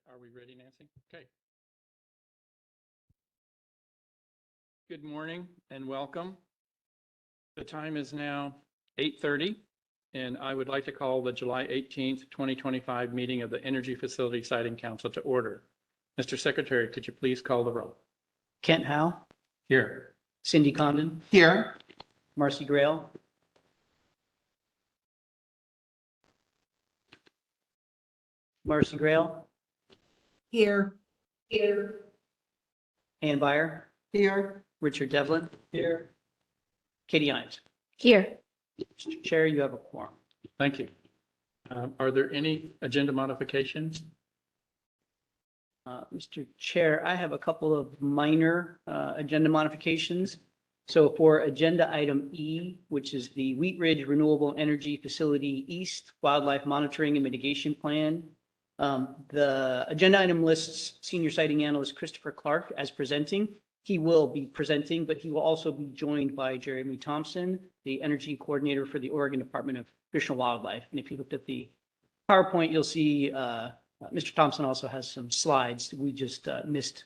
Are we ready, Nancy? Okay. Good morning and welcome. The time is now 8:30, and I would like to call the July 18th, 2025 meeting of the Energy Facility Siting Council to order. Mr. Secretary, could you please call the roll? Kent Howe, Here. Cindy Condon, Here. Marcy Grail, Marcy Grail, Here. Ann Byer, Here. Richard Devlin, Here. Katie Hines. Here. Mr. Chair, you have a quorum. Thank you. Are there any agenda modifications? Mr. Chair, I have a couple of minor agenda modifications. So for agenda item E, which is the Wheat Ridge Renewable Energy Facility East Wildlife Monitoring and Mitigation Plan, the agenda item lists Senior Siting Analyst Christopher Clark as presenting. He will be presenting, but he will also be joined by Jeremy Thompson, the Energy Coordinator for the Oregon Department of Fish and Wildlife. And if you looked at the PowerPoint, you'll see Mr. Thompson also has some slides. We just missed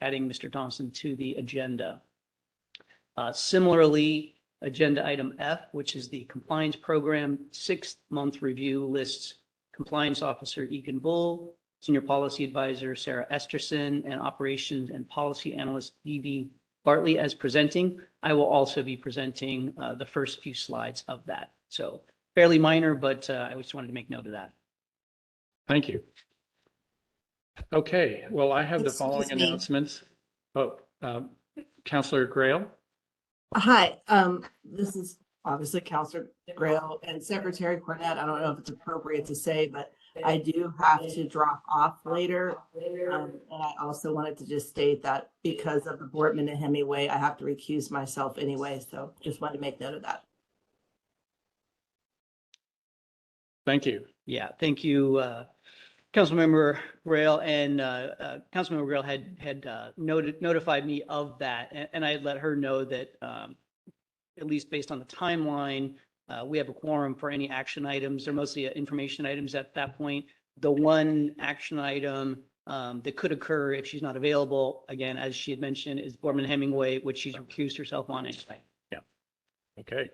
adding Mr. Thompson to the agenda. Similarly, agenda item F, which is the compliance program 6-month review, lists compliance officer Egan Bull, senior policy advisor Sarah Esterson, and operations and policy analyst Dee Bartley as presenting. I will also be presenting the first few slides of that. So fairly minor, but I just wanted to make note of that. Thank you. Okay, well, I have the following Excuse me. announcements. Oh, Councilor Grail. Hi, this is obviously Counselor Grail and Secretary Cornett. I don't know if it's appropriate to say, but I do have to drop off later. And I also wanted to just state that because of the Boardman and Hemingway, I have to recuse myself anyway. So just wanted to make note of that. Thank you. Yeah, thank you, Councilmember Rail, and Councilmember Rail had notified me of that, and I had let her know that at least based on the timeline, we have a quorum for any action items. They're mostly information items at that point. The one action item that could occur if she's not available, again, as she had mentioned, is Boardman Hemingway, which she's recused herself on anyway. Okay.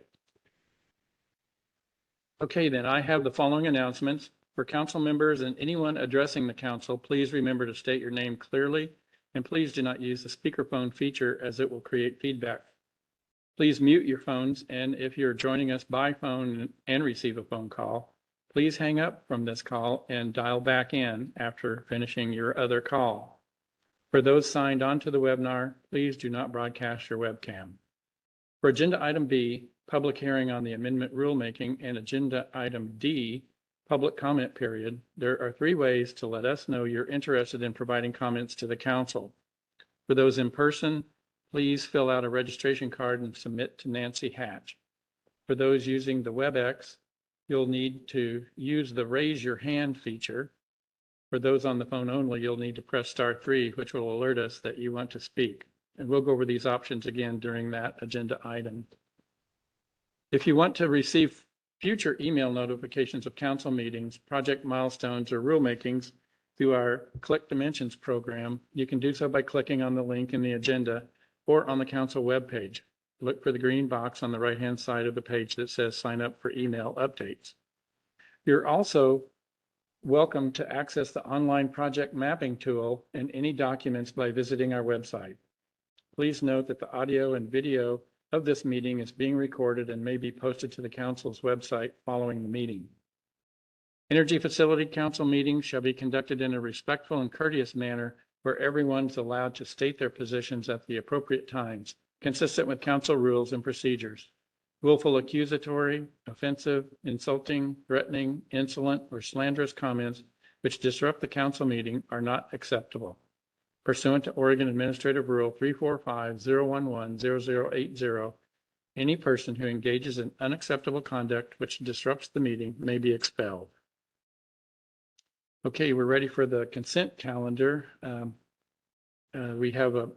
Okay, then I have the following announcements. For council members and anyone addressing the council, please remember to state your name clearly, and please do not use the speakerphone feature as it will create feedback. Please mute your phones, and if you're joining us by phone and receive a phone call, please hang up from this call and dial back in after finishing your other call. For those signed on to the webinar, please do not broadcast your webcam. For agenda item B, public hearing on the amendment rulemaking, and agenda item D, public comment period, there are 3 ways to let us know you're interested in providing comments to the council. For those in person, please fill out a registration card and submit to Nancy Hatch. For those using the WebEx, you'll need to use the raise your hand feature. For those on the phone only, you'll need to press *3, which will alert us that you want to speak. And we'll go over these options again during that agenda item. If you want to receive future email notifications of council meetings, project milestones, or rulemakings through our Click Dimensions program, you can do so by clicking on the link in the agenda or on the council webpage. Look for the green box on the right-hand side of the page that says sign up for email updates. You're also welcome to access the online project mapping tool and any documents by visiting our website. Please note that the audio and video of this meeting is being recorded and may be posted to the council's website following the meeting. Energy Facility Council meetings shall be conducted in a respectful and courteous manner where everyone's allowed to state their positions at the appropriate times, consistent with council rules and procedures. Willful accusatory, offensive, insulting, threatening, insolent, or slanderous comments which disrupt the council meeting are not acceptable. Pursuant to Oregon Administrative Rule 345-011-0080, any person who engages in unacceptable conduct which disrupts the meeting may be expelled. Okay, we're ready for the consent calendar. We have the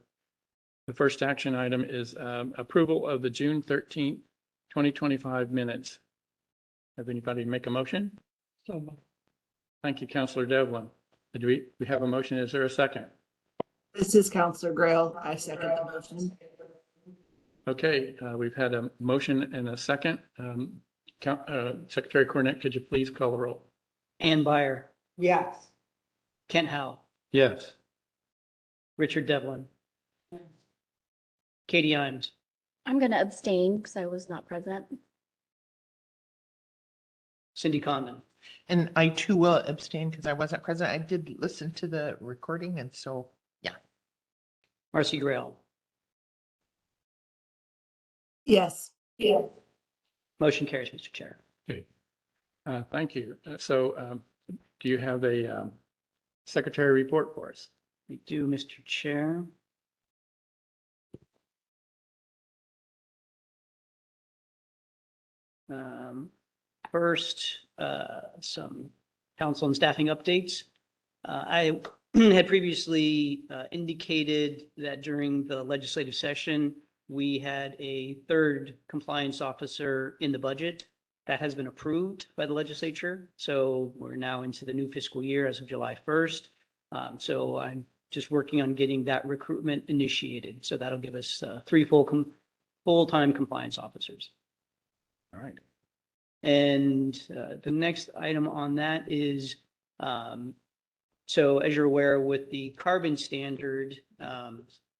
first action item is approval of the June 13th, 2025 minutes. Have anybody make a motion? Thank you, Councilor Devlin. we have a motion? Is there a second? This is Counselor Grail. I second the motion. Okay, we've had a motion and a second. Secretary Cornett, could you please call the roll? Ann Byer, Yes. Kent Howe, Yes. Richard Devlin, Katie Imes, I'm going to abstain because I was not present. Cindy Condon. And I too will abstain because I wasn't present. I did listen to the recording and so, yeah. Marcy Grail. Yes. Motion carries, Mr. Chair. Okay. Thank you. Do you have a secretary report for us? We do, Mr. Chair. First, some council and staffing updates. I had previously indicated that during the legislative session, we had a third compliance officer in the budget that has been approved by the legislature. So we're now into the new fiscal year as of July 1st. So I'm just working on getting that recruitment initiated. So that'll give us three full-time compliance officers. All right. And the next item on that is, so as you're aware, with the carbon standard,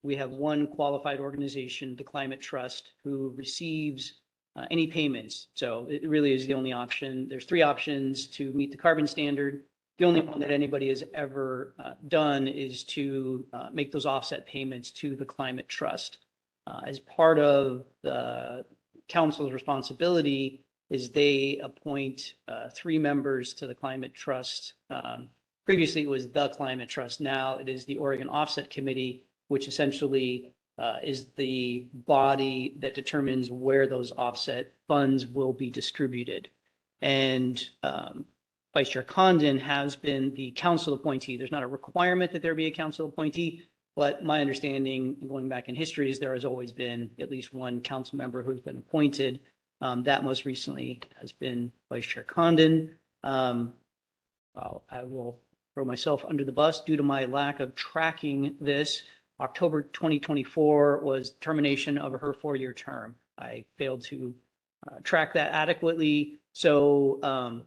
we have one qualified organization, the Climate Trust, who receives any payments. So it really is the only option. There's three options to meet the carbon standard. The only one that anybody has ever done is to make those offset payments to the Climate Trust. As part of the council's responsibility is they appoint three members to the Climate Trust. Previously, it was the Climate Trust. Now it is the Oregon Offset Committee, which essentially is the body that determines where those offset funds will be distributed. And Vice Chair Condon has been the council appointee. There's not a requirement that there be a council appointee, but my understanding, going back in history, is there has always been at least one council member who's been appointed. That most recently has been Vice Chair Condon. I will throw myself under the bus due to my lack of tracking this. October 2024 was termination of her 4-year term. I failed to track that adequately. So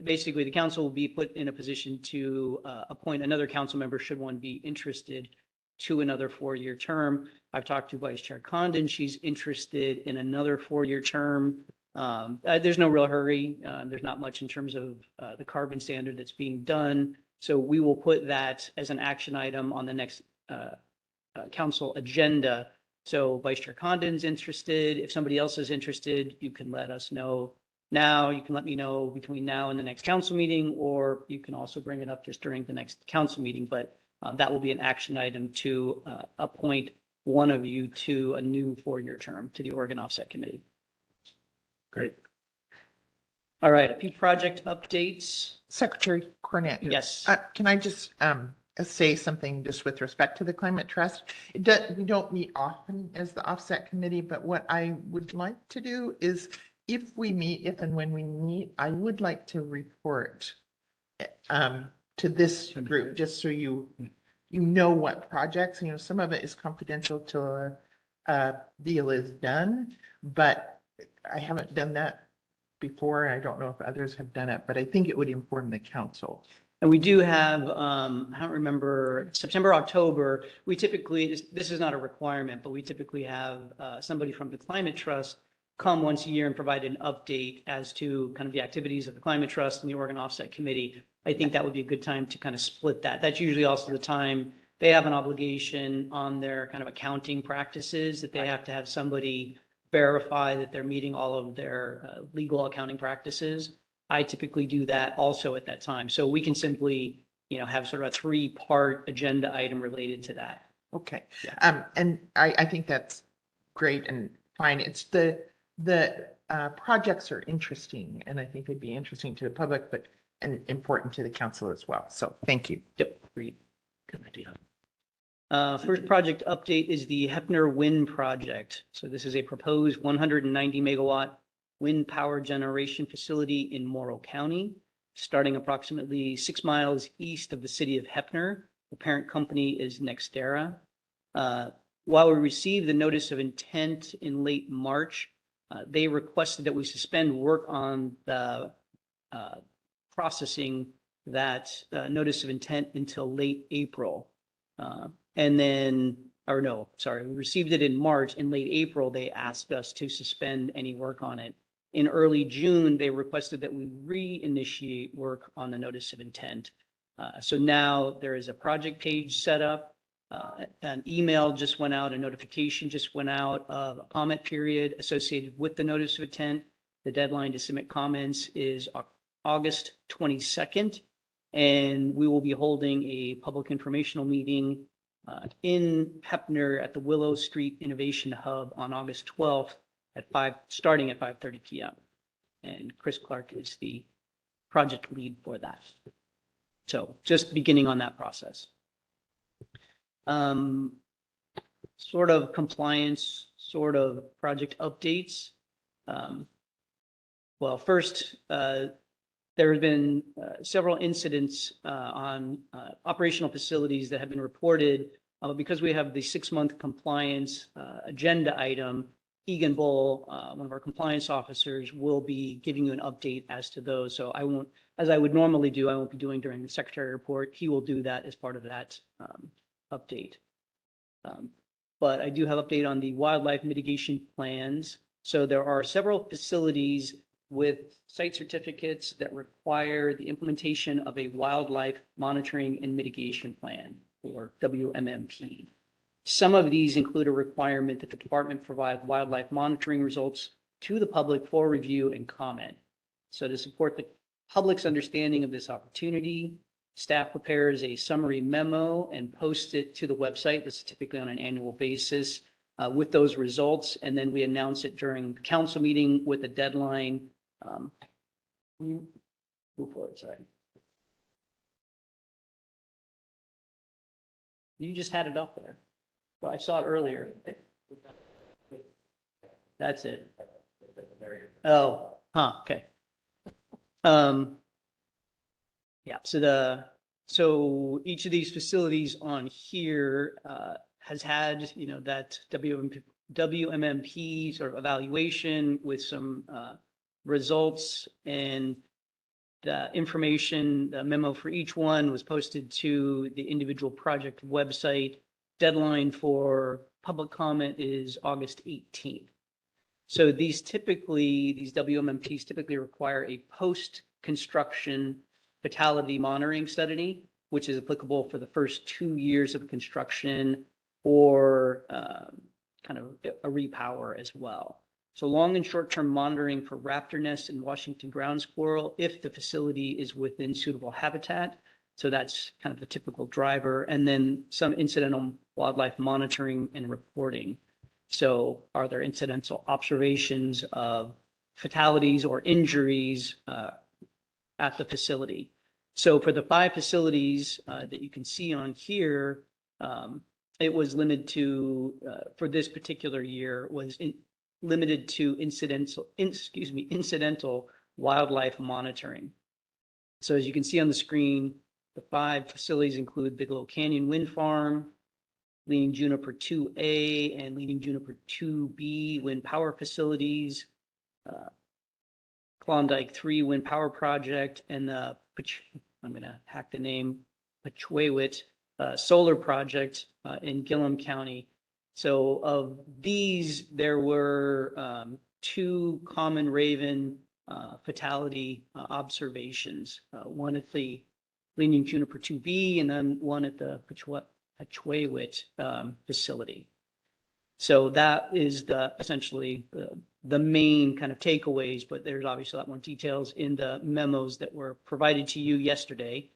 basically the council will be put in a position to appoint another council member should one be interested to another 4-year term. I've talked to Vice Chair Condon. She's interested in another 4-year term. There's no real hurry. There's not much in terms of the carbon standard that's being done. So we will put that as an action item on the next council agenda. So Vice Chair Condon's interested. If somebody else is interested, you can let us know now. You can let me know between now and the next council meeting, or you can also bring it up just during the next council meeting. But that will be an action item to appoint one of you to a new 4-year term to the Oregon Offset Committee. Great. All right, a few project updates. Secretary Cornett. Yes. Can I just say something just with respect to the Climate Trust? We don't meet often as the Offset Committee, but what I would like to do is if and when we meet, I would like to report to this group, just so you know what projects, some of it is confidential till a deal is done, but I haven't done that before. I don't know if others have done it, but I think it would inform the council. And we do have, I don't remember, September, October, we typically, this is not a requirement, but we typically have somebody from the Climate Trust come once a year and provide an update as to kind of the activities of the Climate Trust and the Oregon Offset Committee. I think that would be a good time to kind of split that. That's usually also the time they have an obligation on their kind of accounting practices that they have to have somebody verify that they're meeting all of their legal accounting practices. I typically do that also at that time. So we can simply, have sort of a 3-part agenda item related to that. Okay. And I think that's great and fine. It's the projects are interesting, and I think they'd be interesting to the public, and important to the council as well. So thank you. Yep, great. Good idea. First project update is the Hepner Wind Project. So this is a proposed 190 megawatt wind power generation facility in Morrow County. starting approximately 6 miles east of the city of Heppner. The parent company is Nextera. While we received the notice of intent in late March, they requested that we suspend work on the processing that notice of intent until late April. And then, or no, sorry, we received it in March. In late April, they asked us to suspend any work on it. In early June, they requested that we reinitiate work on the notice of intent. So now there is a project page set up. An email just went out, a notification just went out of a comment period associated with the notice of intent. The deadline to submit comments is August 22nd, and we will be holding a public informational meeting in Heppner at the Willow Street Innovation Hub on August 12th starting at 5:30 p.m. And Chris Clark is the project lead for that. So just beginning on that process. Sort of compliance, sort of project updates. Well, first, there have been several incidents on operational facilities that have been reported. Because we have the 6-month compliance agenda item, Egan Bull, one of our compliance officers, will be giving you an update as to those. So I won't, as I would normally do, I won't be doing during the secretary report. He will do that as part of that update. But I do have update on the wildlife mitigation plans. So there are several facilities with site certificates that require the implementation of a wildlife monitoring and mitigation plan, or WMMP. Some of these include a requirement that the department provide wildlife monitoring results to the public for review and comment. So to support the public's understanding of this opportunity, staff prepares a summary memo and posts it to the website. This is typically on an annual basis with those results. And then we announce it during the council meeting with a deadline. Move forward, sorry. You just had it up there. Well, I saw it earlier. That's it. Oh, okay. Yeah, so each of these facilities on here has had, that WMMP sort of evaluation with some results, and the information, the memo for each one was posted to the individual project website. Deadline for public comment is August 18th. So these WMMPs typically require a post-construction fatality monitoring study, which is applicable for the first 2 years of construction or kind of a repower as well. So long and short-term monitoring for raptor nests and Washington ground squirrel if the facility is within suitable habitat. So that's kind of the typical driver. And then some incidental wildlife monitoring and reporting. So are there incidental observations of fatalities or injuries at the facility? So for the 5 facilities that you can see on here, it was limited to, for this particular year, limited to incidental wildlife monitoring. So as you can see on the screen, the 5 facilities include Bigelow Canyon Wind Farm, Leaning Juniper 2A and Leaning Juniper 2B wind power facilities, Klondike 3 wind power project, and the, I'm going to hack the name, Pachwewit solar project in Gillum County. So of these, there were 2 common raven fatality observations, one at the Leaning Juniper 2B and then one at the Pachwewit facility. So that is essentially the main kind of takeaways, but there's obviously a lot more details in the memos that were provided to you yesterday.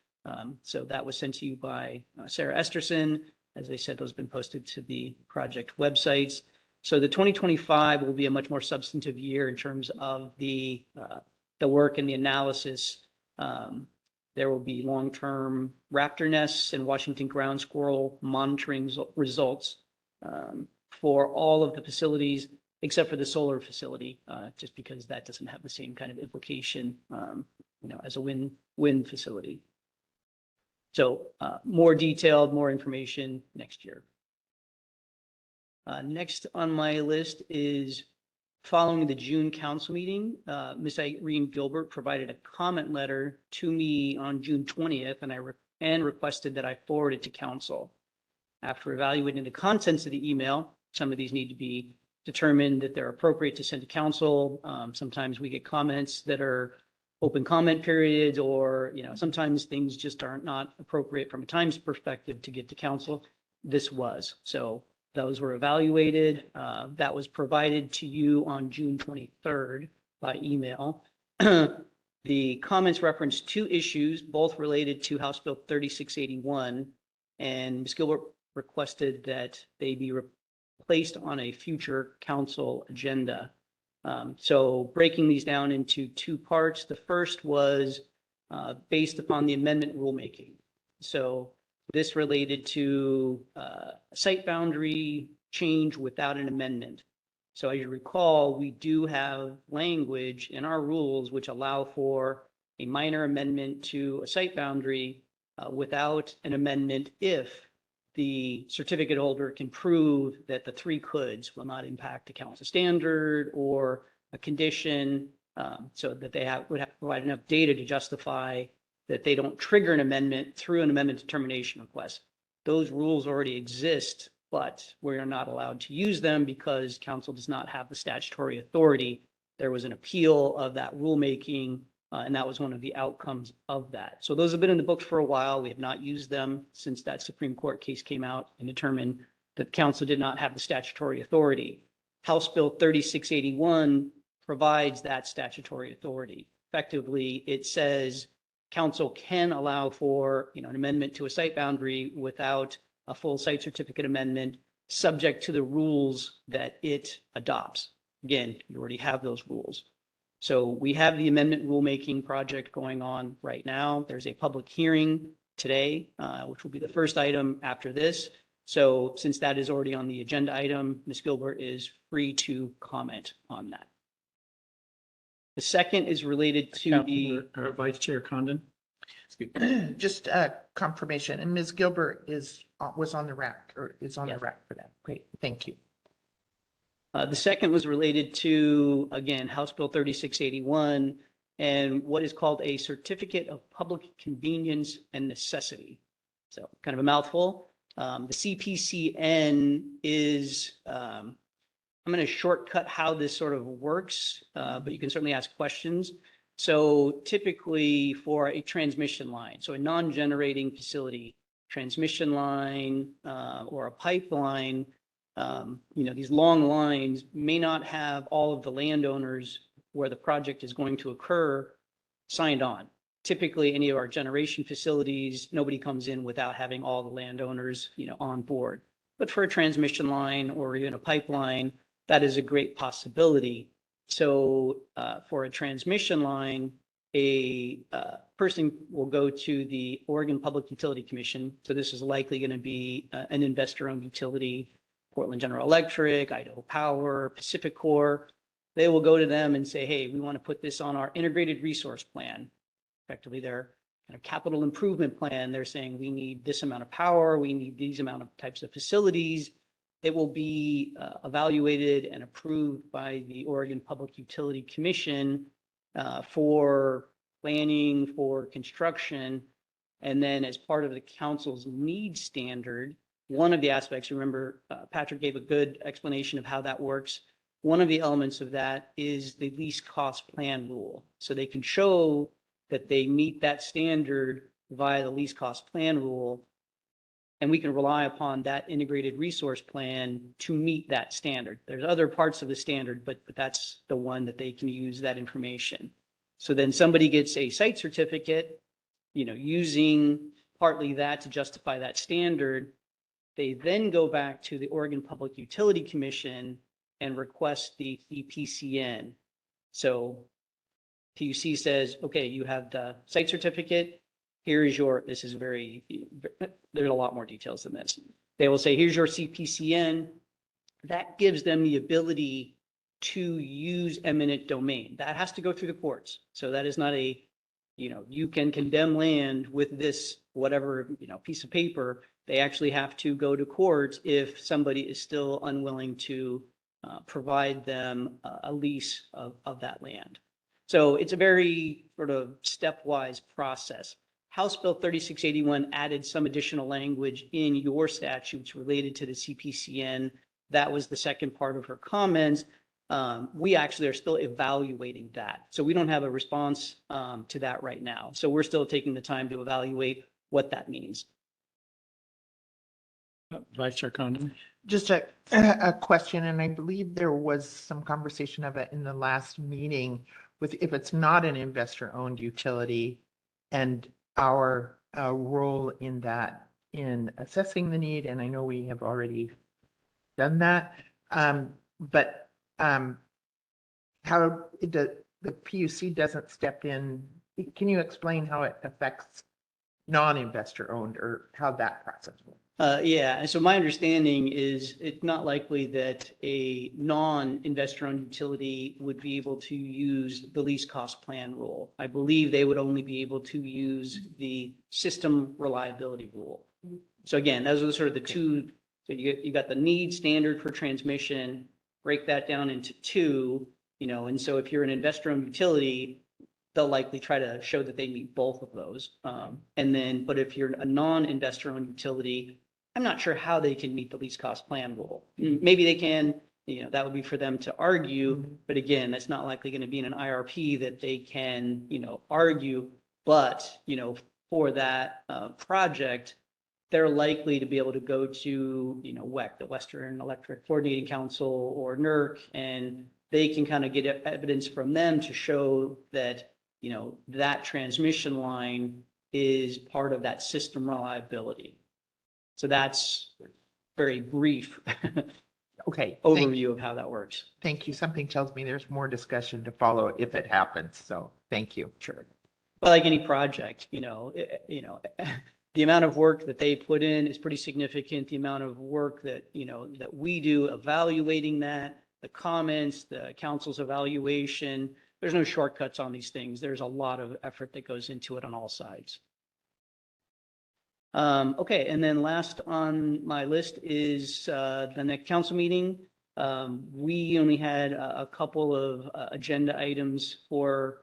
So that was sent to you by Sarah Esterson. As I said, those have been posted to the project websites. So the 2025 will be a much more substantive year in terms of the work and the analysis. There will be long-term raptor nests and Washington ground squirrel monitoring results for all of the facilities. except for the solar facility, just because that doesn't have the same kind of implication, as a wind facility. So more detailed, more information next year. Next on my list is following the June council meeting, Ms. Irene Gilbert provided a comment letter to me on June 20th, and requested that I forward it to council. After evaluating the contents of the email, some of these need to be determined that they're appropriate to send to council. Sometimes we get comments that are open comment periods, or, sometimes things just are not appropriate from a times perspective to get to council. This was, so those were evaluated. That was provided to you on June 23rd by email. The comments referenced two issues, both related to House Bill 3681, and Ms. Gilbert requested that they be placed on a future council agenda. So breaking these down into two parts, the first was based upon the amendment rulemaking. So this related to site boundary change without an amendment. So as you recall, we do have language in our rules which allow for a minor amendment to a site boundary without an amendment if the certificate holder can prove that the three coulds will not impact a council standard or a condition, so that they would have to provide enough data to justify that they don't trigger an amendment through an amendment determination request. Those rules already exist, but we are not allowed to use them because council does not have the statutory authority. There was an appeal of that rulemaking, and that was one of the outcomes of that. So those have been in the books for a while. We have not used them since that Supreme Court case came out and determined that council did not have the statutory authority. House Bill 3681 provides that statutory authority. Effectively, it says council can allow for, an amendment to a site boundary without a full site certificate amendment, subject to the rules that it adopts. Again, you already have those rules. So we have the amendment rulemaking project going on right now. There's a public hearing today, which will be the first item after this. So since that is already on the agenda item, Ms. Gilbert is free to comment on that. The second is related to the, Councilor, Vice Chair Condon. Just confirmation, and Ms. Gilbert was on the rack, or is on the Yes. rack for that. Great, thank you. the second was related to, again, House Bill 3681 and what is called a certificate of public convenience and necessity. So kind of a mouthful. The CPCN is, I'm going to shortcut how this sort of works, but you can certainly ask questions. So typically for a transmission line, so a non-generating facility, transmission line or a pipeline, these long lines may not have all of the landowners where the project is going to occur signed on. Typically, any of our generation facilities, nobody comes in without having all the landowners, on board. But for a transmission line or even a pipeline, that is a great possibility. So for a transmission line, a person will go to the Oregon Public Utility Commission. So this is likely going to be an investor-owned utility, Portland General Electric, Idaho Power, Pacific Core. They will go to them and say, hey, we want to put this on our integrated resource plan. Effectively, their kind of capital improvement plan. They're saying we need this amount of power, we need these amount of types of facilities. It will be evaluated and approved by the Oregon Public Utility Commission for planning, for construction. And then as part of the council's need standard, one of the aspects, remember, Patrick gave a good explanation of how that works. One of the elements of that is the least cost plan rule. So they can show that they meet that standard via the least cost plan rule. And we can rely upon that integrated resource plan to meet that standard. There's other parts of the standard, but that's the one that they can use that information. So then somebody gets a site certificate, using partly that to justify that standard. They then go back to the Oregon Public Utility Commission and request the CPCN. So PUC says, okay, you have the site certificate. There's a lot more details than this. They will say, here's your CPCN. That gives them the ability to use eminent domain. That has to go through the courts. So that is not a, you can condemn land with this, whatever, piece of paper. They actually have to go to court if somebody is still unwilling to provide them a lease of that land. So it's a very sort of stepwise process. House Bill 3681 added some additional language in your statutes related to the CPCN. That was the second part of her comments. We actually are still evaluating that. So we don't have a response to that right now. So we're still taking the time to evaluate what that means. Vice Chair Condon. Just a question, and I believe there was some conversation of it in the last meeting with if it's not an investor-owned utility and our role in that, in assessing the need, and I know we have already done that, but how the PUC doesn't step in. Can you explain how it affects non-investor owned or how that process works? Yeah, and so my understanding is it's not likely that a non-investor-owned utility would be able to use the least cost plan rule. I believe they would only be able to use the system reliability rule. So again, those are sort of the two. So you got the need standard for transmission, break that down into two, and so if you're an investor-owned utility, they'll likely try to show that they meet both of those. But if you're a non-investor-owned utility, I'm not sure how they can meet the least cost plan rule. Maybe they can, that would be for them to argue. But again, that's not likely going to be in an IRP that they can, argue. But, for that project, they're likely to be able to go to, WEC, the Western Electric Coordinating Council, or NERC, and they can kind of get evidence from them to show that, that transmission line is part of that system reliability. So that's very brief Okay. overview of how that works. Thank you. Something tells me there's more discussion to follow if it happens. So thank you. Sure. But like any project, the amount of work that they put in is pretty significant. The amount of work that, that we do evaluating that, the comments, the council's evaluation, there's no shortcuts on these things. There's a lot of effort that goes into it on all sides. Okay, and then last on my list is the next council meeting. We only had a couple of agenda items for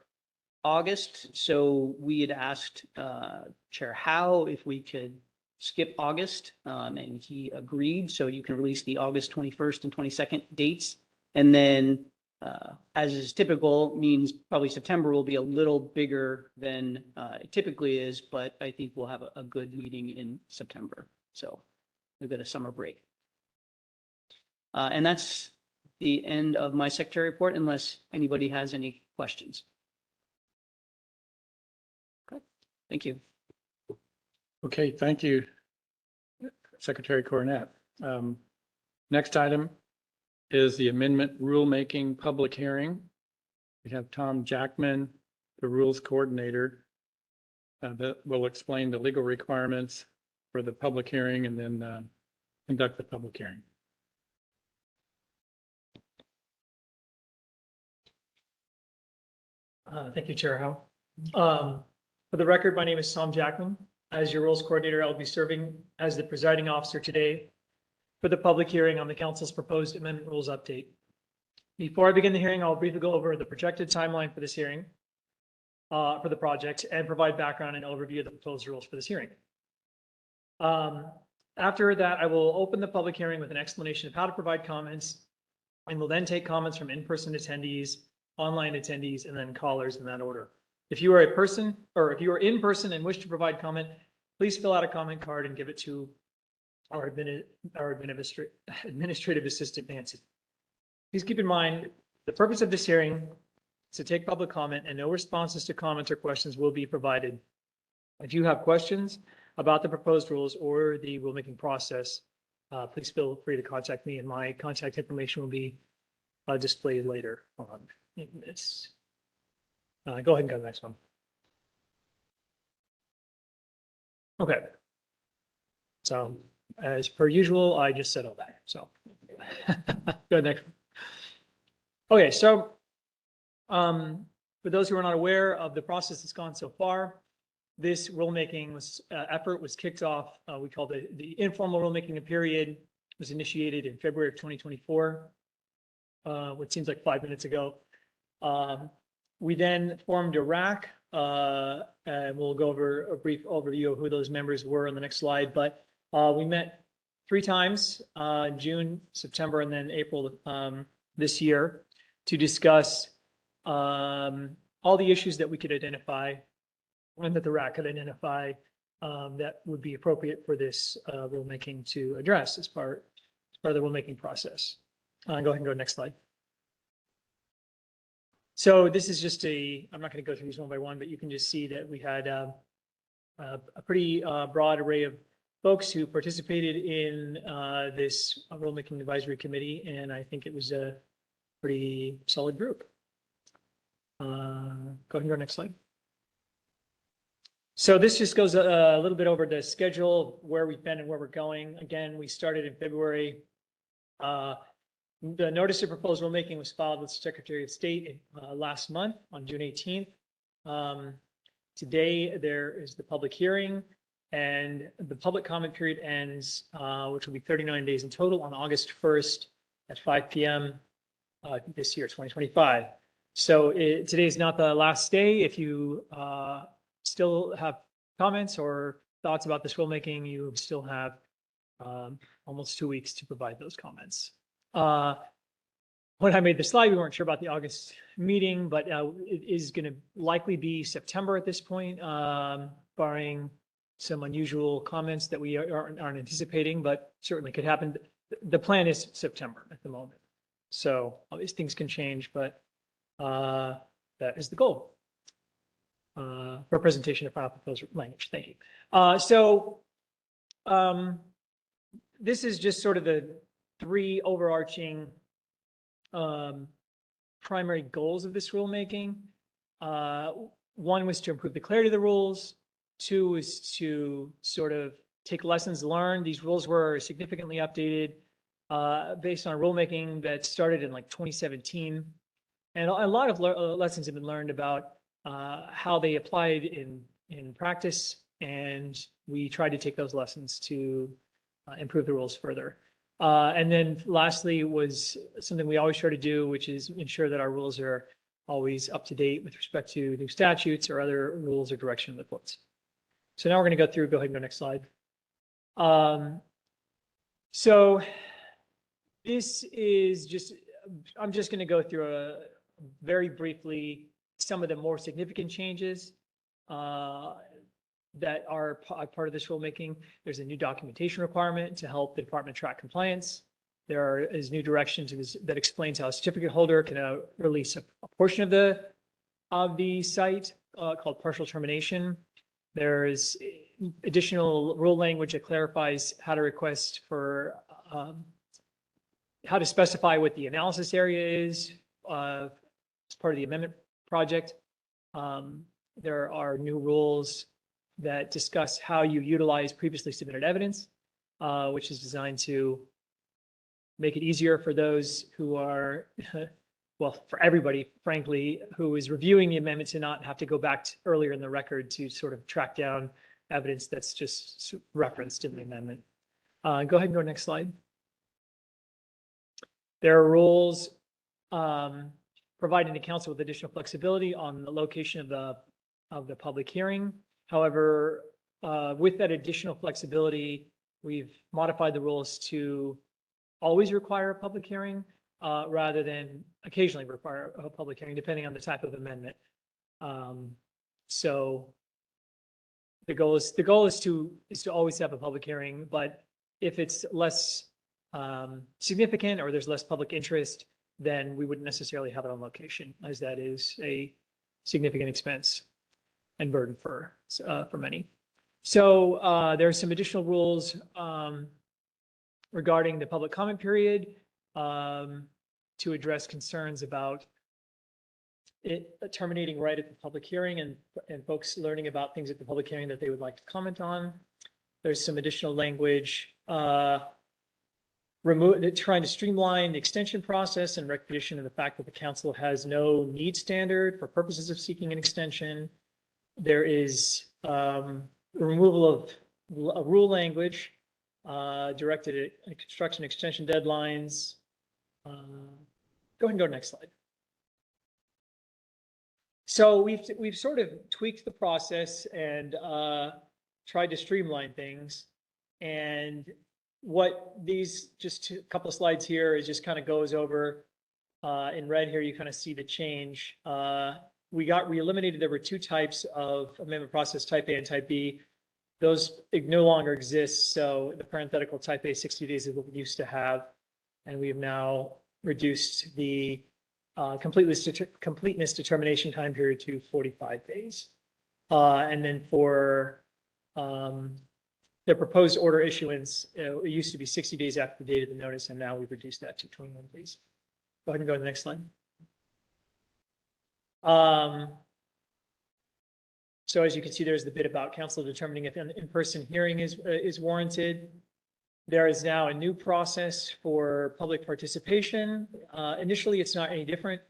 August, so we had asked Chair Howe if we could skip August, and he agreed. So you can release the August 21st and 22nd dates, and then as is typical, means probably September will be a little bigger than it typically is, but I think we'll have a good meeting in September. So we've got a summer break. And that's the end of my secretary report, unless anybody has any questions. Okay, thank you. Okay, thank you, Secretary Cornett. Next item is the amendment rulemaking public hearing. We have Tom Jackman, the rules coordinator, that will explain the legal requirements for the public hearing and then conduct the public hearing. Thank you, Chair Howe. For the record, my name is Tom Jackman. As your rules coordinator, I'll be serving as the presiding officer today for the public hearing on the council's proposed amendment rules update. Before I begin the hearing, I'll briefly go over the projected timeline for this hearing for the project and provide background and overview of the proposed rules for this hearing. After that, I will open the public hearing with an explanation of how to provide comments, and will then take comments from in-person attendees, online attendees, and then callers in that order. If you are a person, or if you are in person and wish to provide comment, please fill out a comment card and give it to our administrative assistant, Nancy. Please keep in mind, the purpose of this hearing is to take public comment, and no responses to comments or questions will be provided. If you have questions about the proposed rules or the rulemaking process, please feel free to contact me, and my contact information will be displayed later on in this. Go ahead and go to the next one. Okay. So as per usual, I just said all that. So go next. Okay, so for those who are not aware of the process that's gone so far, this rulemaking effort was kicked off. We called it the informal rulemaking period. Was initiated in February of 2024, what seems like 5 minutes ago. We then formed a RAC, and we'll go over a brief overview of who those members were on the next slide. But we met 3 times, June, September, and then April this year, to discuss all the issues that we could identify and that the RAC could identify that would be appropriate for this rulemaking to address as part of the rulemaking process. Go ahead and go next slide. So this is just I'm not going to go through these one by one, but you can just see that we had a pretty broad array of folks who participated in this rulemaking advisory committee, and I think it was a pretty solid group. Go ahead and go next slide. So this just goes a little bit over the schedule, where we've been and where we're going. Again, we started in February. The notice of proposed rulemaking was filed with the Secretary of State last month on June 18th. Today, there is the public hearing, and the public comment period ends, which will be 39 days in total, on August 1st at 5 p.m. This year, 2025. So today is not the last day. If you still have comments or thoughts about this rulemaking, you still have almost 2 weeks to provide those comments. When I made the slide, we weren't sure about the August meeting, but it is going to likely be September at this point, barring some unusual comments that we aren't anticipating, but certainly could happen. The plan is September at the moment. So all these things can change, but that is the goal. Representation of final proposed language. Thank you. This is just sort of the 3 overarching primary goals of this rulemaking. 1 was to improve the clarity of the rules. 2 was to sort of take lessons learned. These rules were significantly updated based on rulemaking that started in like 2017. And a lot of lessons have been learned about how they applied in practice. And we tried to take those lessons to improve the rules further. And then lastly was something we always try to do, which is ensure that our rules are always up to date with respect to new statutes or other rules or direction of the courts. So now we're going to go through, go ahead and go next slide. So this is just, I'm just going to go through very briefly some of the more significant changes that are part of this rulemaking. There's a new documentation requirement to help the department track compliance. There is new directions that explains how a certificate holder can release a portion of the site called partial termination. There's additional rule language that clarifies how to request for how to specify what the analysis area is as part of the amendment project. There are new rules that discuss how you utilize previously submitted evidence, which is designed to make it easier for those who are, well, for everybody, frankly, who is reviewing the amendment to not have to go back to earlier in the record to sort of track down evidence that's just referenced in the amendment. Go ahead and go next slide. There are rules providing the council with additional flexibility on the location of the public hearing. However, with that additional flexibility, we've modified the rules to always require a public hearing rather than occasionally require a public hearing, depending on the type of amendment. So the goal is to always have a public hearing, but if it's less significant or there's less public interest, then we wouldn't necessarily have it on location, as that is a significant expense and burden for many. So there are some additional rules regarding the public comment period to address concerns about it terminating right at the public hearing and folks learning about things at the public hearing that they would like to comment on. There's some additional language trying to streamline the extension process and recognition of the fact that the council has no need standard for purposes of seeking an extension. There is removal of rule language directed at construction extension deadlines. Go ahead and go to next slide. So we've sort of tweaked the process and tried to streamline things. And what these, just a couple of slides here, is just kind of goes over in red here, you kind of see the change. We eliminated, there were two types of amendment process, type A and type B. Those no longer exist. So the parenthetical type A 60 days is what we used to have. And we have now reduced the completeness determination time period to 45 days. And then for the proposed order issuance, it used to be 60 days after the date of the notice, and now we've reduced that to 21 days. Go ahead and go to the next slide. So as you can see, there's the bit about council determining if an in-person hearing is warranted. There is now a new process for public participation. Initially, it's not any different.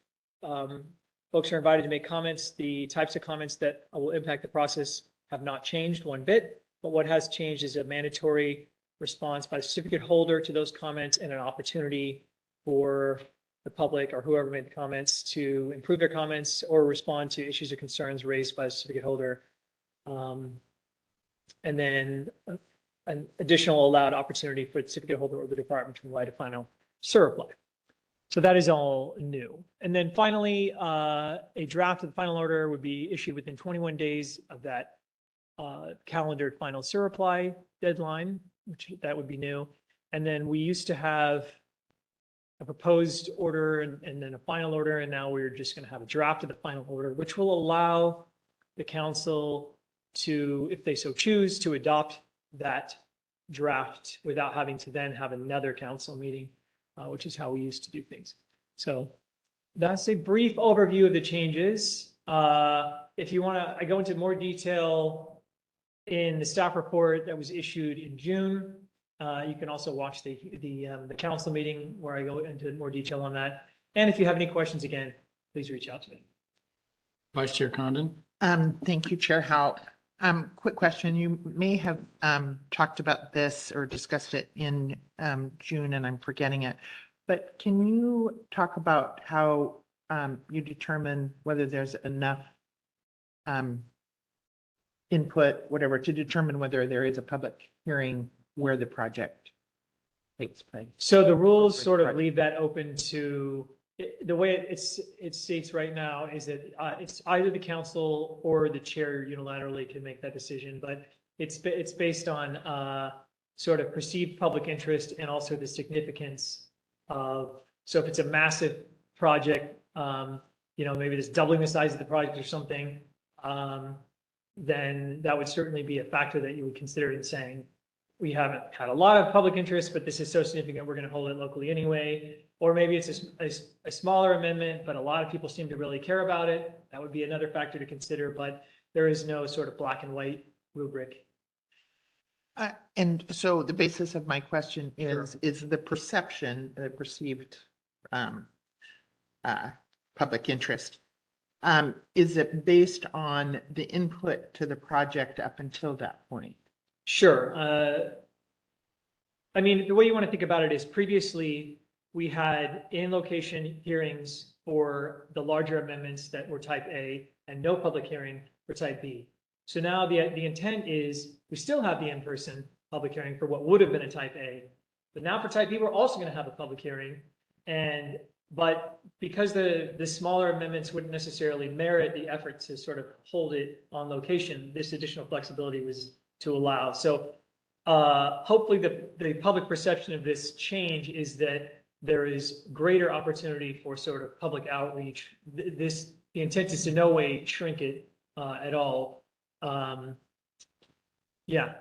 Folks are invited to make comments. The types of comments that will impact the process have not changed one bit, but what has changed is a mandatory response by the certificate holder to those comments and an opportunity for the public or whoever made the comments to improve their comments or respond to issues or concerns raised by the certificate holder. And then an additional allowed opportunity for the certificate holder or the department to provide a final reply. So that is all new. And then finally, a draft of the final order would be issued within 21 days of that calendared final reply deadline, which that would be new. And then we used to have a proposed order and then a final order, and now we're just going to have a draft of the final order, which will allow the council to, if they so choose, to adopt that draft without having to then have another council meeting, which is how we used to do things. So that's a brief overview of the changes. If you want to, I go into more detail in the staff report that was issued in June. You can also watch the council meeting where I go into more detail on that. And if you have any questions, again, please reach out to me. Vice Chair Condon. Thank you, Chair Howe. Quick question. You may have talked about this or discussed it in June, and I'm forgetting it. But can you talk about how you determine whether there's enough input, whatever, to determine whether there is a public hearing where the project takes place? So the rules sort of leave that open to, the way it states right now is that it's either the council or the chair unilaterally can make that decision, but it's based on sort of perceived public interest and also the significance of, so if it's a massive project, maybe it's doubling the size of the project or something, then that would certainly be a factor that you would consider in saying, we haven't had a lot of public interest, but this is so significant, we're going to hold it locally anyway. Or maybe it's a smaller amendment, but a lot of people seem to really care about it. That would be another factor to consider, but there is no sort of black and white rubric. And so the basis of my question is the perception, the perceived public interest, is it based on the input to the project up until that point? Sure. I mean, the way you want to think about it is previously we had in-location hearings for the larger amendments that were type A and no public hearing for type B. So now the intent is we still have the in-person public hearing for what would have been a type A, but now for type B, we're also going to have a public hearing. But because the smaller amendments wouldn't necessarily merit the effort to sort of hold it on location, this additional flexibility was to allow. So hopefully the public perception of this change is that there is greater opportunity for sort of public outreach. The intent is to no way shrink it at all. Yeah.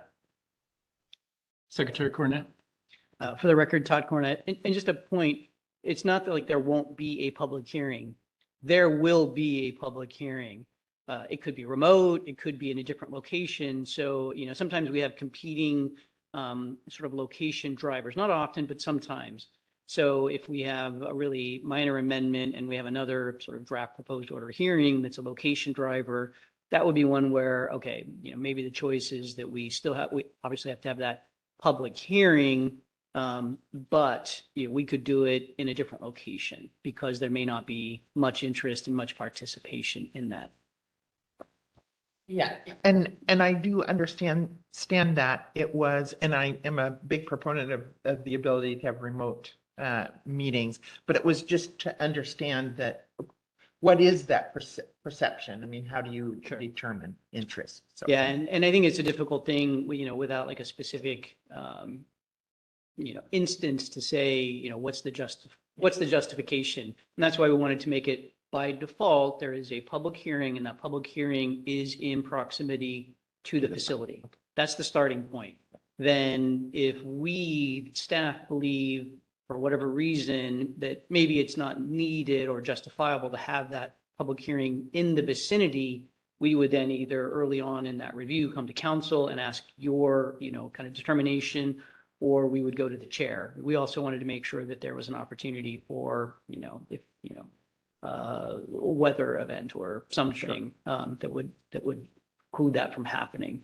Secretary Cornett. For the record, Todd Cornett, and just a point, it's not that like there won't be a public hearing. There will be a public hearing. It could be remote, it could be in a different location. So, sometimes we have competing sort of location drivers, not often, but sometimes. So if we have a really minor amendment and we have another sort of draft proposed order hearing that's a location driver, that would be one where, okay, maybe the choice is that we obviously have to have that public hearing, but we could do it in a different location because there may not be much interest and much participation in that. Yeah, and I do stand that it was, and I am a big proponent of the ability to have remote meetings, but it was just to understand that what is that perception? I mean, how do you determine interest? So, Yeah, and I think it's a difficult thing, without like a specific, instance to say, what's the justification? And that's why we wanted to make it by default, there is a public hearing and that public hearing is in proximity to the facility. That's the starting point. Then if we, staff, believe for whatever reason that maybe it's not needed or justifiable to have that public hearing in the vicinity, we would then either early on in that review come to council and ask your, kind of determination, or we would go to the chair. We also wanted to make sure that there was an opportunity for, if, weather event or something that would preclude that from happening.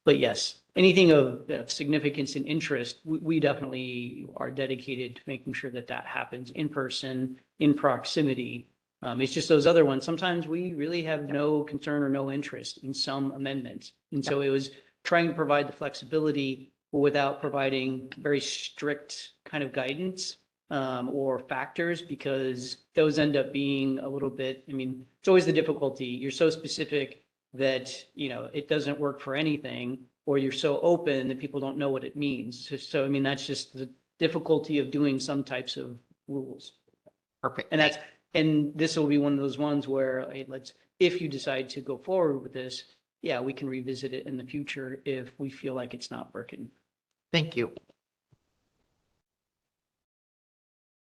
But yes, anything of significance and interest, we definitely are dedicated to making sure that that happens in person, in proximity. It's just those other ones. Sometimes we really have no concern or no interest in some amendments. And so it was trying to provide the flexibility without providing very strict kind of guidance or factors, because those end up being a little bit, it's always the difficulty. You're so specific that, it doesn't work for anything, or you're so open that people don't know what it means. So, that's just the difficulty of doing some types of rules. perfect. And this will be one of those ones where if you decide to go forward with this, yeah, we can revisit it in the future if we feel like it's not working. Thank you.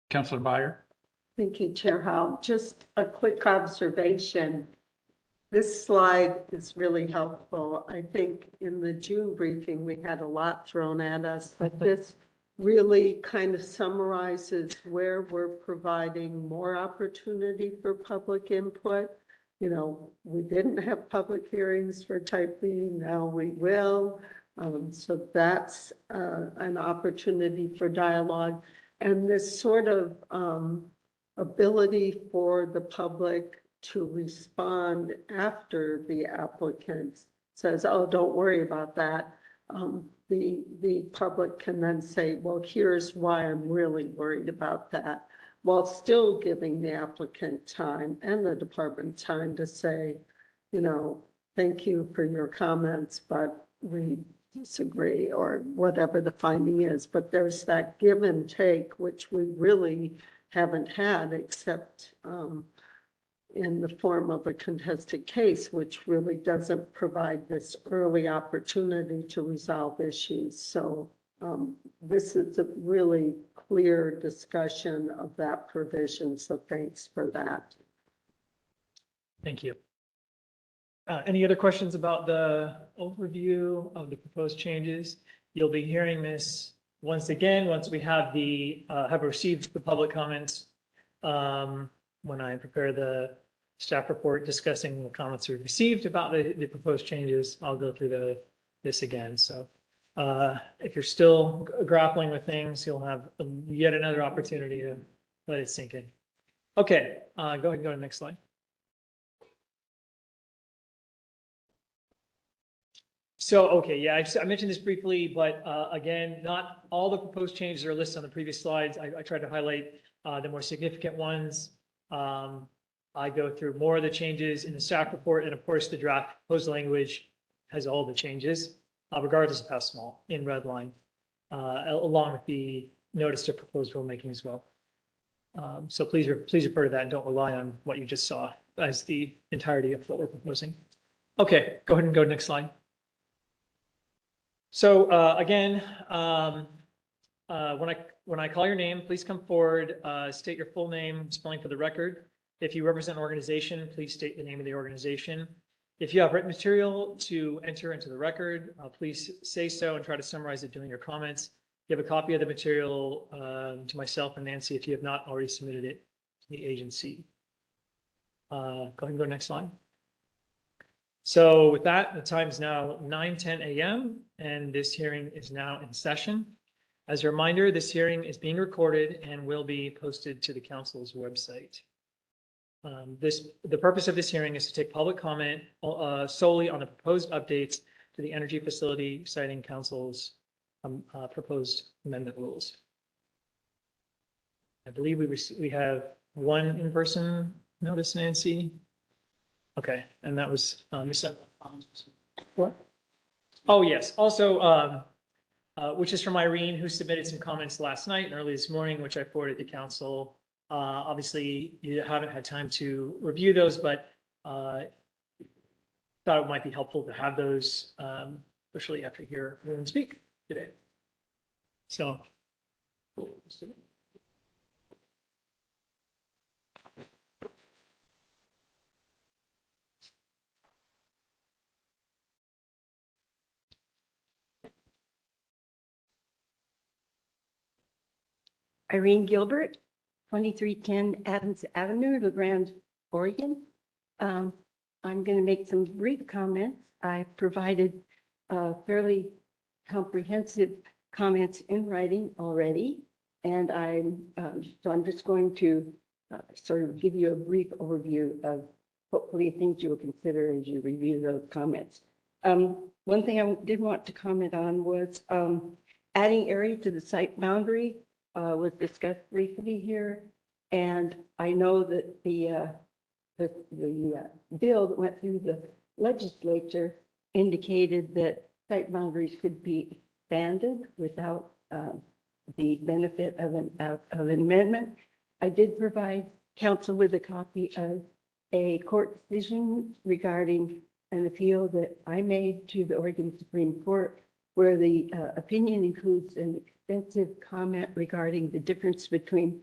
Counselor Byer? Thank you, Chair Howell. Just a quick observation. This slide is really helpful. I think in the June briefing, we had a lot thrown at us, but this really kind of summarizes where we're providing more opportunity for public input. We didn't have public hearings for type B, now we will. So that's an opportunity for dialogue. And this sort of ability for the public to respond after the applicant says, oh, don't worry about that. The public can then say, well, here's why I'm really worried about that, while still giving the applicant time and the department time to say, thank you for your comments, but we disagree, or whatever the finding is. But there's that give and take, which we really haven't had, except in the form of a contested case, which really doesn't provide this early opportunity to resolve issues. So this is a really clear discussion of that provision. So thanks for that. Thank you. Any other questions about the overview of the proposed changes? You'll be hearing this once again, once we have have received the public comments. When I prepare the staff report discussing the comments we received about the proposed changes, I'll go through this again. So if you're still grappling with things, you'll have yet another opportunity to let it sink in. Okay, go ahead and go to the next slide. So, okay, yeah, I mentioned this briefly, but again, not all the proposed changes are listed on the previous slides. I tried to highlight the more significant ones. I go through more of the changes in the staff report, and of course, the draft proposed language has all the changes, regardless of how small, in red line, along with the notice of proposed rulemaking as well. So please refer to that and don't rely on what you just saw as the entirety of what we're proposing. Okay, go ahead and go to the next slide. So again, when I call your name, please come forward, state your full name, spelling for the record. If you represent an organization, please state the name of the organization. If you have written material to enter into the record, please say so and try to summarize it during your comments. Give a copy of the material to myself and Nancy if you have not already submitted it to the agency. Go ahead and go next slide. So with that, the time is now 9:10 a.m. and this hearing is now in session. As a reminder, this hearing is being recorded and will be posted to the council's website. The purpose of this hearing is to take public comment solely on the proposed updates to the energy facility citing council's proposed amendment rules. I believe we have one in-person notice, Nancy. Okay, and that was Ms. What? Oh, yes. Also, which is from Irene, who submitted some comments last night and early this morning, which I forwarded to council. Obviously, you haven't had time to review those, but thought it might be helpful to have those, especially after you hear everyone speak today. So. Irene Gilbert, 2310 Adams Avenue, LaGrange, Oregon. I'm going to make some brief comments. I provided fairly comprehensive comments in writing already, and so I'm just going to sort of give you a brief overview of hopefully things you will consider as you review those comments. One thing I did want to comment on was adding area to the site boundary was discussed briefly here, and I know that the bill that went through the legislature indicated that site boundaries could be expanded without the benefit of an amendment. I did provide council with a copy of a court decision regarding an appeal that I made to the Oregon Supreme Court, where the opinion includes an extensive comment regarding the difference between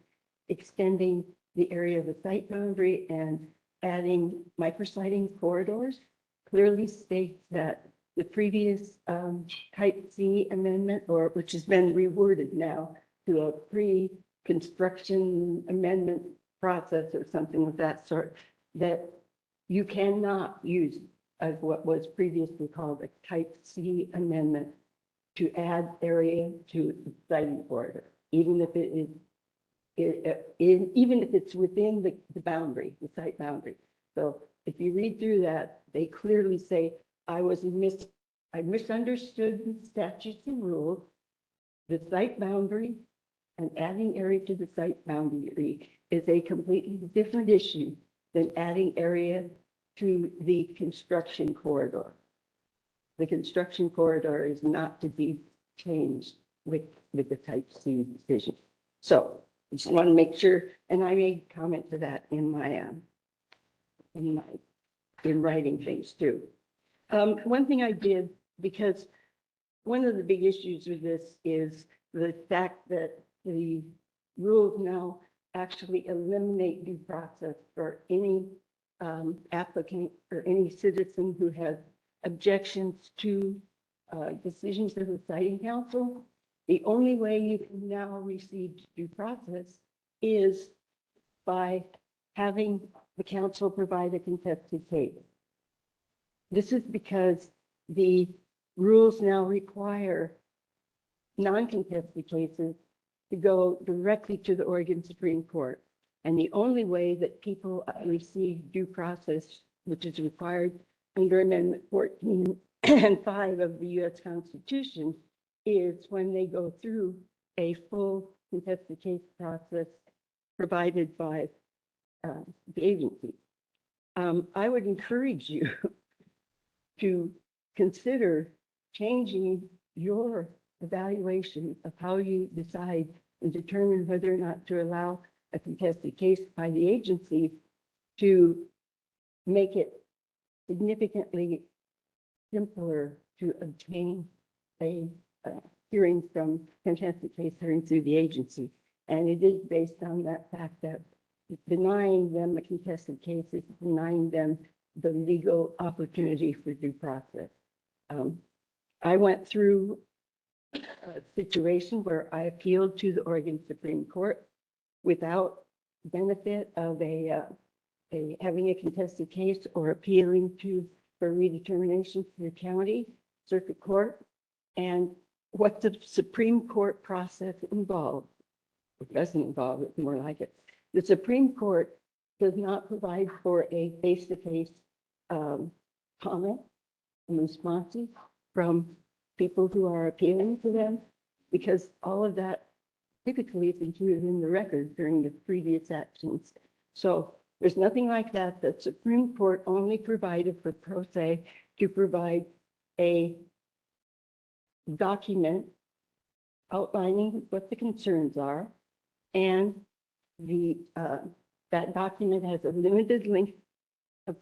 extending the area of the site boundary and adding microsliding corridors. Clearly states that the previous type C amendment, or which has been reworded now to a pre-construction amendment process or something of that sort, that you cannot use as what was previously called a type C amendment to add area to the siting corridor, even if it is even if it's within the boundary, the site boundary. So if you read through that, they clearly say, I misunderstood the statutes and rules, the site boundary, and adding area to the site boundary is a completely different issue than adding area to the construction corridor. The construction corridor is not to be changed with the type C decision. So I just want to make sure, and I made comment to that in writing things too. One thing I did, because one of the big issues with this is the fact that the rules now actually eliminate due process for any applicant or any citizen who has objections to decisions of the siting council. The only way you can now receive due process is by having the council provide a contested case. This is because the rules now require non-contested cases to go directly to the Oregon Supreme Court. And the only way that people receive due process, which is required under Amendment 14 and 5 of the U.S. Constitution, is when they go through a full contested case process provided by the agency. I would encourage you to consider changing your evaluation of how you decide and determine whether or not to allow a contested case by the agency to make it significantly simpler to obtain a hearing from contested case hearing through the agency. And it is based on that fact that denying them a contested case is denying them the legal opportunity for due process. I went through a situation where I appealed to the Oregon Supreme Court without benefit of having a contested case or appealing for redetermination to the county circuit court. And what the Supreme Court process involved, it doesn't involve, it's more like it. The Supreme Court does not provide for a face-to-face comment and responses from people who are appealing to them, because all of that typically is included in the record during the previous actions. So there's nothing like that. The Supreme Court only provided for pro se to provide a document outlining what the concerns are, and that document has a limited length of,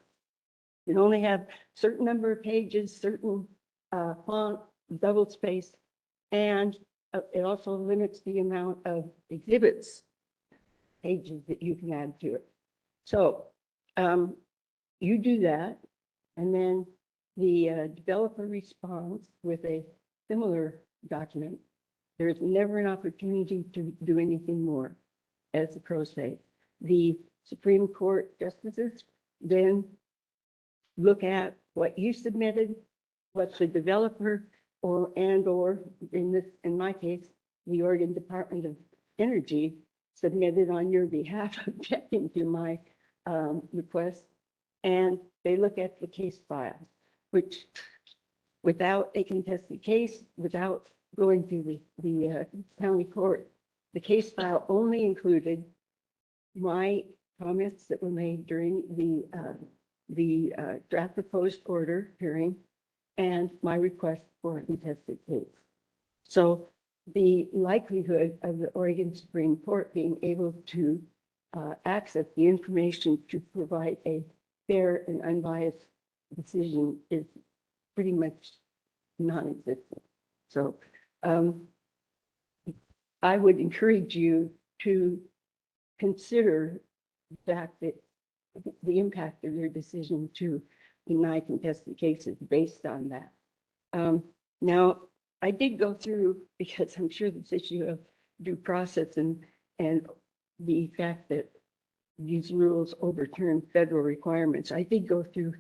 you can only have certain number of pages, certain font, double space, and it also limits the amount of exhibits, pages that you can add to it. So you do that, and then the developer responds with a similar document. There's never an opportunity to do anything more as a pro se. The Supreme Court justices then look at what you submitted, what the developer or in my case, the Oregon Department of Energy submitted on your behalf, objecting to my request, and they look at the case file, which without a contested case, without going through the county court, the case file only included my comments that were made during the draft proposed order hearing and my request for a contested case. So the likelihood of the Oregon Supreme Court being able to access the information to provide a fair and unbiased decision is pretty much non-existent. So I would encourage you to consider the fact that the impact of your decision to deny contested cases based on that. Now, I did go through, because I'm sure this issue of due process and the fact that these rules overturn federal requirements, I did go through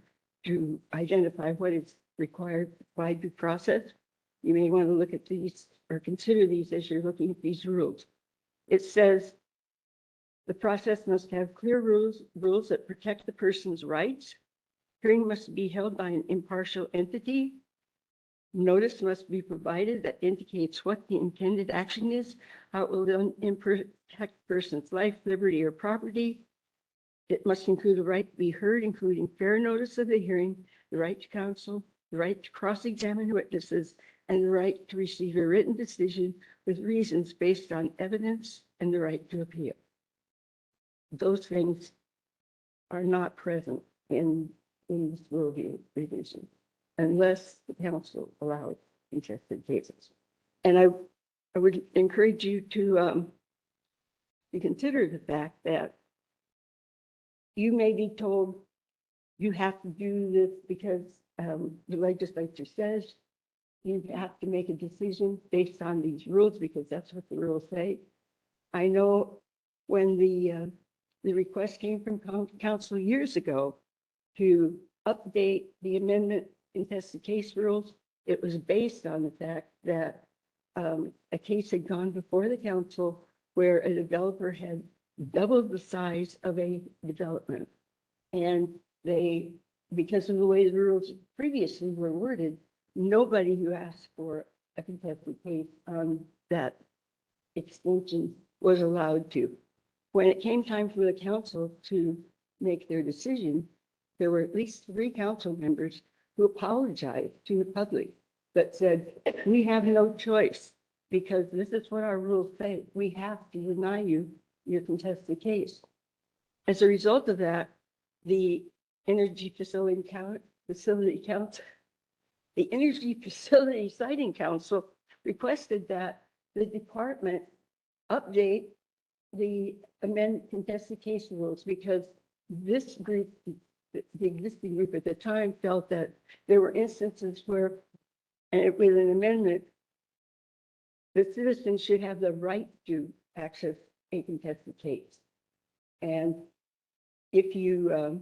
to identify what is required by due process. You may want to look at these or consider these as you're looking at these rules. It says the process must have clear rules that protect the person's rights. Hearing must be held by an impartial entity. Notice must be provided that indicates what the intended action is, how it will protect the person's life, liberty, or property. It must include a right to be heard, including fair notice of the hearing, the right to counsel, the right to cross-examine witnesses, and the right to receive a written decision with reasons based on evidence, and the right to appeal. Those things are not present in this rule revision unless the council allows contested cases. And I would encourage you to consider the fact that you may be told you have to do this because the legislature says you have to make a decision based on these rules because that's what the rules say. I know when the request came from council years ago to update the amendment contested case rules, it was based on the fact that a case had gone before the council where a developer had doubled the size of a development. And they, because of the way the rules previously were worded, nobody who asked for a contested case on that extension was allowed to. When it came time for the council to make their decision, there were at least 3 council members who apologized to the public that said, we have no choice because this is what our rules say. We have to deny you your contested case. As a result of that, the Energy Facility Siting Council requested that the department update the amended contested case rules because this group the existing group at the time felt that there were instances where, and with an amendment, the citizens should have the right to access a contested case. And if you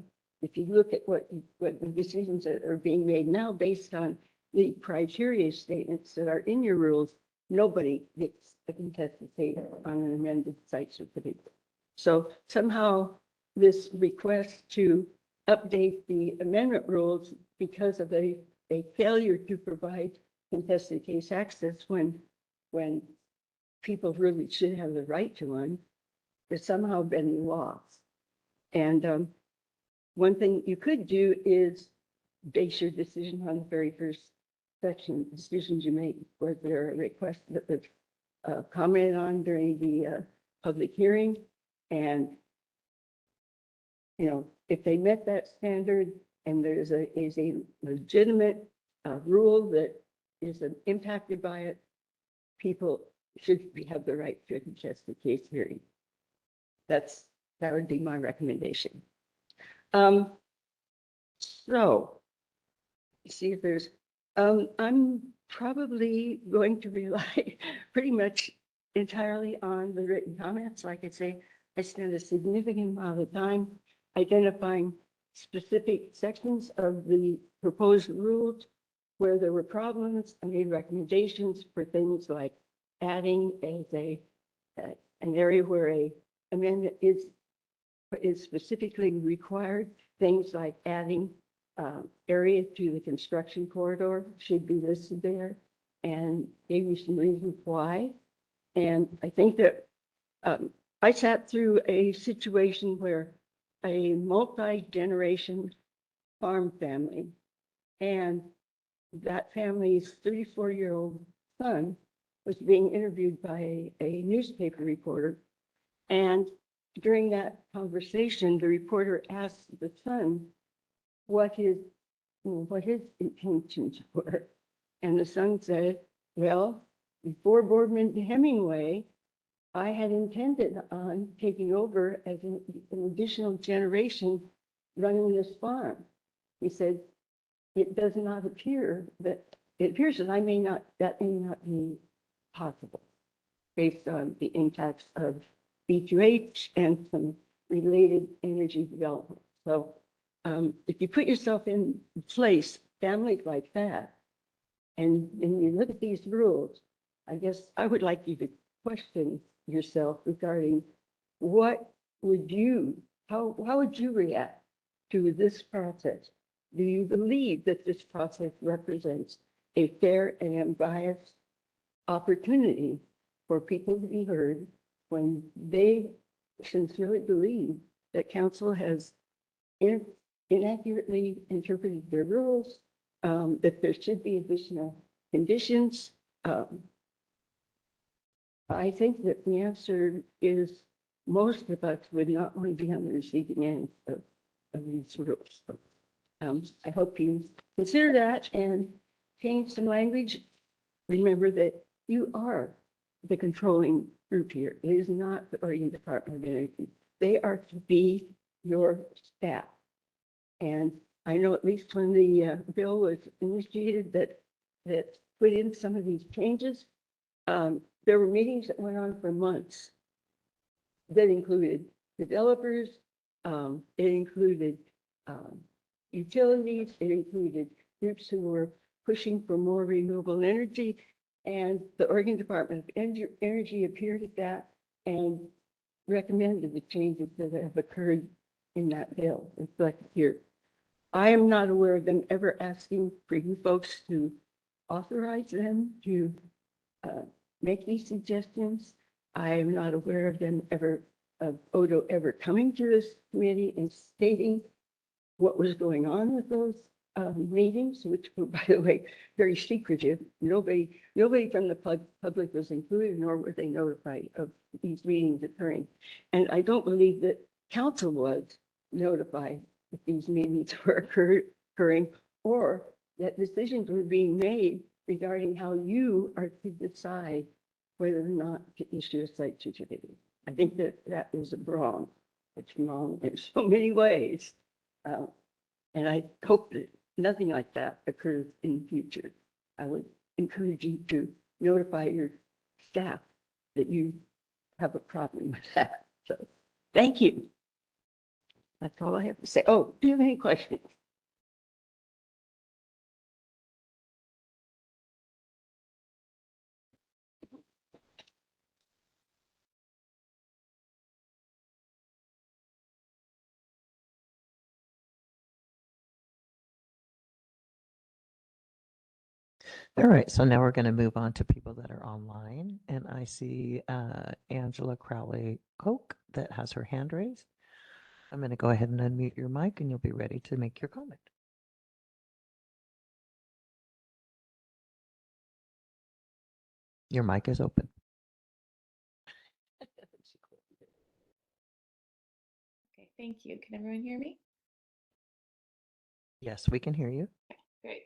look at what the decisions that are being made now based on the criteria statements that are in your rules, nobody gets a contested case on an amended site certificate. So somehow this request to update the amendment rules because of a failure to provide contested case access when people really should have the right to one, has somehow been lost. And one thing you could do is base your decision on the very first section, decisions you make, where there are requests that was commented on during the public hearing. And, you know, if they met that standard and there is a legitimate rule that is impacted by it, people should have the right to contest the case hearing. That would be my recommendation. So, see if there's, I'm probably going to rely pretty much entirely on the written comments. Like I say, I spent a significant amount of time identifying specific sections of the proposed rules where there were problems. I made recommendations for things like adding as an area where a amendment is specifically required. Things like adding area to the construction corridor should be listed there, and gave you some reasons why. And I think that I sat through a situation where a multi-generation farm family, and that family's 34-year-old son was being interviewed by a newspaper reporter. And during that conversation, the reporter asked the son what his intentions were. And the son said, well, before Boardman Hemingway, I had intended on taking over as an additional generation running this farm. He said, it does not appear that, it appears that that may not be possible based on the impacts of B2H and some related energy development. So if you put yourself in place, families like that, and you look at these rules, I guess I would like you to question yourself regarding how would you react to this process? Do you believe that this process represents a fair and unbiased opportunity for people to be heard when they sincerely believe that council has inaccurately interpreted their rules, that there should be additional conditions? I think that the answer is most of us would not want to be on the receiving end of these rules. I hope you consider that and change some language. Remember that you are the controlling group here. It is not the Oregon Department of Energy. They are to be your staff. And I know at least when the bill was initiated that put in some of these changes, there were meetings that went on for months that included developers, it included utilities, it included groups who were pushing for more renewable energy, and the Oregon Department of Energy appeared at that and recommended the changes that have occurred in that bill reflected here. I am not aware of them ever asking for you folks to authorize them to make these suggestions. I am not aware of them of Odo ever coming to this committee and stating what was going on with those meetings, which were, by the way, very secretive. Nobody from the public was included, nor were they notified of these meetings occurring. And I don't believe that council was notified that these meetings were occurring, or that decisions were being made regarding how you are to decide whether or not to issue a site certificate. I think that is wrong. It's wrong in so many ways. And I hope that nothing like that occurs in the future. I would encourage you to notify your staff that you have a problem with that. So, thank you. That's all I have to say. Oh, do you have any questions? All right, so now we're going to move on to people that are online. And I see Angela Crowley Koch that has her hand raised. I'm going to go ahead and unmute your mic and you'll be ready to make your comment. Your mic is open. Okay, thank you. Can everyone hear me? Yes, we can hear you. Great.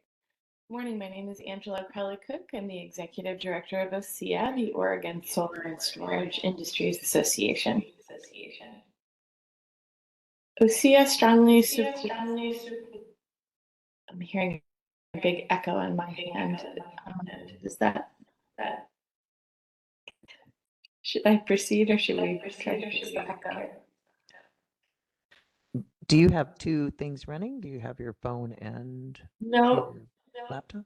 Morning, my name is Angela Crowley Cook. I'm the Executive Director of OSEA, the Oregon Solar and Storage Industries Association. OSEA strongly supports. I'm hearing a big echo on my hand. Is that? Should I proceed or should we try to fix the echo? Do you have two things running? Do you have your phone and No, your laptop?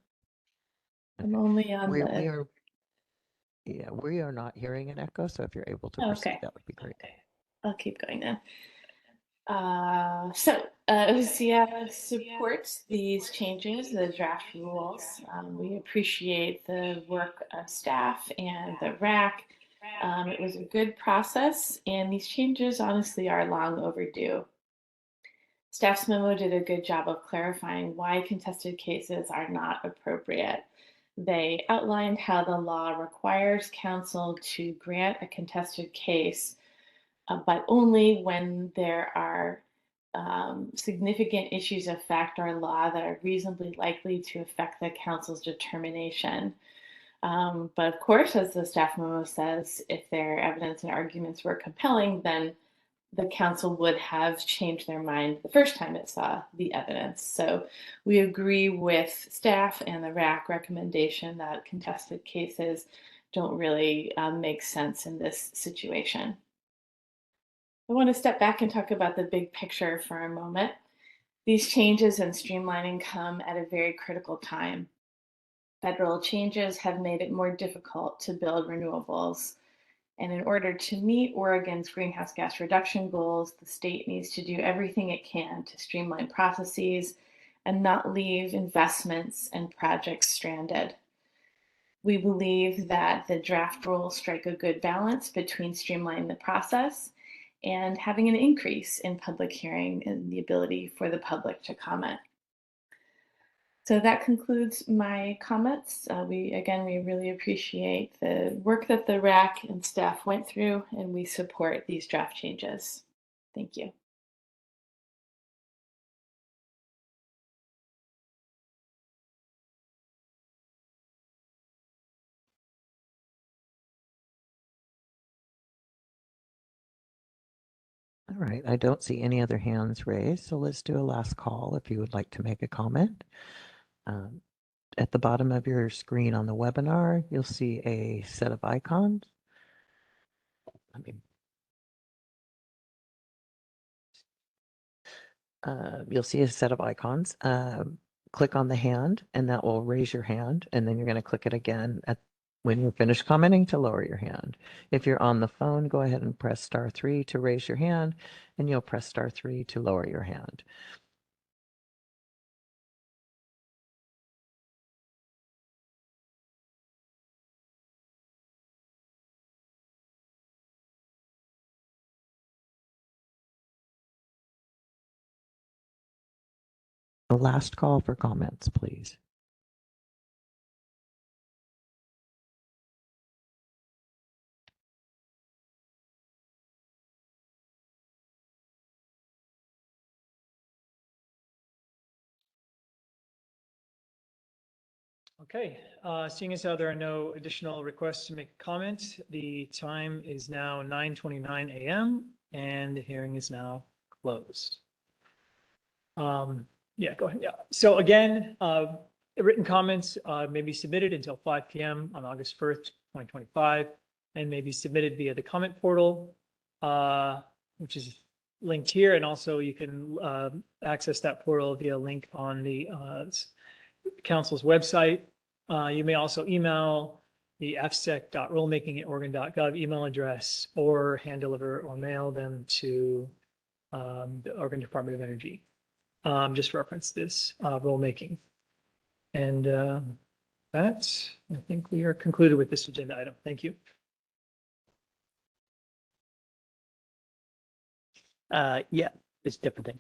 I'm only on We the. are, yeah, we are not hearing an echo. So if you're able to proceed, Okay. that would be great. I'll keep going then. OSEA supports these changes, the draft rules. We appreciate the work of staff and the RAC. It was a good process, and these changes honestly are long overdue. Staff's memo did a good job of clarifying why contested cases are not appropriate. They outlined how the law requires counsel to grant a contested case, but only when there are significant issues of fact or law that are reasonably likely to affect the counsel's determination. But of course, as the staff memo says, if their evidence and arguments were compelling, then the council would have changed their mind the first time it saw the evidence. So we agree with staff and the RAC recommendation that contested cases don't really make sense in this situation. I want to step back and talk about the big picture for a moment. These changes and streamlining come at a very critical time. Federal changes have made it more difficult to build renewables. And in order to meet Oregon's greenhouse gas reduction goals, the state needs to do everything it can to streamline processes and not leave investments and projects stranded. We believe that the draft rules strike a good balance between streamlining the process and having an increase in public hearing and the ability for the public to comment. So that concludes my comments. We really appreciate the work that the RAC and staff went through, and we support these draft changes. Thank you. All right, I don't see any other hands raised, so let's do a last call if you would like to make a comment. At the bottom of your screen on the webinar, you'll see a set of icons. You'll see a set of icons. Click on the hand, and that will raise your hand, and then you're going to click it again when you're finished commenting to lower your hand. If you're on the phone, go ahead and press *3 to raise your hand, and you'll press *3 to lower your hand. The last call for comments, please. Okay, seeing as how there are no additional requests to make comment, the time is now 9:29 a.m. and the hearing is now closed. Yeah, go ahead. Yeah. So again, written comments may be submitted until 5 p.m. on August 1st, 2025, and may be submitted via the comment portal, which is linked here. And also you can access that portal via a link on the council's website. You may also email the fsec.rulemaking@oregon.gov email address, or hand deliver or mail them to the Oregon Department of Energy. Just reference this rulemaking. And that, I think we are concluded with this agenda item. Thank you. Yeah, it's a different thing.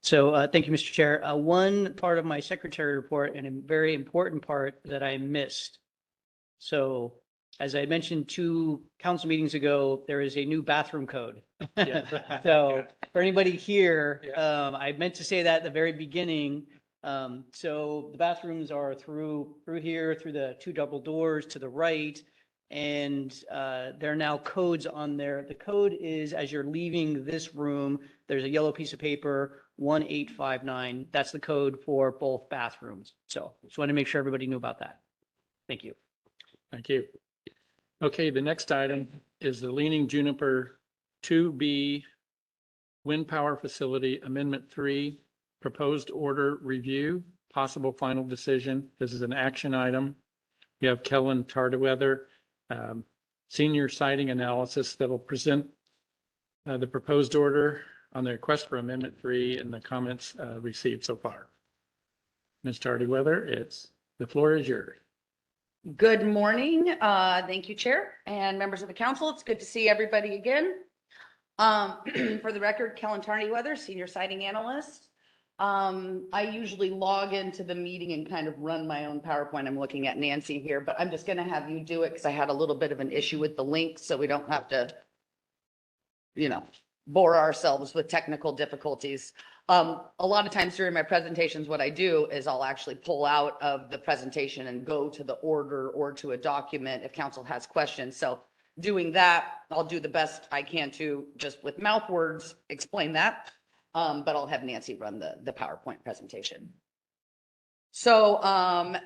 So thank you, Mr. Chair. One part of my secretary report and a very important part that I missed. So as I mentioned 2 council meetings ago, there is a new bathroom code. So for anybody here, I meant to say that at the very beginning. So the bathrooms are through here, through the 2 double doors to the right. And there are now codes on there. The code is, as you're leaving this room, there's a yellow piece of paper, 1859. That's the code for both bathrooms. So just wanted to make sure everybody knew about that. Thank you. Thank you. Okay, the next item is the Leaning Juniper 2B Wind Power Facility Amendment 3 Proposed Order Review, Possible Final Decision. This is an action item. We have Kellen Tardeweather, Senior Siting Analysis, that will present the proposed order on the request for Amendment 3 and the comments received so far. Ms. Tardeweather, the floor is yours. Good morning. Thank you, Chair and members of the council. It's good to see everybody again. For the record, Kellen Tardeweather, Senior Siting Analyst. I usually log into the meeting and kind of run my own PowerPoint. I'm looking at Nancy here, but I'm just going to have you do it because I had a little bit of an issue with the link, so we don't have to, bore ourselves with technical difficulties. A lot of times during my presentations, what I do is I'll actually pull out of the presentation and go to the order or to a document if council has questions. So doing that, I'll do the best I can to just with mouth words explain that. But I'll have Nancy run the PowerPoint presentation. So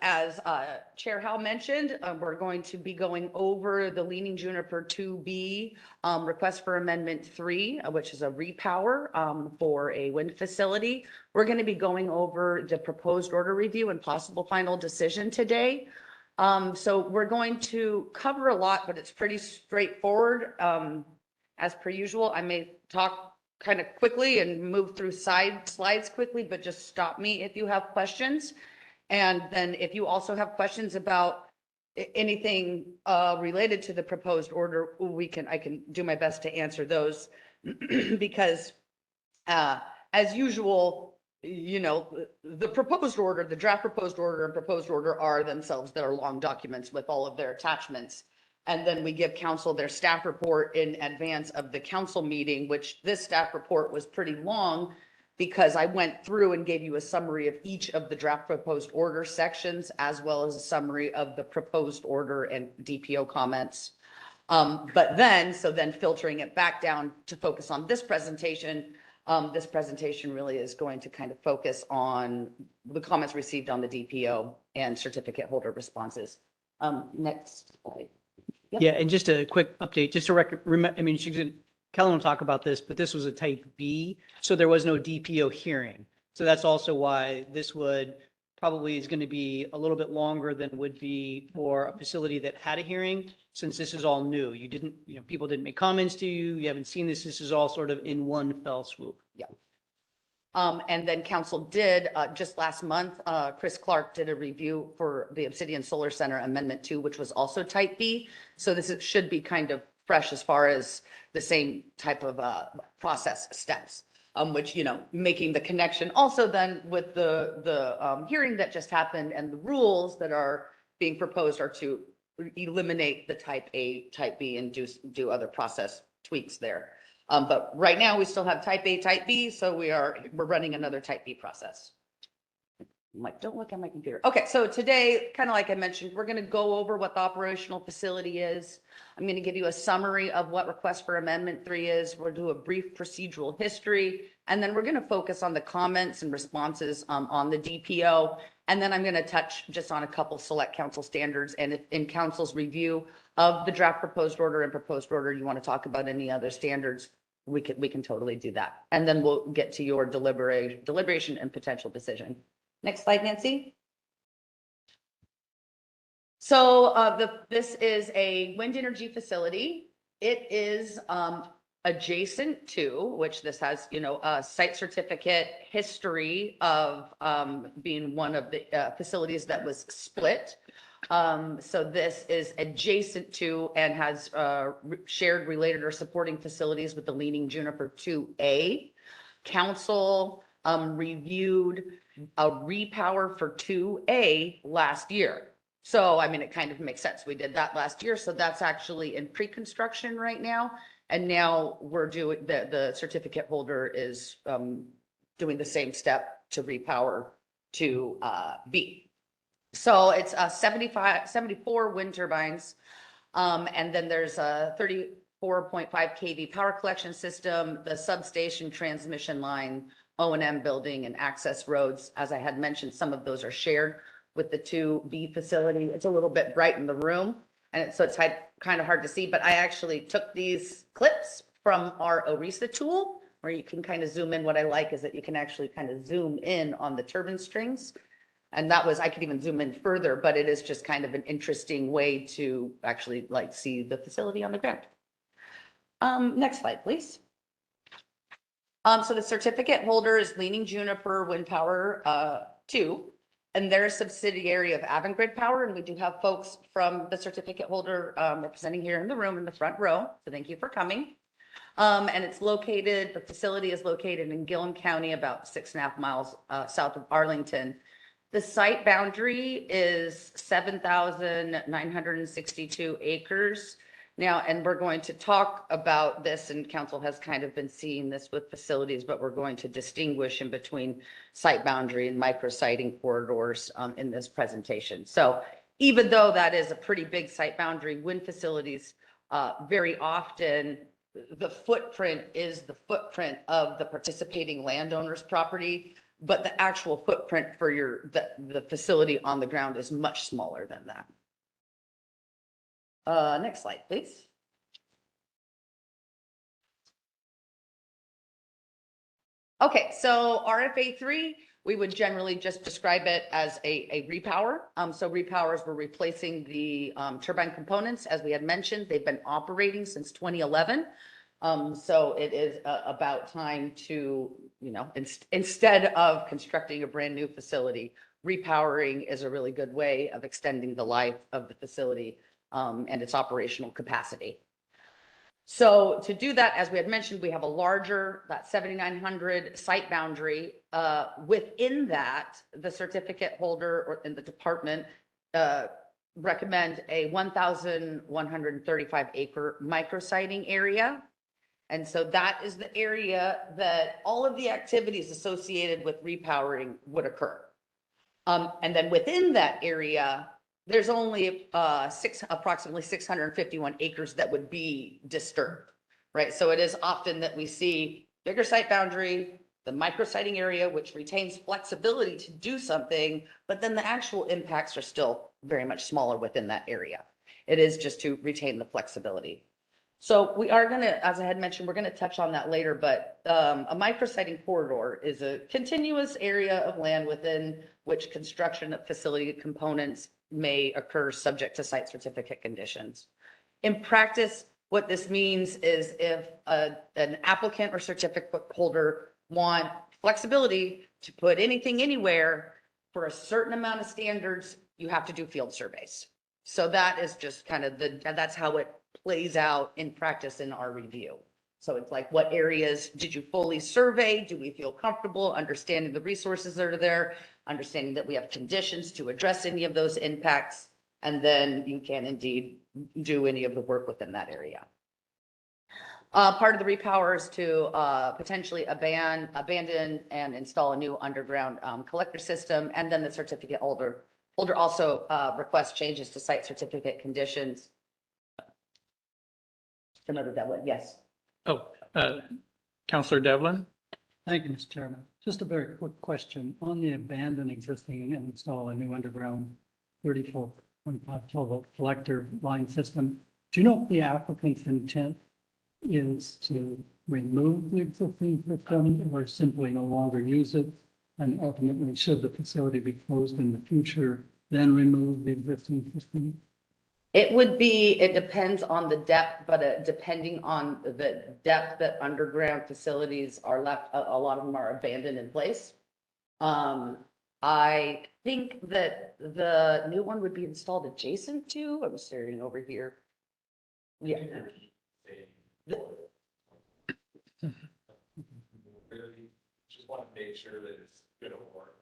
as Chair Howell mentioned, we're going to be going over the Leaning Juniper 2B request for Amendment 3, which is a repower for a wind facility. We're going to be going over the proposed order review and possible final decision today. So we're going to cover a lot, but it's pretty straightforward. As per usual, I may talk kind of quickly and move through slides quickly, but just stop me if you have questions. And then if you also have questions about anything related to the proposed order, I can do my best to answer those because as usual, the proposed order, the draft proposed order and proposed order are themselves that are long documents with all of their attachments. And then we give council their staff report in advance of the council meeting, which this staff report was pretty long because I went through and gave you a summary of each of the draft proposed order sections, as well as a summary of the proposed order and DPO comments. But then filtering it back down to focus on this presentation really is going to kind of focus on the comments received on the DPO and certificate holder responses. Next slide. Yep. Yeah, and just a quick update, just to Kellen will talk about this, but this was a type B, so there was no DPO hearing. So that's also why this probably is going to be a little bit longer than would be for a facility that had a hearing, since this is all new. People didn't make comments to you. You haven't seen this. This is all sort of in one fell swoop. Yeah. And then council did, just last month, Chris Clark did a review for the Obsidian Solar Center Amendment 2, which was also type B. So should be kind of fresh as far as the same type of process steps, which, making the connection also then with the hearing that just happened and the rules that are being proposed are to eliminate the type A, type B and do other process tweaks there. But right now we still have type A, type B, so we're running another type B process. I'm like, don't look at my computer. Okay, so today, kind of like I mentioned, we're going to go over what the operational facility is. I'm going to give you a summary of what request for amendment 3 is. We'll do a brief procedural history, and then we're going to focus on the comments and responses on the DPO. And then I'm going to touch just on a couple select council standards, and if in council's review of the draft proposed order and proposed order, you want to talk about any other standards, we can totally do that. And then we'll get to your deliberation and potential decision. Next slide, Nancy. So this is a wind energy facility. It is adjacent to, which this has, a site certificate history of being one of the facilities that was split. So this is adjacent to and has shared, related, or supporting facilities with the Leaning Juniper 2A. Council reviewed a repower for 2A last year. So, I mean, it kind of makes sense. We did that last year. So that's actually in pre-construction right now. And now we're doing, the certificate holder is doing the same step to repower to B. So it's 74 wind turbines. And then there's a 34.5 kV power collection system, the substation, transmission line, O&M building, and access roads. As I had mentioned, some of those are shared with the 2B facility. It's a little bit bright in the room, and so it's kind of hard to see, but I actually took these clips from our ORISA tool, where you can kind of zoom in. What I like is that you can actually kind of zoom in on the turbine strings. And that was, I could even zoom in further, but it is just kind of an interesting way to actually see the facility on the ground. Next slide, please. So the certificate holder is Leaning Juniper Wind Power 2, and they're a subsidiary of Avangrid Power. And we do have folks from the certificate holder representing here in the room in the front row. So thank you for coming. And the facility is located in Gillum County, about 6.5 miles south of Arlington. The site boundary is 7,962 acres. Now, and we're going to talk about this, and council has kind of been seeing this with facilities, but we're going to distinguish in between site boundary and micro-siting corridors in this presentation. So even though that is a pretty big site boundary, wind facilities, very often the footprint is the footprint of the participating landowner's property, but the actual footprint for the facility on the ground is much smaller than that. Next slide, please. Okay, so RFA 3, we would generally just describe it as a repower. So repowers were replacing the turbine components, as we had mentioned. They've been operating since 2011. So it is about time to, instead of constructing a brand new facility, repowering is a really good way of extending the life of the facility and its operational capacity. So to do that, as we had mentioned, we have a larger, that 7,900 site boundary. Within that, the certificate holder or in the department recommend a 1,135 acre micrositing area. And so that is the area that all of the activities associated with repowering would occur. And then within that area, there's only approximately 651 acres that would be disturbed, right? So it is often that we see bigger site boundary, the micrositing area, which retains flexibility to do something, but then the actual impacts are still very much smaller within that area. It is just to retain the flexibility. So we are going to, as I had mentioned, we're going to touch on that later, but a micrositing corridor is a continuous area of land within which construction of facility components may occur subject to site certificate conditions. In practice, what this means is if an applicant or certificate holder want flexibility to put anything anywhere for a certain amount of standards, you have to do field surveys. So that is just kind of that's how it plays out in practice in our review. So it's like, what areas did you fully survey? Do we feel comfortable understanding the resources that are there, understanding that we have conditions to address any of those impacts, and then you can indeed do any of the work within that area. Part of the repower is to potentially abandon and install a new underground collector system. And then the certificate holder also requests changes to site certificate conditions. Senator Devlin, yes. Oh, Counselor Devlin? Thank you, Mr. Chairman. Just a very quick question. On the abandoned existing and install a new underground 34.5 kilovolt collector line system, do you know if the applicant's intent is to remove the existing system or simply no longer use it? And ultimately, should the facility be closed in the future, then remove the existing system? It depends on the depth, but depending on the depth that underground facilities are left, a lot of them are abandoned in place. I think that the new one would be installed adjacent to, I'm staring over here. Yeah. Just want to make sure that it's going to work.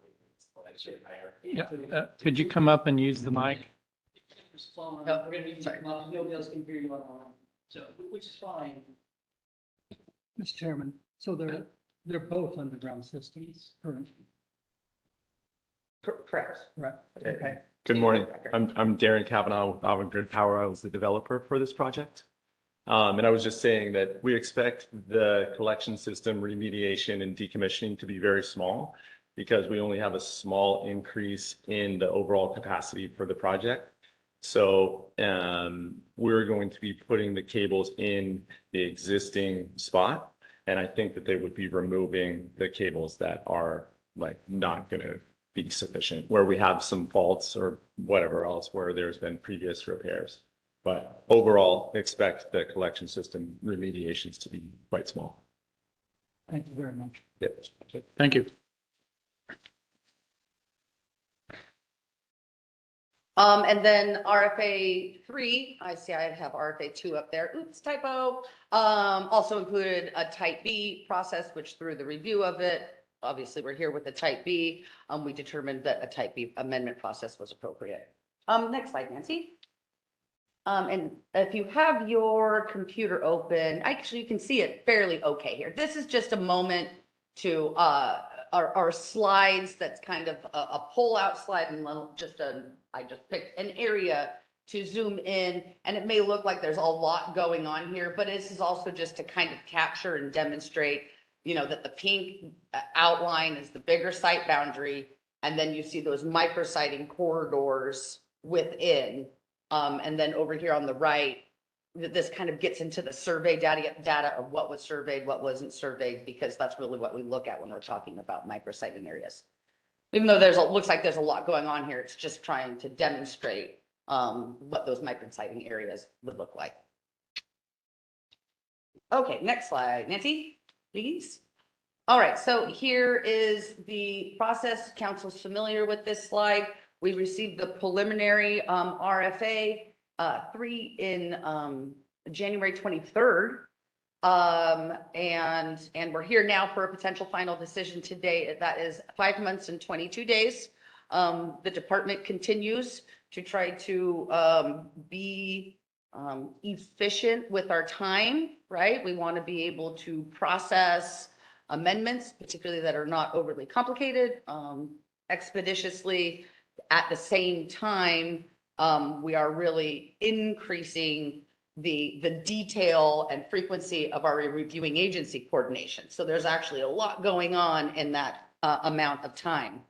Yeah, could you come up and use the mic? We're gonna be, nobody else can hear you on, so, which is fine. Mr. Chairman, so they're both underground systems currently, Correct. right? Okay. Good morning. I'm Darren Kavanaugh with Avangrid Power. I was the developer for this project. And I was just saying that we expect the collection system remediation and decommissioning to be very small because we only have a small increase in the overall capacity for the project. So we're going to be putting the cables in the existing spot. And I think that they would be removing the cables that are like not going to be sufficient, where we have some faults or whatever else where there's been previous repairs. But overall, expect the collection system remediations to be quite small. Thank you very much. Yep. Thank you. And then RFA 3, I see I have RFA 2 up there. Oops, typo. Also included a type B process, which through the review of it, obviously we're here with the type B. We determined that a type B amendment process was appropriate. Next slide, Nancy. And if you have your computer open, actually you can see it fairly okay here. This is just a moment to our slides. That's kind of a pull out slide and I just picked an area to zoom in, and it may look like there's a lot going on here, but this is also just to kind of capture and demonstrate, you know, that the pink outline is the bigger site boundary, and then you see those micrositing corridors within. And then over here on the right, this kind of gets into the survey data of what was surveyed, what wasn't surveyed, because that's really what we look at when we're talking about micrositing areas. Even though looks like there's a lot going on here, it's just trying to demonstrate what those micrositing areas would look like. Okay, next slide, Nancy, please. All right, so here is the process. Council's familiar with this slide. We received the preliminary RFA 3 in January 23rd. And we're here now for a potential final decision today. That is 5 months and 22 days. The department continues to try to be efficient with our time, right? We want to be able to process amendments, particularly that are not overly complicated, expeditiously. At the same time, we are really increasing the detail and frequency of our reviewing agency coordination. So there's actually a lot going on in that amount of time.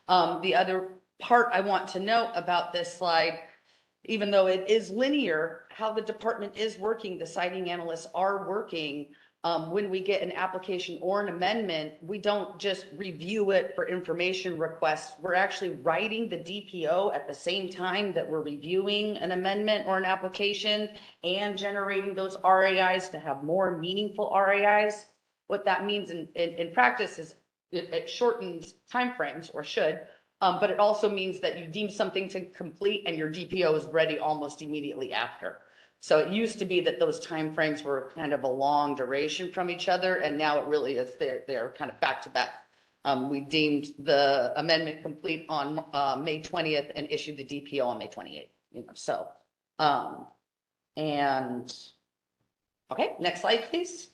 The other part I want to note about this slide, even though it is linear, how the department is working, the siting analysts are working. When we get an application or an amendment, we don't just review it for information requests. We're actually writing the DPO at the same time that we're reviewing an amendment or an application and generating those RAIs to have more meaningful RAIs. What that means in practice is it shortens timeframes, or should, but it also means that you deem something to complete and your DPO is ready almost immediately after. So it used to be that those timeframes were kind of a long duration from each other, and now it really is, they're kind of back to back. We deemed the amendment complete on May 20th and issued the DPO on May 28th. You know, so and Okay, next slide, please.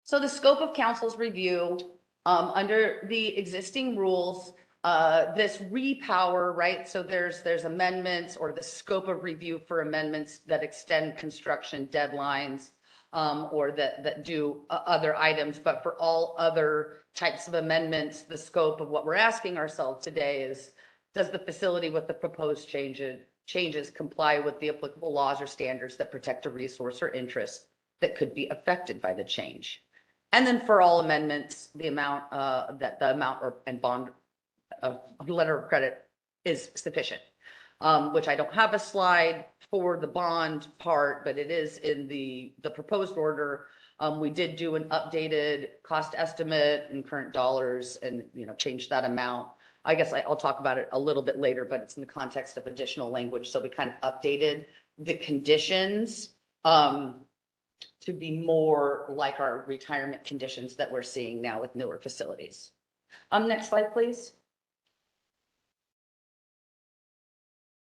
So the scope of council's review, under the existing rules, this repower, right? So there's amendments or the scope of review for amendments that extend construction deadlines, or that do other items. But for all other types of amendments, the scope of what we're asking ourselves today is, does the facility with the proposed changes comply with the applicable laws or standards that protect a resource or interest that could be affected by the change? And then for all amendments, the amount and bond letter of credit is sufficient, which I don't have a slide for the bond part, but it is in the proposed order. We did do an updated cost estimate in current dollars and, change that amount. I guess I'll talk about it a little bit later, but it's in the context of additional language. So we kind of updated the conditions to be more like our retirement conditions that we're seeing now with newer facilities. Next slide, please.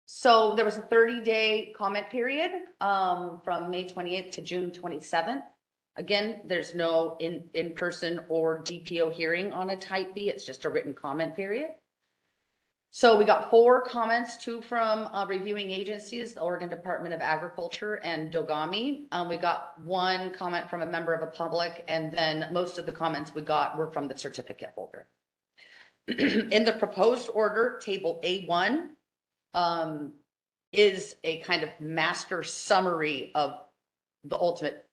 So there was a 30-day comment period from May 28th to June 27th. Again, there's no in-person or DPO hearing on a type B. It's just a written comment period. So we got 4 comments, 2 from reviewing agencies, the Oregon Department of Agriculture and Dogami. We got 1 comment from a member of the public, and then most of the comments we got were from the certificate holder. In the proposed order, table A1 is a kind of master summary of the ultimate,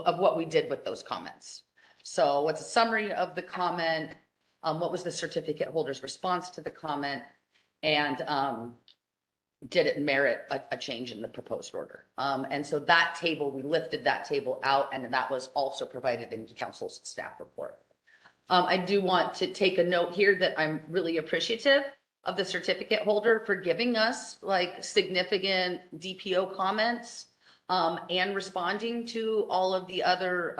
of what we did with those comments. So what's a summary of the comment? What was the certificate holder's response to the comment? And did it merit a change in the proposed order? And so that table, we lifted that table out, and that was also provided in council's staff report. I do want to take a note here that I'm really appreciative of the certificate holder for giving us like significant DPO comments and responding to all of the other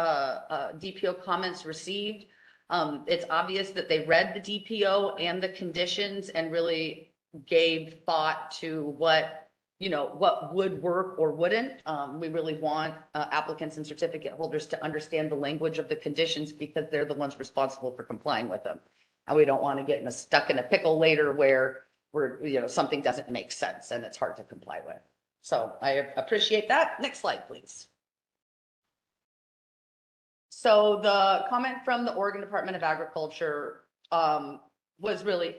DPO comments received. It's obvious that they read the DPO and the conditions and really gave thought to what would work or wouldn't. We really want applicants and certificate holders to understand the language of the conditions because they're the ones responsible for complying with them. And we don't want to get stuck in a pickle later where something doesn't make sense and it's hard to comply with. So I appreciate that. Next slide, please. So the comment from the Oregon Department of Agriculture was really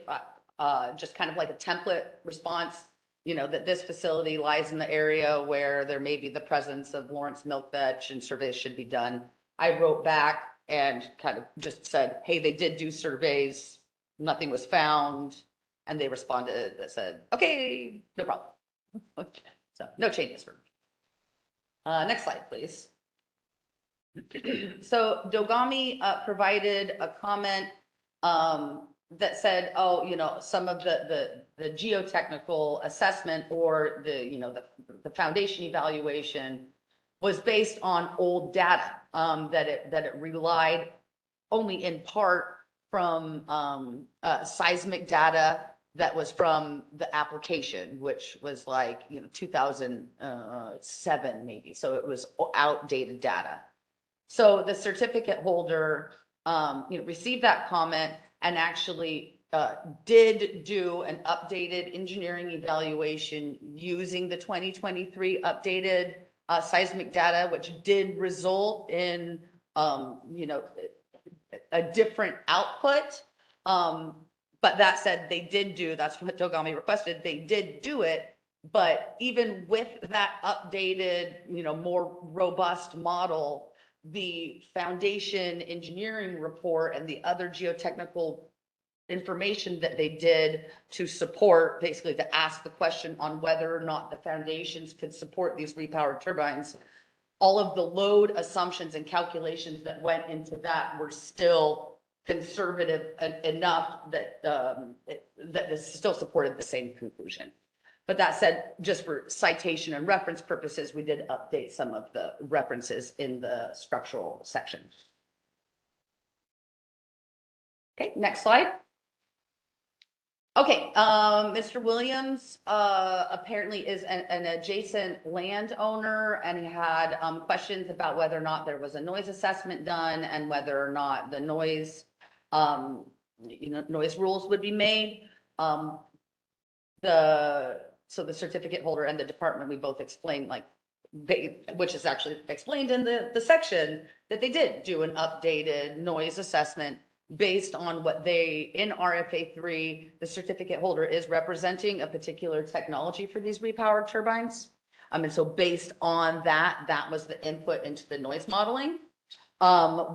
just kind of like a template response, that this facility lies in the area where there may be the presence of Lawrence milk vetch and surveys should be done. I wrote back and kind of just said, hey, they did do surveys, nothing was found. And they responded that said, okay, no problem. Okay, so no changes for me. Next slide, please. So Dogami provided a comment that said, some of the geotechnical assessment or the foundation evaluation was based on old data, that it relied only in part from seismic data that was from the application, which was like 2007 maybe. So it was outdated data. So the certificate holder, received that comment and actually did do an updated engineering evaluation using the 2023 updated seismic data, which did result in, a different output. But that said, they did do, that's what Dogami requested, they did do it. But even with that updated, more robust model, the foundation engineering report and the other geotechnical information that they did to support, basically to ask the question on whether or not the foundations could support these repowered turbines, all of the load assumptions and calculations that went into that were still conservative enough that that this still supported the same conclusion. But that said, just for citation and reference purposes, we did update some of the references in the structural section. Okay, next slide. Okay, Mr. Williams, apparently is an adjacent landowner and he had, questions about whether or not there was a noise assessment done and whether or not the noise, noise rules would be made. So the certificate holder and the department, we both explained like, which is actually explained in the section, that they did do an updated noise assessment based on what they, in RFA 3, the certificate holder is representing a particular technology for these repowered turbines. And so based on that, that was the input into the noise modeling,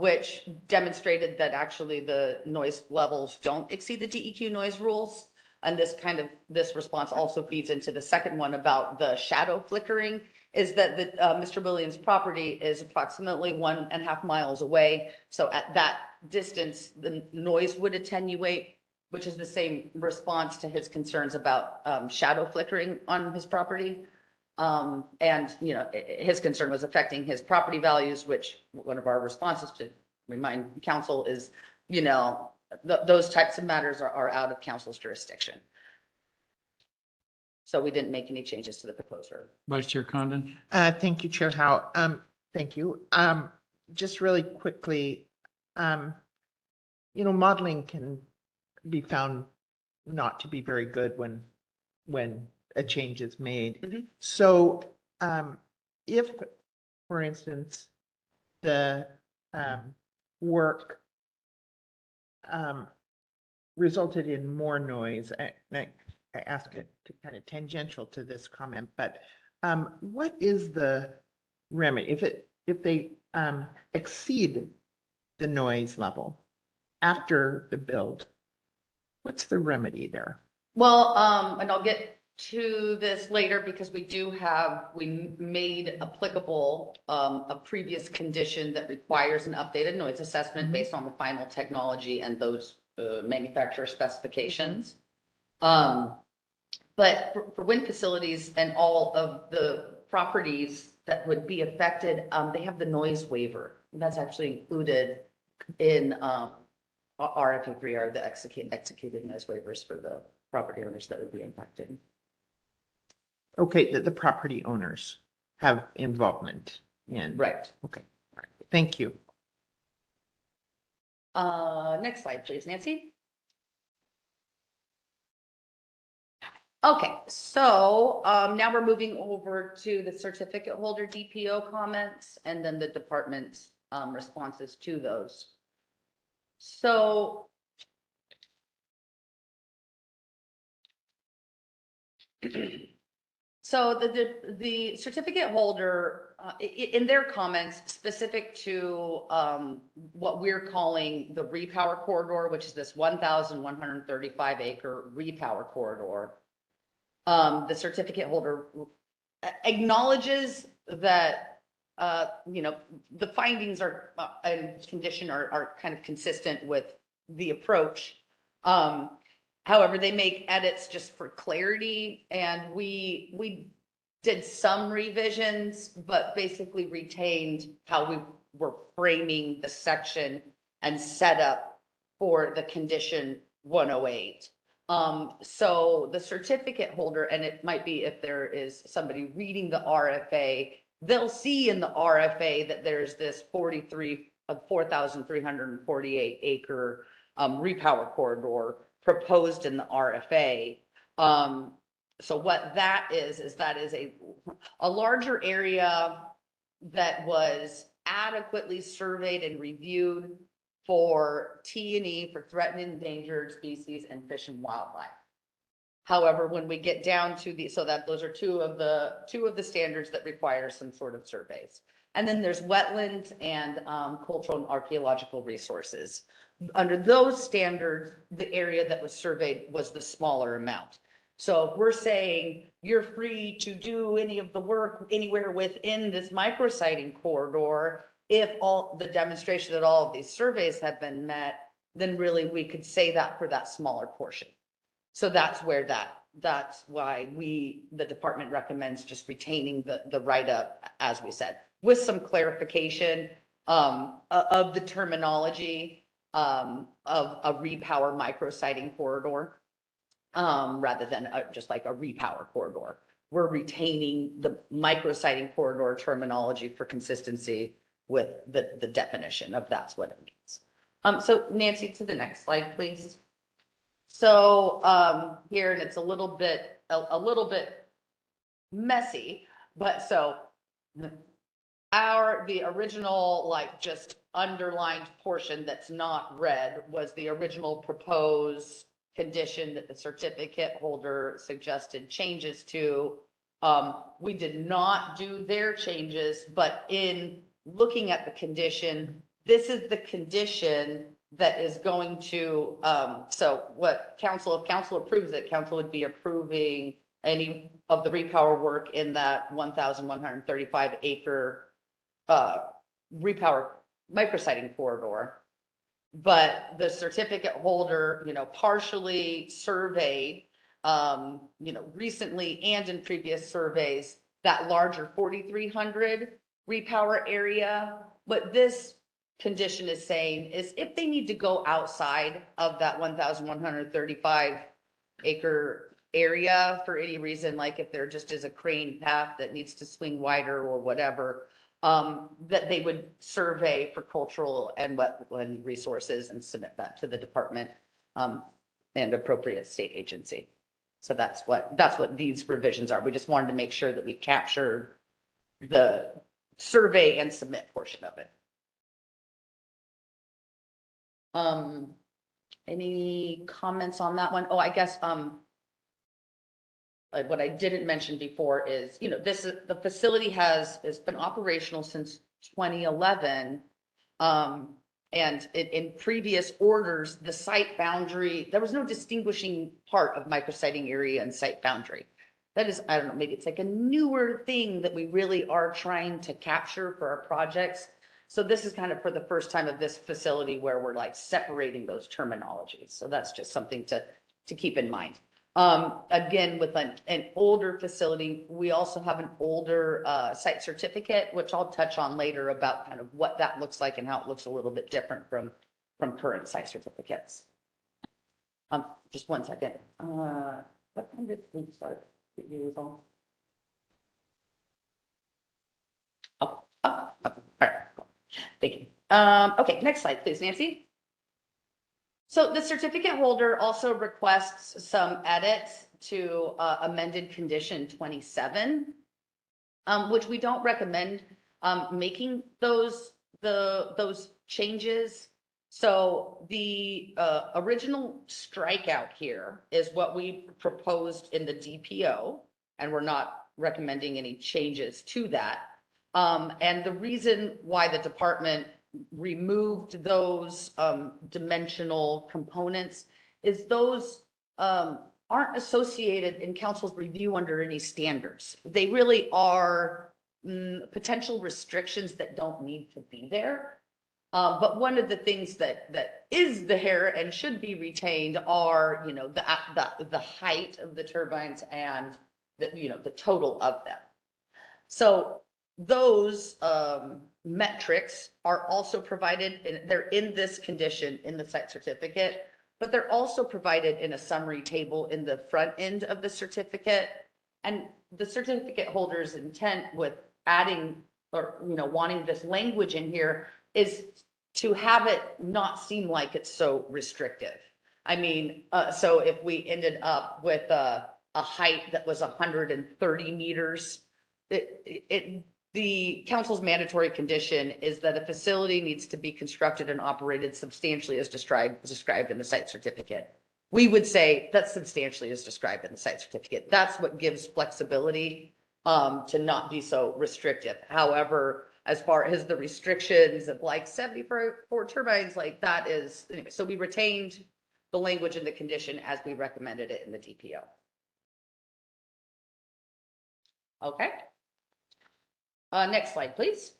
which demonstrated that actually the noise levels don't exceed the DEQ noise rules. And this response also feeds into the second one about the shadow flickering, is that the Mr. Williams' property is approximately 1.5 miles away. So at that distance, the noise would attenuate, which is the same response to his concerns about shadow flickering on his property. And, his concern was affecting his property values, which one of our responses to remind council is, those types of matters are out of council's jurisdiction. So we didn't make any changes to the proposal. Vice Chair Condon? Thank you, Chair Howe. Thank you. Just really quickly, modeling can be found not to be very good when a change is made. Mm-hmm. So, if, for instance, the work resulted in more noise, and I ask it to kind of tangential to this comment, but what is the remedy if they exceed the noise level after the build? What's the remedy there? Well, and I'll get to this later because we made applicable a previous condition that requires an updated noise assessment based on the final technology and those manufacturer specifications. But for wind facilities and all of the properties that would be affected, they have the noise waiver. And that's actually included in RFA 3, are the executed noise waivers for the property owners that would be impacted. Okay, the property owners have involvement in. Right. Okay, all right. Thank you. Next slide, please, Nancy. Okay, so now we're moving over to the certificate holder DPO comments and then the department's responses to those. So the certificate holder, in their comments specific to what we're calling the repower corridor, which is this 1,135 acre repower corridor, the certificate holder acknowledges that, the findings are and condition are kind of consistent with the approach. However, they make edits just for clarity, and we did some revisions, but basically retained how we were framing the section and set up for the condition 108. So the certificate holder, and it might be if there is somebody reading the RFA, they'll see in the RFA that there's this 4,348 acre repower corridor proposed in the RFA. So what that is that is a larger area that was adequately surveyed and reviewed for T&E, for threatened and endangered species and fish and wildlife. However, when we get down to those are two of the standards that require some sort of surveys. And then there's wetlands and cultural and archaeological resources. Under those standards, the area that was surveyed was the smaller amount. So if we're saying you're free to do any of the work anywhere within this micrositing corridor, if all the demonstration that all of these surveys have been met, then really we could say that for that smaller portion. So that's where that's why the department recommends just retaining the write-up, as we said, with some clarification of the terminology of a repower micrositing corridor. rather than just like a repower corridor. We're retaining the micrositing corridor terminology for consistency with the definition of that's what it means. So Nancy, to the next slide, please. So here, and it's a little bit messy, but so the original, like, just underlined portion that's not red was the original proposed condition that the certificate holder suggested changes to. We did not do their changes, but in looking at the condition, this is the condition that is going to, so what council, if council approves it, council would be approving any of the repower work in that 1,135 acre repower micrositing corridor. But the certificate holder, partially surveyed, recently and in previous surveys, that larger 4,300 repower area. What this condition is saying is if they need to go outside of that 1,135 acre area for any reason, like if there just is a crane path that needs to swing wider or whatever, that they would survey for cultural and wetland resources and submit that to the department and appropriate state agency. So that's what these revisions are. We just wanted to make sure that we captured the survey and submit portion of it. Any comments on that one? Oh, I guess what I didn't mention before is, the facility has been operational since 2011. And in previous orders, the site boundary, there was no distinguishing part of micrositing area and site boundary. That is, I don't know, maybe it's like a newer thing that we really are trying to capture for our projects. So this is kind of for the first time of this facility where we're like separating those terminologies. So that's just something to keep in mind. Again, with an older facility, we also have an older site certificate, which I'll touch on later about kind of what that looks like and how it looks a little bit different from current site certificates. Just one second. What time did we start? Oh, all right. Thank you. Okay, next slide, please, Nancy. So the certificate holder also requests some edits to amended condition 27, which we don't recommend making those changes. So the original strikeout here is what we proposed in the DPO, and we're not recommending any changes to that. And the reason why the department removed those dimensional components is those aren't associated in council's review under any standards. They really are potential restrictions that don't need to be there. But one of the things that is there and should be retained are, the height of the turbines and the total of them. So those metrics are also provided, they're in this condition in the site certificate, but they're also provided in a summary table in the front end of the certificate. And the certificate holder's intent with adding or wanting this language in here is to have it not seem like it's so restrictive. I mean, so if we ended up with a height that was 130 meters, the council's mandatory condition is that a facility needs to be constructed and operated substantially as described in the site certificate. We would say that's substantially as described in the site certificate. That's what gives flexibility to not be so restrictive. However, as far as the restrictions of like 74 turbines, like that is, anyway, so we retained the language in the condition as we recommended it in the DPO. Okay. Next slide, please.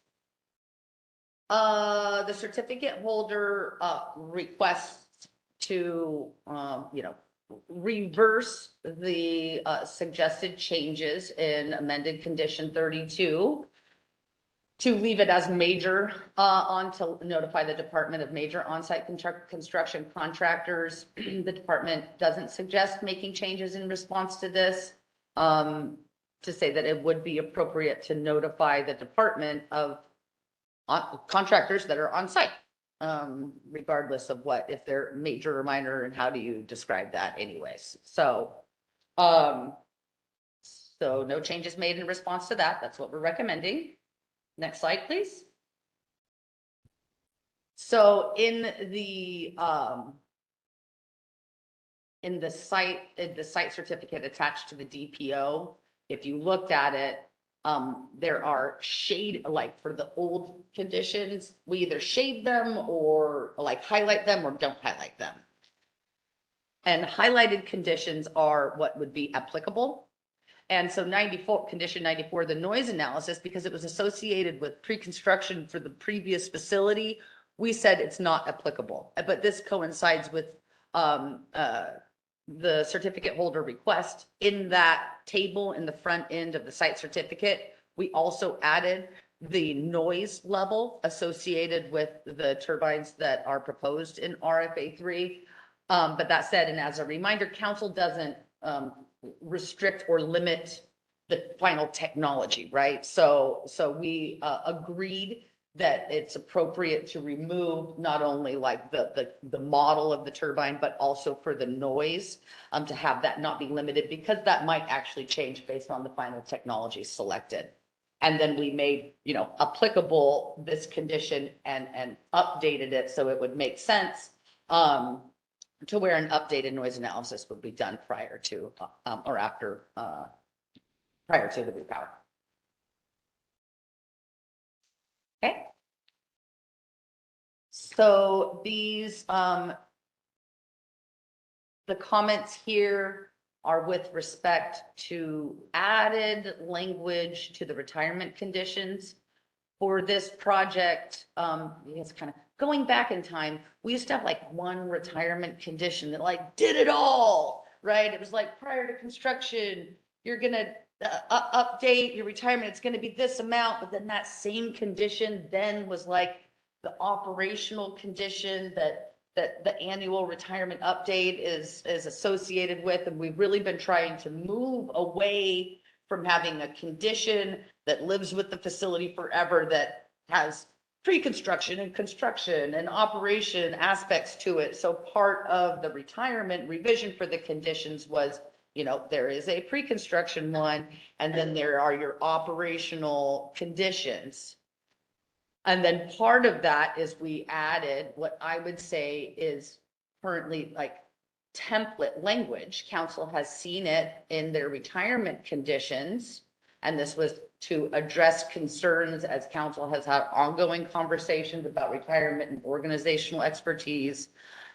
The certificate holder requests to, reverse the suggested changes in amended condition 32 to leave it as major, on to notify the Department of Major On-Site Construction Contractors. The department doesn't suggest making changes in response to this. To say that it would be appropriate to notify the department of contractors that are on site, regardless of what, if they're major or minor, and how do you describe that anyways? So, so no changes made in response to that. That's what we're recommending. Next slide, please. So in the site certificate attached to the DPO, if you looked at it, there are shade, like for the old conditions, we either shade them or like highlight them or don't highlight them. And highlighted conditions are what would be applicable. And so 94, condition 94, the noise analysis, because it was associated with pre-construction for the previous facility, we said it's not applicable. But this coincides with the certificate holder request. In that table in the front end of the site certificate, we also added the noise level associated with the turbines that are proposed in RFA 3. But that said, and as a reminder, council doesn't restrict or limit the final technology, right? So we agreed that it's appropriate to remove not only like the model of the turbine, but also for the noise, to have that not be limited, because that might actually change based on the final technology selected. And then we made, you know, applicable this condition and updated it so it would make sense, to where an updated noise analysis would be done prior to or after prior to the repower. Okay. So these the comments here are with respect to added language to the retirement conditions for this project. It's kind of going back in time. We used to have like one retirement condition that like did it all, right? It was like prior to construction, you're gonna update your retirement. It's gonna be this amount, but then that same condition then was like the operational condition that the annual retirement update is associated with. And we've really been trying to move away from having a condition that lives with the facility forever, that has pre-construction and construction and operation aspects to it. So part of the retirement revision for the conditions was, you know, there is a pre-construction one, and then there are your operational conditions. And then part of that is we added what I would say is currently like template language. Council has seen it in their retirement conditions. And this was to address concerns as council has had ongoing conversations about retirement and organizational expertise,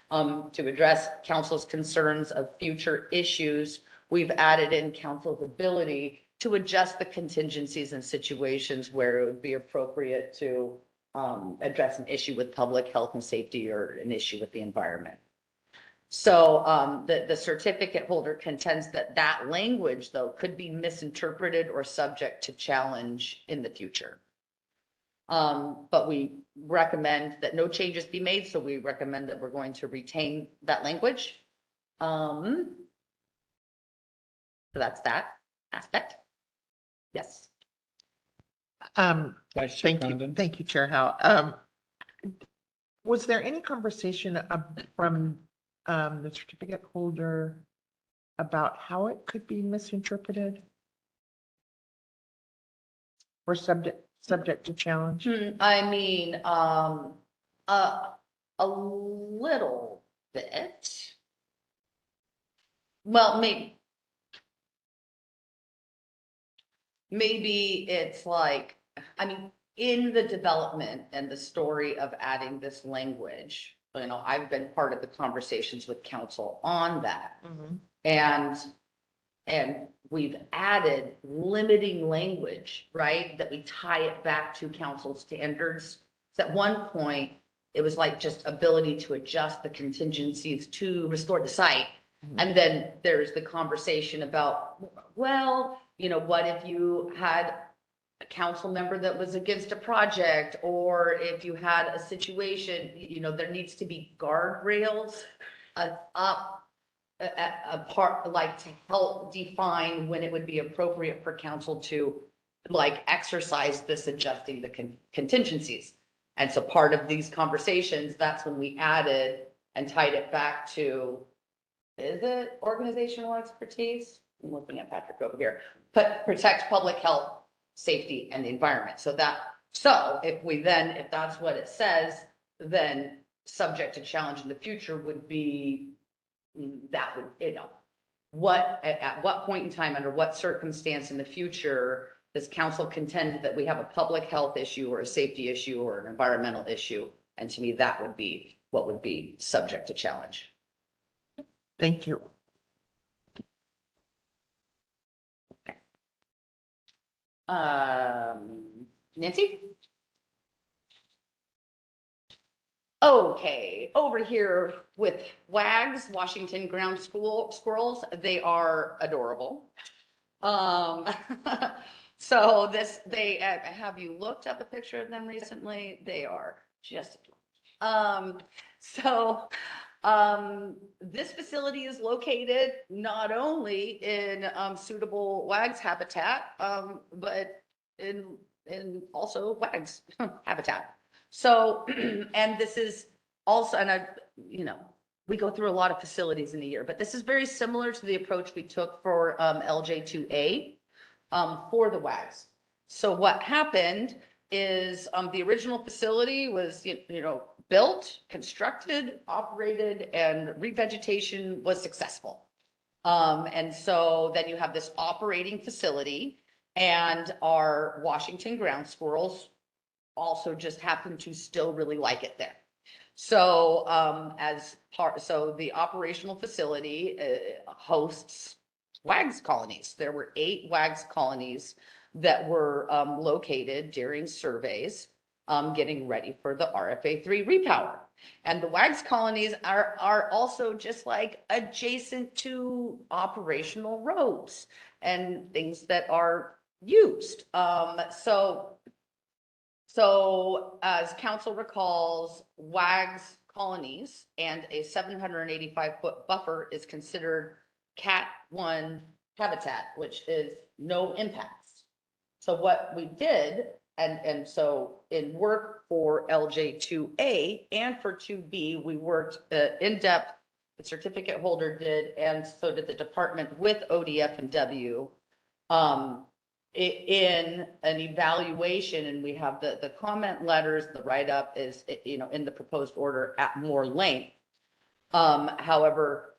to address council's concerns of future issues. We've added in council's ability to adjust the contingencies and situations where it would be appropriate to address an issue with public health and safety or an issue with the environment. So the certificate holder contends that that language, though, could be misinterpreted or subject to challenge in the future. But we recommend that no changes be made, so we recommend that we're going to retain that language. So that's that aspect. Yes. Thank you, Chair Howe. Was there any conversation from the certificate holder about how it could be misinterpreted or subject to challenge? I mean, a little bit. Well, maybe it's like, I mean, in the development and the story of adding this language, you know, I've been part of the conversations with council on that. And we've added limiting language, right? That we tie it back to council standards. So at one point, it was like just ability to adjust the contingencies to restore the site. And then there's the conversation about, well, you know, what if you had a council member that was against a project, or if you had a situation, there needs to be guardrails up a part, like to help define when it would be appropriate for council to like exercise this adjusting the contingencies. And so part of these conversations, that's when we added and tied it back to, is it organizational expertise? I'm looking at Patrick over here, but protect public health, safety, and the environment. So if that's what it says, then subject to challenge in the future would be, that would, at what point in time, under what circumstance in the future does council contend that we have a public health issue or a safety issue or an environmental issue? And to me, that would be what would be subject to challenge. Thank you. Nancy? Okay, over here with WAGs, Washington Ground Squirrels, they are adorable. So have you looked up a picture of them recently? They are just, this facility is located not only in suitable WAGs habitat, but in also WAGs habitat. So, and this is also, we go through a lot of facilities in a year, but this is very similar to the approach we took for LJ2A for the WAGs. So what happened is the original facility was, built, constructed, operated, and revegetation was successful. And so then you have this operating facility, and our Washington ground squirrels also just happen to still really like it there. So so the operational facility hosts WAGs colonies. There were 8 WAGs colonies that were located during surveys, getting ready for the RFA3 repower. And the WAGs colonies are also just like adjacent to operational roads and things that are used. So as council recalls, WAGs colonies and a 785-foot buffer is considered Cat 1 habitat, which is no impacts. So what we did, and so in work for LJ2A and for 2B, we worked in depth, the certificate holder did, and so did the department with ODF and W. In an evaluation, and we have the comment letters, the write-up is, in the proposed order at more length. However,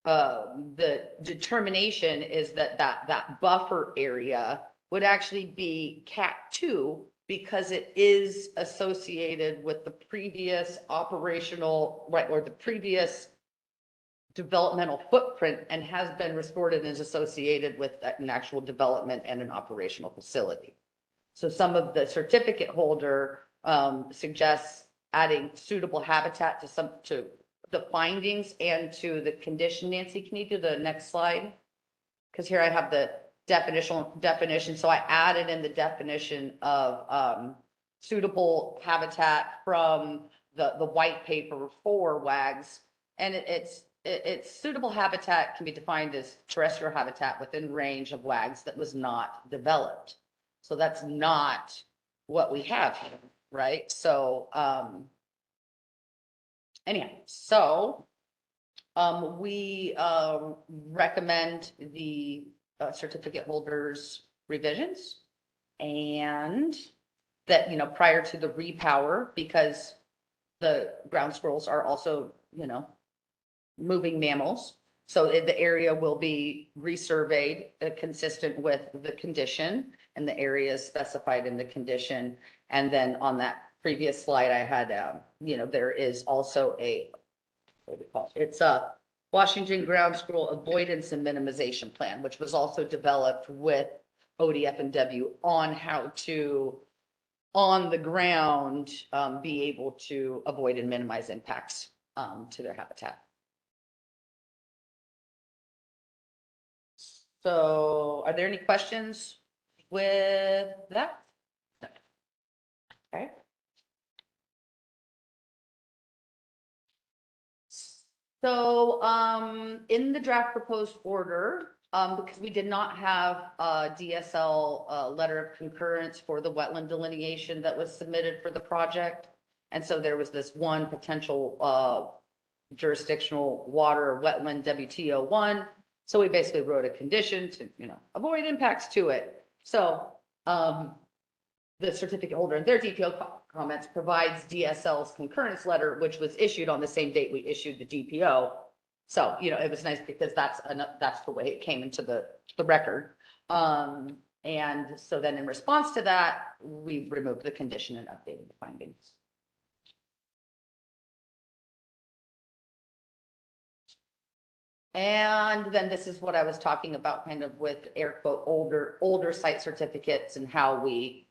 the determination is that buffer area would actually be Cat 2 because it is associated with the previous operational, right, or the previous developmental footprint and has been restored and is associated with an actual development and an operational facility. So some of the certificate holder suggests adding suitable habitat to the findings and to the condition. Nancy, can you do the next slide? Because here I have the definition. So I added in the definition of suitable habitat from the white paper for WAGs, and it's suitable habitat can be defined as terrestrial habitat within range of WAGs that was not developed. So that's not what we have here, right? So anyhow, so we recommend the certificate holders revisions, and that, prior to the repower, because the ground squirrels are also, moving mammals. So the area will be resurveyed consistent with the condition and the areas specified in the condition. And then on that previous slide, I had, there is also it's a Washington ground squirrel avoidance and minimization plan, which was also developed with ODF and W on how to, on the ground, be able to avoid and minimize impacts to their habitat. So are there any questions with that? Okay. So, in the draft proposed order, because we did not have a DSL, letter of concurrence for the wetland delineation that was submitted for the project. And so there was this one potential, jurisdictional water wetland WTO1. So we basically wrote a condition to, avoid impacts to it. So, the certificate holder in their DPO comments provides DSL's concurrence letter, which was issued on the same date we issued the DPO. So, it was nice because that's the way it came into the record. And so then in response to that, we removed the condition and updated the findings. And then this is what I was talking about kind of with air quote older site certificates and how we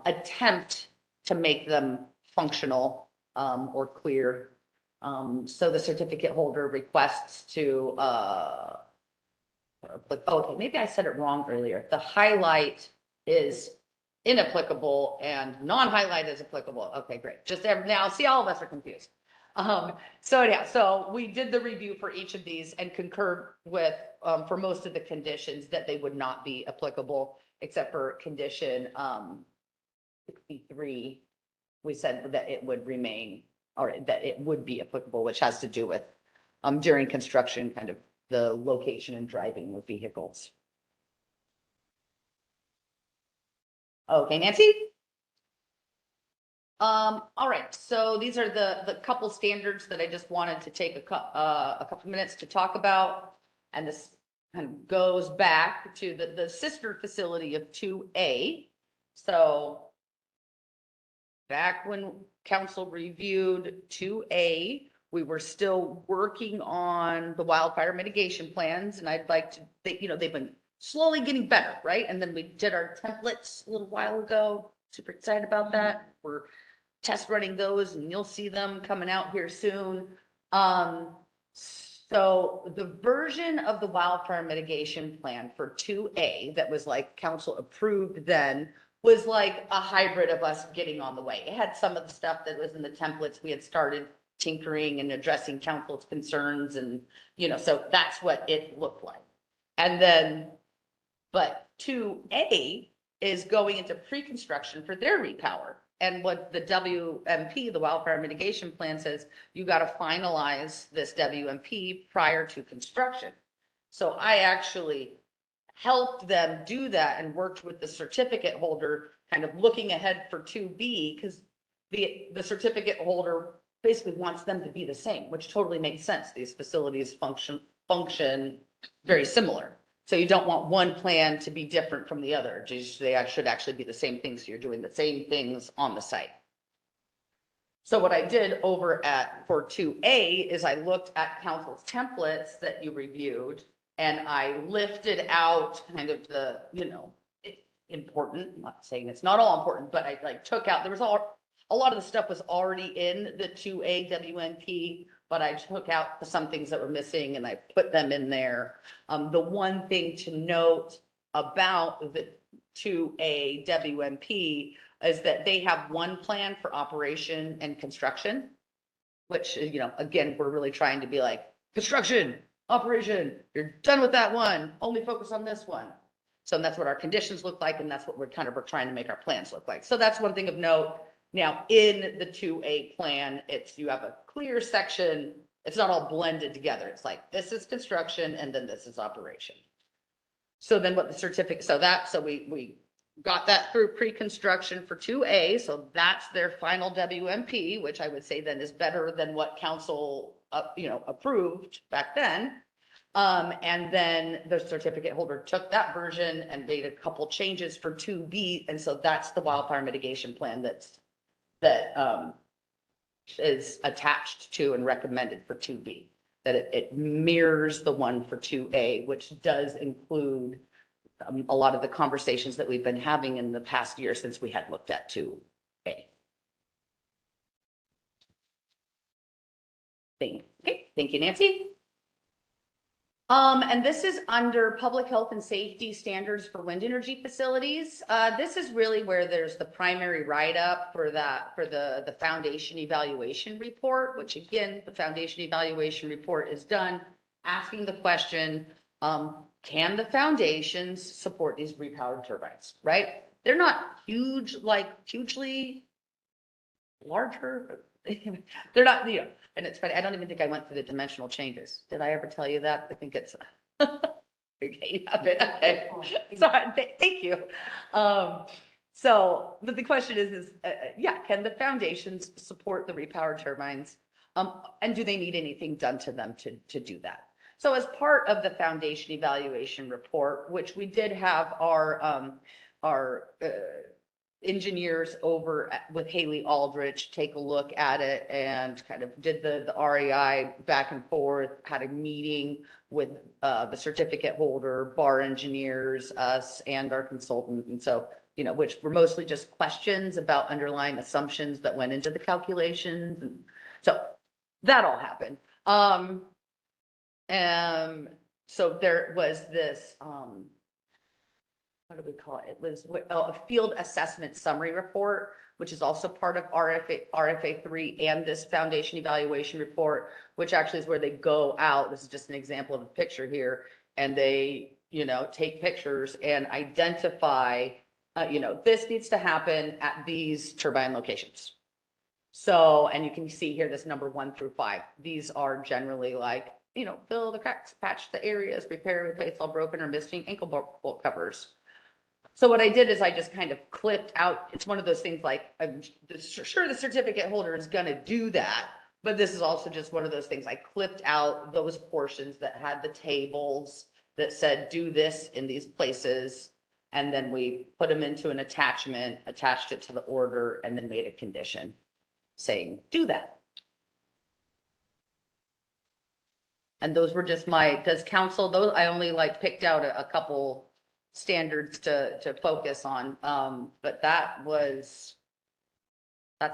attempt to make them functional or clear. So the certificate holder requests to, okay, maybe I said it wrong earlier. The highlight is inapplicable and non-highlight is applicable. Okay, great. Just now, see, all of us are confused. So yeah, so we did the review for each of these and concurred with, for most of the conditions that they would not be applicable, except for condition 63, we said that it would remain, or that it would be applicable, which has to do with during construction, kind of the location and driving of vehicles. Okay, Nancy? All right, so these are the couple standards that I just wanted to take a couple minutes to talk about. And this kind of goes back to the sister facility of 2A. So back when council reviewed 2A, we were still working on the wildfire mitigation plans, and I'd like to, they've been slowly getting better, right? And then we did our templates a little while ago. Super excited about that. We're test running those, and you'll see them coming out here soon. So the version of the wildfire mitigation plan for 2A that was like council approved then was like a hybrid of us getting on the way. It had some of the stuff that was in the templates. We had started tinkering and addressing council's concerns, and, so that's what it looked like. And then, but 2A is going into pre-construction for their repower. And what the WMP, the wildfire mitigation plan, says, you got to finalize this WMP prior to construction. So I actually helped them do that and worked with the certificate holder, kind of looking ahead for 2B, because the certificate holder basically wants them to be the same, which totally makes sense. These facilities function very similar. So you don't want one plan to be different from the other. They should actually be the same things. So you're doing the same things on the site. So what I did over for 2A is I looked at council's templates that you reviewed, and I lifted out kind of the, important, I'm not saying it's not all important, but I took out, there was a lot of the stuff was already in the 2A WNP, but I took out some things that were missing and I put them in there. The one thing to note about the 2A WMP is that they have one plan for operation and construction, which, again, we're really trying to be like, construction, operation, you're done with that one, only focus on this one. So that's what our conditions look like, and that's what we're trying to make our plans look like. So that's one thing of note. Now, in the 2A plan, you have a clear section. It's not all blended together. It's like, this is construction and then this is operation. So then what the certificate, so we got that through pre-construction for 2A. So that's their final WMP, which I would say then is better than what council, approved back then. And then the certificate holder took that version and made a couple changes for 2B. And so that's the wildfire mitigation plan that is attached to and recommended for 2B, that it mirrors the one for 2A, which does include a lot of the conversations that we've been having in the past year since we had looked at 2A. Okay, thank you, Nancy. And this is under public health and safety standards for wind energy facilities. This is really where there's the primary write-up for the foundation evaluation report, which again, the foundation evaluation report is done asking the question, can the foundations support these repowered turbines, right? They're not huge, like hugely larger. They're not, you know, and it's funny, I don't even think I went through the dimensional changes. Did I ever tell you that? I think it's. Okay, okay. Sorry, thank you. So, but the question is, yeah, can the foundations support the repowered turbines? And do they need anything done to them to do that? So as part of the foundation evaluation report, which we did have our engineers over with Haley Aldrich take a look at it and kind of did the REI back and forth, had a meeting with the certificate holder, bar engineers, us, and our consultant. And so, you know, which were mostly just questions about underlying assumptions that went into the calculations. And so that all happened. So there was this, what do we call it? It was a field assessment summary report, which is also part of RFA 3 and this foundation evaluation report, which actually is where they go out. This is just an example of a picture here. And they, you know, take pictures and identify, you know, this needs to happen at these turbine locations. So, and you can see here this number 1 through 5. These are generally like, you know, fill the cracks, patch the areas, repair, replace all broken or missing ankle bolt covers. So what I did is I just kind of clipped out, it's one of those things like, I'm sure the certificate holder is going to do that, but this is also just one of those things. I clipped out those portions that had the tables that said, do this in these places. And then we put them into an attachment, attached it to the order, and then made a condition saying, do that. And those were just does council, those, I only like picked out a couple standards to focus on. But that's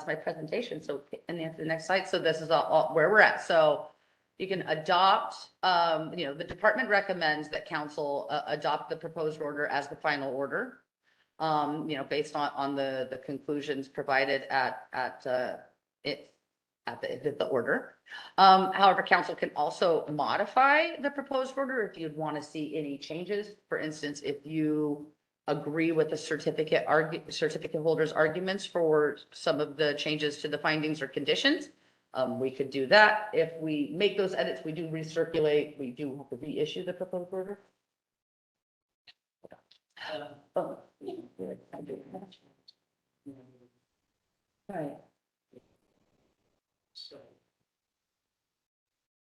my presentation. So in the next slide. So this is all where we're at. So you can adopt, you know, the department recommends that council adopt the proposed order as the final order, you know, based on the conclusions provided at the order. However, council can also modify the proposed order if you'd want to see any changes. For instance, if you agree with the certificate holder's arguments for some of the changes to the findings or conditions, we could do that. If we make those edits, we do recirculate, we do have to reissue the proposed order. Right.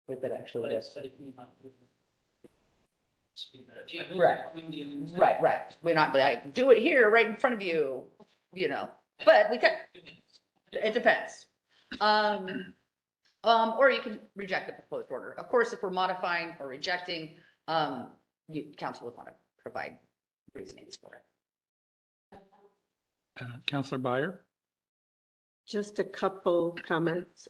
With it actually is. Right. We're not like, do it here right in front of you, you know, but we can, it depends. Or you can reject the proposed order. Of course, if we're modifying or rejecting, council would want to provide reasonings for it. Councilor Byer? Just a couple comments.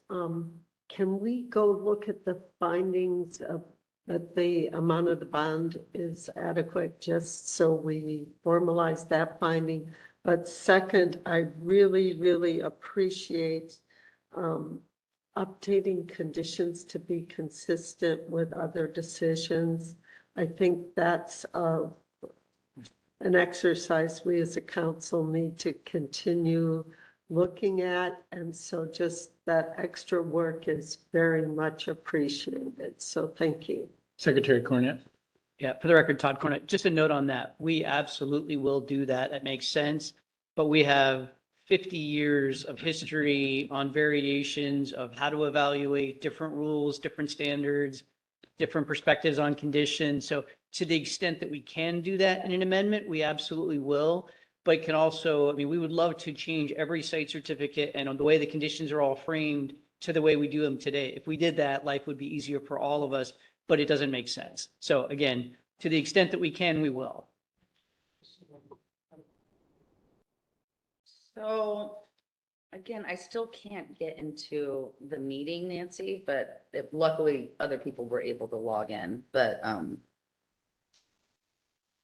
Can we go look at the findings of that the amount of the bond is adequate, just so we formalize that finding? But second, I really, really appreciate updating conditions to be consistent with other decisions. I think that's an exercise we as a council need to continue looking at. And so just that extra work is very much appreciated. So thank you. Secretary Cornett? Yeah, for the record, Todd Cornett, just a note on that. We absolutely will do that. That makes sense. But we have 50 years of history on variations of how to evaluate different rules, different standards, different perspectives on conditions. So to the extent that we can do that in an amendment, we absolutely will. But can also, I mean, we would love to change every site certificate and on the way the conditions are all framed to the way we do them today. If we did that, life would be easier for all of us, but it doesn't make sense. So again, to the extent that we can, we will. So Again, I still can't get into the meeting, Nancy, but luckily other people were able to log in, but, I'm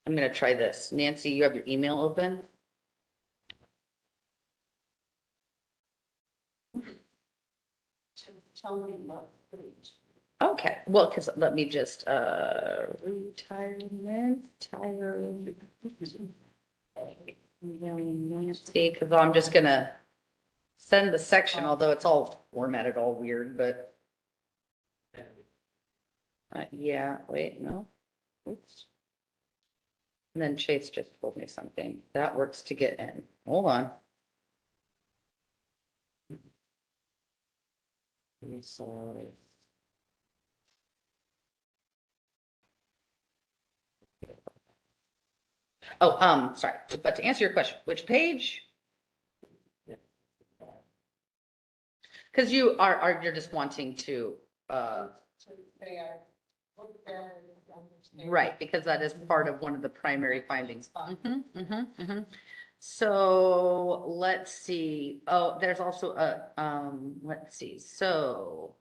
gonna try this. Nancy, you have your email open? Tell me what. Okay, well, because let me just, retirement, Nancy, because I'm just gonna send the section, although it's all formatted all weird, but. Yeah, wait, no. Oops. And then Chase just told me something. That works to get in. Hold on. Sorry. Oh, sorry, but to answer your question, which page? Because you're just wanting to, right, because that is part of one of the primary findings. So let's see. Oh, there's also let's see. So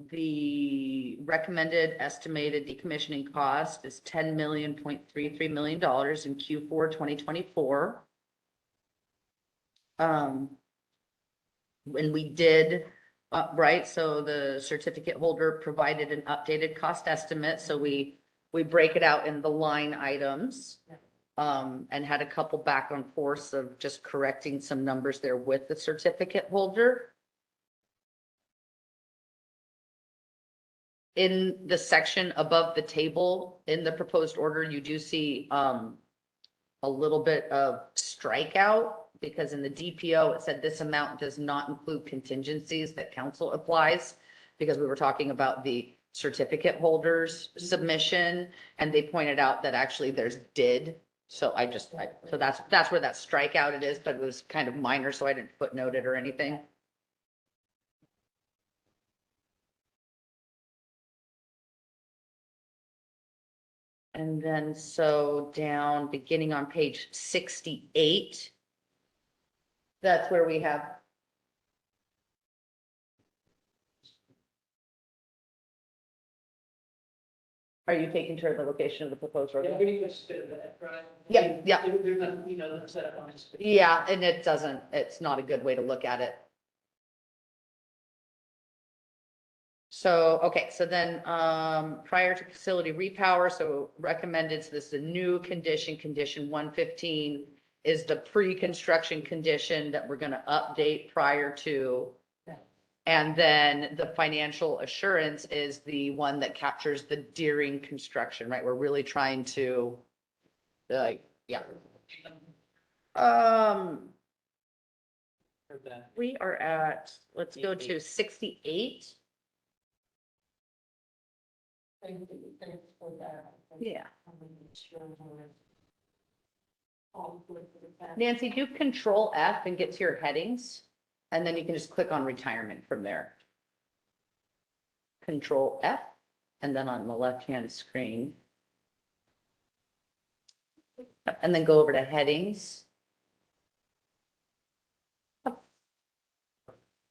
the recommended estimated decommissioning cost is $10.33 million in Q4 2024. When we did, right, so the certificate holder provided an updated cost estimate, so we break it out in the line items. And had a couple back and forth of just correcting some numbers there with the certificate holder. In the section above the table in the proposed order, you do see a little bit of strikeout, because in the DPO, it said this amount does not include contingencies that council applies, because we were talking about the certificate holders submission, and they pointed out that actually there's did. So so that's where that strikeout it is, but it was kind of minor, so I didn't footnote it or anything. And then so down, beginning on page 68, that's where we have. Are you taking care of the location of the proposed road? Yeah, yeah. Yeah, and it's not a good way to look at it. So, okay, so then, prior to facility repower, so recommended, so this is a new condition, condition 115 is the pre-construction condition that we're gonna update prior to. And then the financial assurance is the one that captures the during construction, right? We're really trying to, like, yeah. We are at, let's go to 68. Yeah. Nancy, do Control F and get to your headings, and then you can just click on retirement from there. Control F, and then on the left-hand screen. And then go over to headings.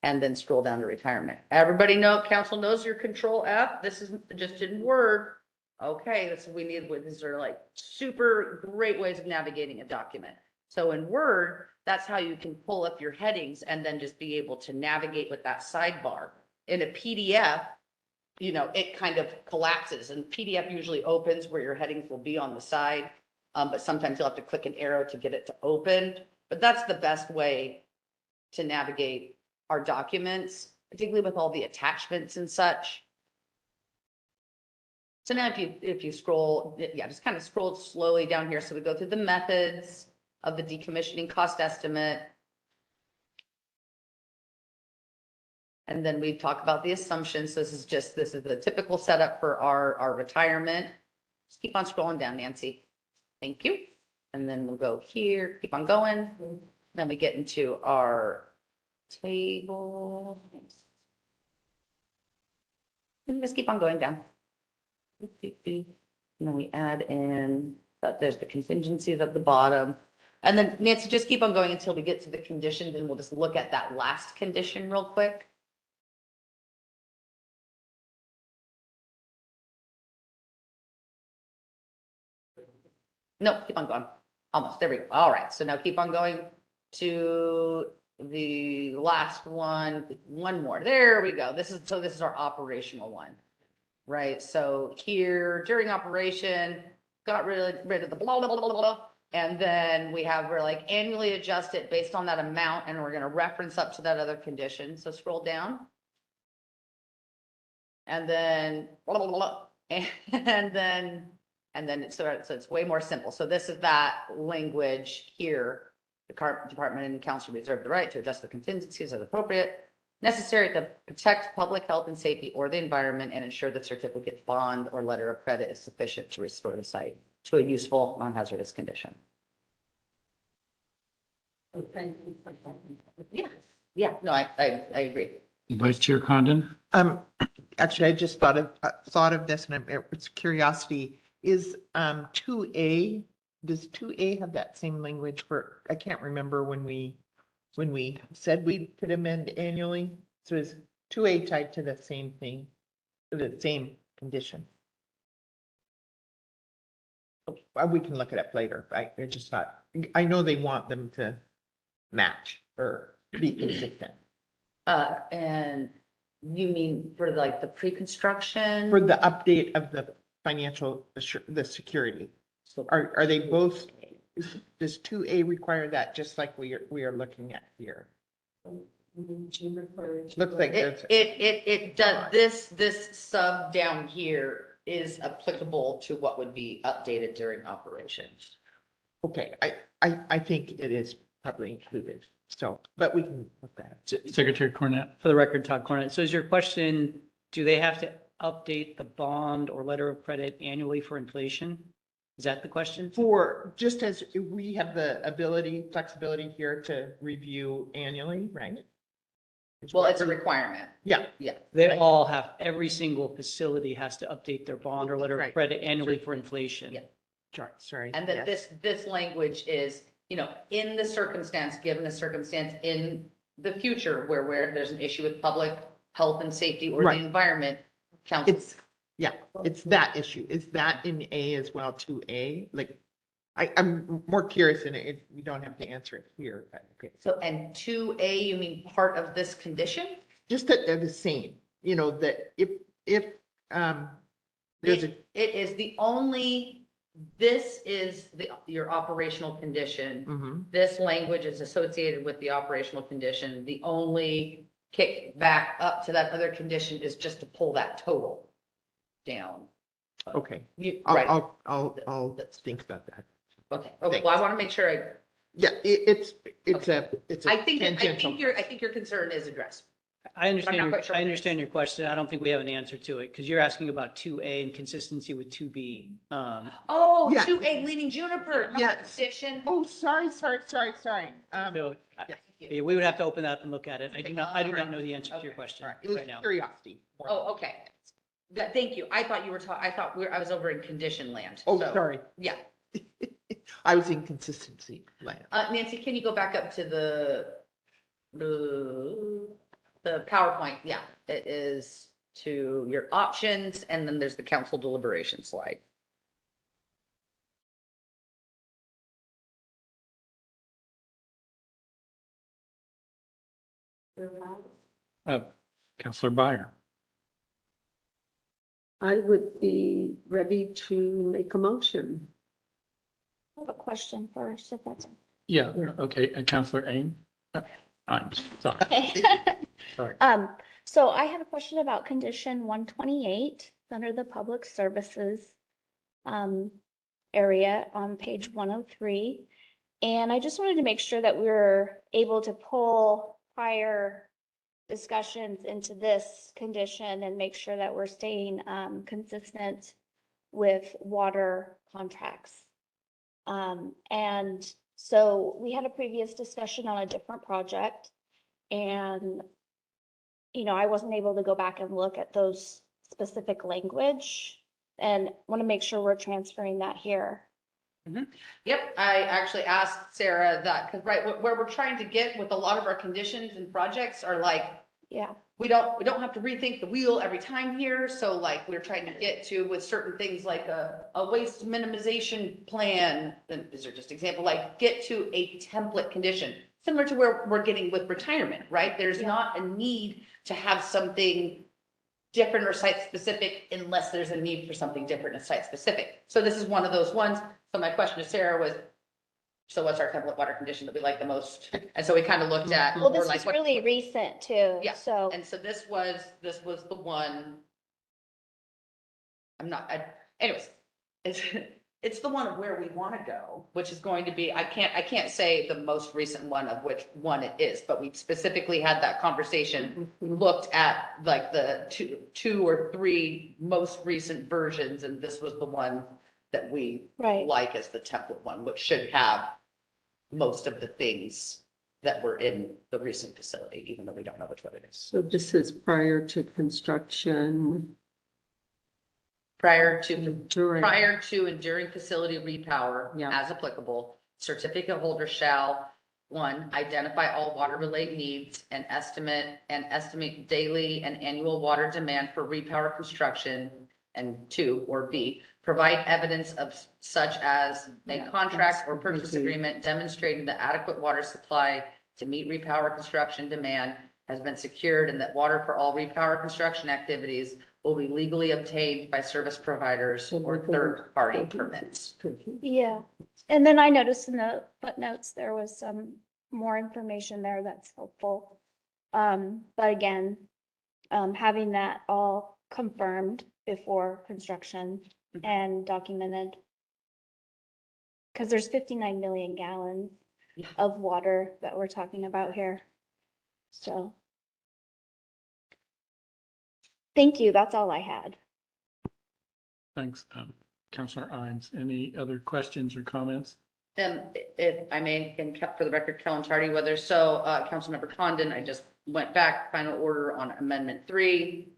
And then scroll down to retirement. Everybody know, council knows your Control F. This is just in Word. Okay, that's what we need. These are like super great ways of navigating a document. So in Word, that's how you can pull up your headings and then just be able to navigate with that sidebar. In a PDF, you know, it kind of collapses, and PDF usually opens where your headings will be on the side. But sometimes you'll have to click an arrow to get it to open. But that's the best way to navigate our documents, particularly with all the attachments and such. So now if you scroll, yeah, just kind of scroll slowly down here. So we go through the methods of the decommissioning cost estimate. And then we talk about the assumptions. This is the typical setup for our retirement. Just keep on scrolling down, Nancy. Thank you. And then we'll go here, keep on going. Then we get into our table. And just keep on going down. And then we add in that there's the contingencies at the bottom. And then Nancy, just keep on going until we get to the conditions and we'll just look at that last condition real quick. No, keep on going. Almost, there we go. All right, so now keep on going to the last one, one more. There we go. This is our operational one. Right, so here during operation, got rid of the blah, blah, blah, blah, blah. And then we're like annually adjust it based on that amount, and we're gonna reference up to that other condition. So scroll down. And then, blah, blah, blah, blah. And then so it's way more simple. So this is that language here. The department and council reserve the right to adjust the contingencies as appropriate, necessary to protect public health and safety or the environment and ensure the certificate, bond, or letter of credit is sufficient to restore the site to a useful, non-hazardous condition. Yeah, no, I agree. Vice Chair Condon? Actually, I just thought of this, and it's curiosity. Is 2A, does 2A have that same language for, I can't remember when we said we could amend annually? So is 2A tied to the same thing, the same condition? We can look it up later. I just thought, I know they want them to match or be consistent. And you mean for like the pre-construction? For the update of the financial, the security. So are they both, does 2A require that, just like we are looking at here? Looks like It does, this sub down here is applicable to what would be updated during operations. Okay, I think it is probably included, so, but we can look at it. Secretary Cornett? For the record, Todd Cornett. So is your question, do they have to update the bond or letter of credit annually for inflation? Is that the question? For, just as we have the flexibility here to review annually, right? Well, it's a requirement. Yeah. Yeah. They all have, every single facility has to update their bond or letter of Right. credit annually for inflation. Yeah. Sorry. And then yes. this language is, in the circumstance, given the circumstance in the future where there's an issue with public health and safety or the Right. environment, council. It's that issue. Is that in A as well, 2A? Like, I'm more curious, and you don't have to answer it here. But, okay. So, and 2A, you mean part of this condition? Just that they're the same, that if there's a, It is the only, this is your operational condition. Mhm. This language is associated with the operational condition. The only kick back up to that other condition is just to pull that total down. okay, Right. I'll think about that. Okay, well, I want to make sure Yeah, it's I a think tangential. your concern is addressed. I understand, I'm not quite sure I what it understand your question. I don't think we have an answer to it because you're asking about 2A and consistency with 2B. Oh, Yeah. 2A leaning juniper, not Yes. condition. Oh, sorry. So yeah, we would have to open that up and look at it. I do not know the answer to your question All right, it was right now. curiosity. Oh, okay. Thank you. I thought you were talking, I was over in condition land. Oh, So, sorry. Yeah. I was in consistency land. Nancy, can you go back up to the PowerPoint? Yeah, it is to your options, and then there's the council deliberation slide. Counselor Byer? I would be ready to make a motion. I have a question first, if that's Yeah, okay, and Counselor Aim? I'm sorry. okay. Sorry. So I have a question about condition 128 under the public services area on page 103. And I just wanted to make sure that we were able to pull prior discussions into this condition and make sure that we're staying consistent with water contracts. And so we had a previous discussion on a different project, and I wasn't able to go back and look at those specific language, and want to make sure we're transferring that here. Yep, I actually asked Sarah that, because right, where we're trying to get with a lot of our conditions and projects are like, Yeah, we don't have to rethink the wheel every time here, so like, we're trying to get to with certain things like a waste minimization plan, and these are just example, like, get to a template condition, similar to where we're getting with retirement, right? There's Yeah. not a need to have something different or site specific unless there's a need for something different and site specific. So this is one of those ones. So my question to Sarah was, so what's our template water condition that we like the most? And so we kind of looked at. well, we're this like, is what- really recent too, Yeah. so. And so this was the one. Anyways, it's the one of where we want to go, which is going to be, I can't say the most recent one of which one it is, but we specifically had that conversation. We looked at like the two or three most recent versions, and this was the one that we Right. like as the template one, which should have most of the things that were in the recent facility, even though we don't know which one it is. So this is prior to construction, Prior to during. Prior to and during facility repower, Yeah. as applicable, certificate holder shall, one, identify all water related needs and estimate daily and annual water demand for repower construction. And two, or B, provide evidence of such as a Yeah, contract or that's purchase completely- agreement demonstrating the adequate water supply to meet repower construction demand has been secured and that water for all repower construction activities will be legally obtained by service providers or third-party permits. Yeah, and then I noticed in the footnotes, there was some more information there that's helpful. But again, having that all confirmed before construction and documented. Because there's 59 million gallons Yeah. of water that we're talking about here. So. Thank you, that's all I had. Thanks, Counselor Imes. Any other questions or comments? If I may, and kept for the record, Kellen Tardy, whether so, Councilmember Condon, I just went back, final order on Amendment 3.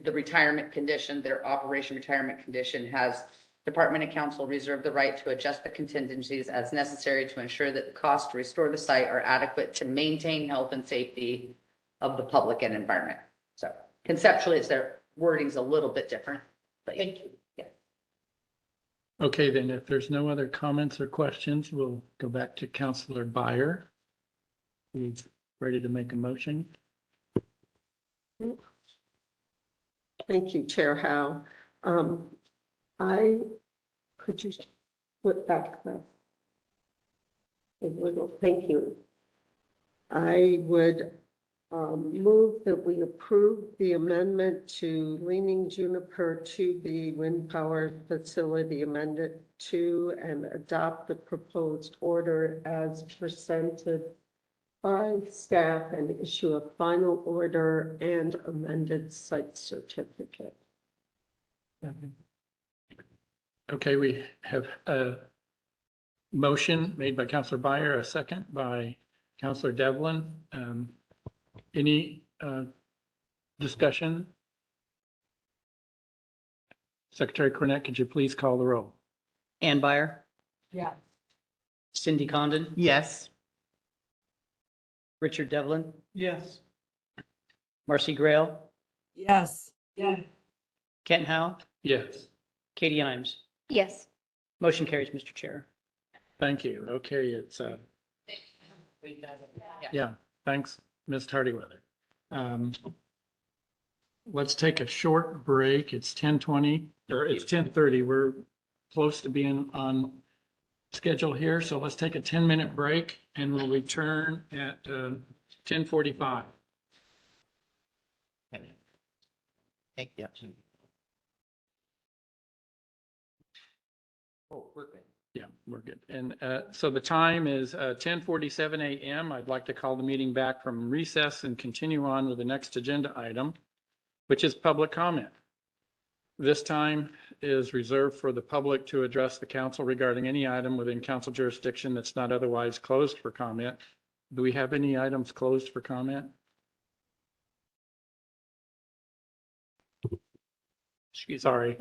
The retirement condition, their operation retirement condition has Department and Council reserve the right to adjust the contingencies as necessary to ensure that the costs to restore the site are adequate to maintain health and safety of the public and environment. So conceptually, it's their wording's a little bit different, but thank you. Yeah. Okay, then if there's no other comments or questions, we'll go back to Counselor Byer. He's ready to make a motion. Thank you, Chair Howe. Could you put back the little, thank you. I would move that we approve the amendment to Leaning Juniper to the wind power facility amended to and adopt the proposed order as presented by staff and issue a final order and amended site certificate. Okay, we have a motion made by Counselor Byer, a second by Counselor Devlin. Any discussion? Secretary Cornett, could you please call the roll? Ann Byer, Yeah. Cindy Condon, Yes. Richard Devlin, Yes. Marcy Grail, Yes. Yeah. Kent Howe, Yes, Katie Imes. Yes, Motion carries, Mr. Chair. thank you. Okay, it's, yeah, thanks, Ms. Tardyweather. Let's take a short break. It's 10:20, or it's 10:30. We're close to being on schedule here, so let's take a 10-minute break and we'll return at 10:45. Thank you. Oh, we're good. Yeah, we're good. And so the time is 10:47 a.m. I'd like to call the meeting back from recess and continue on with the next agenda item, which is public comment. This time is reserved for the public to address the council regarding any item within council jurisdiction that's not otherwise closed for comment. Do we have any items closed for comment? Sorry.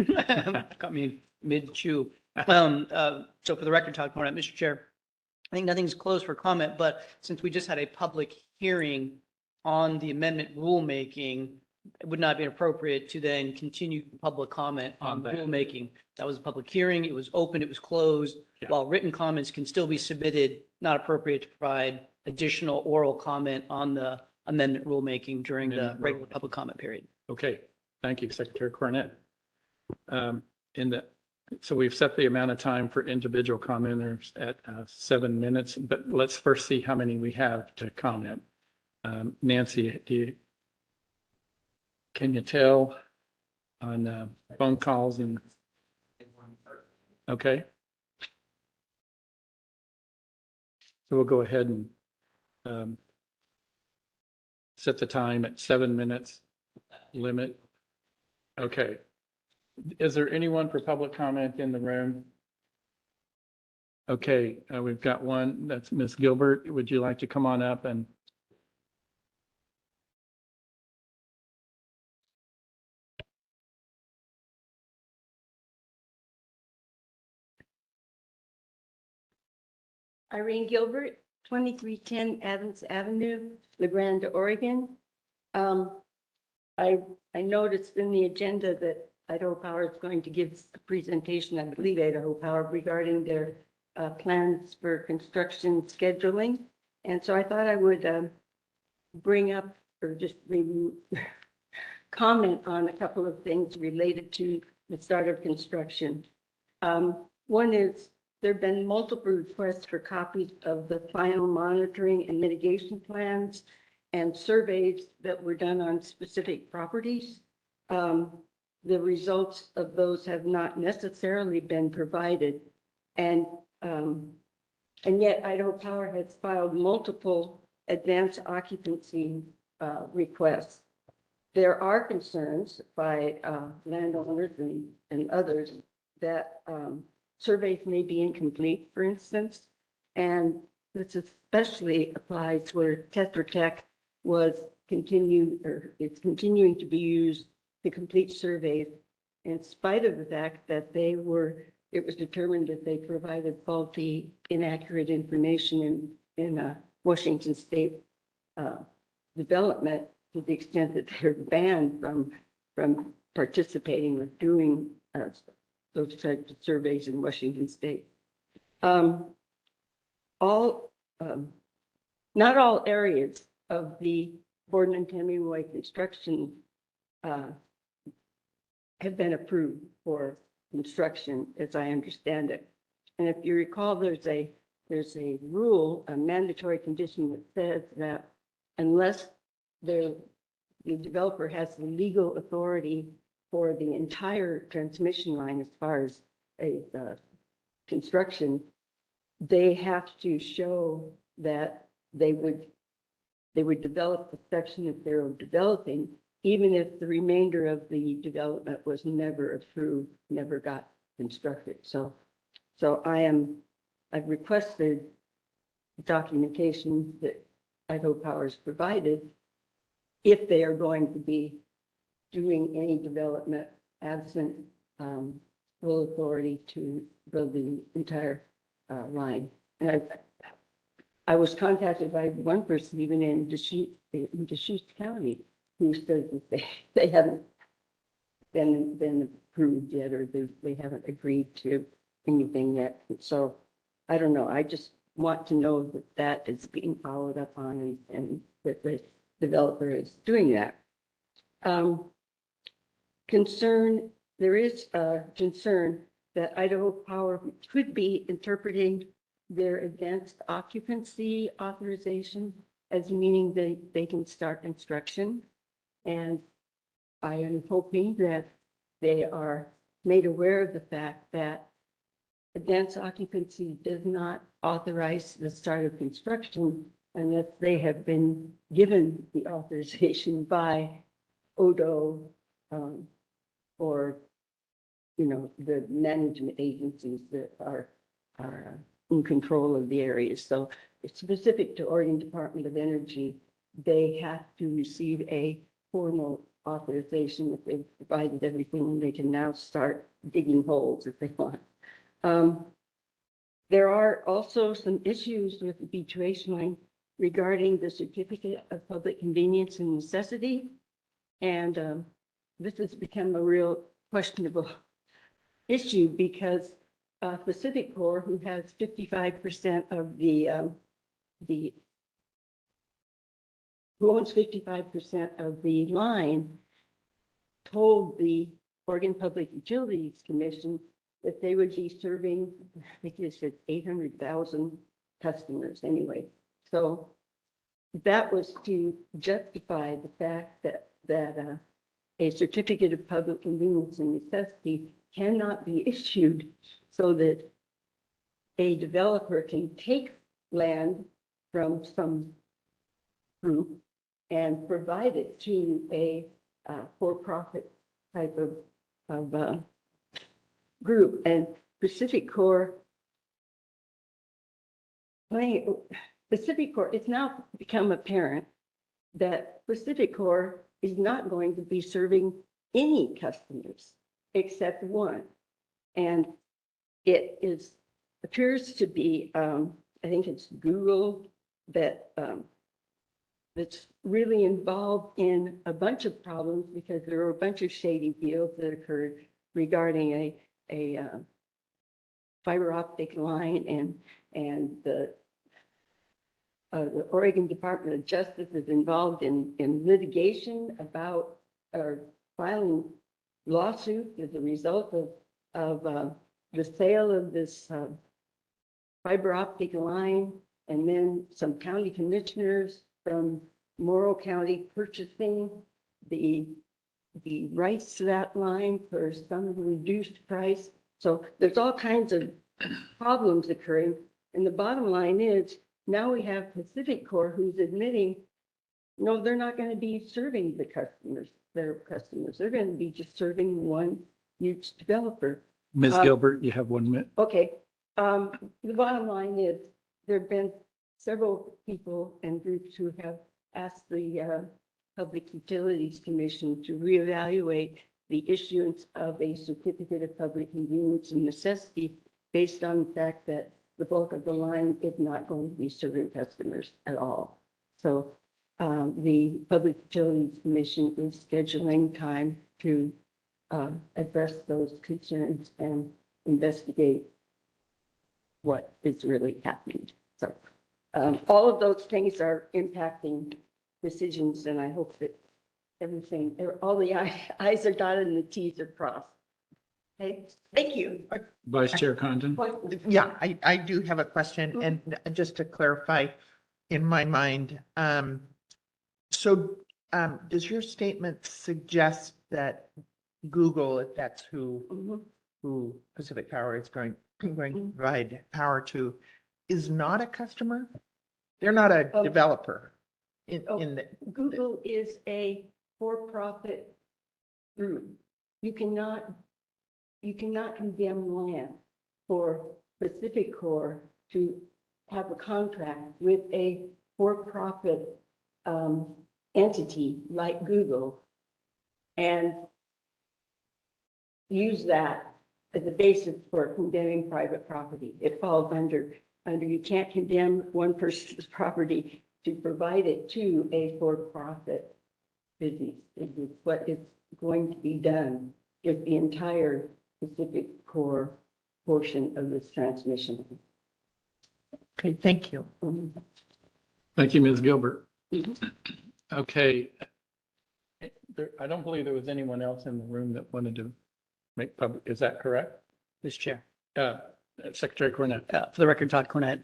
Got me mid-chew. So for the record, Todd Cornett, Mr. Chair, I think nothing's closed for comment, but since we just had a public hearing on the amendment rulemaking, it would not be appropriate to then continue public comment on On that. rulemaking. That was a public hearing. It was open, it was closed. Yeah. While written comments can still be submitted, not appropriate to provide additional oral comment on the amendment rulemaking during the Amendment regular rulemaking. public comment period. Okay, thank you, Secretary Cornett. So we've set the amount of time for individual commenters at 7 minutes, but let's first see how many we have to comment. Nancy, can you tell on phone calls and? Okay. So we'll go ahead and set the time at 7 minutes limit. Okay. Is there anyone for public comment in the room? Okay, we've got one. That's Ms. Gilbert. Would you like to come on up and? Irene Gilbert, 2310 Adams Avenue, La Grande, Oregon. I noticed in the agenda that Idaho Power is going to give a presentation, I believe Idaho Power, regarding their plans for construction scheduling. And so I thought I would bring up or just maybe comment on a couple of things related to the start of construction. One is there've been multiple requests for copies of the final monitoring and mitigation plans and surveys that were done on specific properties. The results of those have not necessarily been provided. And yet Idaho Power has filed multiple advanced occupancy requests. There are concerns by landowners and others that surveys may be incomplete, for instance. And this especially applies where Tetra Tech was it's continuing to be used to complete surveys in spite of the fact that it was determined that they provided faulty, inaccurate information in Washington State development to the extent that they're banned from participating with doing those types of surveys in Washington State. Not all areas of the Borden and Hemingway construction have been approved for construction, as I understand it. And if you recall, there's a rule, a mandatory condition that says that unless the developer has the legal authority for the entire transmission line as far as construction, they have to show that they would develop the section that they're developing, even if the remainder of the development was never approved, never got constructed. So I've requested documentation that Idaho Power has provided if they are going to be doing any development absent full authority to build the entire line. And I was contacted by one person even in Deschutes County who says that they haven't been approved yet, or they haven't agreed to anything yet. So I don't know. I just want to know that is being followed up on and that the developer is doing that. There is a concern that Idaho Power could be interpreting their advanced occupancy authorization as meaning that they can start construction. And I am hoping that they are made aware of the fact that advanced occupancy does not authorize the start of construction unless they have been given the authorization by ODO or, the management agencies that are in control of the areas. So it's specific to Oregon Department of Energy. They have to receive a formal authorization that they've provided everything, and they can now start digging holes if they want. There are also some issues with the B2H line regarding the certificate of public convenience and necessity. And this has become a real questionable issue because Pacific Core, who has 55% of who owns 55% of the line, told the Oregon Public Utilities Commission that they would be serving, I think they said 800,000 customers anyway. So that was to justify the fact that a certificate of public convenience and necessity cannot be issued so that a developer can take land from some group and provide it to a for-profit type of group. And Pacific Core, it's now become apparent that Pacific Core is not going to be serving any customers except one. And it appears to be, I think it's Google that's really involved in a bunch of problems because there were a bunch of shady deals that occurred regarding a fiber optic line, and the Oregon Department of Justice is involved in litigation about or filing lawsuits as a result of the sale of this fiber optic line, and then some county commissioners from Morrow County purchasing the rights to that line for some reduced price. So there's all kinds of problems occurring. And the bottom line is now we have Pacific Core who's admitting, no, they're not going to be serving their customers. They're going to be just serving one huge developer. Ms. Gilbert, you have 1 minute. Okay. The bottom line is there have been several people and groups who have asked the Public Utilities Commission to reevaluate the issuance of a certificate of public convenience and necessity based on the fact that the bulk of the line is not going to be serving customers at all. So the Public Utilities Commission is scheduling time to address those concerns and investigate what is really happening. So all of those things are impacting decisions, and I hope that all the I's are dotted and the T's are crossed. Okay, thank you. Vice Chair Condon. Yeah, I do have a question, and just to clarify in my mind, does your statement suggest that Google, if that's who Pacific Power is going to provide power to, is not a customer? They're not a developer. Google is a for-profit group. You cannot condemn land for Pacific Core to have a contract with a for-profit entity like Google and use that as a basis for condemning private property. It falls under you can't condemn one person's property to provide it to a for-profit business. It is what is going to be done if the entire Pacific Core portion of this transmission. Okay, thank you. Thank you, Ms. Gilbert. Okay. I don't believe there was anyone else in the room that wanted to make public. Is that correct? Mr. Chair. Secretary Cornett. For the record, Todd Cornett.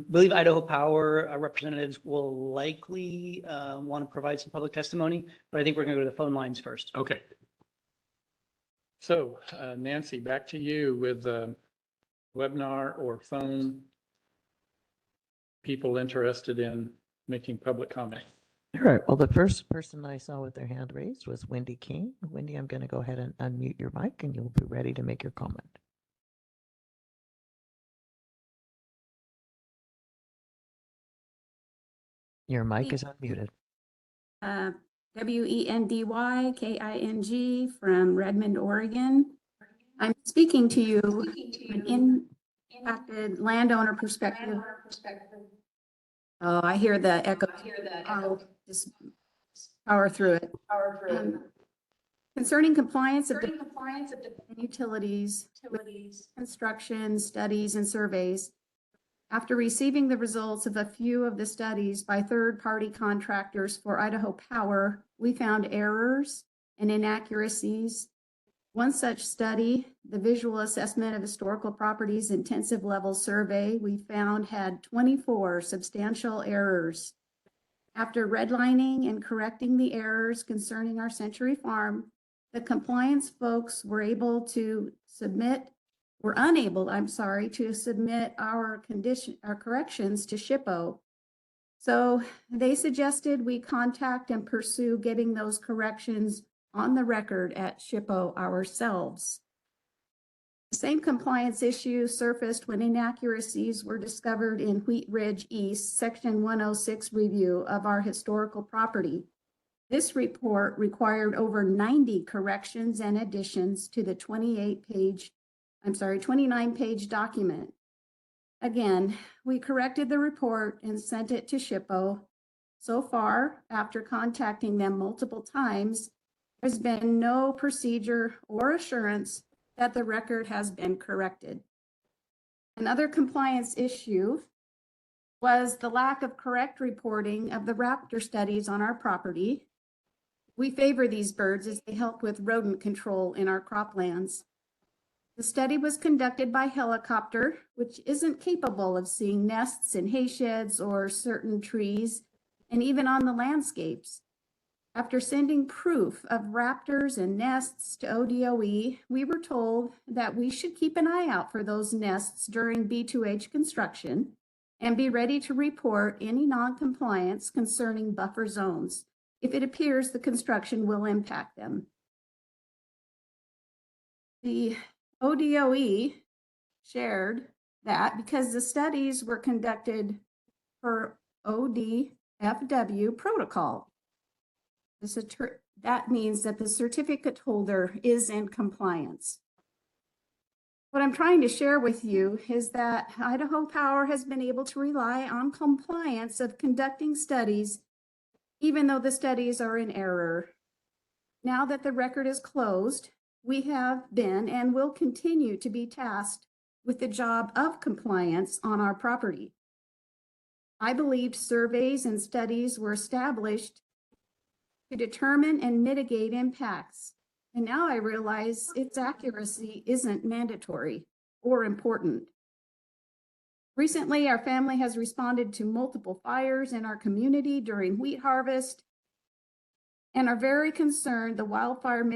Believe Idaho Power representatives will likely want to provide some public testimony, but I think we're going to go to the phone lines first. Okay. So Nancy, back to you with webinar or phone people interested in making public comment. All right. Well, the first person I saw with their hand raised was Wendy King. Wendy, I'm going to go ahead and unmute your mic and you'll be ready to make your comment. Your mic is unmuted. Wendy King from Redmond, Oregon. I'm speaking to you from an impacted landowner perspective. Oh, I hear the echo. I'll just power through it. Concerning compliance of the utilities, construction, studies, and surveys. After receiving the results of a few of the studies by third-party contractors for Idaho Power, we found errors and inaccuracies. One such study, the Visual Assessment of Historical Properties Intensive Level Survey, we found had 24 substantial errors. After redlining and correcting the errors concerning our Century Farm, the compliance folks were unable, to submit our corrections to SHPO. So they suggested we contact and pursue getting those corrections on the record at SHPO ourselves. The same compliance issue surfaced when inaccuracies were discovered in Wheat Ridge East, Section 106 review of our historical property. This report required over 90 corrections and additions to the 29-page document. Again, we corrected the report and sent it to SHPO. So far, after contacting them multiple times, there's been no procedure or assurance that the record has been corrected. Another compliance issue was the lack of correct reporting of the raptor studies on our property. We favor these birds as they help with rodent control in our croplands. The study was conducted by helicopter, which isn't capable of seeing nests in hay sheds or certain trees, and even on the landscapes. After sending proof of raptors and nests to ODOE, we were told that we should keep an eye out for those nests during B2H construction and be ready to report any non-compliance concerning buffer zones if it appears the construction will impact them. The ODOE shared that because the studies were conducted per ODFW protocol, that means that the certificate holder is in compliance. What I'm trying to share with you is that Idaho Power has been able to rely on compliance of conducting studies, even though the studies are in error. Now that the record is closed, we have been and will continue to be tasked with the job of compliance on our property. I believed surveys and studies were established to determine and mitigate impacts. And now I realize its accuracy isn't mandatory or important. Recently, our family has responded to multiple fires in our community during wheat harvest and are very concerned the wildfire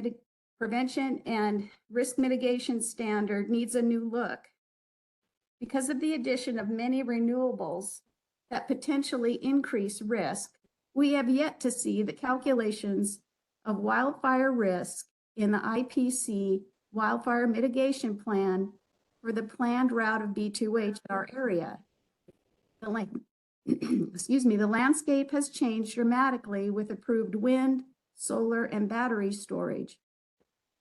prevention and risk mitigation standard needs a new look. Because of the addition of many renewables that potentially increase risk, we have yet to see the calculations of wildfire risk in the IPC wildfire mitigation plan for the planned route of B2H in our area. The landscape has changed dramatically with approved wind, solar, and battery storage.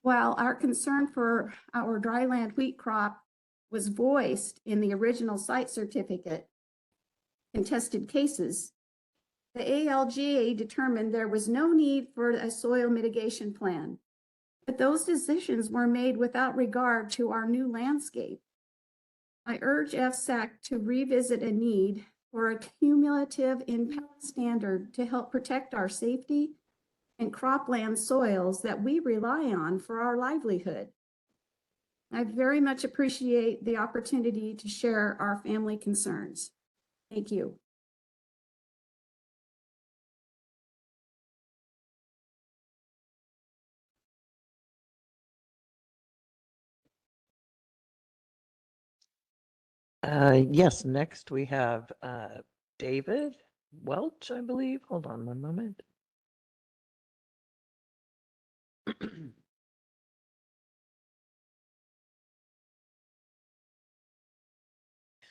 While our concern for our dryland wheat crop was voiced in the original site certificate contested cases, the ALGA determined there was no need for a soil mitigation plan, but those decisions were made without regard to our new landscape. I urge FSAC to revisit a need for a cumulative impact standard to help protect our safety and cropland soils that we rely on for our livelihood. I very much appreciate the opportunity to share our family concerns. Thank you. Yes, next we have David Welch, I believe. Hold on one moment.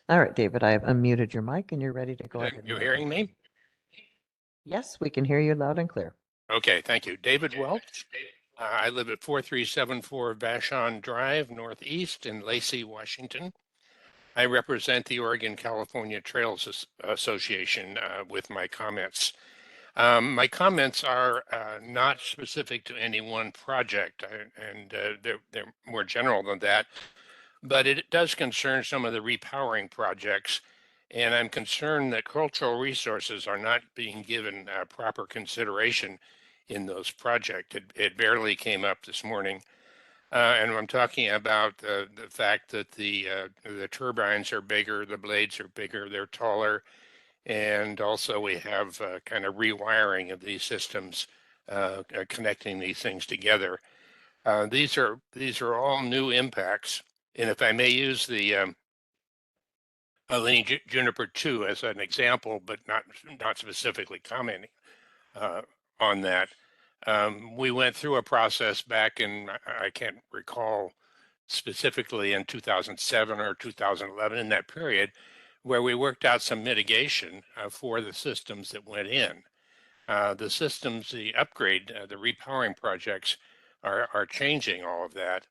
All right, David, I have unmuted your mic and you're ready to go ahead. You hearing me? Yes, we can hear you loud and clear. Okay, thank you. David Welch, I live at 4374 Vashon Drive, Northeast in Lacey, Washington. I represent the Oregon California Trails Association with my comments. My comments are not specific to any one project, and they're more general than that, but it does concern some of the repowering projects. And I'm concerned that cultural resources are not being given proper consideration in those projects. It barely came up this morning. And I'm talking about the fact that the turbines are bigger, the blades are bigger, they're taller. And also we have kind of rewiring of these systems, connecting these things together. These are all new impacts. And if I may use the Lenny Juniper 2 as an example, but not specifically commenting on that. We went through a process back in, I can't recall specifically in 2007 or 2011, in that period, where we worked out some mitigation for the systems that went in. The systems, the upgrade, the repowering projects are changing all of that.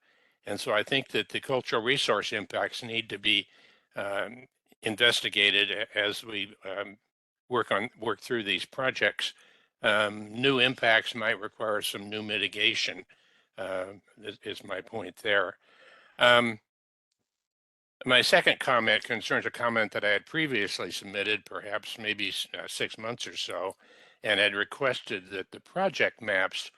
And so I think that the cultural resource impacts need to be investigated as we work through these projects. New impacts might require some new mitigation, is my point there. My second comment concerns a comment that I had previously submitted, perhaps maybe 6 months or so, and had requested that the project maps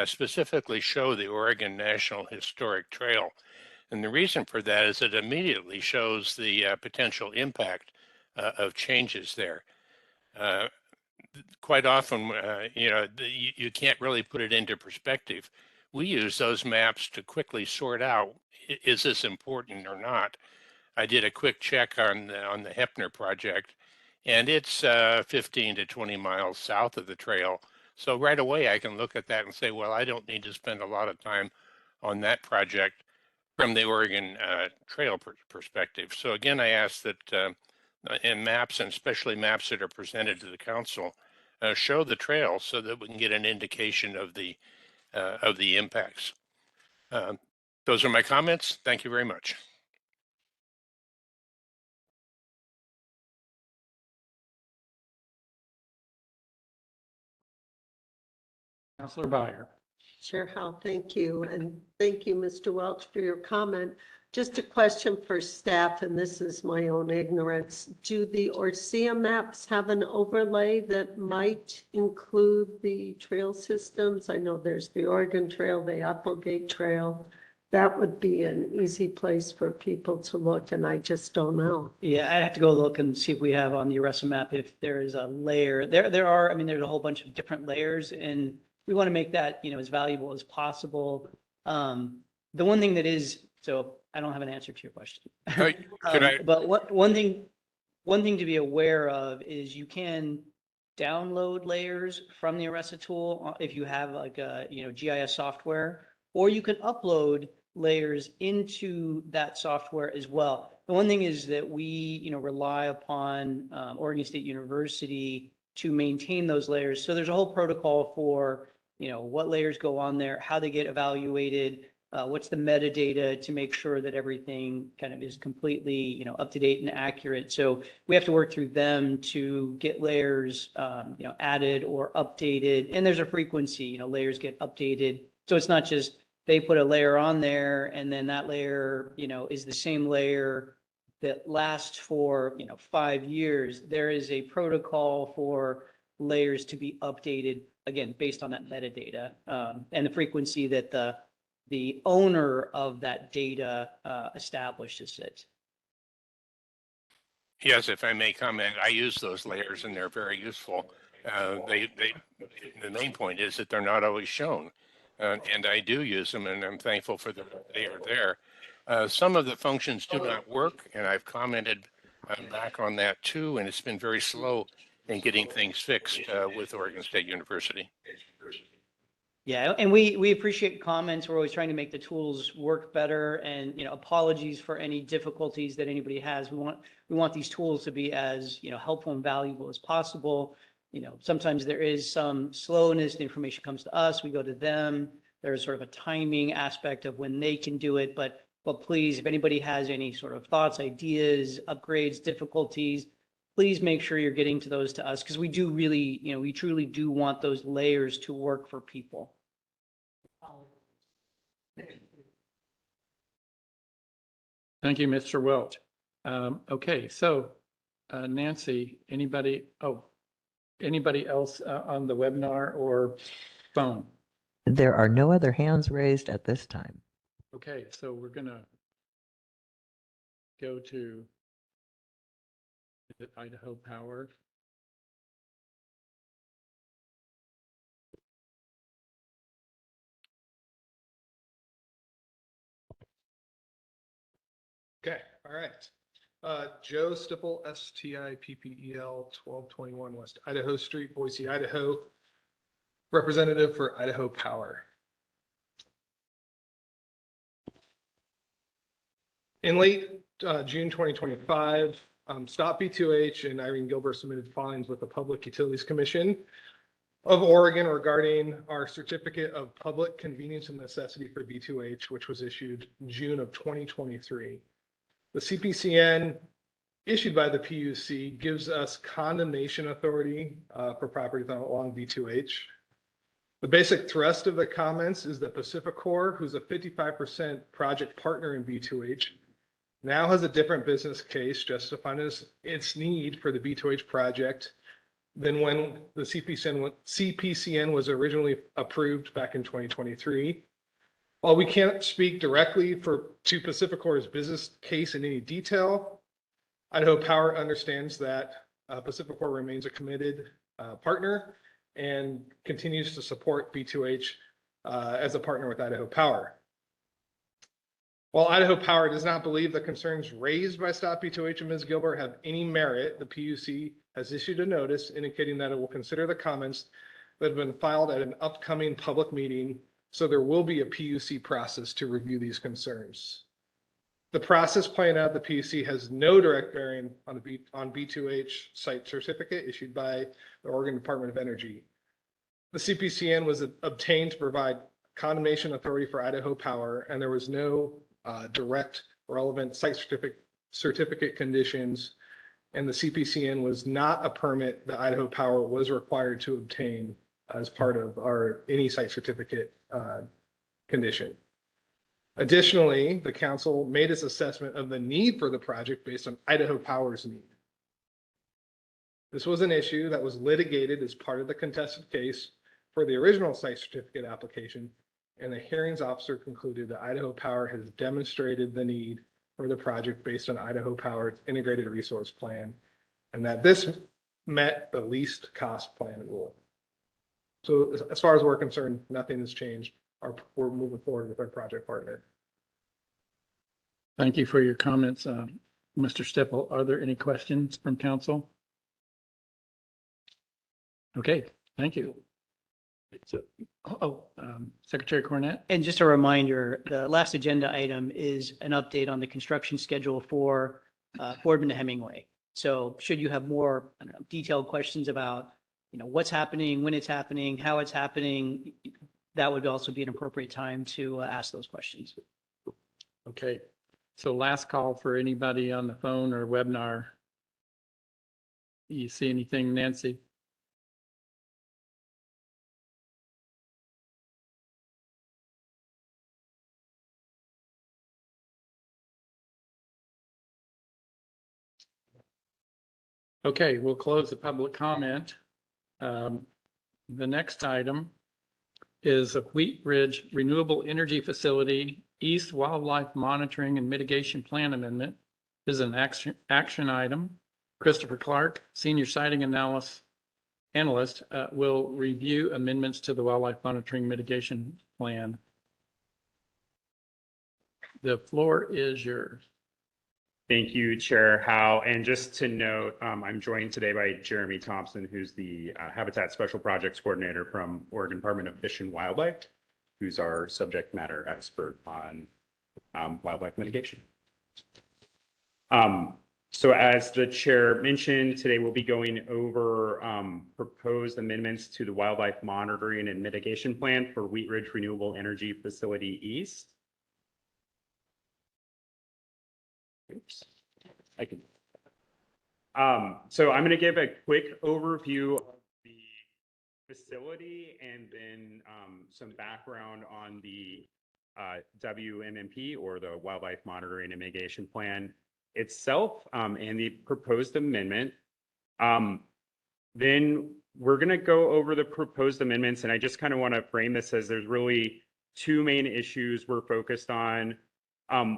specifically show the Oregon National Historic Trail. And the reason for that is it immediately shows the potential impact of changes there. Quite often, you can't really put it into perspective. We use those maps to quickly sort out, is this important or not? I did a quick check on the Hepner project, and it's 15 to 20 miles south of the trail. So right away, I can look at that and say, well, I don't need to spend a lot of time on that project from the Oregon Trail perspective. So again, I ask that in maps, and especially maps that are presented to the council, show the trail so that we can get an indication of the impacts. Those are my comments. Thank you very much. Councilor Byer. Chair Howe, thank you. And thank you, Mr. Welch, for your comment. Just a question for staff, and this is my own ignorance. Do the ORCEA maps have an overlay that might include the trail systems? I know there's the Oregon Trail, the Applegate Trail. That would be an easy place for people to look, and I just don't know. Yeah, I'd have to go look and see if we have on the ERESA map if there is a layer. There are, I mean, there's a whole bunch of different layers, and we want to make that, as valuable as possible. The one thing that is, so I don't have an answer to your question. But one thing to be aware of is you can download layers from the ERESA tool if you have like a, GIS software, or you can upload layers into that software as well. The one thing is that we, rely upon Oregon State University to maintain those layers. So there's a whole protocol for, what layers go on there, how they get evaluated, what's the metadata to make sure that everything kind of is completely, up to date and accurate. So we have to work through them to get layers, added or updated. And there's a frequency, layers get updated. So it's not just they put a layer on there and then that layer, is the same layer that lasts for, 5 years. There is a protocol for layers to be updated, again, based on that metadata, and the frequency that the owner of that data establishes it. Yes, if I may comment, I use those layers and they're very useful. The main point is that they're not always shown. And I do use them, and I'm thankful for that they are there. Some of the functions do not work, and I've commented back on that too, and it's been very slow in getting things fixed with Oregon State University. Yeah, and we appreciate comments. We're always trying to make the tools work better, and apologies for any difficulties that anybody has. We want these tools to be as helpful and valuable as possible. Sometimes there is some slowness. The information comes to us, we go to them. there's sort of a timing aspect of when they can do it, but please, if anybody has any sort of thoughts, ideas, upgrades, difficulties, please make sure you're getting to those to us, because we do really, we truly do want those layers to work for people. Thank you, Mr. Welch. Okay, so Nancy, anybody else on the webinar or phone? There are no other hands raised at this time. Okay, so we're gonna go to is it Idaho Power. Okay, all right. Joe Stipple, STIPPEL, 1221 West Idaho Street, Boise, Idaho. Representative for Idaho Power. In late June 2025, Stop B2H and Irene Gilbert submitted filings with the Public Utilities Commission of Oregon regarding our certificate of public convenience and necessity for B2H, which was issued June of 2023. The CPCN issued by the PUC gives us condemnation authority for properties along B2H. The basic thrust of the comments is that PacifiCorp, who's a 55% project partner in B2H, now has a different business case justifying its need for the B2H project than when the CPCN was originally approved back in 2023. While we can't speak directly to PacifiCorp's business case in any detail, Idaho Power understands that PacifiCorp remains a committed partner and continues to support B2H as a partner with Idaho Power. While Idaho Power does not believe the concerns raised by Stop B2H and Ms. Gilbert have any merit, the PUC has issued a notice indicating that it will consider the comments that have been filed at an upcoming public meeting, so there will be a PUC process to review these concerns. The process planned out the PUC has no direct bearing on B2H site certificate issued by the Oregon Department of Energy. The CPCN was obtained to provide condemnation authority for Idaho Power, and there was no direct relevant site certificate conditions, and the CPCN was not a permit that Idaho Power was required to obtain as part of any site certificate condition. Additionally, the council made its assessment of the need for the project based on Idaho Power's need. This was an issue that was litigated as part of the contested case for the original site certificate application, and the hearings officer concluded that Idaho Power has demonstrated the need for the project based on Idaho Power's integrated resource plan, and that this met the least cost plan rule. So as far as we're concerned, nothing has changed. We're moving forward with our project partner. Thank you for your comments, Mr. Stipple. Are there any questions from council? Okay, thank you. Secretary Cornett. And just a reminder, the last agenda item is an update on the construction schedule for Boardman to Hemingway. So should you have more detailed questions about, what's happening, when it's happening, how it's happening, that would also be an appropriate time to ask those questions. Okay, so last call for anybody on the phone or webinar. You see anything, Nancy? Okay, we'll close the public comment. The next item is a Wheat Ridge Renewable Energy Facility East Wildlife Monitoring and Mitigation Plan Amendment. This is an action item. Christopher Clark, Senior Siting Analyst, will review amendments to the Wildlife Monitoring Mitigation Plan. The floor is yours. Thank you, Chair Howe. And just to note, I'm joined today by Jeremy Thompson, who's the Habitat Special Projects Coordinator from Oregon Department of Fish and Wildlife, who's our subject matter expert on wildlife mitigation. So as the chair mentioned, today we'll be going over proposed amendments to the wildlife monitoring and mitigation plan for Wheat Ridge Renewable Energy Facility East. Oops, I can. So I'm going to give a quick overview of the facility and then some background on the WMMP, or the Wildlife Monitoring and Mitigation Plan itself, and the proposed amendment. Then we're going to go over the proposed amendments, and I just kind of want to frame this as there's really two main issues we're focused on.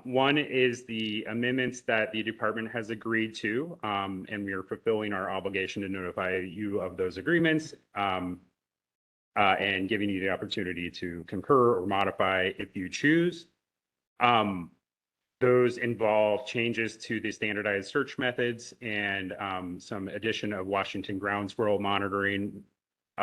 One is the amendments that the department has agreed to, and we are fulfilling our obligation to notify you of those agreements, and giving you the opportunity to concur or modify if you choose. Those involve changes to the standardized search methods and some addition of Washington ground squirrel monitoring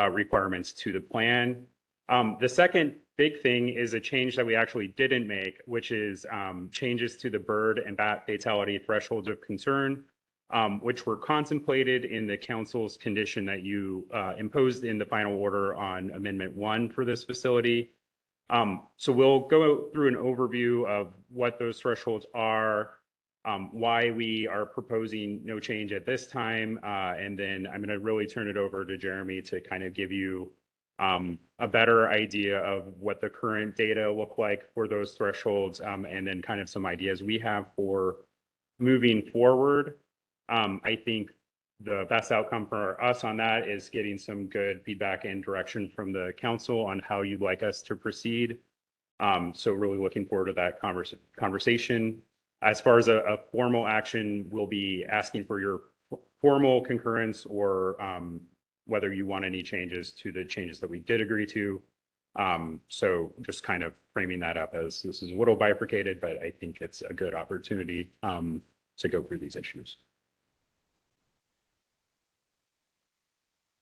requirements to the plan. The second big thing is a change that we actually didn't make, which is changes to the bird and bat fatality thresholds of concern, which were contemplated in the council's condition that you imposed in the final order on Amendment 1 for this facility. So we'll go through an overview of what those thresholds are, why we are proposing no change at this time, and then I'm going to really turn it over to Jeremy to kind of give you a better idea of what the current data look like for those thresholds, and then kind of some ideas we have for moving forward. I think the best outcome for us on that is getting some good feedback and direction from the council on how you'd like us to proceed. So really looking forward to that conversation. As far as a formal action, we'll be asking for your formal concurrence, or whether you want any changes to the changes that we did agree to. So just kind of framing that up as this is a little bifurcated, but I think it's a good opportunity to go through these issues.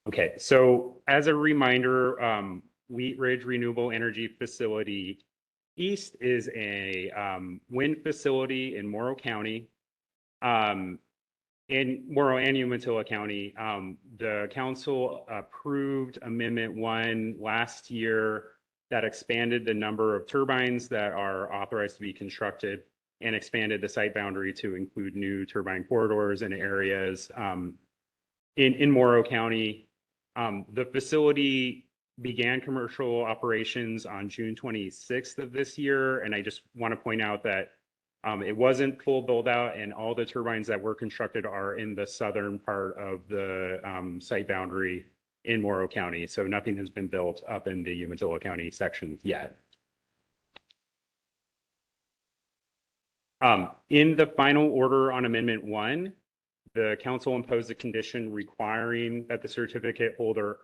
Okay, so as a reminder, Wheat Ridge Renewable Energy Facility East is a wind facility in Morrow County. In Morrow and Umatilla County, the council approved Amendment 1 last year that expanded the number of turbines that are authorized to be constructed and expanded the site boundary to include new turbine corridors and areas in Morrow County. The facility began commercial operations on June 26th of this year. And I just want to point out that it wasn't full build out, and all the turbines that were constructed are in the southern part of the site boundary in Morrow County. So nothing has been built up in the Umatilla County section yet. In the final order on Amendment 1, the council imposed a condition requiring that the certificate holder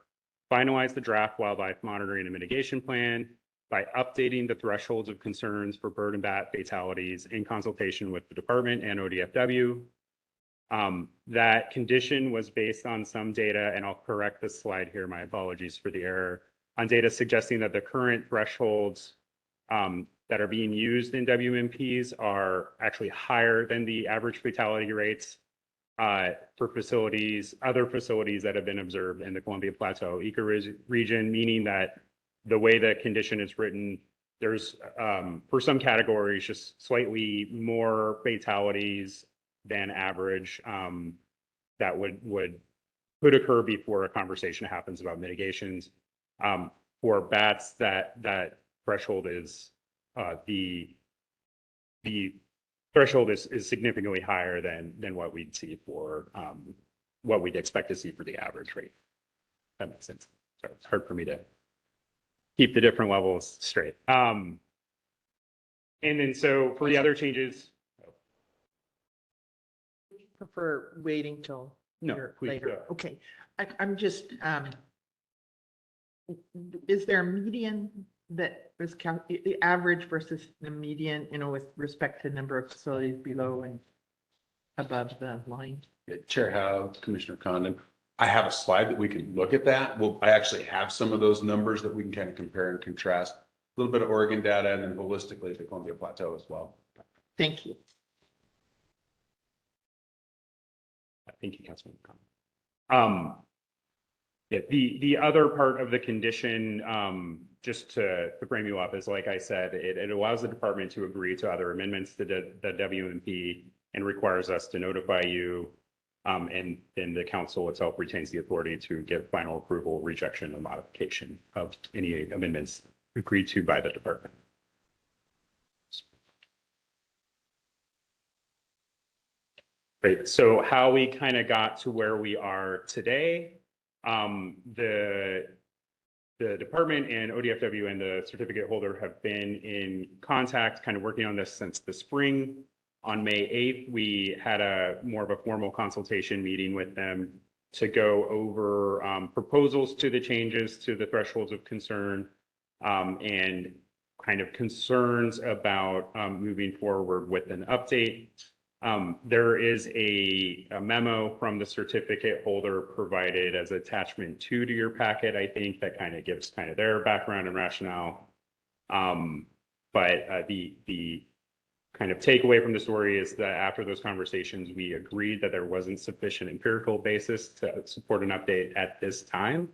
finalize the draft wildlife monitoring and mitigation plan by updating the thresholds of concerns for bird and bat fatalities in consultation with the department and ODFW. That condition was based on some data, and I'll correct this slide here, my apologies for the error, on data suggesting that the current thresholds that are being used in WMPs are actually higher than the average fatality rates for facilities, other facilities that have been observed in the Columbia Plateau ecoregion, meaning that the way the condition is written, there's for some categories just slightly more fatalities than average that could occur before a conversation happens about mitigations. For bats, that threshold is the threshold is significantly higher than what we'd see for what we'd expect to see for the average rate. That makes sense. Sorry, it's hard for me to keep the different levels straight. And then so for the other changes. Prefer waiting till No, please, later. Okay, I'm just, is there a median that was the average versus the median, with respect to number of facilities below and above the line? Chair Howe, Commissioner Condon, I have a slide that we can look at that. Well, I actually have some of those numbers that we can kind of compare and contrast. A little bit of Oregon data and then holistically the Columbia Plateau as well. Thank you. Thank you, Councilman. Yeah, the other part of the condition, just to frame you up, is like I said, it allows the department to agree to other amendments to the WMP and requires us to notify you. And then the council itself retains the authority to give final approval, rejection, or modification of any amendments agreed to by the department. Great. So how we kind of got to where we are today, the department and ODFW and the certificate holder have been in contact, kind of working on this since the spring. On May 8th, we had more of a formal consultation meeting with them to go over proposals to the changes to the thresholds of concern and kind of concerns about moving forward with an update. There is a memo from the certificate holder provided as attachment two to your packet, I think, that kind of gives kind of their background and rationale. But the kind of takeaway from the story is that after those conversations, we agreed that there wasn't sufficient empirical basis to support an update at this time.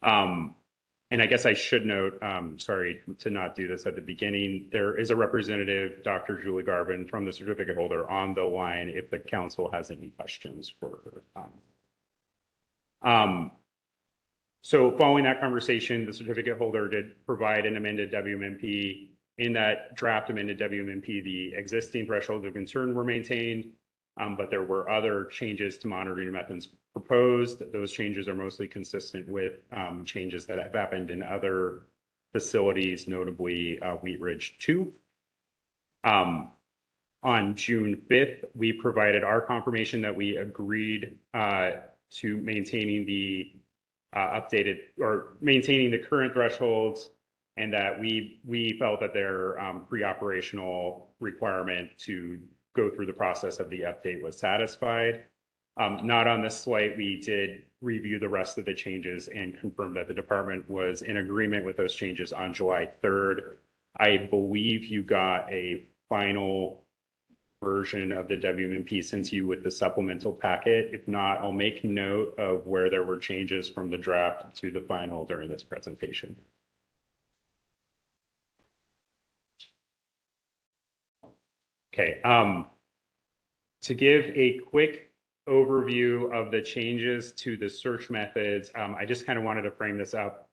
And I guess I should note, sorry to not do this at the beginning, there is a representative, Dr. Julie Garvin, from the certificate holder on the line if the council has any questions for her. So following that conversation, the certificate holder did provide an amended WMP. In that draft amended WMP, the existing thresholds of concern were maintained, but there were other changes to monitoring methods proposed. Those changes are mostly consistent with changes that have happened in other facilities, notably Wheat Ridge 2. On June 5th, we provided our confirmation that we agreed to maintaining the updated or maintaining the current thresholds, and that we felt that their pre-operational requirement to go through the process of the update was satisfied. Not on this slide, we did review the rest of the changes and confirm that the department was in agreement with those changes on July 3rd. I believe you got a final version of the WMP sent to you with the supplemental packet. If not, I'll make note of where there were changes from the draft to the final during this presentation. Okay, to give a quick overview of the changes to the search methods, I just kind of wanted to frame this up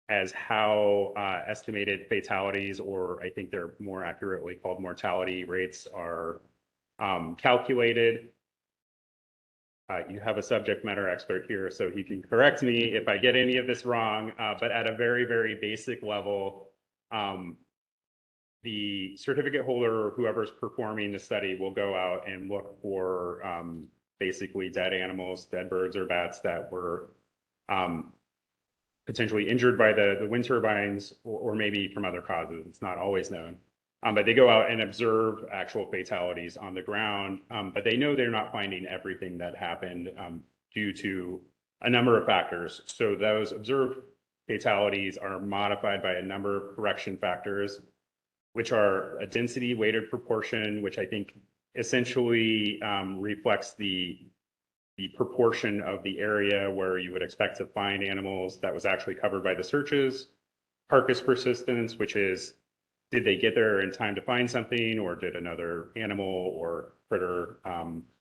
as how estimated fatalities, or I think they're more accurately called mortality rates, are calculated. You have a subject matter expert here, so he can correct me if I get any of this wrong, but at a very, very basic level, the certificate holder or whoever's performing the study will go out and look for basically dead animals, dead birds or bats that were potentially injured by the wind turbines or maybe from other causes. It's not always known. But they go out and observe actual fatalities on the ground, but they know they're not finding everything that happened due to a number of factors. So those observed fatalities are modified by a number of correction factors, which are a density weighted proportion, which I think essentially reflects the proportion of the area where you would expect to find animals that was actually covered by the searches. Carcass persistence, which is, did they get there in time to find something, or did another animal or critter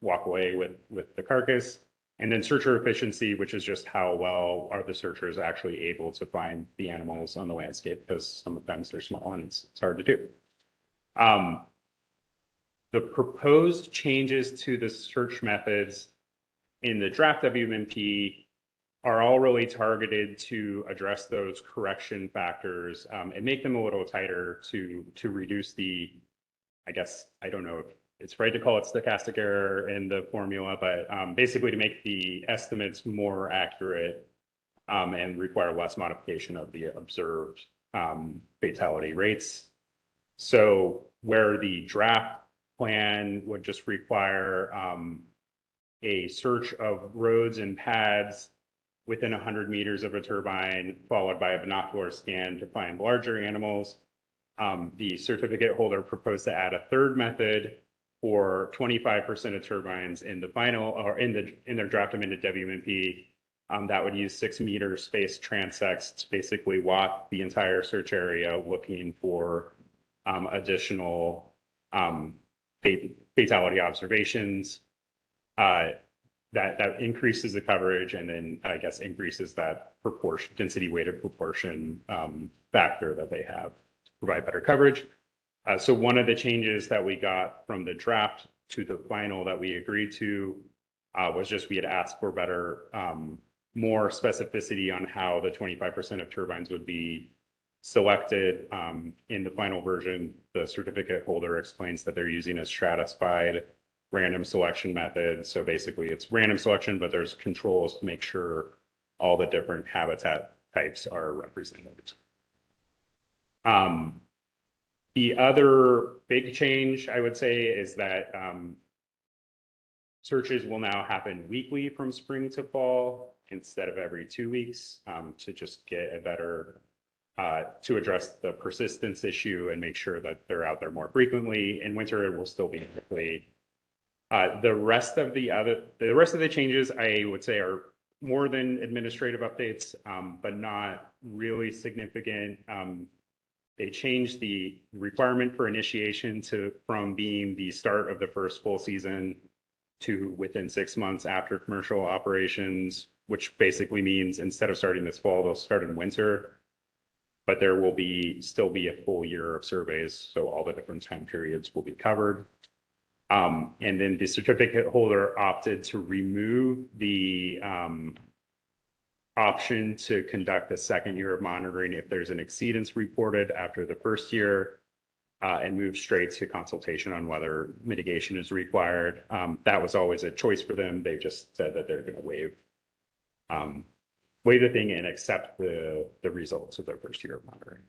walk away with the carcass? And then searcher efficiency, which is just how well are the searchers actually able to find the animals on the landscape, because sometimes they're small and it's hard to do. The proposed changes to the search methods in the draft WMP are all really targeted to address those correction factors and make them a little tighter to reduce the, I guess, I don't know if it's right to call it stochastic error in the formula, but basically to make the estimates more accurate and require less modification of the observed fatality rates. So where the draft plan would just require a search of roads and pads within 100 meters of a turbine, followed by a binocular scan to find larger animals. The certificate holder proposed to add a third method, for 25% of turbines in the final or in their draft amended WMP. That would use 6-meter space transects to basically walk the entire search area looking for additional fatality observations. That increases the coverage and then I guess increases that proportion, density weighted proportion factor that they have to provide better coverage. So one of the changes that we got from the draft to the final that we agreed to was just we had asked for better, more specificity on how the 25% of turbines would be selected. In the final version, the certificate holder explains that they're using a stratified random selection method. So basically it's random selection, but there's controls to make sure all the different habitat types are represented. The other big change I would say is that searches will now happen weekly from spring to fall instead of every 2 weeks to just get a better, to address the persistence issue and make sure that they're out there more frequently. In winter, it will still be weekly. The rest of the changes I would say are more than administrative updates, but not really significant. They changed the requirement for initiation from being the start of the first full season to within 6 months after commercial operations, which basically means instead of starting this fall, they'll start in winter. But there will still be a full year of surveys, so all the different time periods will be covered. And then the certificate holder opted to remove the option to conduct a second year of monitoring if there's an exceedance reported after the first year and move straight to consultation on whether mitigation is required. That was always a choice for them. They just said that they're going to waive the thing and accept the results of their first year of monitoring.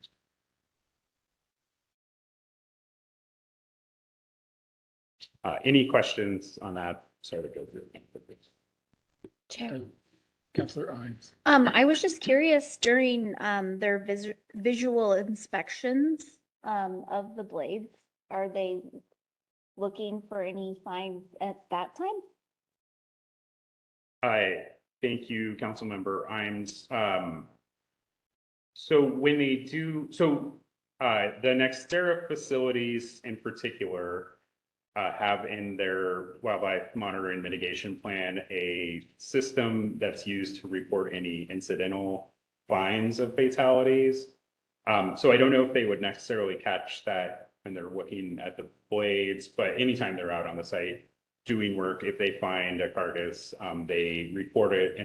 Any questions on that? Sorry to go through. Chair. Councillor Imes. I was just curious during their visual inspections of the blades, are they looking for any signs at that time? Thank you, Councilmember Imes. So when they do, the NextEra facilities in particular have in their wildlife monitoring mitigation plan a system that's used to report any incidental finds of fatalities. So I don't know if they would necessarily catch that when they're looking at the blades, but anytime they're out on the site doing work, if they find a carcass, they report it.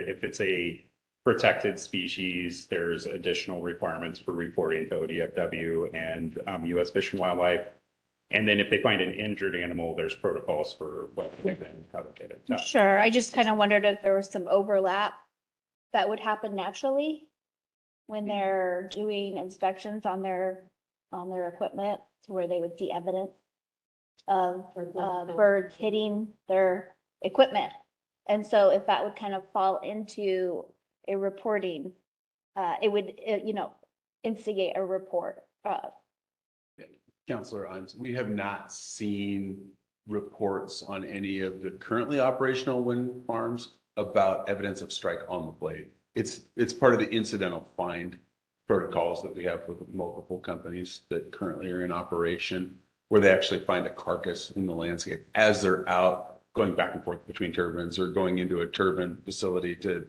If it's a protected species, there's additional requirements for reporting to ODFW and U.S. Fish and Wildlife. And then if they find an injured animal, there's protocols for what they then how to get it done. Sure. I just kind of wondered if there was some overlap that would happen naturally when they're doing inspections on their equipment, to where they would see evidence of birds hitting their equipment. And so if that would kind of fall into a reporting, it would, instigate a report. Councillor Imes, we have not seen reports on any of the currently operational wind farms about evidence of strike on the blade. It's part of the incidental find protocols that we have with multiple companies that currently are in operation, where they actually find a carcass in the landscape as they're out going back and forth between turbines or going into a turbine facility to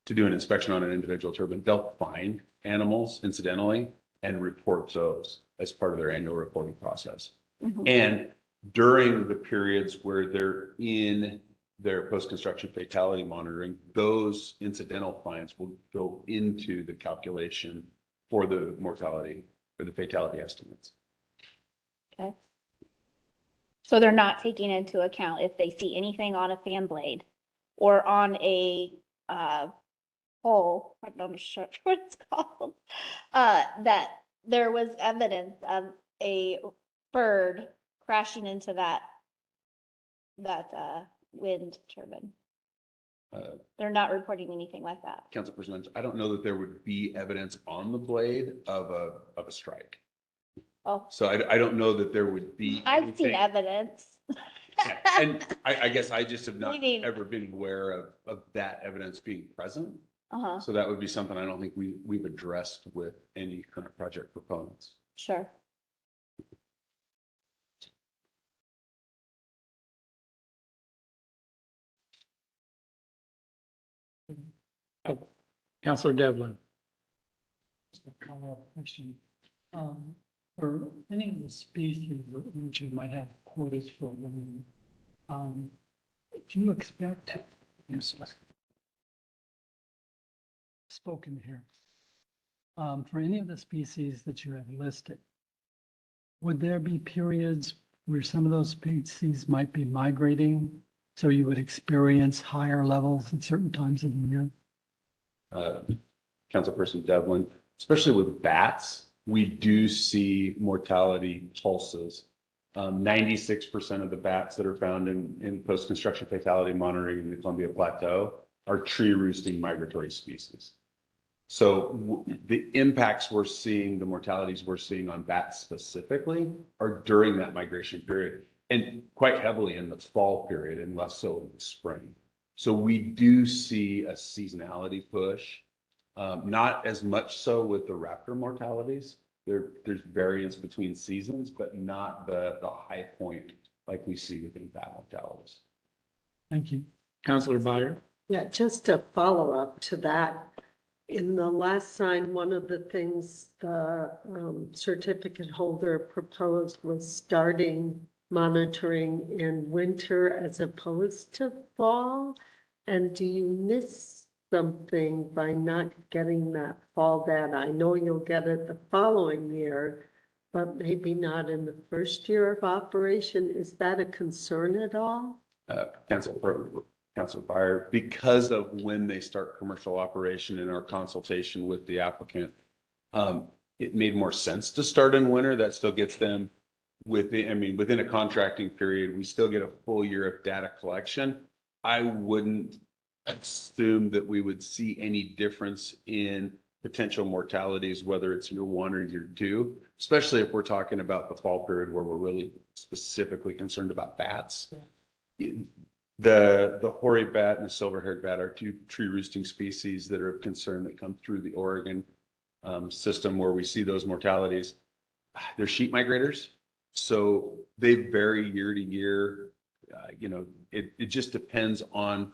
do an inspection on an individual turbine. They'll find animals incidentally and report those as part of their annual reporting process. And during the periods where they're in their post-construction fatality monitoring, those incidental finds will go into the calculation for the mortality or the fatality estimates. Okay. So they're not taking into account if they see anything on a fan blade or on a pole, I'm not sure what it's called, that there was evidence of a bird crashing into that wind turbine. They're not reporting anything like that. Councilperson, I don't know that there would be evidence on the blade of a strike. Oh, So I don't know that there would be. I've seen anything- evidence. And I guess I just have not Meaning- ever been aware of that evidence being present. Uh-huh, So that would be something I don't think we've addressed with any current project proponents. sure. Counselor Devlin. Just a follow-up question. For any of the species which you might have quotas for, do you expect, spoken here, for any of the species that you have listed, would there be periods where some of those species might be migrating? So you would experience higher levels at certain times of the year? Councilperson Devlin, especially with bats, we do see mortality pulses. 96% of the bats that are found in post-construction fatality monitoring in the Columbia Plateau are tree roosting migratory species. So the impacts we're seeing, the mortalities we're seeing on bats specifically are during that migration period and quite heavily in the fall period and less so in the spring. So we do see a seasonality push, not as much so with the raptor mortalities. There's variance between seasons, but not the high point like we see within bat mortalities. Thank you. Counselor Byer. Yeah, just a follow-up to that. In the last sign, one of the things the certificate holder proposed was starting monitoring in winter as opposed to fall. And do you miss something by not getting that fall data? I know you'll get it the following year, but maybe not in the first year of operation. Is that a concern at all? Councilor Byer, because of when they start commercial operation in our consultation with the applicant, it made more sense to start in winter. That still gets them within a contracting period, we still get a full year of data collection. I wouldn't assume that we would see any difference in potential mortalities, whether it's year one or year two, especially if we're talking about the fall period where we're really specifically concerned about bats. The hoary bat and the silver-haired bat are two tree roosting species that are of concern that come through the Oregon system where we see those mortalities. They're sheep migrators, so they vary year to year. It just depends on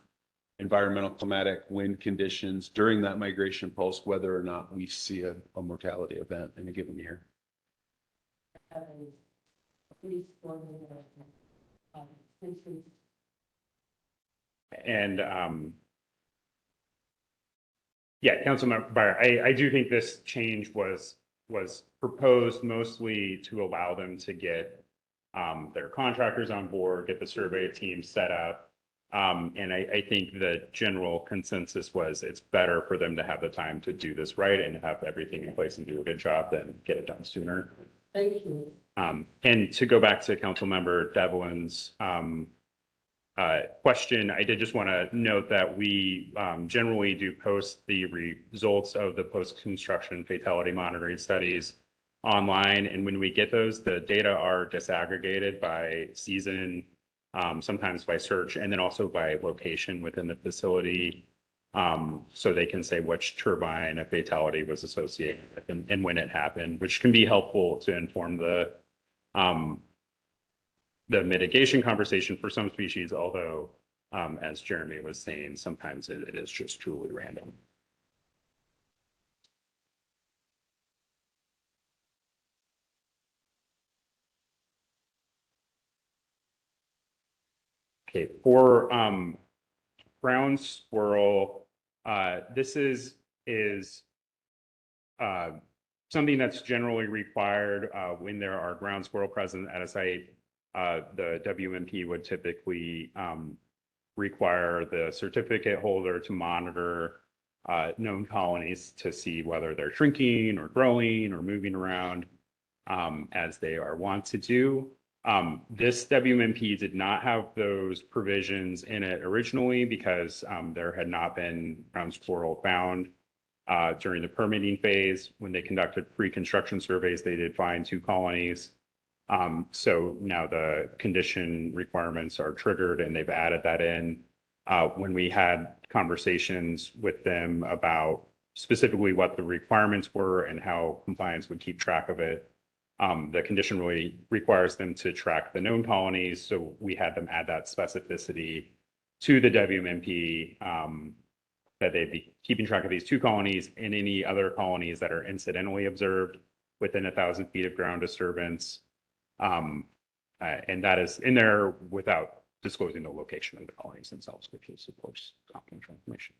environmental, climatic, wind conditions during that migration pulse, whether or not we see a mortality event in a given year. And yeah, Councilmember Byer, I do think this change was proposed mostly to allow them to get their contractors on board, get the survey team set up. And I think the general consensus was it's better for them to have the time to do this right and have everything in place and do a good job than get it done sooner. Thank you. And to go back to Councilmember Devlin's question, I did just want to note that we generally do post the results of the post-construction fatality monitoring studies online. And when we get those, the data are disaggregated by season, sometimes by search, and then also by location within the facility. So they can say which turbine a fatality was associated with and when it happened, which can be helpful to inform the mitigation conversation for some species, although, as Jeremy was saying, sometimes it is just truly random. Okay, for ground squirrel, this is something that's generally required when there are ground squirrel present at a site. The WMP would typically require the certificate holder to monitor known colonies to see whether they're shrinking or growing or moving around as they are wont to do. This WMP did not have those provisions in it originally because there had not been ground squirrel found During the permitting phase, when they conducted pre-construction surveys, they did find 2 colonies. So now the condition requirements are triggered and they've added that in. When we had conversations with them about specifically what the requirements were and how compliance would keep track of it, the condition really requires them to track the known colonies. So we had them add that specificity to the WMP, that they'd be keeping track of these 2 colonies and any other colonies that are incidentally observed within 1,000 feet of ground disturbance. And that is in there without disclosing the location of the colonies themselves, which is of course confidential information.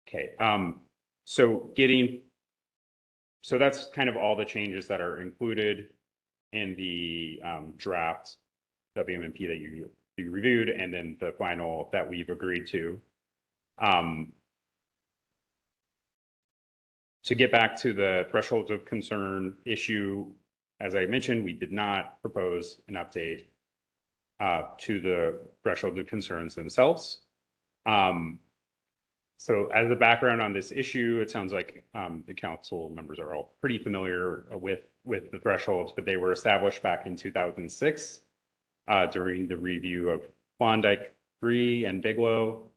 Okay, so that's kind of all the changes that are included in the draft WMP that you reviewed, and then the final that we've agreed to. To get back to the thresholds of concern issue, as I mentioned, we did not propose an update to the thresholds of concerns themselves. So as a background on this issue, it sounds like the council members are all pretty familiar with the thresholds, but they were established back in 2006 during the review of Klondike 3 and Bigelow.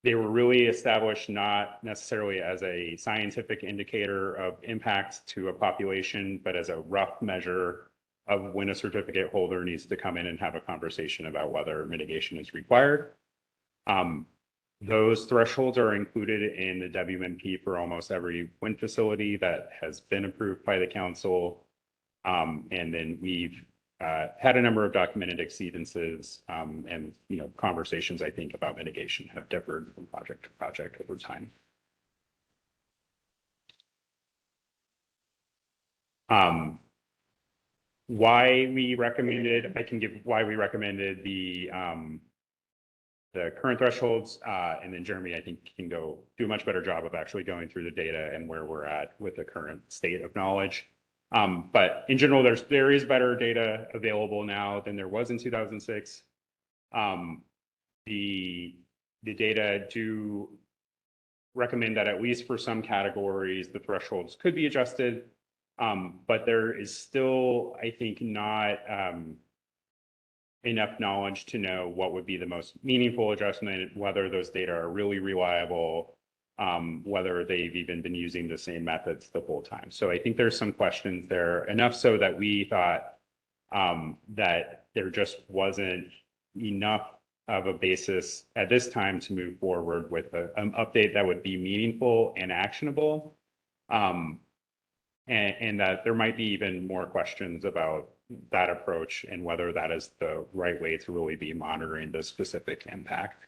They were really established not necessarily as a scientific indicator of impact to a population, but as a rough measure of when a certificate holder needs to come in and have a conversation about whether mitigation is required. Those thresholds are included in the WMP for almost every wind facility that has been approved by the council. And then we've had a number of documented exceedances, and conversations, I think, about mitigation have differed from project to project over time. Why we recommended, I can give why we recommended the current thresholds, and then Jeremy, I think, can do a much better job of actually going through the data and where we're at with the current state of knowledge. But in general, there is better data available now than there was in 2006. The data do recommend that at least for some categories, the thresholds could be adjusted. But there is still, I think, not enough knowledge to know what would be the most meaningful adjustment, whether those data are really reliable, whether they've even been using the same methods the whole time. So I think there's some questions there, enough so that we thought that there just wasn't enough of a basis at this time to move forward with an update that would be meaningful and actionable. And that there might be even more questions about that approach and whether that is the right way to really be monitoring the specific impact.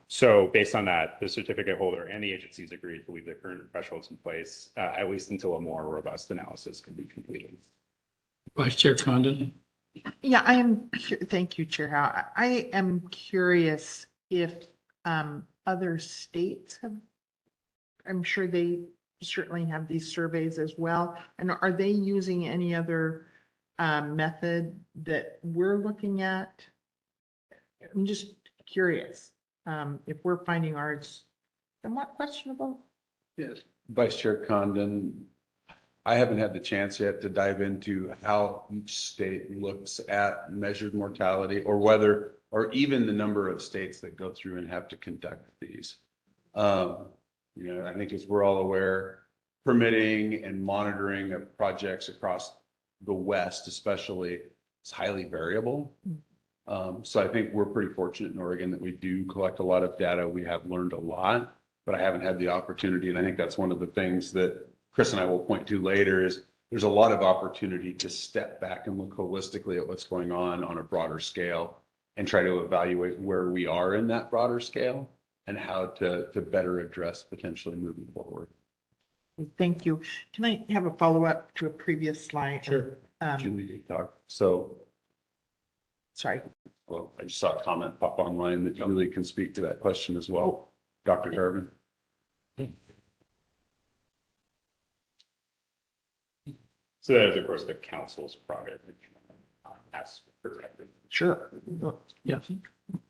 So based on that, the certificate holder and the agencies agreed to leave the current thresholds in place, at least until a more robust analysis can be completed. Vice Chair Condon. Yeah, thank you, Chair Howe. I am curious if other states have, I'm sure they certainly have these surveys as well. And are they using any other method that we're looking at? I'm just curious if we're finding ours somewhat questionable. Yes. Vice Chair Condon, I haven't had the chance yet to dive into how each state looks at measured mortality or whether, or even the number of states that go through and have to conduct these. I think as we're all aware, permitting and monitoring of projects across the West especially is highly variable. So I think we're pretty fortunate in Oregon that we do collect a lot of data. We have learned a lot, but I haven't had the opportunity. And I think that's one of the things that Chris and I will point to later is there's a lot of opportunity to step back and look holistically at what's going on a broader scale and try to evaluate where we are in that broader scale and how to better address potentially moving forward. Thank you. Can I have a follow-up to a previous slide? Sure. Julie, so. Sorry. Well, I just saw a comment pop online that Julie can speak to that question as well. Dr. So that is, of course, the council's prerogative. As protected. Sure. Yes.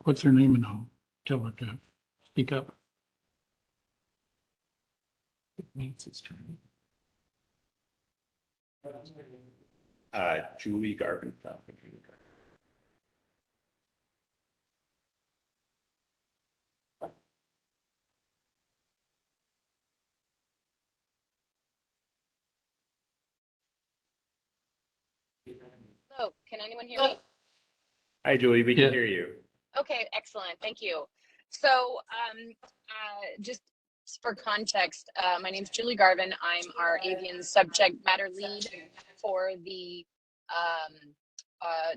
What's her name and how? Tell her to speak up. Julie Garvin. Hello, can anyone hear me? Hi, Julie, we can Yeah. hear you. Okay, excellent, thank you. So just for context, my name's Julie Garvin. I'm our avian subject matter lead for the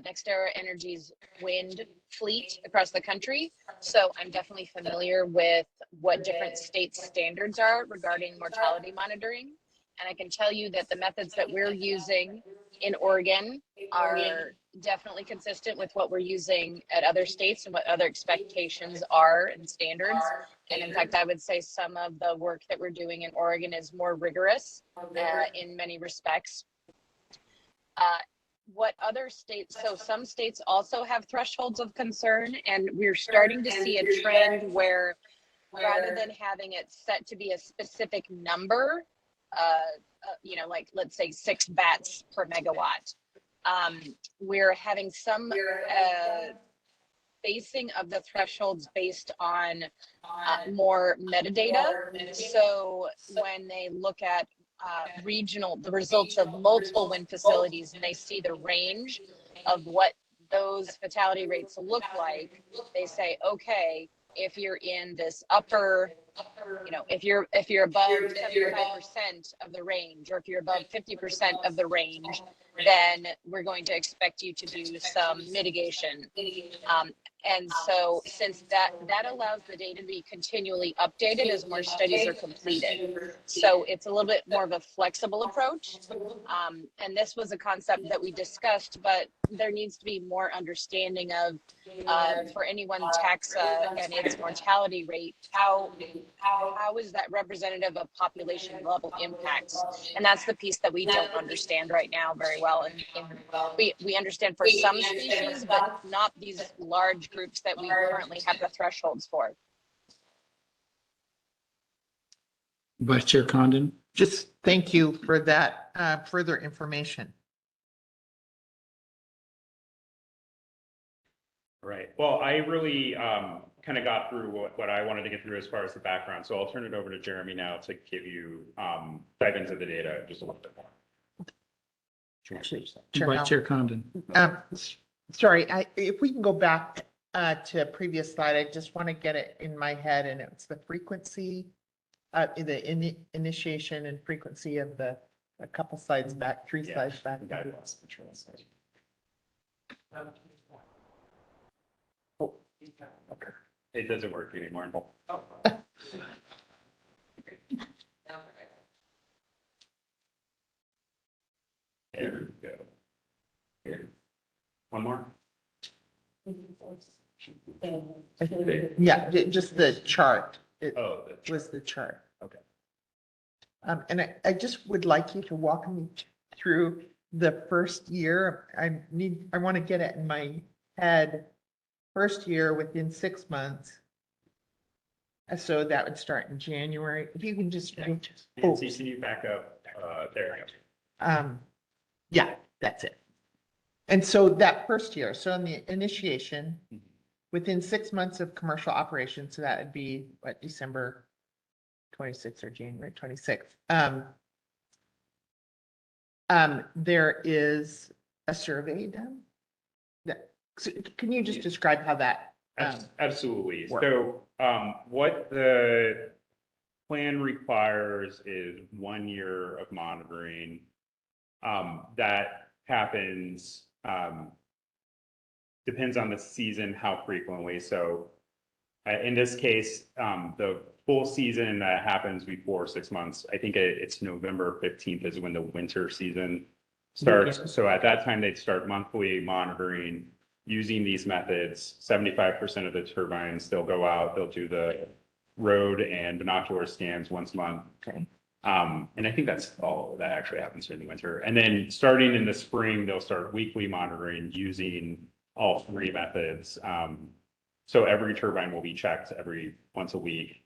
NextEra Energy's wind fleet across the country. So I'm definitely familiar with what different states' standards are regarding mortality monitoring. And I can tell you that the methods that we're using in Oregon are definitely consistent with what we're using at other states and what other expectations are and standards. And in fact, I would say some of the work that we're doing in Oregon is more rigorous in many respects. What other states, so some states also have thresholds of concern, and we're starting to see a trend where rather than having it set to be a specific number, you know, like let's say 6 bats per megawatt, we're having some basing of the thresholds based on more metadata. So when they look at the results of multiple wind facilities, and they see the range of what those fatality rates look like, they say, okay, if you're in this upper, you know, if you're above 75% of the range, or if you're above 50% of the range, then we're going to expect you to do some mitigation. And so since that allows the data to be continually updated as more studies are completed. So it's a little bit more of a flexible approach. And this was a concept that we discussed, but there needs to be more understanding of for any one taxa and its mortality rate, how is that representative of population level impacts? And that's the piece that we don't understand right now very well. And we understand for some species, but not these large groups that we currently have the thresholds for. Vice Chair Condon? Just thank you for that further information. Right. Well, I really kind of got through what I wanted to get through as far as the background. So I'll turn it over to Jeremy now to give you dive into the data just a little bit more. Vice Chair Condon? Sorry, if we can go back to a previous slide, I just want to get it in my head, and it's the frequency, initiation and frequency of a couple slides back, 3 slides back. Oh, okay. It doesn't work anymore. There we go. Here. One more. Yeah, just the chart. It Oh, was the chart. Okay. And I just would like you to walk me through the first year. I want to get it in my head. First year within 6 months. So that would start in January. If you can just. Nancy, can you back up? There you go. Yeah, that's it. And so that first year, so in the initiation, within 6 months of commercial operation, so that would be what, December 26th or January 26th. There is a survey done. So can you just describe how that? Absolutely. work? So what the plan requires is 1 year of monitoring. That happens, depends on the season, how frequently. So in this case, the full season that happens before 6 months, I think it's November 15th is when the winter season starts. So at that time, they'd start monthly monitoring using these methods. 75% of the turbines, they'll go out, they'll do the road and binocular scans once a month. Okay. And I think that's all that actually happens during the winter. And then starting in the spring, they'll start weekly monitoring using all three methods. So every turbine will be checked once a week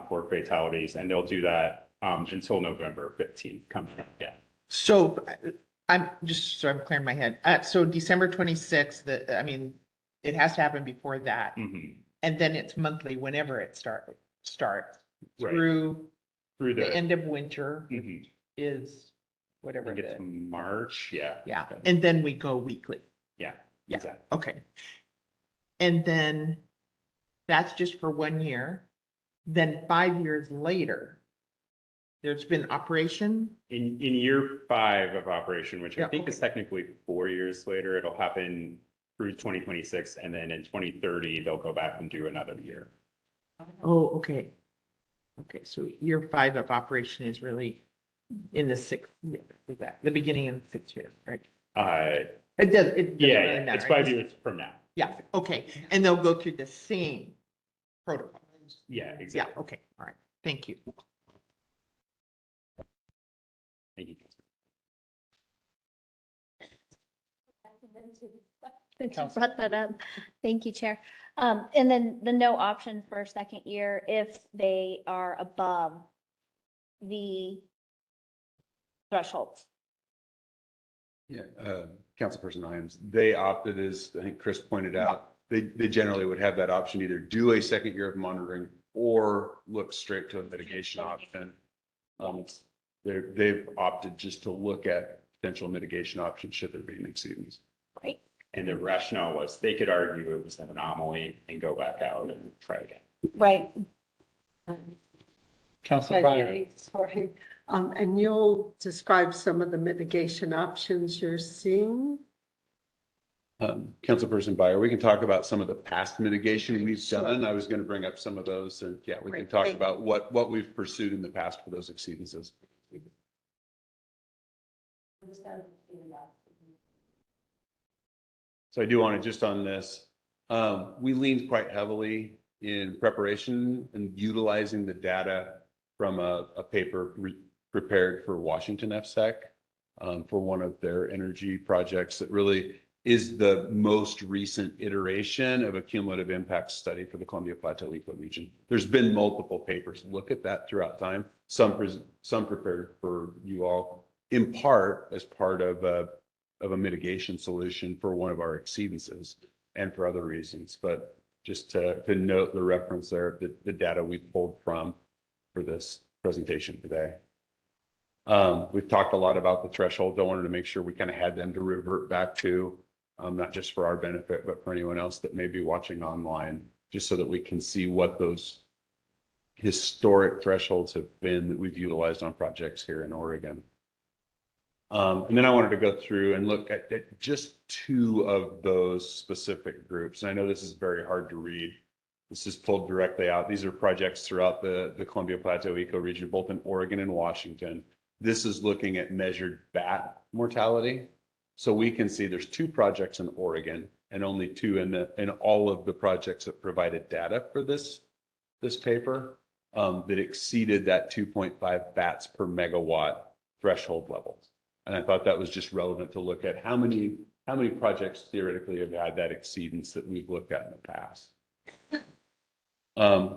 for fatalities, and they'll do that until November 15th coming up. Yeah. So I'm so I'm clearing my head. So December 26th, it has to happen before that. And then it's monthly whenever it starts Right. through Through the end of winter Mhm. is whatever. I think it's March. Yeah. Yeah. And then we go weekly. Yeah. Yeah. Exactly. Okay. And then that's just for 1 year. Then 5 years later, there's been operation. In year 5 of operation, which I Yeah, think is technically 4 years later, it'll happen through 2026, and then in 2030, they'll go back and do another year. Oh, okay. Okay, so year 5 of operation is really in the 6th, the beginning of the 6th year, right? It doesn't really Yeah, matter. it's 5 years from now. Yeah, okay. And they'll go through the same protocol. Yeah, Yeah, exactly. okay, all right. Thank you. Thank you. Since you brought that up. Thank you, Chair. And then the no option for second year if they are above the thresholds. Yeah, Councilperson Iams, they opted, as I think Chris pointed out, they generally would have that option, either do a second year of monitoring or look straight to a mitigation option. They've opted just to look at potential mitigation options should there be an exceedance. Great. And the rationale was they could argue it was an anomaly and go back out and try again. Right. Council Pryor. Sorry, and you'll describe some of the mitigation options you're seeing? Councilperson Byer, we can talk about some of the past mitigation we've done. I was going to bring up some of those, and yeah, we can Great, talk thank about what we've pursued in the past for those exceedances. So I do want to just on this, we leaned quite heavily in preparation and utilizing the data from a paper prepared for Washington FSEC for one of their energy projects that really is the most recent iteration of a cumulative impact study for the Columbia Plateau ecoregion. There's been multiple papers look at that throughout time, some prepared for you all in part as part of a mitigation solution for one of our exceedances and for other reasons. But just to note the reference there, the data we pulled from for this presentation today. We've talked a lot about the thresholds. I wanted to make sure we kind of had them to revert back to, not just for our benefit, but for anyone else that may be watching online, just so that we can see what those historic thresholds have been that we've utilized on projects here in Oregon. And then I wanted to go through and look at just 2 of those specific groups. And I know this is very hard to read. This is pulled directly out. These are projects throughout the Columbia Plateau ecoregion, both in Oregon and Washington. This is looking at measured bat mortality. So we can see there's 2 projects in Oregon and only 2 in all of the projects that provided data for this paper that exceeded that 2.5 bats per megawatt threshold levels. And I thought that was just relevant to look at how many projects theoretically have had that exceedance that we've looked at in the past.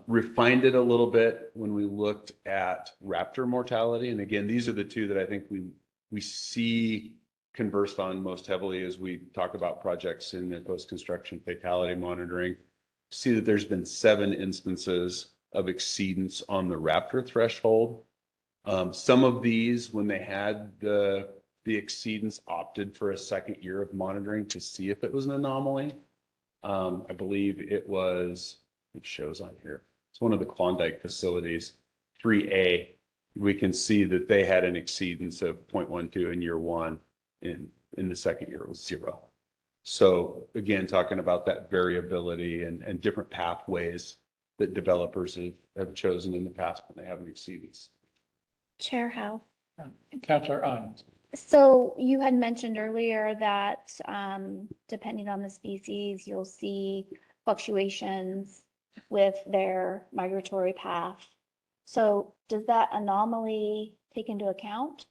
Refined it a little bit when we looked at raptor mortality. And again, these are the 2 that I think we see conversed on most heavily as we talk about projects in the post-construction fatality monitoring. See that there's been 7 instances of exceedance on the raptor threshold. Some of these, when they had the exceedance, opted for a second year of monitoring to see if it was an anomaly. I believe it shows on here. It's one of the Klondike facilities, 3A. We can see that they had an exceedance of 0.12 in year 1. In the second year, it was 0. So again, talking about that variability and different pathways that developers have chosen in the past when they have an exceedance. Chair Howe. Councilor Iams. So you had mentioned earlier that depending on the species, you'll see fluctuations with their migratory path. So does that anomaly take into account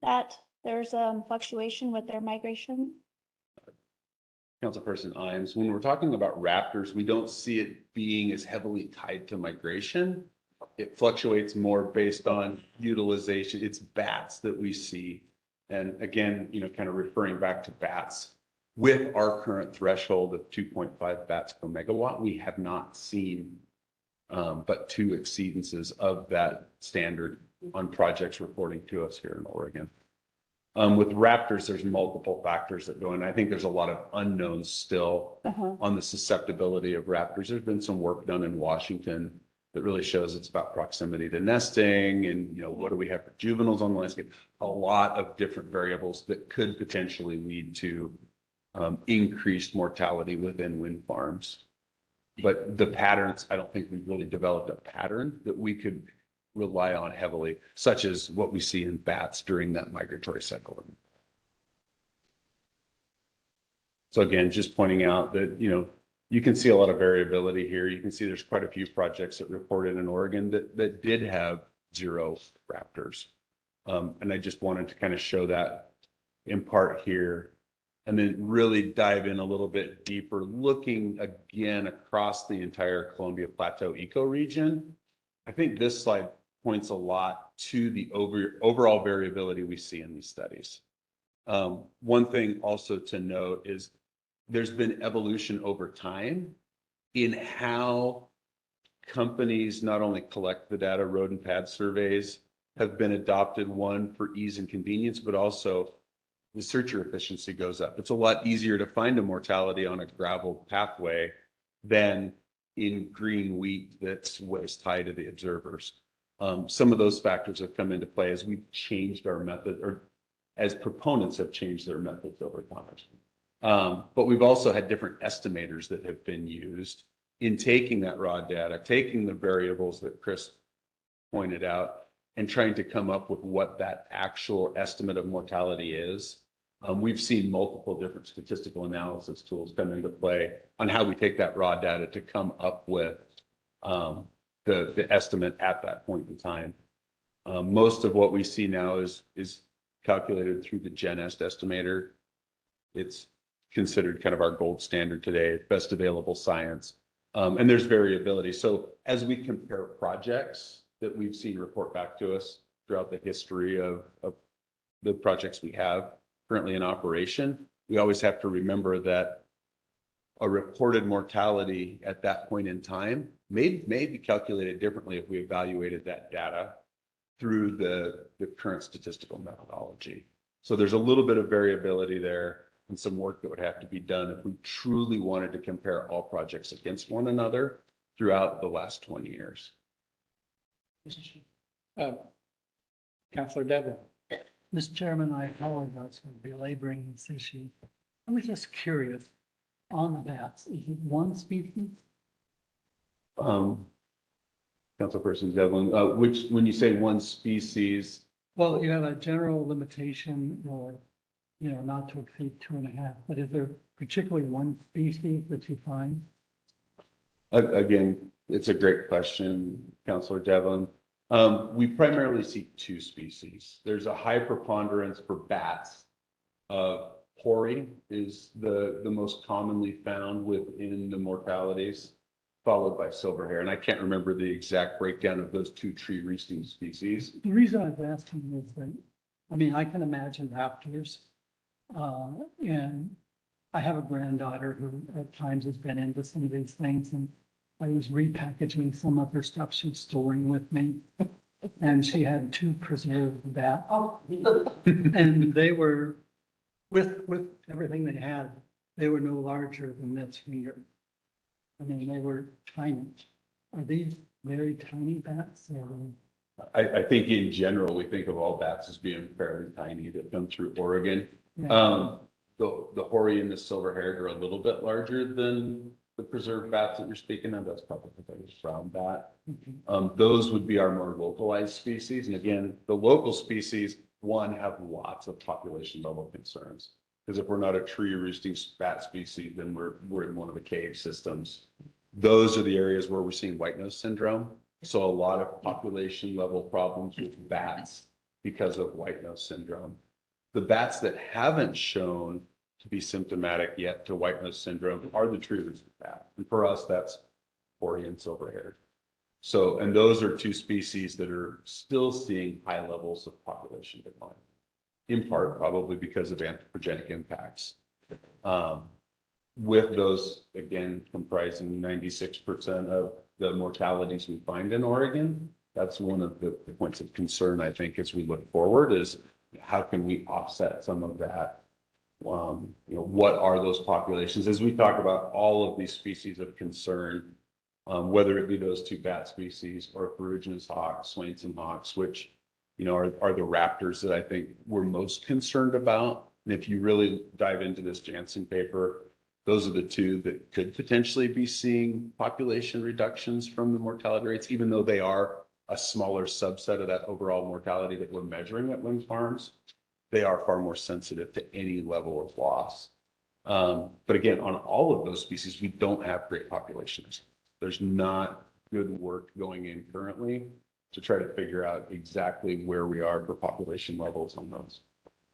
that there's fluctuation with their migration? Councilperson Imes, when we're talking about raptors, we don't see it being as heavily tied to migration. It fluctuates more based on utilization. It's bats that we see. And again, kind of referring back to bats, with our current threshold of 2.5 bats per megawatt, we have not seen but 2 exceedances of that standard on projects reporting to us here in Oregon. With raptors, there's multiple factors that go in. I think there's a lot of unknowns still on the susceptibility of raptors. There's been some work done in Washington that really shows it's about proximity to nesting and, what do we have for juveniles on the landscape? A lot of different variables that could potentially lead to increased mortality within wind farms. But the patterns, I don't think we've really developed a pattern that we could rely on heavily, such as what we see in bats during that migratory cycle. So again, just pointing out that, you can see a lot of variability here. You can see there's quite a few projects that reported in Oregon that did have 0 raptors. And I just wanted to kind of show that in part here, and then really dive in a little bit deeper, looking again across the entire Columbia Plateau ecoregion. I think this slide points a lot to the overall variability we see in these studies. One thing also to note is there's been evolution over time in how companies not only collect the data, road and pad surveys have been adopted, one for ease and convenience, but also the searcher efficiency goes up. It's a lot easier to find a mortality on a gravel pathway than in green wheat that's waist high to the observers. Some of those factors have come into play as we've changed our method, or as proponents have changed their methods over time. But we've also had different estimators that have been used in taking that raw data, taking the variables that Chris pointed out, and trying to come up with what that actual estimate of mortality is. We've seen multiple different statistical analysis tools come into play on how we take that raw data to come up with the estimate at that point in time. Most of what we see now is calculated through the GenEst estimator. It's considered kind of our gold standard today, best available science. And there's variability. So as we compare projects that we've seen report back to us throughout the history of the projects we have currently in operation, we always have to remember that a reported mortality at that point in time may be calculated differently if we evaluated that data through the current statistical methodology. So there's a little bit of variability there and some work that would have to be done if we truly wanted to compare all projects against one another throughout the last 20 years. Councilor Devlin. Mr. Chairman, I apologize for belaboring this issue. I was just curious, on the bats, is it one species? Councilperson Devlin, when you say one species? Well, you have a general limitation or, not to exceed 2.5, but is there particularly one species that you find? Again, it's a great question, Councilor Devlin. We primarily see 2 species. There's a high preponderance for bats. Hoary is the most commonly found within the mortalities, followed by silverhair. And I can't remember the exact breakdown of those 2 tree roosting species. The reason I was asking is that, I can imagine raptors. And I have a granddaughter who at times has been into some of these things, and I was repackaging some of her stuff she's storing with me. And she had 2 preserved bats. And they were, with everything they had, they were no larger than this finger. They were tiny. Are these very tiny bats? I think in general, we think of all bats as being fairly tiny that come through Oregon. Yeah. The hoary and the silverhaired are a little bit larger than the preserved bats that you're speaking of. That's probably the brown bat. Those would be our more localized species. And again, the local species, one, have lots of population level concerns. Because if we're not a tree roosting bat species, then we're in one of the cave systems. Those are the areas where we're seeing white nose syndrome. So a lot of population level problems with bats because of white nose syndrome. The bats that haven't shown to be symptomatic yet to white nose syndrome are the tree-resistant bat. And for us, that's hoary and silver-haired. So, and those are two species that are still seeing high levels of population decline, in part probably because of anthropogenic impacts. With those, again, comprising 96% of the mortalities we find in Oregon, that's one of the points of concern, I think, as we look forward, is how can we offset some of that? What are those populations? As we talk about all of these species of concern, whether it be those two bat species or ferruginous hawks, Swainson hawks, which, are the raptors that I think we're most concerned about. And if you really dive into this Janssen paper, those are the two that could potentially be seeing population reductions from the mortality rates, even though they are a smaller subset of that overall mortality that we're measuring at wind farms. They are far more sensitive to any level of loss. But again, on all of those species, we don't have great populations. There's not good work going in currently to try to figure out exactly where we are for population levels on those.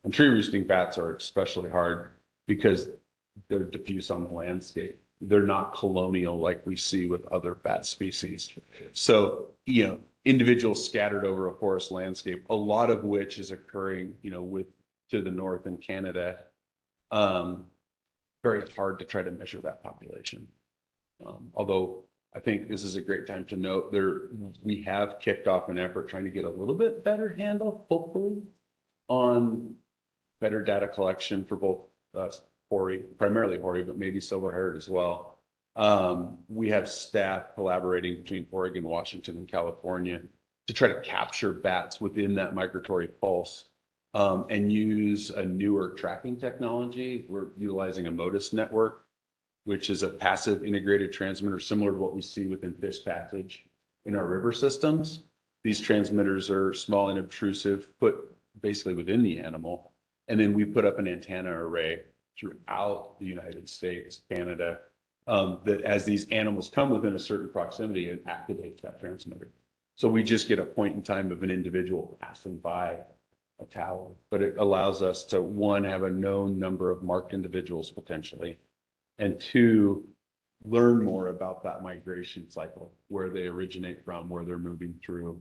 And tree roosting bats are especially hard because they're diffuse on the landscape. They're not colonial like we see with other bat species. So, individuals scattered over a forest landscape, a lot of which is occurring, with to the north in Canada. Very hard to try to measure that population. Although I think this is a great time to note we have kicked off an effort trying to get a little bit better handle, hopefully, on better data collection for both primarily hoary, but maybe silver-haired as well. We have staff collaborating between Oregon, Washington, and California to try to capture bats within that migratory pulse and use a newer tracking technology. We're utilizing a MODIS network, which is a passive integrated transmitter similar to what we see within Fish Passage in our river systems. These transmitters are small and obtrusive, put basically within the animal. And then we put up an antenna array throughout the United States, Canada, that as these animals come within a certain proximity, it activates that transmitter. So we just get a point in time of an individual passing by a tower, but it allows us to, one, have a known number of marked individuals potentially, and two, learn more about that migration cycle, where they originate from, where they're moving through.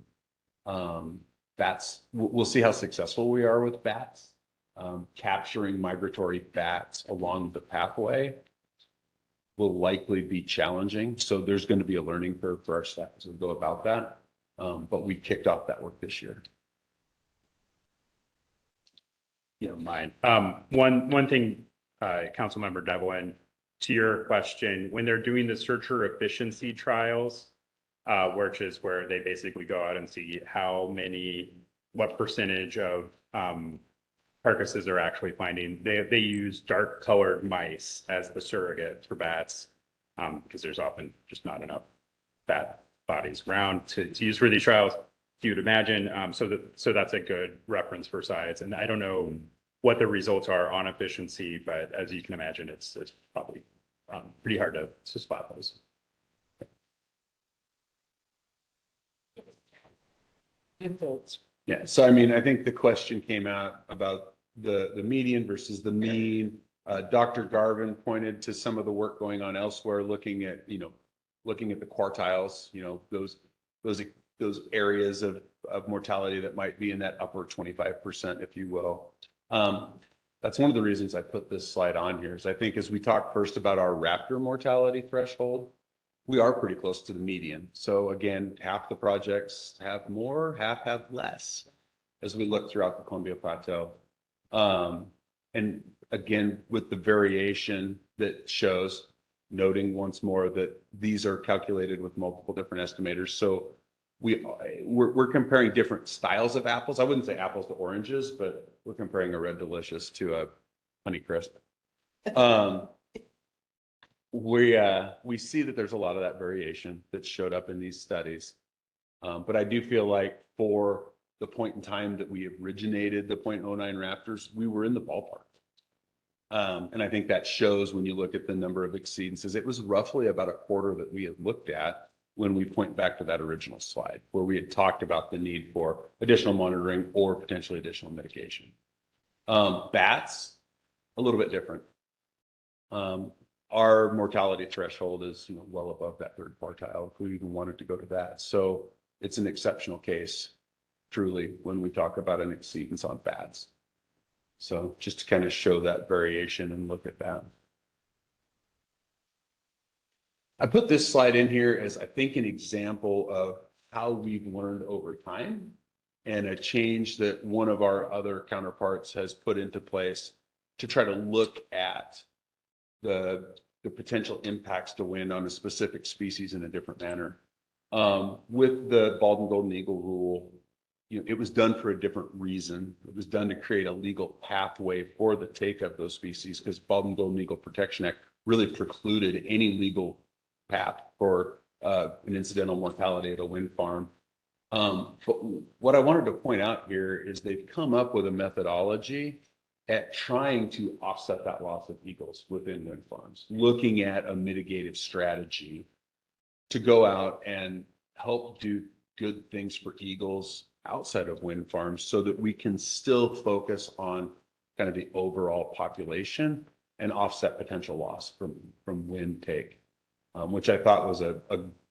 We'll see how successful we are with bats. Capturing migratory bats along the pathway will likely be challenging. So there's going to be a learning curve for our staff as we go about that. But we kicked off that work this year. Mine. One thing, Councilmember Devlin, to your question, when they're doing the searcher efficiency trials, which is where they basically go out and see what percentage of carcasses are actually finding. They use dark colored mice as the surrogate for bats because there's often just not enough bat bodies around to use for these trials. You'd imagine, so that's a good reference for science. And I don't know what the results are on efficiency, but as you can imagine, it's probably pretty hard to spot those. Yeah, so I think the question came out about the median versus the mean. Dr. Garvin pointed to some of the work going on elsewhere, looking at the quartiles, those areas of mortality that might be in that upper 25%, if you will. That's one of the reasons I put this slide on here, is I think as we talk first about our raptor mortality threshold, we are pretty close to the median. So again, half the projects have more, half have less as we look throughout the Columbia Plateau. And again, with the variation that shows, noting once more that these are calculated with multiple different estimators. So we're comparing different styles of apples. I wouldn't say apples to oranges, but we're comparing a Red Delicious to a Honeycrisp. We see that there's a lot of that variation that showed up in these studies. But I do feel like for the point in time that we originated the 0.09 raptors, we were in the ballpark. And I think that shows when you look at the number of exceedances. It was roughly about a quarter that we had looked at when we point back to that original slide where we had talked about the need for additional monitoring or potentially additional mitigation. Bats, a little bit different. Our mortality threshold is, well above that third quartile if we even wanted to go to that. So it's an exceptional case, truly, when we talk about an exceedance on bats. So just to kind of show that variation and look at that. I put this slide in here as I think an example of how we've learned over time and a change that one of our other counterparts has put into place to try to look at the potential impacts to wind on a specific species in a different manner. With the bald and golden eagle rule, it was done for a different reason. It was done to create a legal pathway for the take of those species because Bald and Golden Eagle Protection Act really precluded any legal path for an incidental mortality at a wind farm. But what I wanted to point out here is they've come up with a methodology at trying to offset that loss of eagles within wind farms, looking at a mitigative strategy to go out and help do good things for eagles outside of wind farms so that we can still focus on kind of the overall population and offset potential loss from wind take, which I thought was a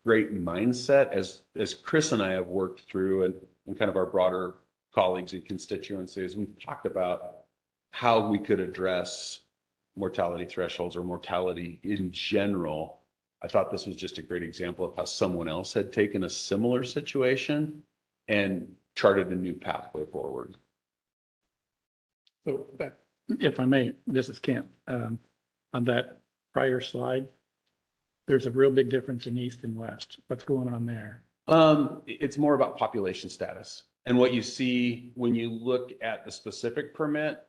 great mindset as Chris and I have worked through and kind of our broader colleagues and constituencies. We've talked about how we could address mortality thresholds or mortality in general. I thought this was just a great example of how someone else had taken a similar situation and charted a new pathway forward. So if I may, this is Kent. On that prior slide, there's a real big difference in east and west. What's going on there? It's more about population status. And what you see when you look at the specific permit,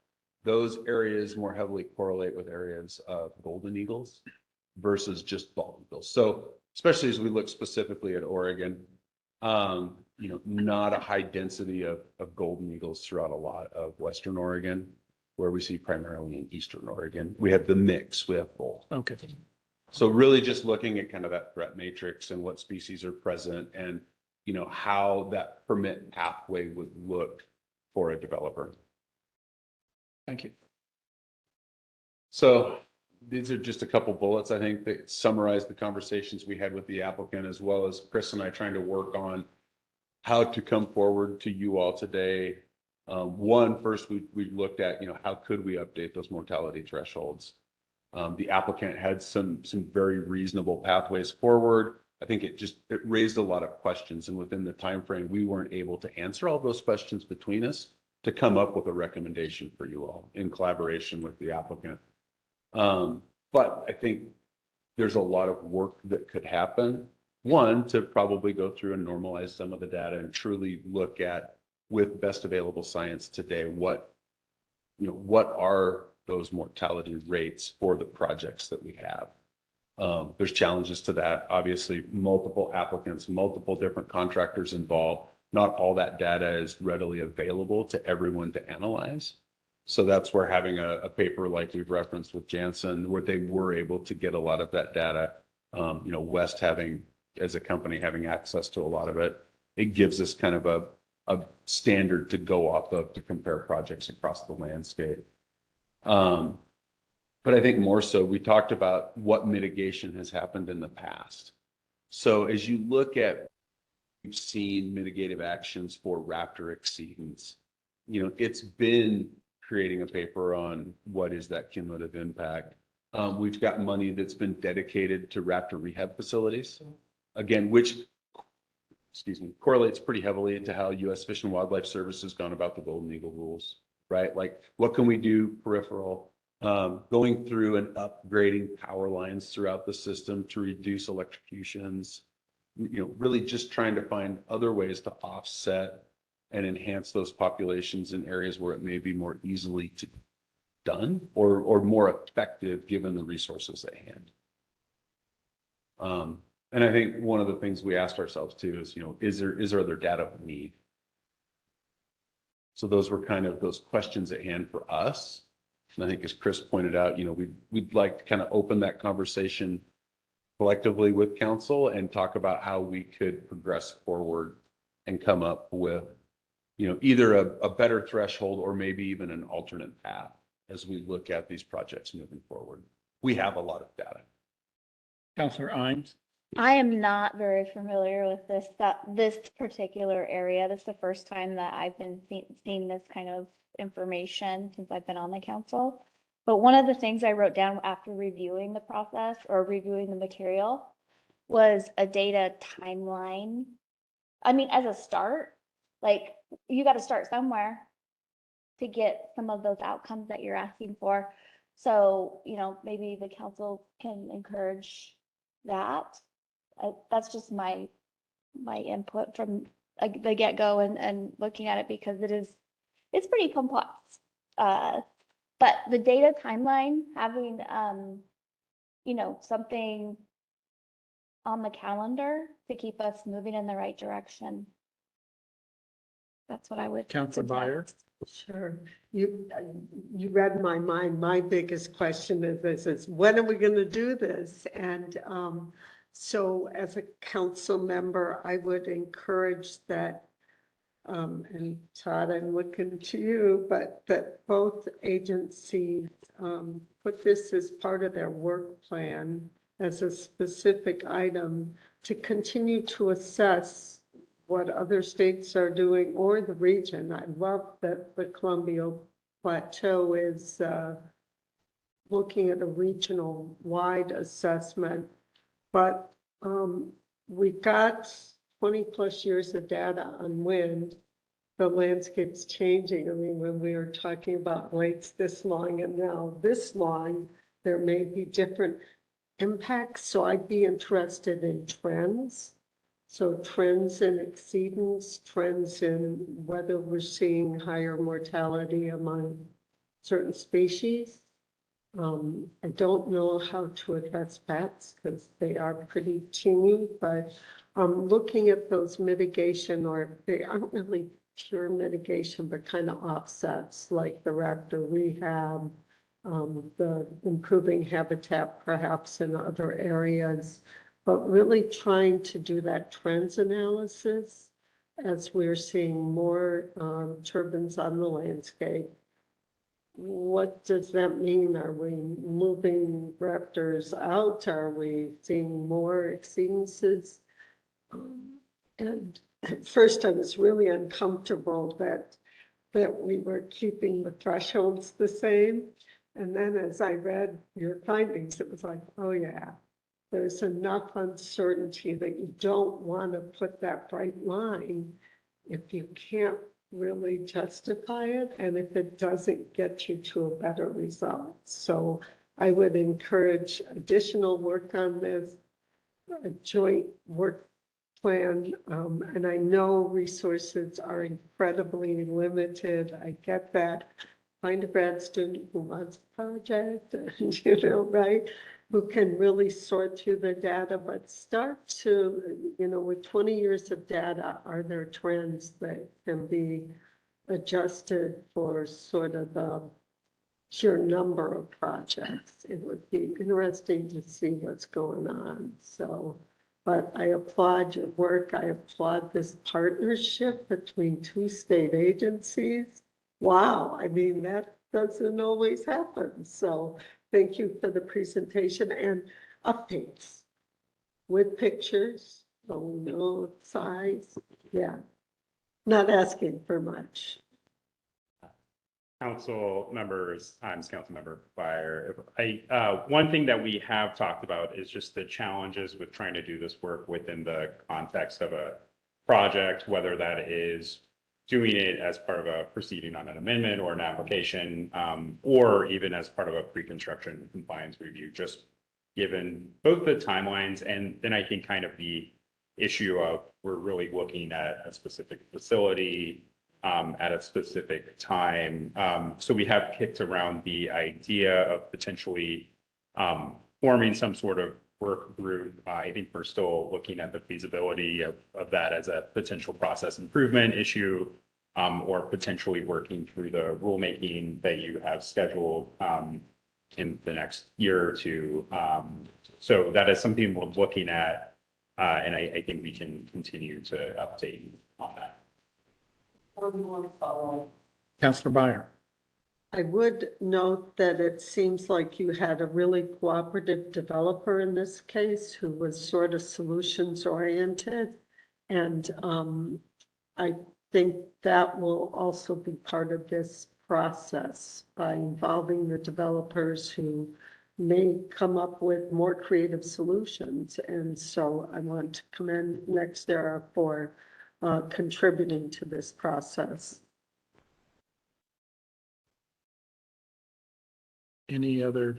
those areas more heavily correlate with areas of golden eagles versus just bald eagles. So especially as we look specifically at Oregon, not a high density of golden eagles throughout a lot of Western Oregon, where we see primarily in Eastern Oregon. We have the mix, we have both. Okay. So really just looking at kind of that threat matrix and what species are present and, how that permit pathway would look for a developer. Thank you. So these are just a couple bullets, I think, that summarize the conversations we had with the applicant, as well as Chris and I trying to work on how to come forward to you all today. First, we looked at, how could we update those mortality thresholds? The applicant had some very reasonable pathways forward. I think it raised a lot of questions, and within the time frame, we weren't able to answer all those questions between us to come up with a recommendation for you all in collaboration with the applicant. But I think there's a lot of work that could happen. One, to probably go through and normalize some of the data and truly look at, with best available science today, what are those mortality rates for the projects that we have. There's challenges to that. Obviously, multiple applicants, multiple different contractors involved. Not all that data is readily available to everyone to analyze. So that's where having a paper like we've referenced with Janssen, where they were able to get a lot of that data, West having, as a company, having access to a lot of it, it gives us kind of a standard to go off of to compare projects across the landscape. But I think more so, we talked about what mitigation has happened in the past. So as you look at, we've seen mitigative actions for raptor exceedance. It's been creating a paper on what is that cumulative impact. We've got money that's been dedicated to raptor rehab facilities, again, which, correlates pretty heavily into how U.S. Fish and Wildlife Service has gone about the golden eagle rules, right? Like, what can we do peripheral? Going through and upgrading power lines throughout the system to reduce electrocutions, really just trying to find other ways to offset and enhance those populations in areas where it may be more easily done or more effective given the resources at hand. And I think one of the things we asked ourselves too is, is there other data we need? So those were kind of those questions at hand for us. And I think as Chris pointed out, we'd like to kind of open that conversation collectively with council and talk about how we could progress forward and come up with, either a better threshold or maybe even an alternate path as we look at these projects moving forward. We have a lot of data. Counselor Imes? I am not very familiar with this particular area. This is the first time that I've been seeing this kind of information since I've been on the council. But one of the things I wrote down after reviewing the process or reviewing the material was a data timeline. I mean, as a start, like you got to start somewhere to get some of those outcomes that you're asking for. So, maybe the council can encourage that. That's just my input from the get-go and looking at it, because it's pretty complex. But the data timeline, having something on the calendar to keep us moving in the right direction. That's what I would. Counselor Byer? Sure. You read my mind. My biggest question is when are we going to do this? And so as a council member, I would encourage that, and Todd, I'm looking to you, but that both agencies put this as part of their work plan as a specific item to continue to assess what other states are doing or the region. I love that the Columbia Plateau is looking at a regional wide assessment, but we got 20 plus years of data on wind. The landscape's changing. I mean, when we were talking about blades this long and now this long, there may be different impacts. So I'd be interested in trends. So trends in exceedance, trends in whether we're seeing higher mortality among certain species. I don't know how to address bats because they are pretty teeny, but looking at those mitigation, or they aren't really pure mitigation, but kind of offsets like the raptor rehab, the improving habitat perhaps in other areas, but really trying to do that trends analysis as we're seeing more turbines on the landscape. What does that mean? Are we moving raptors out? Are we seeing more exceedances? And at first I was really uncomfortable that we were keeping the thresholds the same. And then as I read your findings, it was like, oh yeah, there's enough uncertainty that you don't want to put that bright line if you can't really justify it and if it doesn't get you to a better result. So I would encourage additional work on this, a joint work plan. And I know resources are incredibly limited. I get that. Find a grad student who wants a project, and, right? Who can really sort through the data, but start to, with 20 years of data, are there trends that can be adjusted for sort of the sheer number of projects? It would be interesting to see what's going on. So, but I applaud your work. I applaud this partnership between two state agencies. Wow, I mean, that doesn't always happen. So thank you for the presentation and updates with pictures. Oh, no size. Yeah, not asking for much. Council members, Council Member Byer. One thing that we have talked about is just the challenges with trying to do this work within the context of a project, whether that is doing it as part of a proceeding on an amendment or an application, or even as part of a pre-construction compliance review, just given both the timelines and then I think kind of the issue of we're really looking at a specific facility at a specific time. So we have kicked around the idea of potentially forming some sort of work group. I think we're still looking at the feasibility of that as a potential process improvement issue, or potentially working through the rulemaking that you have scheduled in the next year or two. So that is something we're looking at, and I think we can continue to update on that. Counselor Byer. I would note that it seems like you had a really cooperative developer in this case who was sort of solutions oriented. And I think that will also be part of this process by involving the developers who may come up with more creative solutions. And so I want to commend NextEra for contributing to this process. Any other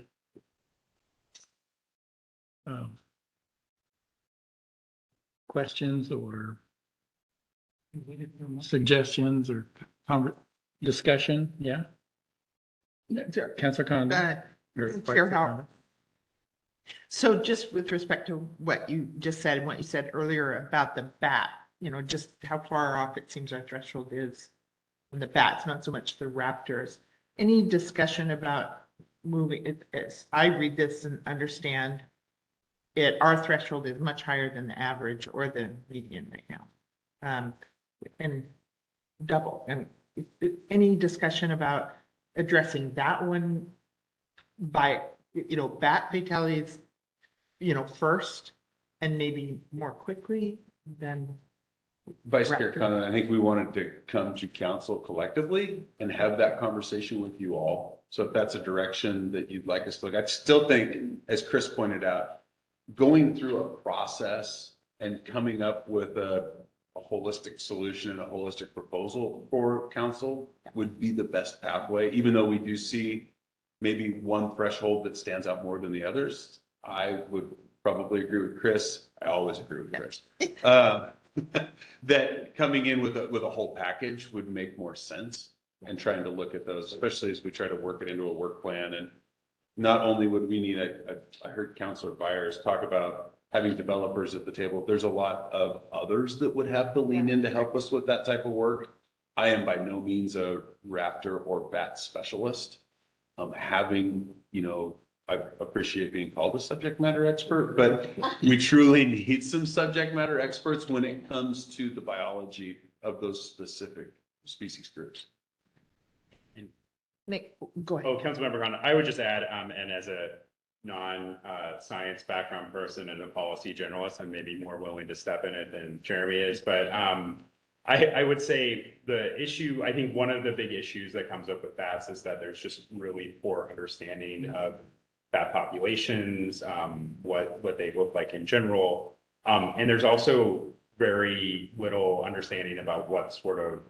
questions or suggestions or discussion? Yeah. Councilor Condon. Chair Howard. So just with respect to what you just said and what you said earlier about the bat, just how far off it seems our threshold is from the bats, not so much the raptors. Any discussion about moving it? As I read this and understand it, our threshold is much higher than the average or the median right now. And double. And any discussion about addressing that one by, bat fatalities, first and maybe more quickly than. Vice Chair Condon, I think we wanted to come to council collectively and have that conversation with you all. So if that's a direction that you'd like us to look, I still think, as Chris pointed out, going through a process and coming up with a holistic solution and a holistic proposal for council would be the best pathway, even though we do see maybe one threshold that stands out more than the others. I would probably agree with Chris. I always agree with Chris. That coming in with a whole package would make more sense, and trying to look at those, especially as we try to work it into a work plan. And not only would we need I heard Councilor Byers talk about having developers at the table. There's a lot of others that would have to lean in to help us with that type of work. I am by no means a raptor or bat specialist. I appreciate being called a subject matter expert, but we truly need some subject matter experts when it comes to the biology of those specific species groups. Nick, go ahead. Oh, Councilmember Condon, I would just add, and as a non-science background person and a policy generalist, I'm maybe more willing to step in it than Jeremy is, but I would say the issue, I think one of the big issues that comes up with bats is that there's just really poor understanding of bat populations, what they look like in general. And there's also very little understanding about what sort of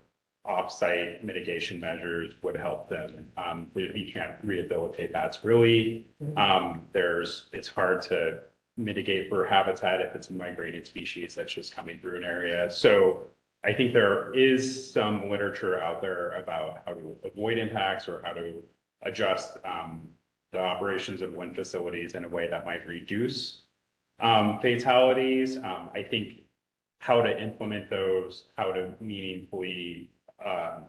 off-site mitigation measures would help them. You can't rehabilitate bats really. It's hard to mitigate for habitat if it's a migrating species that's just coming through an area. So I think there is some literature out there about how to avoid impacts or how to adjust the operations of wind facilities in a way that might reduce fatalities. I think how to implement those, how to meaningfully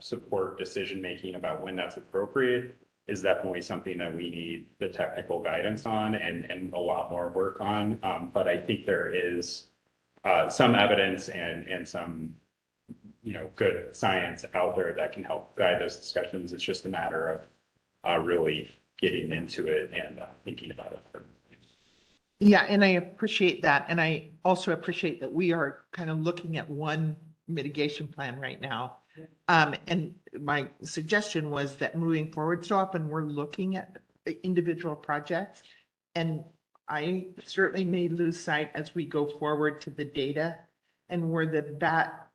support decision-making about when that's appropriate is definitely something that we need the technical guidance on and a lot more work on. But I think there is some evidence and some good science out there that can help guide those discussions. It's just a matter of really getting into it and thinking about it. Yeah, and I appreciate that. And I also appreciate that we are kind of looking at one mitigation plan right now. And my suggestion was that moving forward, so often we're looking at individual projects. And I certainly may lose sight as we go forward to the data and where the bat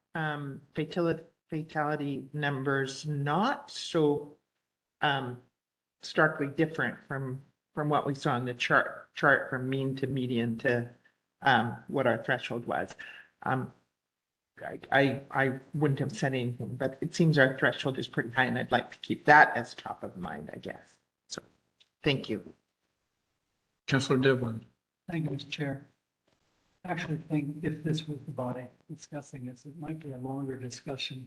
fatality numbers not so starkly different from what we saw in the chart from mean to median to what our threshold was. I wouldn't have said anything, but it seems our threshold is pretty high, and I'd like to keep that as top of mind, I guess. So, thank you. Councilor Devlin. Thank you, Mr. Chair. I actually think if this was the body discussing this, it might be a longer discussion,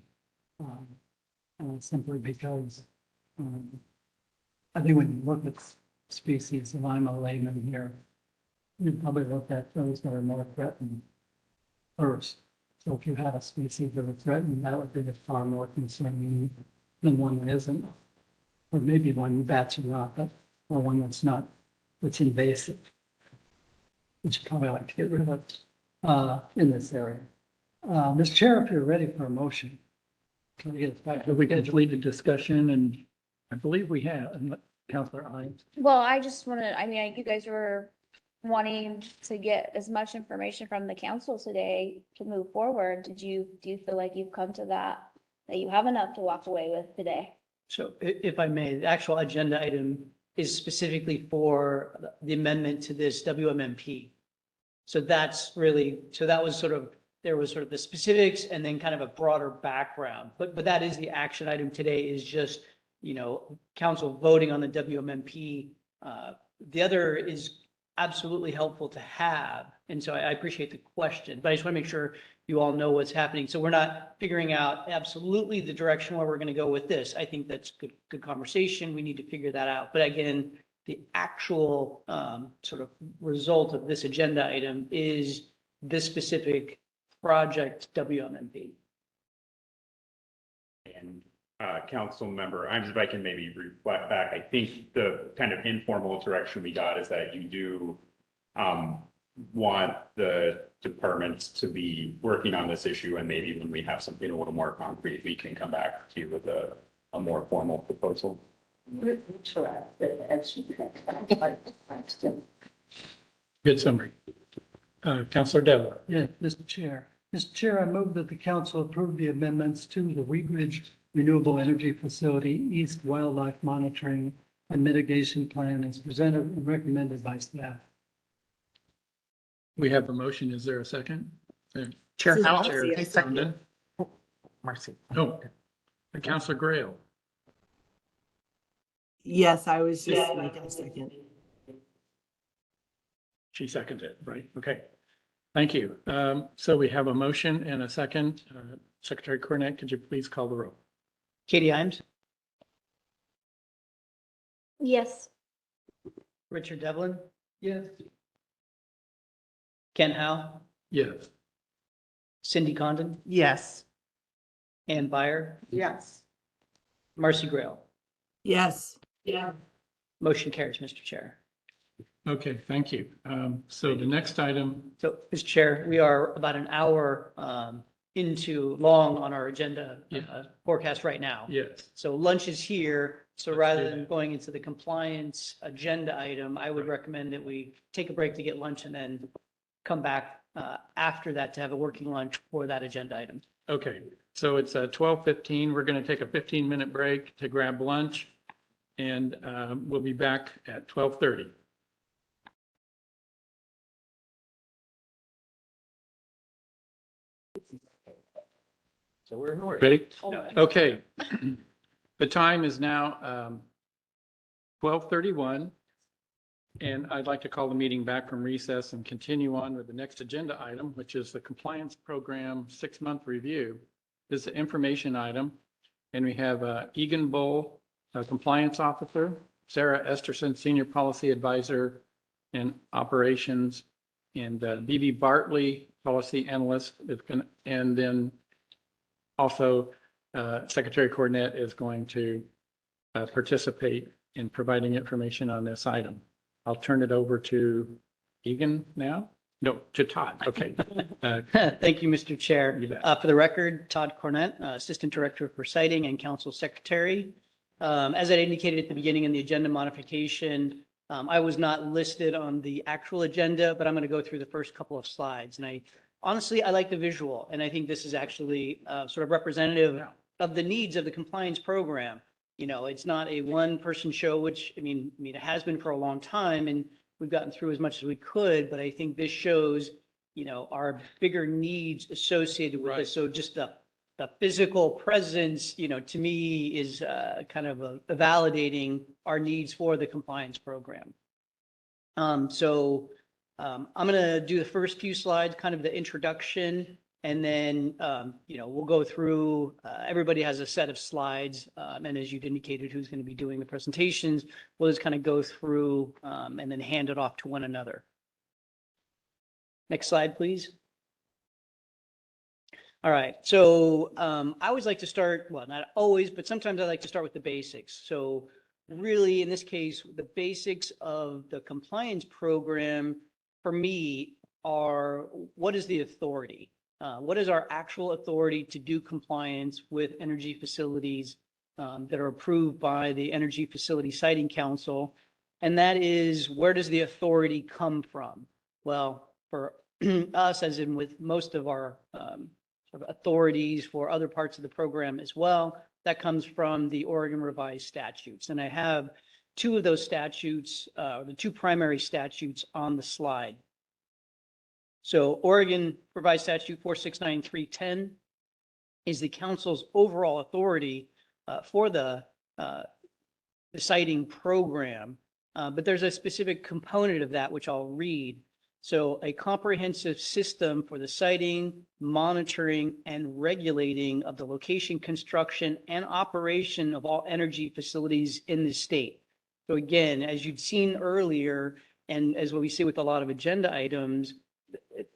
simply because I think when you look at species, and I'm a layman here. You probably look at those that are more threatened first. So if you had a species that was threatened, that would be a far more concerning than one that isn't. Or maybe one bats are not, but or one that's not, that's invasive. Which you probably like to get rid of in this area. Mr. Chair, if you're ready for a motion. Can we get it back? Have we completed discussion? And I believe we have. And Councilor Hines. Well, I just want to, I mean, you guys were wanting to get as much information from the council today to move forward. Do you feel like you've come to that you have enough to walk away with today? So if I may, the actual agenda item is specifically for the amendment to this WMMP. So that's really, so that was sort of, there was sort of the specifics and then kind of a broader background. But that is the action item today, is just, you know, council voting on the WMMP. The other is absolutely helpful to have. And so I appreciate the question, but I just want to make sure you all know what's happening. So we're not figuring out absolutely the direction where we're going to go with this. I think that's good conversation. We need to figure that out. But again, the actual sort of result of this agenda item is this specific project WMMP. And council member, if I can maybe reflect back, I think the kind of informal direction we got is that you do want the departments to be working on this issue, and maybe when we have something a little more concrete, we can come back to you with a more formal proposal. Good summary. Councilor Devlin. Yeah, Mr. Chair. Mr. Chair, I move that the council approve the amendments to the Wheat Ridge Renewable Energy Facility East Wildlife Monitoring and Mitigation Plan as presented and recommended by staff. We have a motion. Is there a second? Chair Howell, Chair I second. Condon. Marcy. Oh, Councilor Grail. Yes, I was just making a second. She seconded it, right? Okay. Thank you. So we have a motion and a second. Secretary Cornett, could you please call the roll? Katie Imes, Yes. Richard Devlin, Yes. Ken Howe, Yes. Cindy Condon, Yes. Ann Byer, Yes. Marcy Grail. Yes. Motion carries, Mr. Chair. Okay, thank you. So the next item, So, Mr. Chair, we are about an hour long on our agenda forecast right now. yes. So lunch is here. So rather do than that. going into the compliance agenda item, I would recommend that we take a break to get lunch and then come back after that to have a working lunch for that agenda item. Okay, so it's 12:15. We're going to take a 15-minute break to grab lunch, and we'll be back at 12:30. So we're in order. Ready? No. Okay. The time is now 12:31, and I'd like to call the meeting back from recess and continue on with the next agenda item, which is the Compliance Program 6-month review. This is the information item, and we have Egan Bull, Compliance Officer, Sarah Esterson, Senior Policy Advisor in Operations, and B.B. Bartley, Policy Analyst, and then also Secretary Cornett is going to participate in providing information on this item. I'll turn it over to Egan now. No, to Todd. Okay. Thank you, Mr. Chair. You bet. For the record, Todd Cornett, Assistant Director for Siting and Council Secretary. As I indicated at the beginning in the agenda modification, I was not listed on the actual agenda, but I'm going to go through the first couple of slides. And honestly, I like the visual, and I think this is actually sort of representative of the needs of the compliance program. You know, it's not a one-person show, which, I mean, it has been for a long time, and we've gotten through as much as we could, but I think this shows, you know, our bigger needs associated with this. So just the physical presence, you know, to me is kind of validating our needs for the compliance program. I'm going to do the first few slides, kind of the introduction, And then, we'll go through, everybody has a set of slides. And as you've indicated, who's going to be doing the presentations, we'll just kind of go through and then hand it off to one another. Next slide, please. All right, so I always like to start, well, not always, but sometimes I like to start with the basics. So really, in this case, the basics of the compliance program for me are, what is the authority? What is our actual authority to do compliance with energy facilities that are approved by the Energy Facility Siting Council? And that is, where does the authority come from? Well, for us, as in with most of our sort of authorities for other parts of the program as well, that comes from the Oregon Revised Statutes. And I have two of those statutes, the two primary statutes on the slide. So Oregon Revised Statute 469310 is the council's overall authority for the siting program. But there's a specific component of that, which I'll read. So a comprehensive system for the siting, monitoring, and regulating of the location, construction, and operation of all energy facilities in the state. So again, as you'd seen earlier, and as what we see with a lot of agenda items,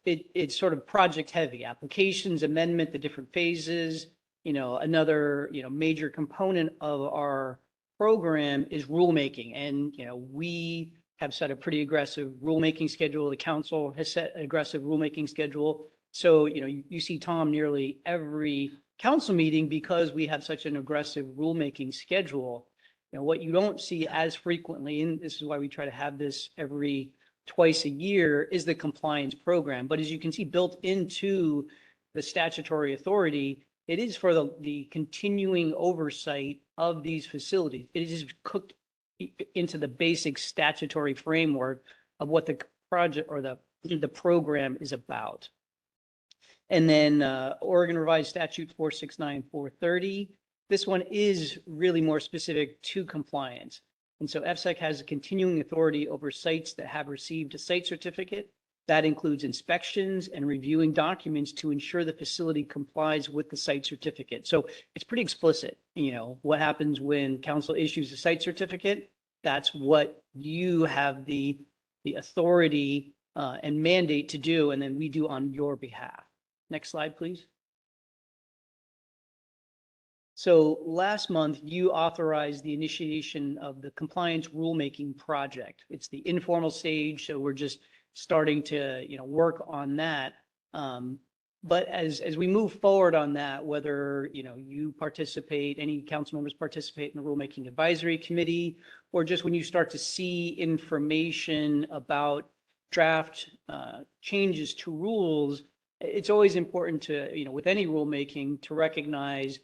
it's sort of project heavy, applications, amendment, the different phases. Another, major component of our program is rulemaking. And, we have set a pretty aggressive rulemaking schedule. The council has set an aggressive rulemaking schedule. So, you see Tom nearly every council meeting because we have such an aggressive rulemaking schedule. What you don't see as frequently, and this is why we try to have this every twice a year, is the compliance program. But as you can see, built into the statutory authority, it is for the continuing oversight of these facilities. It is cooked into the basic statutory framework of what the project or the program is about. And then Oregon Revised Statute 469430. This one is really more specific to compliance. And so FSEC has a continuing authority over sites that have received a site certificate. That includes inspections and reviewing documents to ensure the facility complies with the site certificate. So it's pretty explicit, what happens when council issues a site certificate. That's what you have the authority and mandate to do, and then we do on your behalf. Next slide, please. So last month, you authorized the initiation of the compliance rulemaking project. It's the informal stage, so we're just starting to work on that. But as we move forward on that, whether you participate, any council members participate in the rulemaking advisory committee, or just when you start to see information about draft changes to rules, it's always important to, with any rulemaking, to recognize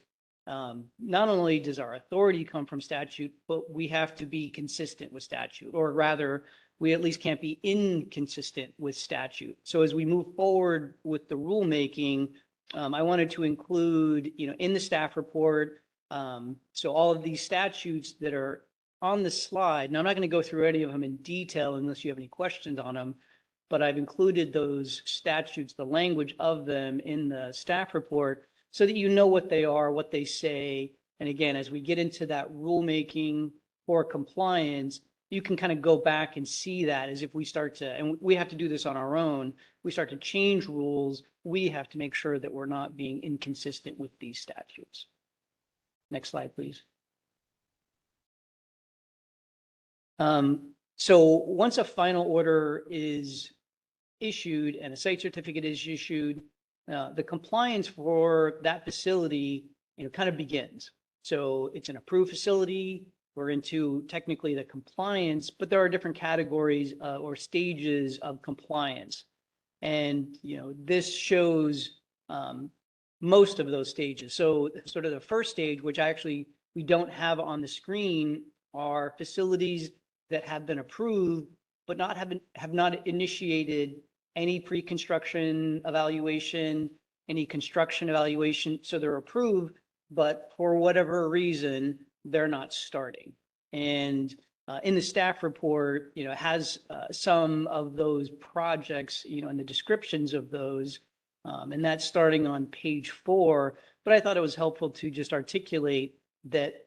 not only does our authority come from statute, but we have to be consistent with statute, or rather, we at least can't be inconsistent with statute. So as we move forward with the rulemaking, I wanted to include, in the staff report, so all of these statutes that are on the slide. Now, I'm not going to go through any of them in detail unless you have any questions on them, but I've included those statutes, the language of them in the staff report, so that you know what they are, what they say. And again, as we get into that rulemaking for compliance, you can kind of go back and see that as if we start to, and we have to do this on our own, we start to change rules, we have to make sure that we're not being inconsistent with these statutes. Next slide, please. So once a final order is issued and a site certificate is issued, the compliance for that facility, kind of begins. So it's an approved facility. We're into technically the compliance, but there are different categories or stages of compliance. And, this shows most of those stages. So sort of the first stage, which we don't have on the screen, are facilities that have been approved, but have not initiated any pre-construction evaluation, any construction evaluation. So they're approved, but for whatever reason, they're not starting. And in the staff report, has some of those projects, and the descriptions of those. And that's starting on page 4, but I thought it was helpful to just articulate that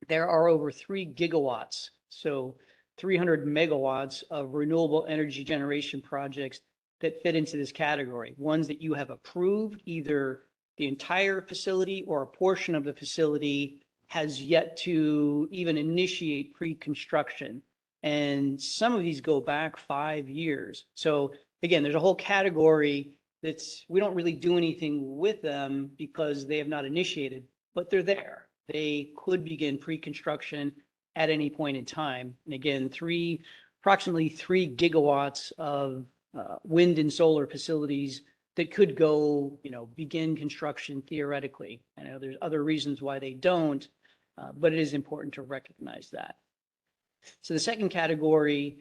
there are over 3 gigawatts, so 300 megawatts of renewable energy generation projects that fit into this category. Ones that you have approved, either the entire facility or a portion of the facility has yet to even initiate pre-construction. And some of these go back 5 years. So again, there's a whole category that's, we don't really do anything with them because they have not initiated, but they're there. They could begin pre-construction at any point in time. And again, approximately 3 gigawatts of wind and solar facilities that could go, begin construction theoretically. I know there's other reasons why they don't, but it is important to recognize that. So the second category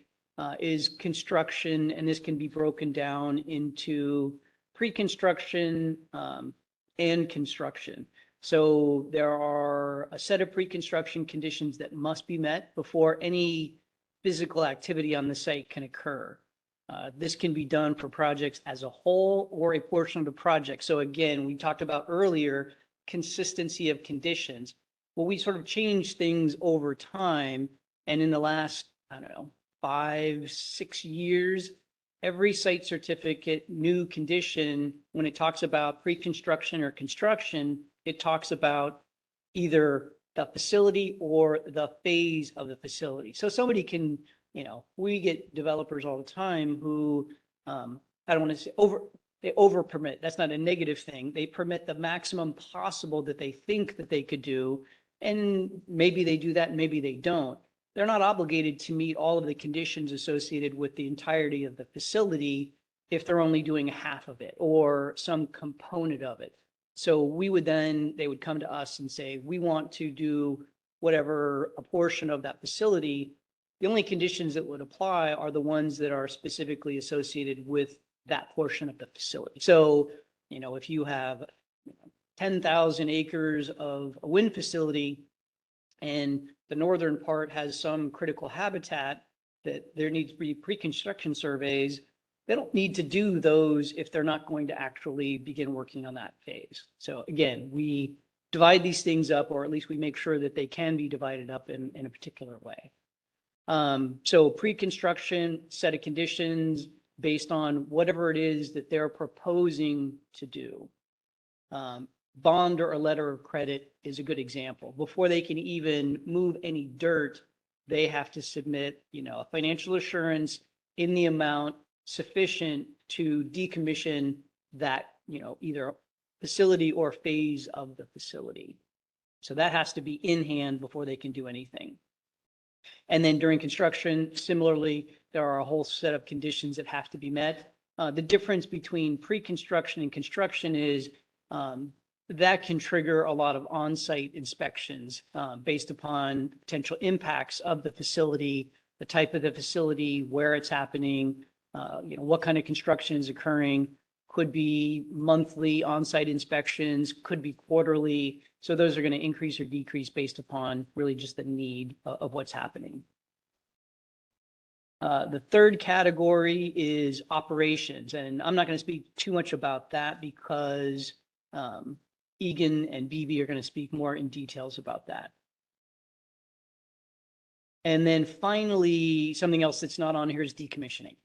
is construction, and this can be broken down into pre-construction and construction. So there are a set of pre-construction conditions that must be met before any physical activity on the site can occur. This can be done for projects as a whole or a portion of the project. So again, we talked about earlier, consistency of conditions. Well, we sort of changed things over time. And in the last, 5-6 years, every site certificate, new condition, when it talks about pre-construction or construction, it talks about either the facility or the phase of the facility. So somebody can, we get developers all the time who, I don't want to say they over permit. That's not a negative thing. They permit the maximum possible that they think that they could do. And maybe they do that and maybe they don't. They're not obligated to meet all of the conditions associated with the entirety of the facility if they're only doing half of it or some component of it. So they would come to us and say, we want to do whatever a portion of that facility. The only conditions that would apply are the ones that are specifically associated with that portion of the facility. So, if you have 10,000 acres of a wind facility and the northern part has some critical habitat that there needs to be pre-construction surveys, they don't need to do those if they're not going to actually begin working on that phase. So again, we divide these things up, or at least we make sure that they can be divided up in a particular way. So pre-construction set of conditions based on whatever it is that they're proposing to do. Bond or a letter of credit is a good example. Before they can even move any dirt, they have to submit, a financial assurance in the amount sufficient to decommission that, either facility or phase of the facility. So that has to be in hand before they can do anything. And then during construction, similarly, there are a whole set of conditions that have to be met. The difference between pre-construction and construction is that can trigger a lot of on-site inspections based upon potential impacts of the facility, the type of the facility, where it's happening, what kind of construction is occurring. Could be monthly on-site inspections, could be quarterly. So those are going to increase or decrease based upon really just the need of what's happening. The third category is operations, and I'm not going to speak too much about that because Egan and BB are going to speak more in details about that. And then finally, something else that's not on here is decommissioning.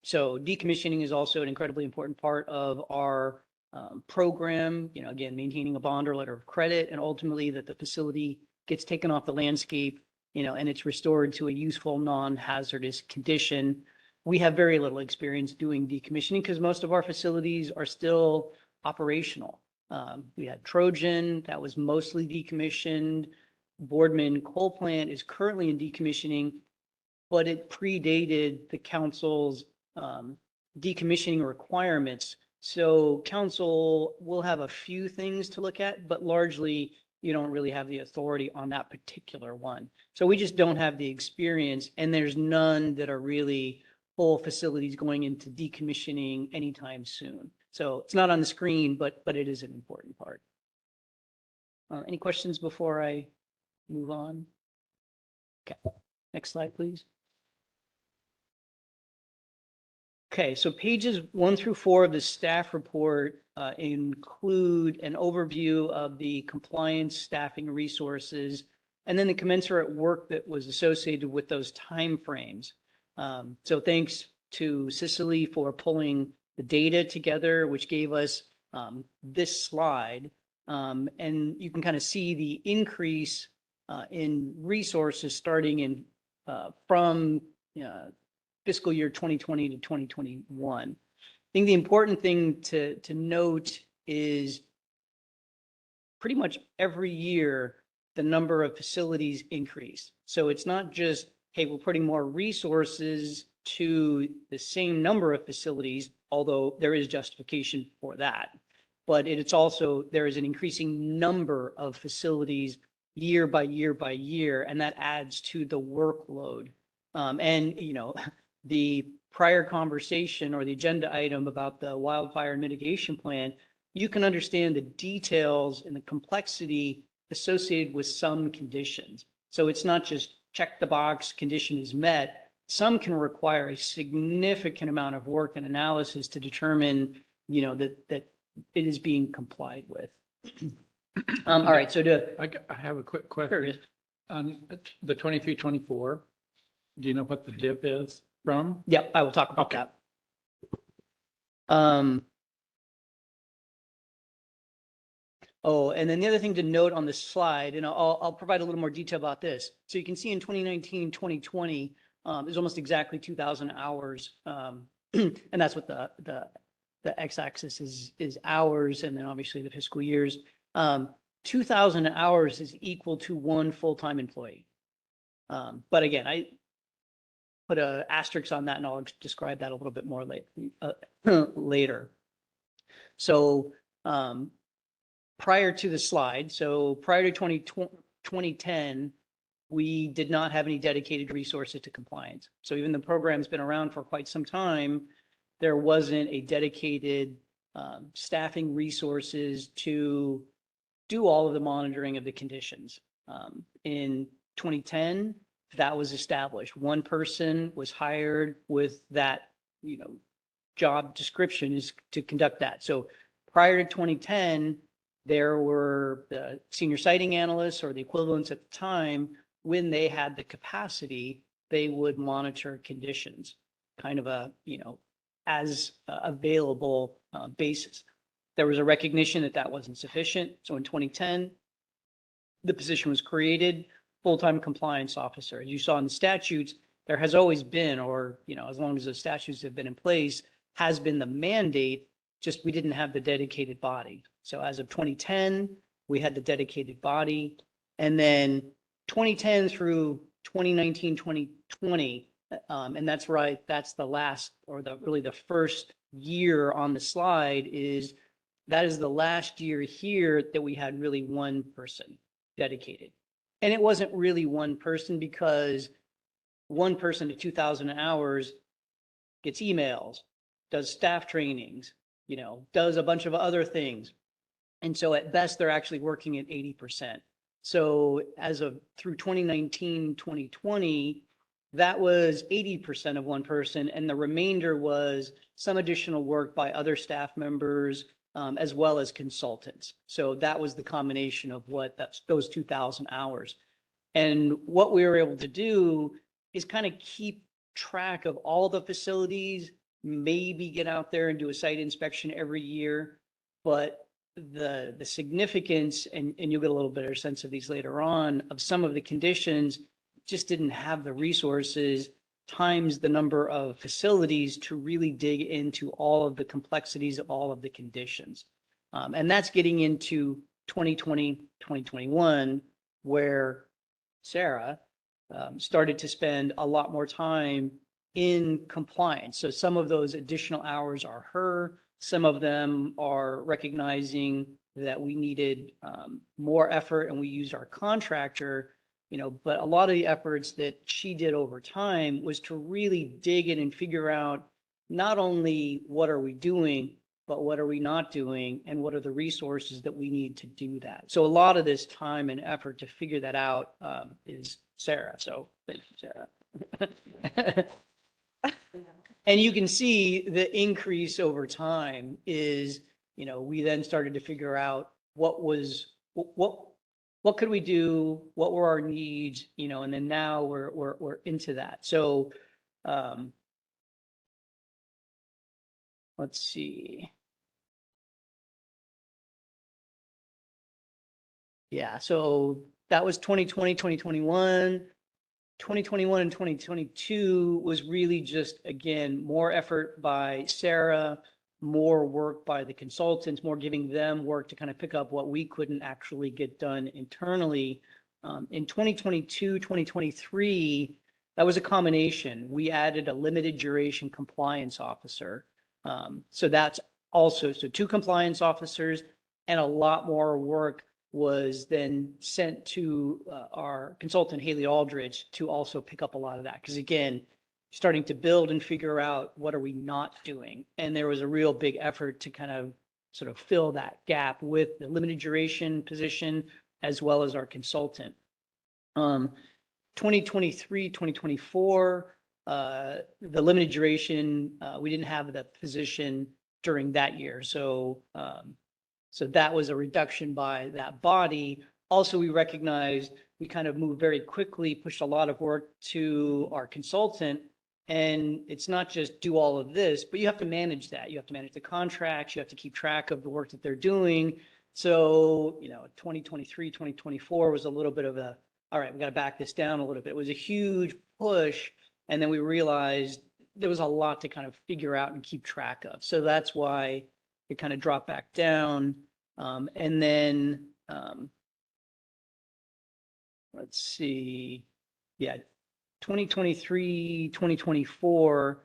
So decommissioning is also an incredibly important part of our program, again, maintaining a bond or letter of credit, and ultimately that the facility gets taken off the landscape, and it's restored to a useful, non-hazardous condition. We have very little experience doing decommissioning because most of our facilities are still operational. We had Trojan, that was mostly decommissioned. Boardman coal plant is currently in decommissioning, but it predated the council's decommissioning requirements. So council will have a few things to look at, but largely you don't really have the authority on that particular one. So we just don't have the experience, and there's none that are really full facilities going into decommissioning anytime soon. So it's not on the screen, but it is an important part. Any questions before I move on? Okay, next slide, please. Okay, so pages 1 through 4 of the staff report include an overview of the compliance staffing resources and then the commensurate work that was associated with those timeframes. So thanks to Cicely for pulling the data together, which gave us this slide. And you can kind of see the increase in resources starting in from fiscal year 2020 to 2021. I think the important thing to note is pretty much every year, the number of facilities increase. So it's not just, hey, we're putting more resources to the same number of facilities, although there is justification for that. But it's also, there is an increasing number of facilities year by year by year, and that adds to the workload. And, you know, the prior conversation or the agenda item about the wildfire mitigation plan, you can understand the details and the complexity associated with some conditions. So it's not just check the box, condition is met. Some can require a significant amount of work and analysis to determine, you know, that it is being complied with. All right, so I have a quick question. On the 23-24, do you know what the dip is from? Yep, I will talk about that. Oh, and then the other thing to note on this slide, and I'll provide a little more detail about this. So you can see in 2019, 2020, is almost exactly 2,000 hours. And that's what the x-axis is hours, and then obviously the fiscal years. 2,000 hours is equal to 1 full-time employee. But again, I put an asterisk on that, and I'll describe that a little bit more later. So prior to the slide, so prior to 2010, we did not have any dedicated resources to compliance. So even the program's been around for quite some time, there wasn't a dedicated staffing resources to do all of the monitoring of the conditions. In 2010, that was established. One person was hired with that, you know, job description is to conduct that. So prior to 2010, there were the senior siting analysts or the equivalents at the time. When they had the capacity, they would monitor conditions, kind of a, you know, as available basis. There was a recognition that that wasn't sufficient. So in 2010, the position was created, full-time compliance officer. As you saw in the statutes, there has always been, or, you know, as long as the statutes have been in place, has been the mandate, just we didn't have the dedicated body. So as of 2010, we had the dedicated body. And then 2010 through 2019, 2020, and that's right, that's the last, or really the first year on the slide that is the last year here that we had really one person dedicated. And it wasn't really one person because one person to 2,000 hours gets emails, does staff trainings, you know, does a bunch of other things. And so at best, they're actually working at 80%. So as of through 2019, 2020, that was 80% of one person. And the remainder was some additional work by other staff members, as well as consultants. So that was the combination of those 2,000 hours. And what we were able to do is kind of keep track of all the facilities, maybe get out there and do a site inspection every year. But the significance, and you'll get a little better sense of these later on, of some of the conditions just didn't have the resources times the number of facilities to really dig into all of the complexities of all of the conditions. And that's getting into 2020, 2021, where Sarah started to spend a lot more time in compliance. So some of those additional hours are her. Some of them are recognizing that we needed more effort, and we used our contractor, you know, but a lot of the efforts that she did over time was to really dig in and figure out not only what are we doing, but what are we not doing, and what are the resources that we need to do that. So a lot of this time and effort to figure that out is Sarah. So thank you, Sarah. And you can see the increase over time is, we then started to figure out what could we do? What were our needs? And then now we're into that. So, let's see. Yeah, so that was 2020, 2021. 2021 and 2022 was really just, again, more effort by Sarah, more work by the consultants, more giving them work to kind of pick up what we couldn't actually get done internally. In 2022, 2023, that was a combination. We added a limited duration compliance officer. So that's also, so 2 compliance officers, and a lot more work was then sent to our consultant, Haley Aldrich, to also pick up a lot of that. Because again, starting to build and figure out what are we not doing. And there was a real big effort to kind of sort of fill that gap with the limited duration position as well as our consultant. 2023, 2024, the limited duration, we didn't have the position during that year. So that was a reduction by that body. Also, we recognized we kind of moved very quickly, pushed a lot of work to our consultant. And it's not just do all of this, but you have to manage that. You have to manage the contracts. You have to keep track of the work that they're doing. So, 2023, 2024 was a little bit of a, all right, we got to back this down a little bit. It was a huge push. And then we realized there was a lot to kind of figure out and keep track of. So that's why it kind of dropped back down. And then, let's see, 2023, 2024,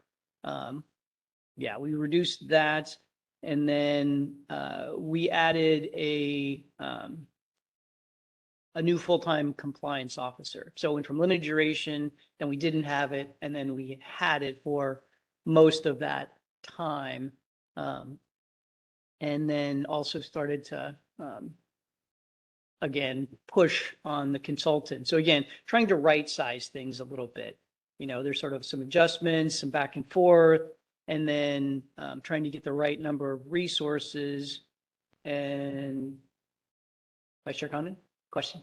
we reduced that. And then we added a new full-time compliance officer. So it went from limited duration, then we didn't have it, and then we had it for most of that time. And then also started to, again, push on the consultant. So again, trying to right-size things a little bit. There's sort of some adjustments, some back and forth, and then trying to get the right number of resources. And Vice Chair Condon, question?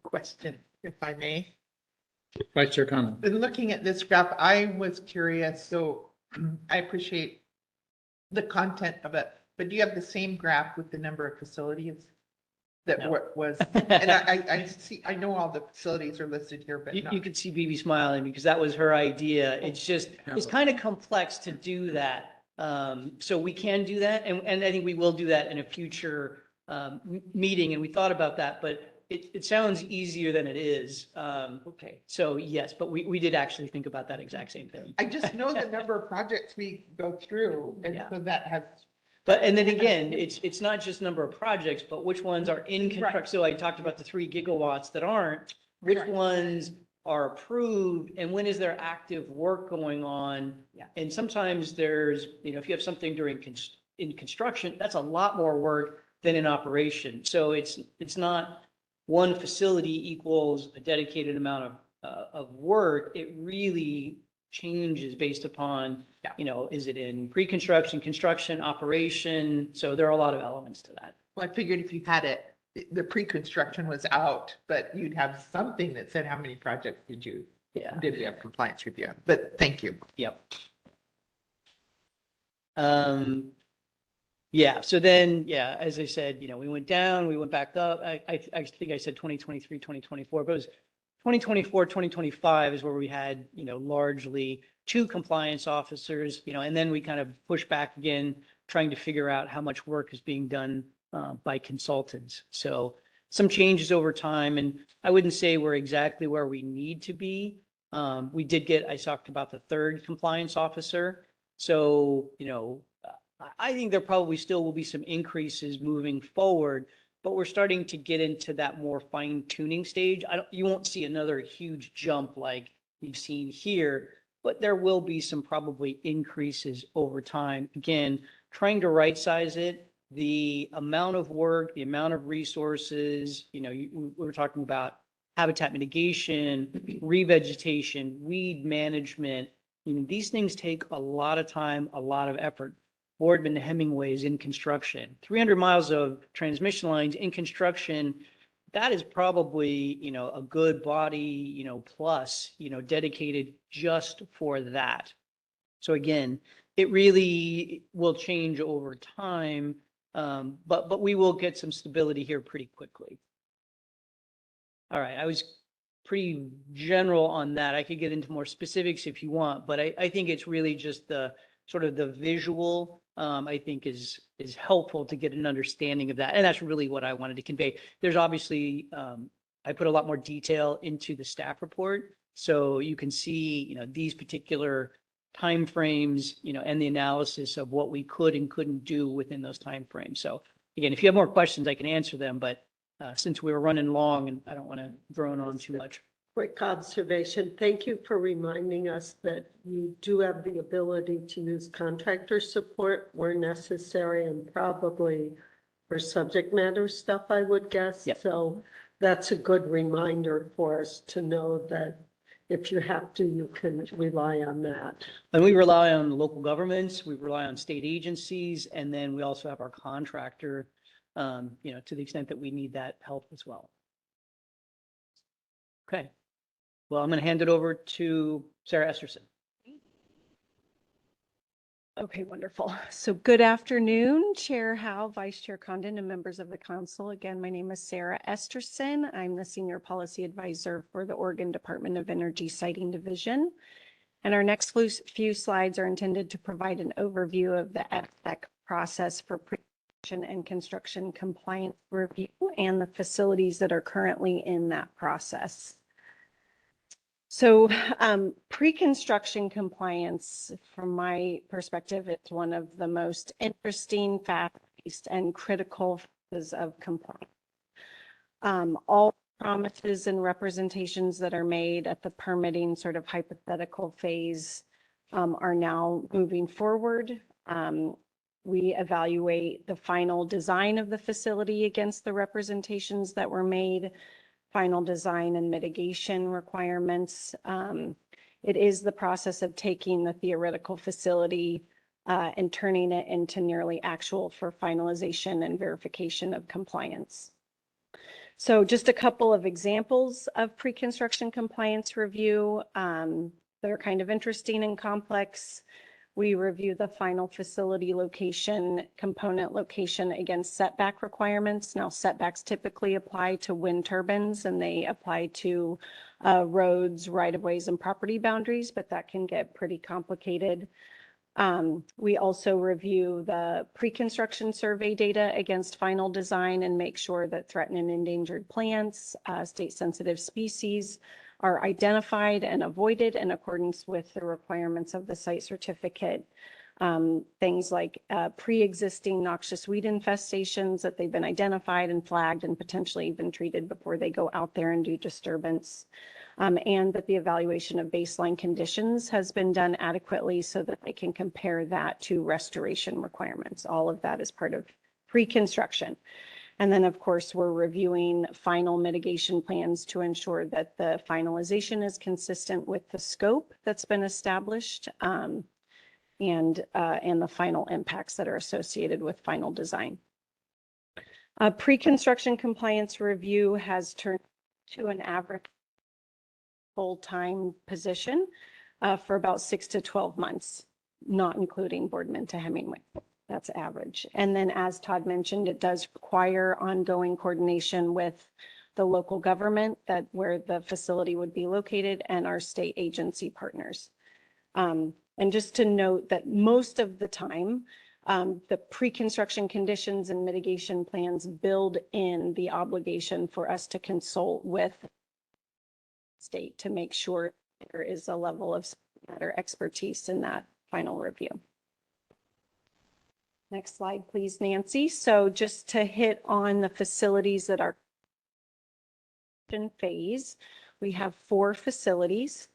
Question, if I may. Vice Chair Condon. In looking at this graph, I was curious, so I appreciate the content of it, but do you have the same graph with the number of facilities that was? And I see, I know all the facilities are listed here, but You can see Bibi smiling because that was her idea. It's just, it's kind of complex to do that. So we can do that. And I think we will do that in a future meeting. And we thought about that, but it sounds easier than it is. Okay. So yes, but we did actually think about that exact same thing. I just know the number of projects we go through, and so that has. But, and then again, it's not just number of projects, but which ones are in construction. So I talked about the 3 gigawatts that aren't, which ones are approved, and when is there active work going on? Yeah. And sometimes there's, if you have something in construction, that's a lot more work than in operation. So it's not one facility equals a dedicated amount of work. It really changes based upon, is it in pre-construction, construction, operation? So there are a lot of elements to that. Well, I figured if you had it, the pre-construction was out, but you'd have something that said how many projects did we have compliance review? But thank you. Yep. So then, as I said, we went down, we went back up. I think I said 2023, 2024, but it was 2024, 2025 is where we had, largely 2 compliance officers, and then we kind of pushed back again, trying to figure out how much work is being done by consultants. So some changes over time, and I wouldn't say we're exactly where we need to be. We did get, I talked about the 3rd compliance officer. So, I think there probably still will be some increases moving forward, but we're starting to get into that more fine tuning stage. You won't see another huge jump like you've seen here, but there will be some probably increases over time. Again, trying to right size it, the amount of work, the amount of resources, we were talking about habitat mitigation, revegetation, weed management, These things take a lot of time, a lot of effort. Boardman to Hemingway is in construction. 300 miles of transmission lines in construction, that is probably, a good body, plus, dedicated just for that. So again, it really will change over time, but we will get some stability here pretty quickly. All right, I was pretty general on that. I could get into more specifics if you want, but I think it's really just the sort of the visual, I think is helpful to get an understanding of that. And that's really what I wanted to convey. There's obviously, I put a lot more detail into the staff report. So you can see, these particular timeframes, and the analysis of what we could and couldn't do within those timeframes. So again, if you have more questions, I can answer them, but since we were running long and I don't want to drone on too much. Quick observation. Thank you for reminding us that you do have the ability to use contractor support where necessary and probably for subject matter stuff, I would guess. Yep. So that's a good reminder for us to know that if you have to, you can rely on that. And we rely on local governments, we rely on state agencies, and then we also have our contractor, to the extent that we need that help as well. Okay. Well, I'm going to hand it over to Sarah Esterson. Okay, wonderful. So good afternoon, Chair Howe, Vice Chair Condon, and members of the council. Again, my name is Sarah Esterson. I'm the Senior Policy Advisor for the Oregon Department of Energy Siting Division. And our next few slides are intended to provide an overview of the FSEC process for pre-construction and construction compliance review and the facilities that are currently in that process. So pre-construction compliance, from my perspective, it's one of the most interesting, fast-paced, and critical phases of compliance. All promises and representations that are made at the permitting sort of hypothetical phase are now moving forward. We evaluate the final design of the facility against the representations that were made, final design and mitigation requirements. It is the process of taking the theoretical facility and turning it into nearly actual for finalization and verification of compliance. So just a couple of examples of pre-construction compliance review that are kind of interesting and complex. We review the final facility location, component location against setback requirements. Now, setbacks typically apply to wind turbines and they apply to roads, right-of-ways, and property boundaries, but that can get pretty complicated. We also review the pre-construction survey data against final design and make sure that threatened and endangered plants, state-sensitive species are identified and avoided in accordance with the requirements of the site certificate. Things like pre-existing noxious weed infestations that they've been identified and flagged and potentially even treated before they go out there and do disturbance. And that the evaluation of baseline conditions has been done adequately so that they can compare that to restoration requirements. All of that is part of pre-construction. And then, of course, we're reviewing final mitigation plans to ensure that the finalization is consistent with the scope that's been established and the final impacts that are associated with final design. Pre-construction compliance review has turned to an average full-time position for about 6 to 12 months, not including Boardman to Hemingway. That's average. And then, as Todd mentioned, it does require ongoing coordination with the local government where the facility would be located and our state agency partners. And just to note that most of the time, the pre-construction conditions and mitigation plans build in the obligation for us to consult with the state to make sure there is a level of matter expertise in that final review. Next slide, please, Nancy. So just to hit on the facilities that are in phase, we have 4 facilities.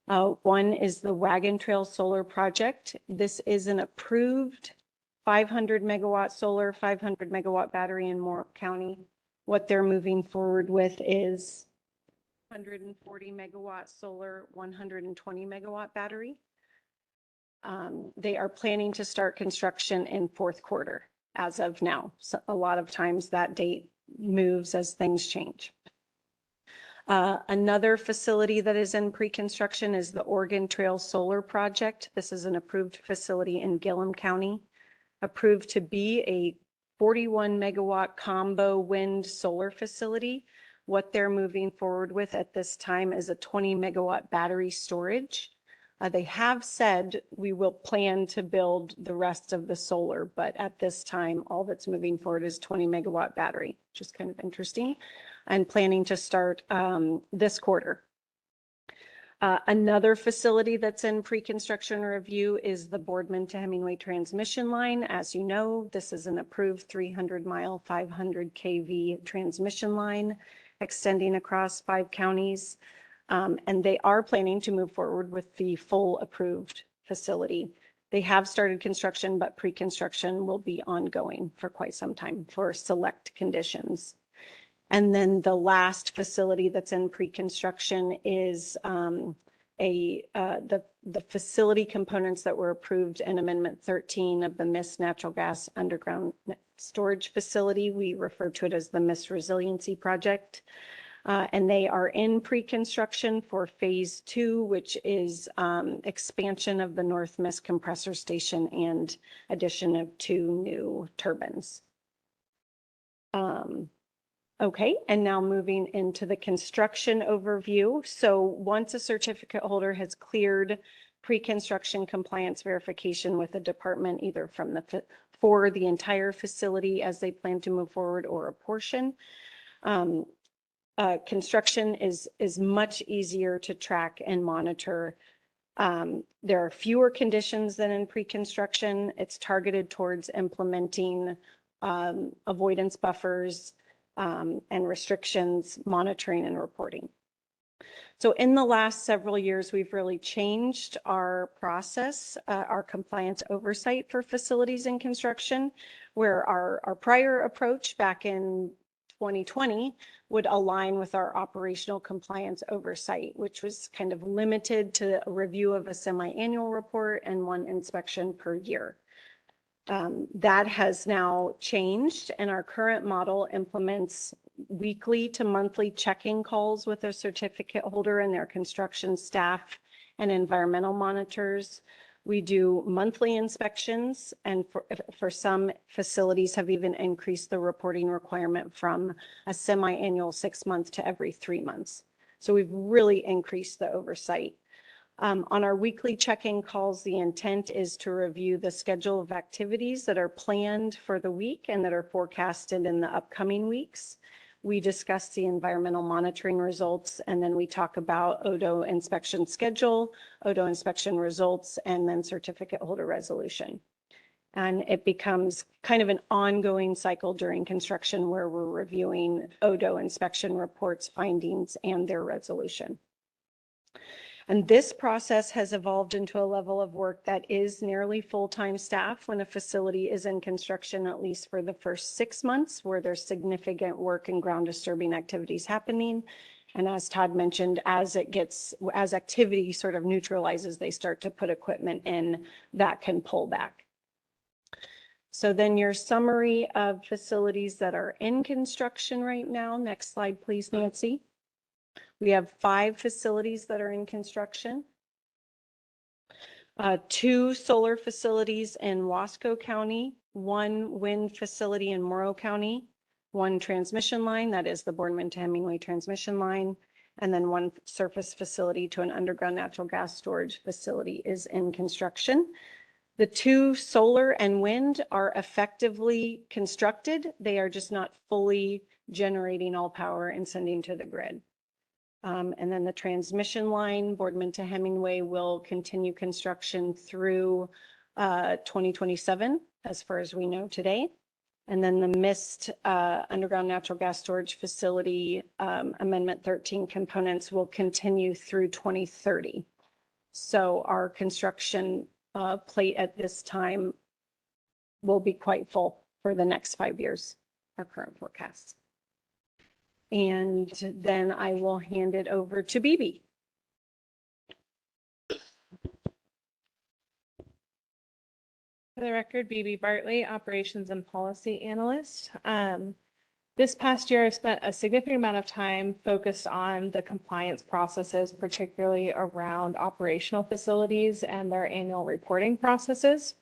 One is the Wagon Trail Solar Project. This is an approved 500 megawatt solar, 500 megawatt battery in Moore County. What they're moving forward with is 140 megawatt solar, 120 megawatt battery. They are planning to start construction in fourth quarter as of now. So a lot of times that date moves as things change. Another facility that is in pre-construction is the Oregon Trail Solar Project. This is an approved facility in Gillum County, approved to be a 41 megawatt combo wind solar facility. What they're moving forward with at this time is a 20 megawatt battery storage. They have said we will plan to build the rest of the solar, but at this time, all that's moving forward is 20 megawatt battery, which is kind of interesting, and planning to start this quarter. Another facility that's in pre-construction review is the Boardman to Hemingway transmission line. As you know, this is an approved 300-mile, 500 kV transmission line extending across 5 counties. And they are planning to move forward with the full approved facility. They have started construction, but pre-construction will be ongoing for quite some time for select conditions. And then the last facility that's in pre-construction is the facility components that were approved in Amendment 13 of the MIST Natural Gas Underground Storage Facility. We refer to it as the MIST Resiliency Project. And they are in pre-construction for phase 2, which is expansion of the North Mist compressor station and addition of 2 new turbines. Okay, and now moving into the construction overview. So once a certificate holder has cleared pre-construction compliance verification with the department, either from for the entire facility as they plan to move forward or a portion, construction is much easier to track and monitor. There are fewer conditions than in pre-construction. It's targeted towards implementing avoidance buffers and restrictions, monitoring and reporting. So in the last several years, we've really changed our process, our compliance oversight for facilities in construction, where our prior approach back in 2020 would align with our operational compliance oversight, which was kind of limited to a review of a semi-annual report and 1 inspection per year. That has now changed, and our current model implements weekly to monthly checking calls with a certificate holder and their construction staff and environmental monitors. We do monthly inspections, and for some facilities have even increased the reporting requirement from a semi-annual 6 months to every 3 months. So we've really increased the oversight. On our weekly check-in calls, the intent is to review the schedule of activities that are planned for the week and that are forecasted in the upcoming weeks. We discuss the environmental monitoring results, and then we talk about ODO inspection schedule, ODO inspection results, and then certificate holder resolution. And it becomes kind of an ongoing cycle during construction where we're reviewing ODO inspection reports, findings, and their resolution. And this process has evolved into a level of work that is nearly full-time staff when a facility is in construction, at least for the first 6 months, where there's significant work and ground disturbing activities happening. And as Todd mentioned, as activity sort of neutralizes, they start to put equipment in that can pull back. So then your summary of facilities that are in construction right now. Next slide, please, Nancy. We have 5 facilities that are in construction. 2 solar facilities in Wasco County, 1 wind facility in Morrow County, 1 transmission line, that is the Boardman to Hemingway transmission line, and then 1 surface facility to an underground natural gas storage facility is in construction. The 2 solar and wind are effectively constructed. They are just not fully generating all power and sending to the grid. And then the transmission line, Boardman to Hemingway, will continue construction through 2027, as far as we know today. And then the MIST underground natural gas storage facility, Amendment 13 components will continue through 2030. So our construction plate at this time will be quite full for the next 5 years, our current forecasts. And then I will hand it over to Bibi. For the record, BB Bartley, Operations and Policy Analyst. This past year, I've spent a significant amount of time focused on the compliance processes, particularly around operational facilities and their annual reporting processes.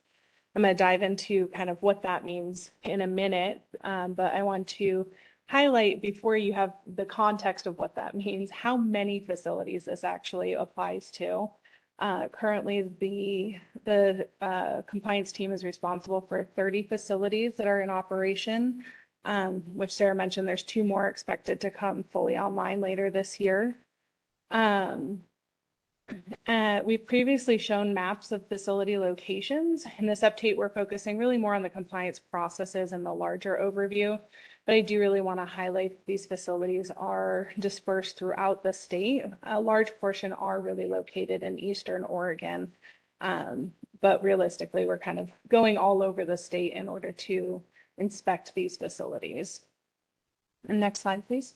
I'm going to dive into kind of what that means in a minute, but I want to highlight, before you have the context of what that means, how many facilities this actually applies to. Currently, the compliance team is responsible for 30 facilities that are in operation, which Sarah mentioned. There's 2 more expected to come fully online later this year. We've previously shown maps of facility locations. In this update, we're focusing really more on the compliance processes and the larger overview. But I do really want to highlight that these facilities are dispersed throughout the state. A large portion are really located in Eastern Oregon. But realistically, we're kind of going all over the state in order to inspect these facilities. And next slide, please.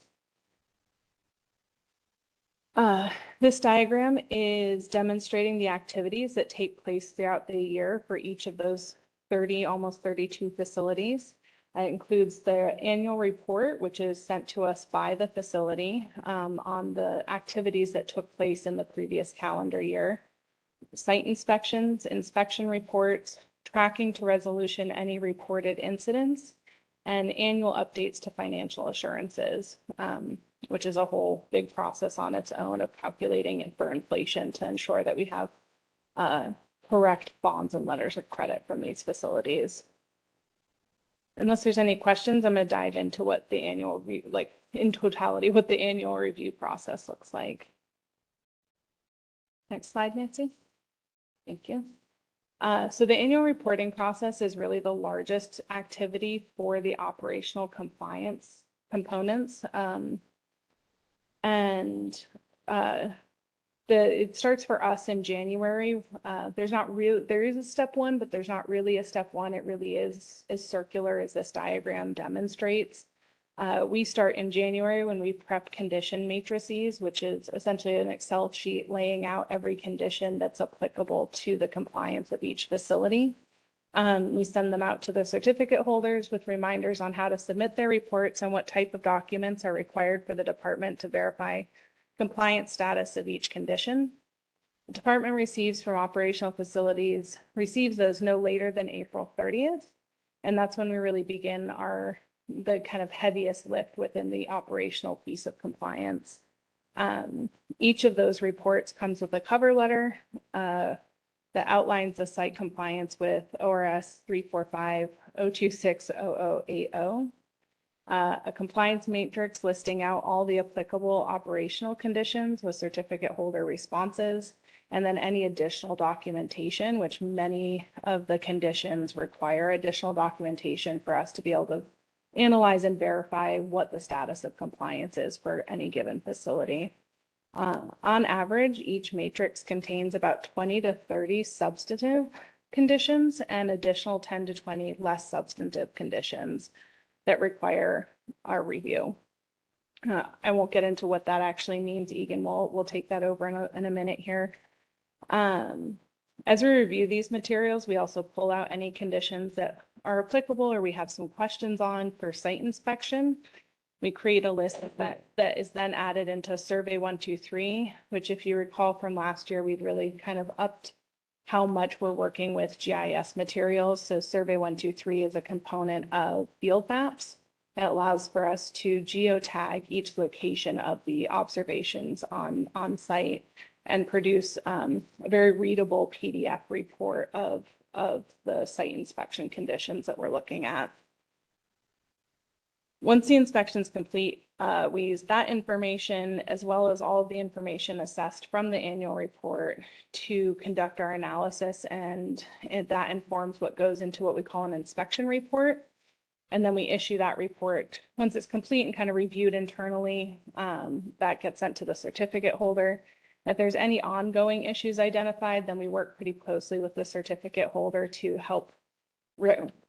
This diagram is demonstrating the activities that take place throughout the year for each of those 30, almost 32 facilities. It includes the annual report, which is sent to us by the facility on the activities that took place in the previous calendar year. Site inspections, inspection reports, tracking to resolution any reported incidents, and annual updates to financial assurances, which is a whole big process on its own of calculating it for inflation to ensure that we have correct bonds and letters of credit from these facilities. Unless there's any questions, I'm going to dive into what the annual, in totality, what the annual review process looks like. Next slide, Nancy. Thank you. So the annual reporting process is really the largest activity for the operational compliance components. It starts for us in January. There is a step 1, but there's not really a step 1. It really is as circular as this diagram demonstrates. We start in January when we prep condition matrices, which is essentially an Excel sheet laying out every condition that's applicable to the compliance of each facility. We send them out to the certificate holders with reminders on how to submit their reports and what type of documents are required for the department to verify compliance status of each condition. The department receives from operational facilities, receives those no later than April 30th. And that's when we really begin the kind of heaviest lift within the operational piece of compliance. Each of those reports comes with a cover letter that outlines the site compliance with ORS 345-026-0080, a compliance matrix listing out all the applicable operational conditions with certificate holder responses, and then any additional documentation, which many of the conditions require additional documentation for us to be able to analyze and verify what the status of compliance is for any given facility. On average, each matrix contains about 20 to 30 substantive conditions and additional 10 to 20 less substantive conditions that require our review. I won't get into what that actually means. Egan will take that over in a minute here. As we review these materials, we also pull out any conditions that are applicable or we have some questions on for site inspection. We create a list that is then added into Survey 123, which, if you recall from last year, we've really kind of upped how much we're working with GIS materials. So Survey 123 is a component of field maps that allows for us to geotag each location of the observations on site and produce a very readable PDF report of the site inspection conditions that we're looking at. Once the inspection is complete, we use that information as well as all of the information assessed from the annual report to conduct our analysis, and that informs what goes into what we call an inspection report. And then we issue that report once it's complete and kind of reviewed internally. That gets sent to the certificate holder. If there's any ongoing issues identified, then we work pretty closely with the certificate holder to help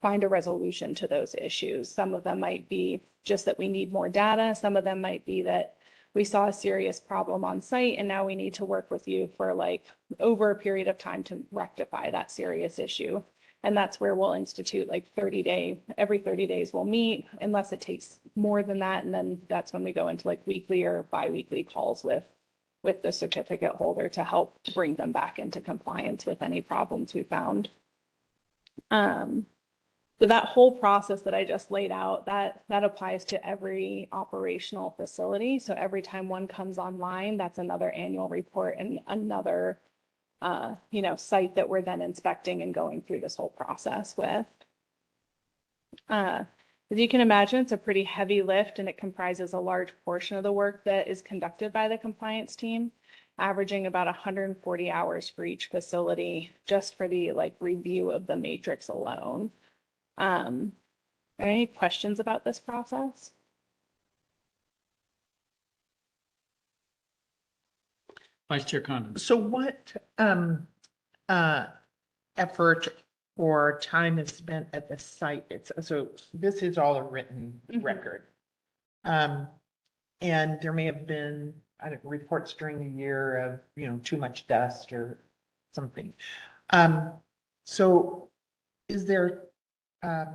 find a resolution to those issues. Some of them might be just that we need more data. Some of them might be that we saw a serious problem on site and now we need to work with you for over a period of time to rectify that serious issue. And that's where we'll institute like every 30 days we'll meet unless it takes more than that. And then that's when we go into like weekly or bi-weekly calls with the certificate holder to help bring them back into compliance with any problems we found. So that whole process that I just laid out, that applies to every operational facility. So every time one comes online, that's another annual report and another site that we're then inspecting and going through this whole process with. As you can imagine, it's a pretty heavy lift and it comprises a large portion of the work that is conducted by the compliance team, averaging about 140 hours for each facility, just for the review of the matrix alone. Are there any questions about this process? Vice Chair Condon. So what effort or time is spent at the site? So this is all a written record. And there may have been, reports during the year of, too much dust or something. So is there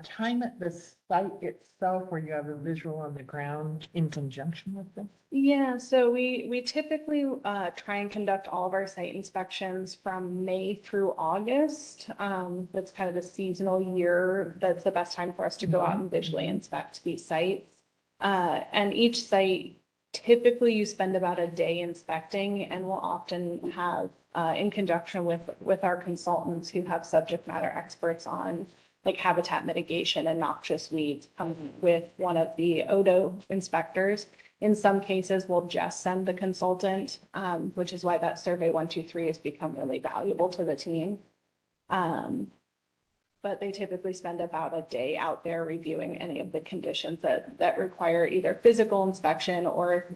time at the site itself where you have a visual on the ground in conjunction with them? Yeah, so we typically try and conduct all of our site inspections from May through August. That's kind of the seasonal year. That's the best time for us to go out and visually inspect these sites. And each site, typically you spend about a day inspecting, and we'll often have, in conjunction with our consultants who have subject matter experts on like habitat mitigation and noxious weeds, with one of the ODO inspectors. In some cases, we'll just send the consultant, which is why that survey 123 has become really valuable to the team. But they typically spend about a day out there reviewing any of the conditions that require either physical inspection, or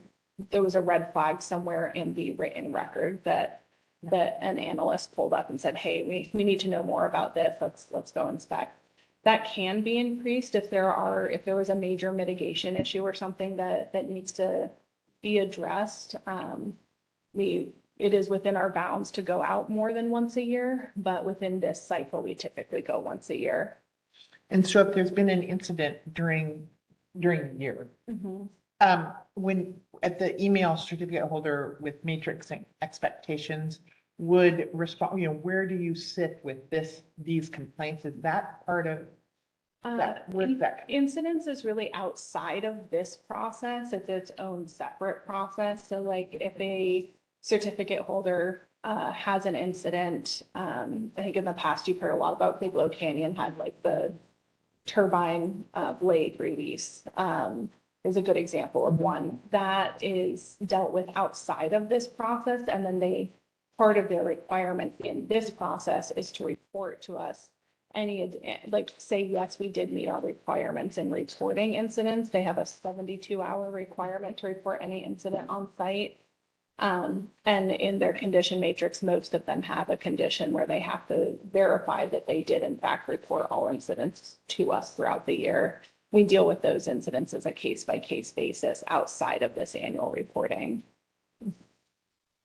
there was a red flag somewhere in the written record that an analyst pulled up and said, hey, we need to know more about this. Let's go inspect. That can be increased if there was a major mitigation issue or something that needs to be addressed. It is within our bounds to go out more than once a year, but within this cycle, we typically go once a year. And so if there's been an incident during the year, when at the email certificate holder with matrix expectations would respond, where do you sit with these complaints? Is that part of that? Incidents is really outside of this process. It's its own separate process. So like if a certificate holder has an incident, I think in the past you've heard a lot about Bigelow Canyon had like the turbine blade release. Is a good example of one that is dealt with outside of this process. And then part of their requirement in this process is to report to us say, yes, we did meet our requirements in reporting incidents. They have a 72-hour requirement to report any incident on site. And in their condition matrix, most of them have a condition where they have to verify that they did in fact report all incidents to us throughout the year. We deal with those incidents as a case-by-case basis outside of this annual reporting.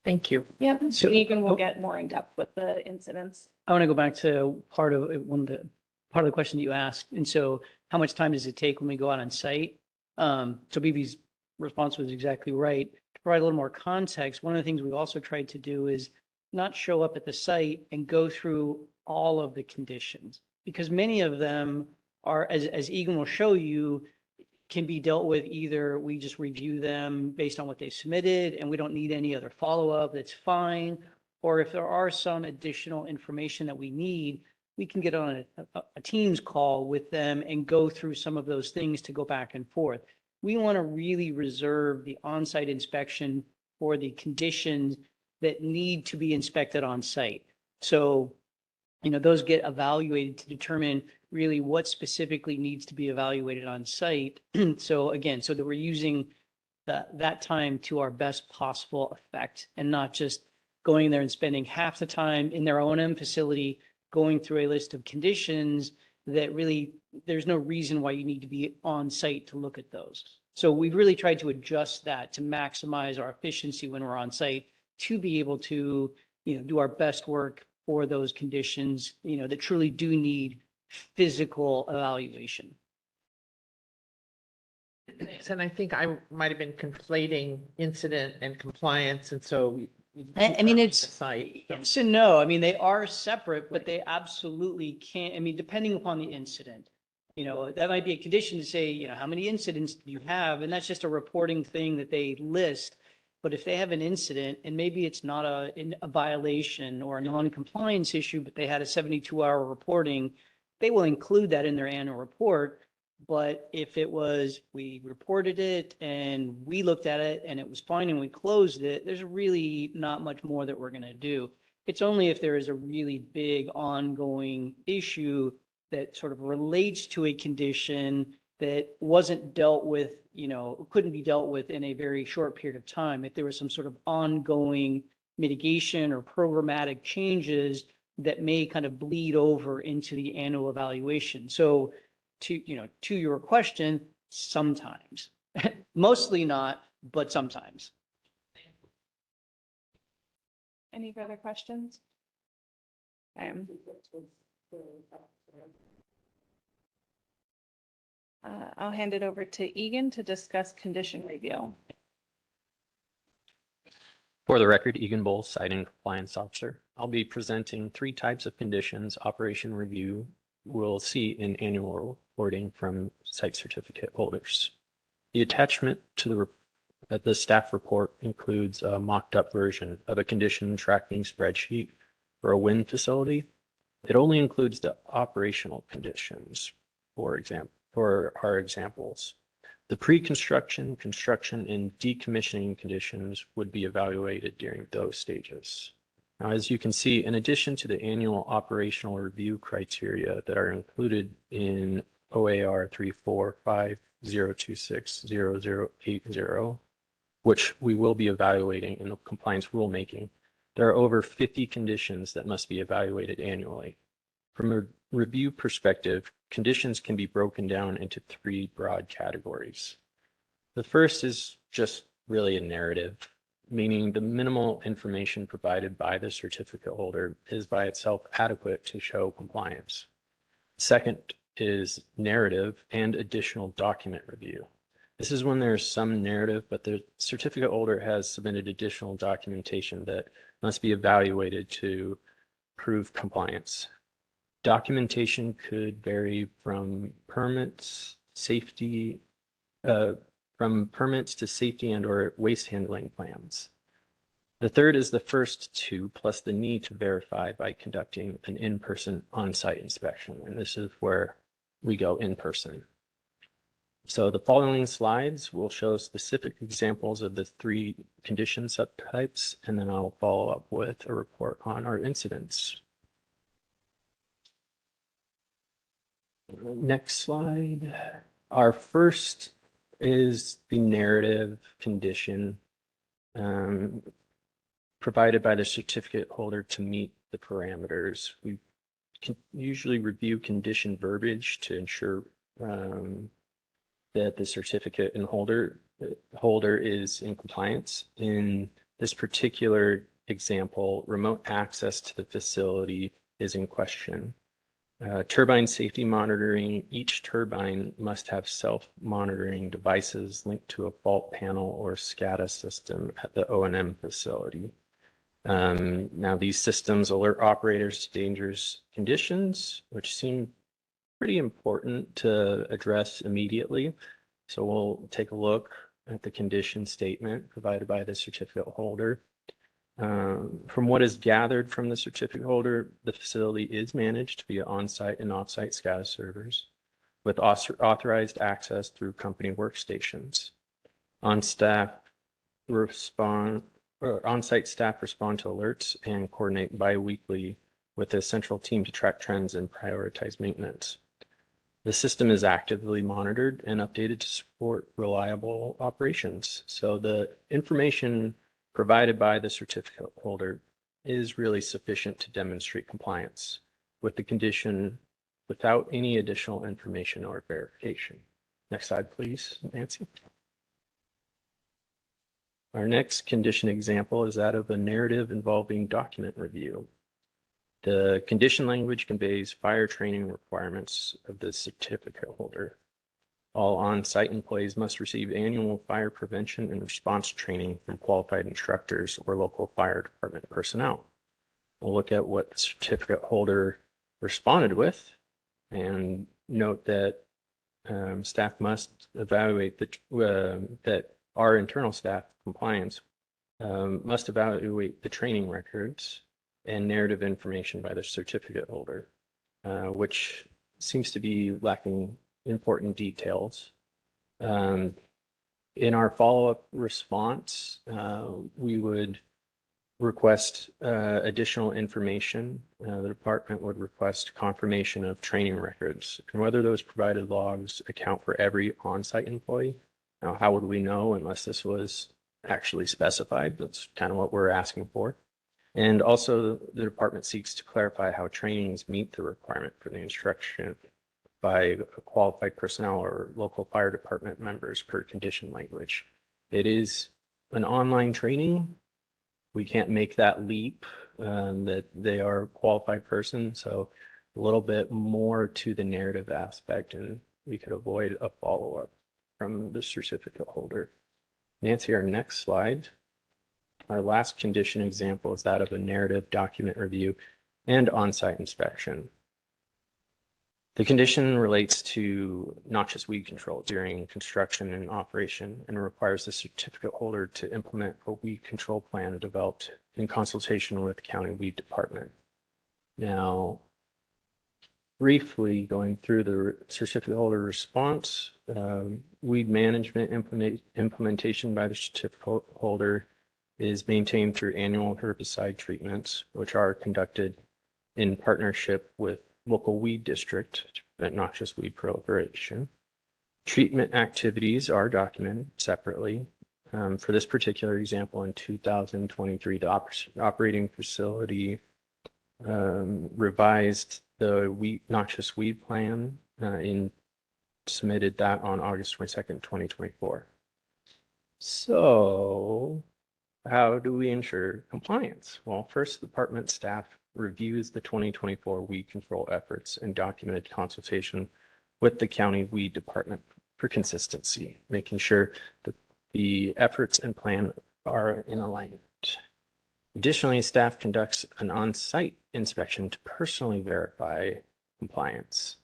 Thank you. Yep, so Egan will get more in depth with the incidents. I want to go back to part of the question that you asked. And so how much time does it take when we go out on site? So BB's response was exactly right. To provide a little more context, one of the things we've also tried to do is not show up at the site and go through all of the conditions, because many of them are, as Egan will show you, can be dealt with. Either we just review them based on what they submitted and we don't need any other follow-up, that's fine. Or if there are some additional information that we need, we can get on a Teams call with them and go through some of those things to go back and forth. We want to really reserve the on-site inspection for the conditions that need to be inspected on site. So, those get evaluated to determine really what specifically needs to be evaluated on site. So that we're using that time to our best possible effect, and not just going there and spending half the time in their O&M facility going through a list of conditions that really there's no reason why you need to be on site to look at those. So we've really tried to adjust that to maximize our efficiency when we're on site, to be able to do our best work for those conditions, that truly do need physical evaluation. And I think I might have been conflating incident and compliance, and so. I mean, it's, Site. yes and no. I mean, they are separate, but they absolutely can't, I mean, depending upon the incident. That might be a condition to say, how many incidents do you have? And that's just a reporting thing that they list. But if they have an incident and maybe it's not a violation or a non-compliance issue, but they had a 72-hour reporting, they will include that in their annual report. But if it was, we reported it and we looked at it and it was fine and we closed it, there's really not much more that we're going to do. It's only if there is a really big ongoing issue that sort of relates to a condition that wasn't dealt with, couldn't be dealt with in a very short period of time. If there was some sort of ongoing mitigation or programmatic changes that may kind of bleed over into the annual evaluation. So to your question, sometimes, mostly not, but sometimes. Any further questions? I'll hand it over to Egan to discuss condition review. For the record, Egan Bowles, Site and Compliance Officer. I'll be presenting 3 types of conditions operation review will see in annual reporting from site certificate holders. The attachment to the staff report includes a mocked up version of a condition tracking spreadsheet for a wind facility. It only includes the operational conditions, for our examples. The pre-construction, construction, and decommissioning conditions would be evaluated during those stages. Now, as you can see, in addition to the annual operational review criteria that are included in OAR 345-026-0080, which we will be evaluating in the compliance rulemaking, there are over 50 conditions that must be evaluated annually. From a review perspective, conditions can be broken down into 3 broad categories. The first is just really a narrative, meaning the minimal information provided by the certificate holder is by itself adequate to show compliance. Second is narrative and additional document review. This is when there's some narrative, but the certificate holder has submitted additional documentation that must be evaluated to prove compliance. Documentation could vary from permits to safety and or waste handling plans. The third is the first 2, plus the need to verify by conducting an in-person on-site inspection. And this is where we go in person. So the following slides will show specific examples of the 3 condition subtypes, and then I'll follow up with a report on our incidents. Next slide. Our first is the narrative condition provided by the certificate holder to meet the parameters. We can usually review condition verbiage to ensure that the certificate and holder is in compliance. In this particular example, remote access to the facility is in question. Turbine safety monitoring. Each turbine must have self-monitoring devices linked to a fault panel or SCADA system at the O&M facility. Now, these systems alert operators to dangerous conditions, which seem pretty important to address immediately. So we'll take a look at the condition statement provided by the certificate holder. From what is gathered from the certificate holder, the facility is managed via on-site and off-site SCADA servers with authorized access through company workstations. On-site staff respond to alerts and coordinate bi-weekly with a central team to track trends and prioritize maintenance. The system is actively monitored and updated to support reliable operations. So the information provided by the certificate holder is really sufficient to demonstrate compliance with the condition without any additional information or verification. Next slide, please, Nancy. Our next condition example is that of a narrative involving document review. The condition language conveys fire training requirements of the certificate holder. All on-site employees must receive annual fire prevention and response training from qualified instructors or local fire department personnel. We'll look at what the certificate holder responded with and note that staff must evaluate that our internal staff compliance must evaluate the training records and narrative information by the certificate holder, which seems to be lacking important details. In our follow-up response, we would request additional information. The department would request confirmation of training records and whether those provided logs account for every on-site employee. Now, how would we know unless this was actually specified? That's kind of what we're asking for. And also, the department seeks to clarify how trainings meet the requirement for the instruction by qualified personnel or local fire department members per condition language. It is an online training. We can't make that leap that they are a qualified person. So a little bit more to the narrative aspect, and we could avoid a follow-up from the certificate holder. Nancy, our next slide. Our last condition example is that of a narrative document review and on-site inspection. The condition relates to noxious weed control during construction and operation and requires the certificate holder to implement a weed control plan developed in consultation with the county weed department. Now, briefly going through the certificate holder response, weed management implementation by the certificate holder is maintained through annual herbicide treatments, which are conducted in partnership with local weed district to prevent noxious weed proliferation. Treatment activities are documented separately. For this particular example, in 2023, the operating facility revised the noxious weed plan and submitted that on August 22nd, 2024. So how do we ensure compliance? Well, first, the department staff reviews the 2024 weed control efforts and documented consultation with the county weed department for consistency, making sure that the efforts and plan are in alignment. Additionally, staff conducts an on-site inspection to personally verify compliance.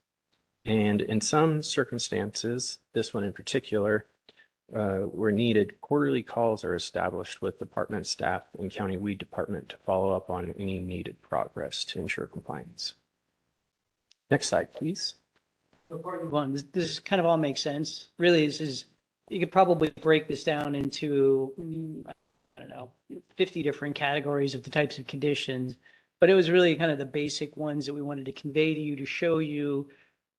And in some circumstances, this one in particular, where needed, quarterly calls are established with department staff and county weed department to follow up on any needed progress to ensure compliance. Next slide, please. This kind of all makes sense. Really, you could probably break this down into, I don't know, 50 different categories of the types of conditions, but it was really kind of the basic ones that we wanted to convey to you, to show you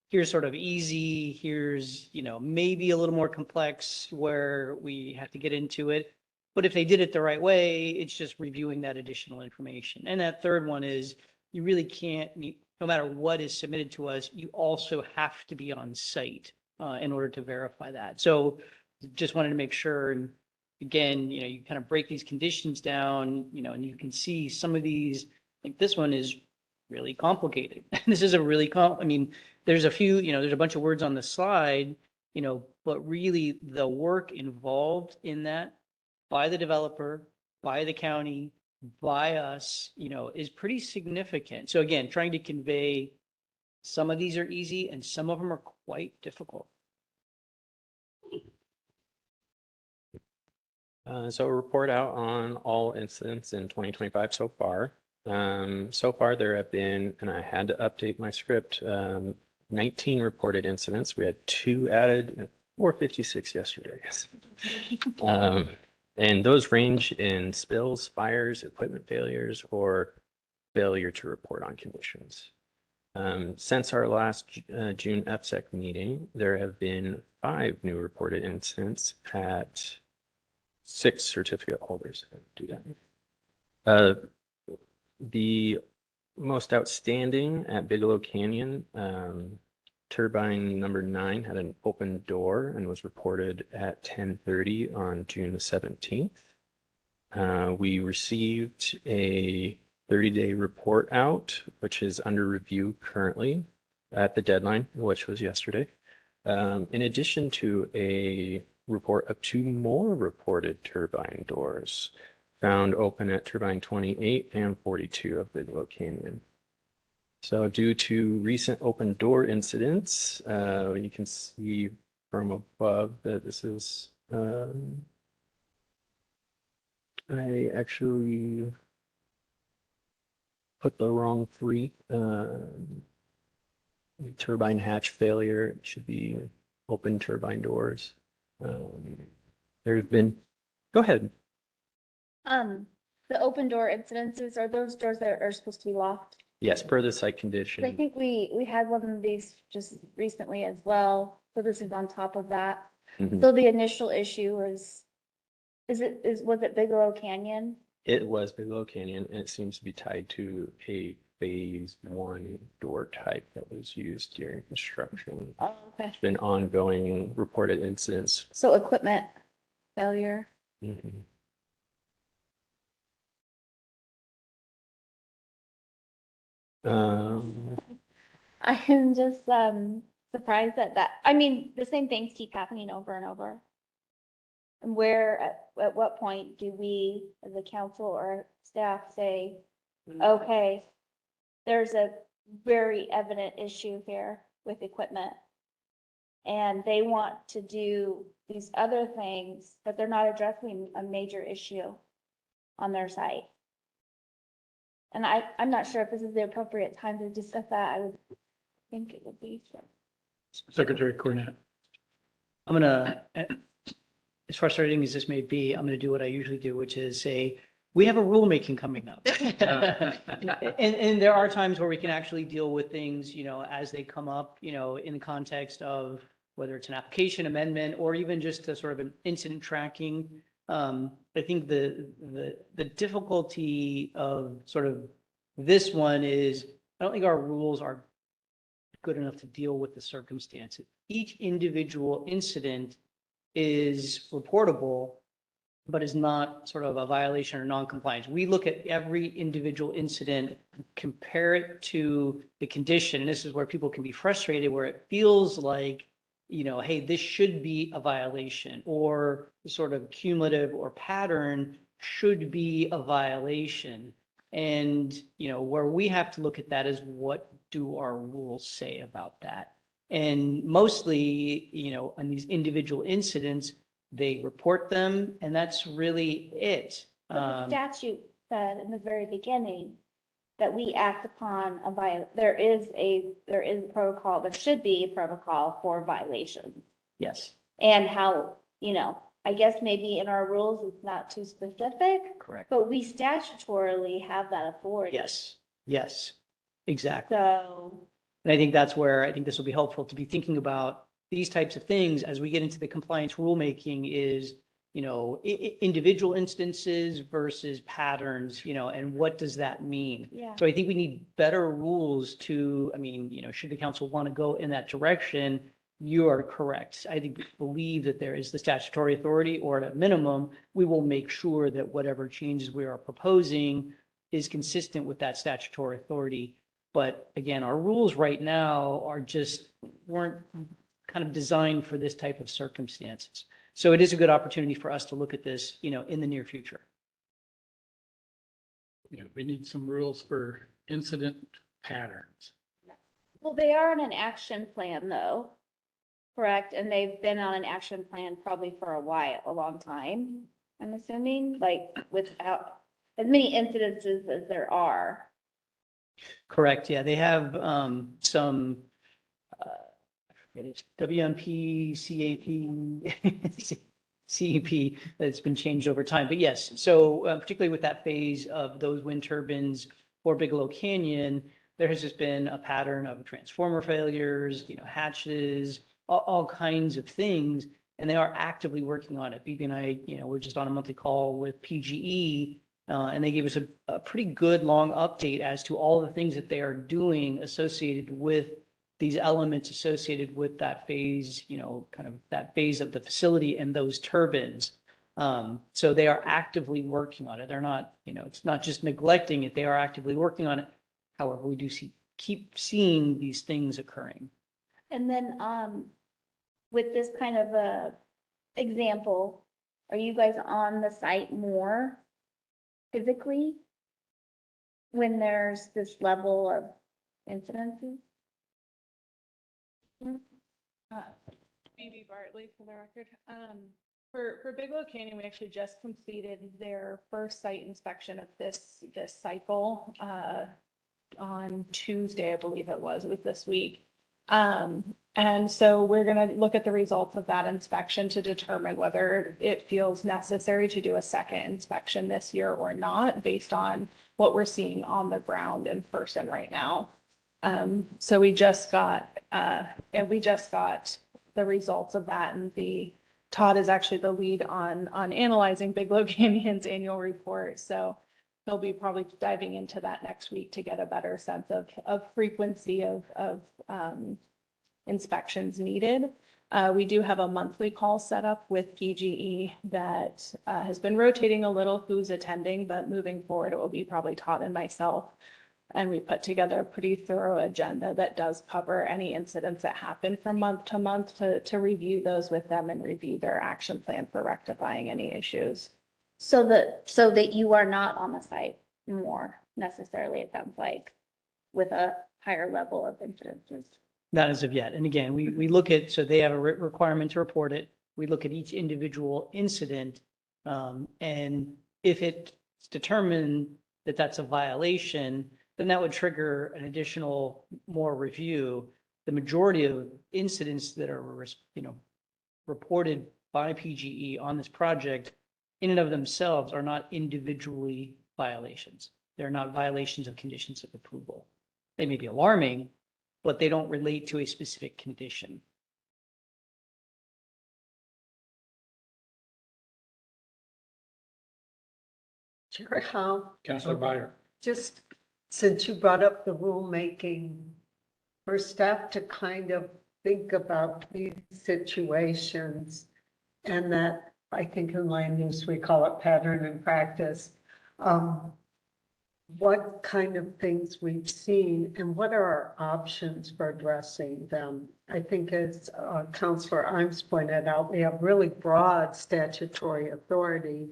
here's sort of easy, here's, maybe a little more complex where we have to get into it. But if they did it the right way, it's just reviewing that additional information. And that third one is you really can't, no matter what is submitted to us, you also have to be on site in order to verify that. So just wanted to make sure, and again, you kind of break these conditions down, and you can see some of these, like this one is really complicated. This is a really, there's a few, there's a bunch of words on the slide, but really the work involved in that by the developer, by the county, by us, is pretty significant. So again, trying to convey some of these are easy and some of them are quite difficult. So a report out on all incidents in 2025 so far. So far there have been, and I had to update my script, 19 reported incidents. We had 2 added and 456 yesterday. And those range in spills, fires, equipment failures, or failure to report on conditions. Since our last June FSEC meeting, there have been 5 new reported incidents at 6 certificate holders. Do that. The most outstanding at Bigelow Canyon, turbine number 9 had an open door and was reported at 10:30 on June the 17th. We received a 30-day report out, which is under review currently at the deadline, which was yesterday. In addition to a report of 2 more reported turbine doors found open at turbine 28 and 42 of Bigelow Canyon. So due to recent open door incidents, you can see from above that this is, I actually put the wrong 3. Turbine hatch failure, it should be open turbine doors. There's been, go ahead. The open door incidences, are those doors that are supposed to be locked? Yes, per the site 'Cause I condition. think we had one of these just recently as well. So this is on top of that. Mhm. So the initial issue was was it Bigelow Canyon? It was Bigelow Canyon, and it seems to be tied to a phase 1 door type that was used during construction. Oh, okay. It's been ongoing reported incidents. So equipment failure. Mhm. I am just surprised at that. I mean, the same things keep happening over and over. And at what point do we, as a council or staff, say, okay, there's a very evident issue here with equipment. And they want to do these other things, but they're not addressing a major issue on their site. And I'm not sure if this is the appropriate time to discuss that. I would think it would be. Secretary Cornett. I'm gonna, as frustrating as this may be, I'm gonna do what I usually do, which is say, we have a rulemaking coming up. And there are times where we can actually deal with things, as they come up, in the context of whether it's an application amendment or even just a sort of an incident tracking. I think the difficulty of sort of this one is, I don't think our rules are good enough to deal with the circumstances. Each individual incident is reportable, but is not sort of a violation or non-compliance. We look at every individual incident, compare it to the condition, and this is where people can be frustrated, where it feels like, hey, this should be a violation, or the sort of cumulative or pattern should be a violation. And, where we have to look at that is, what do our rules say about that? And mostly, on these individual incidents, they report them, and that's really it. But the statute said in the very beginning that we act upon there is a protocol, there should be a protocol for violations. Yes, And how, I guess maybe in our rules, it's not too specific, correct. but we statutorily have that authority. Yes, exactly. So, And I think that's where I think this will be helpful to be thinking about these types of things as we get into the compliance rulemaking is, individual instances versus patterns, and what does that mean? yeah. So I think we need better rules to, should the council want to go in that direction, you are correct. I think we believe that there is the statutory authority, or at a minimum, we will make sure that whatever changes we are proposing is consistent with that statutory authority. But again, our rules right now weren't kind of designed for this type of circumstances. So it is a good opportunity for us to look at this, in the near future. We need some rules for incident patterns. Well, they are on an action plan though, correct? And they've been on an action plan probably for a long time, I'm assuming, like without as many incidences as there are. Correct. Yeah, they have some WMP, CAP, CEP that's been changed over time. But yes, so particularly with that phase of those wind turbines for Bigelow Canyon, there has just been a pattern of transformer failures, hatches, all kinds of things, and they are actively working on it. Phoebe and I, we're just on a monthly call with PGE, and they gave us a pretty good long update as to all the things that they are doing associated with these elements associated with that phase, kind of that phase of the facility and those turbines. So they are actively working on it. They're not, it's not just neglecting it. They are actively working on it. However, we do keep seeing these things occurring. And then, with this kind of a example, are you guys on the site more physically when there's this level of incidences? Phoebe Bartley for the record. For Bigelow Canyon, we actually just completed their first site inspection of this cycle on Tuesday, I believe it was this week. And so we're going to look at the results of that inspection to determine whether it feels necessary to do a second inspection this year or not, based on what we're seeing on the ground in person right now. So we just got the results of that, and Todd is actually the lead on analyzing Bigelow Canyon's annual report. So he'll be probably diving into that next week to get a better sense of frequency of inspections needed. We do have a monthly call set up with PGE that has been rotating a little who's attending, but moving forward, it will be probably Todd and myself. And we put together a pretty thorough agenda that does cover any incidents that happen from month to month to review those with them and review their action plan for rectifying any issues. So that you are not on the site more necessarily, it sounds like, with a higher level of incidences. Not as of yet. And again, we look at, so they have a requirement to report it. We look at each individual incident. And if it's determined that that's a violation, then that would trigger an additional more review. The majority of incidents that are, reported by PGE on this project in and of themselves are not individually violations. They're not violations of conditions of approval. They may be alarming, but they don't relate to a specific condition. Chair Howe? Councilor Byer. Just since you brought up the rulemaking, for staff to kind of think about these situations, and that I think in land use, we call it pattern and practice. What kind of things we've seen and what are our options for addressing them? I think as Councilor Imes pointed out, we have really broad statutory authority.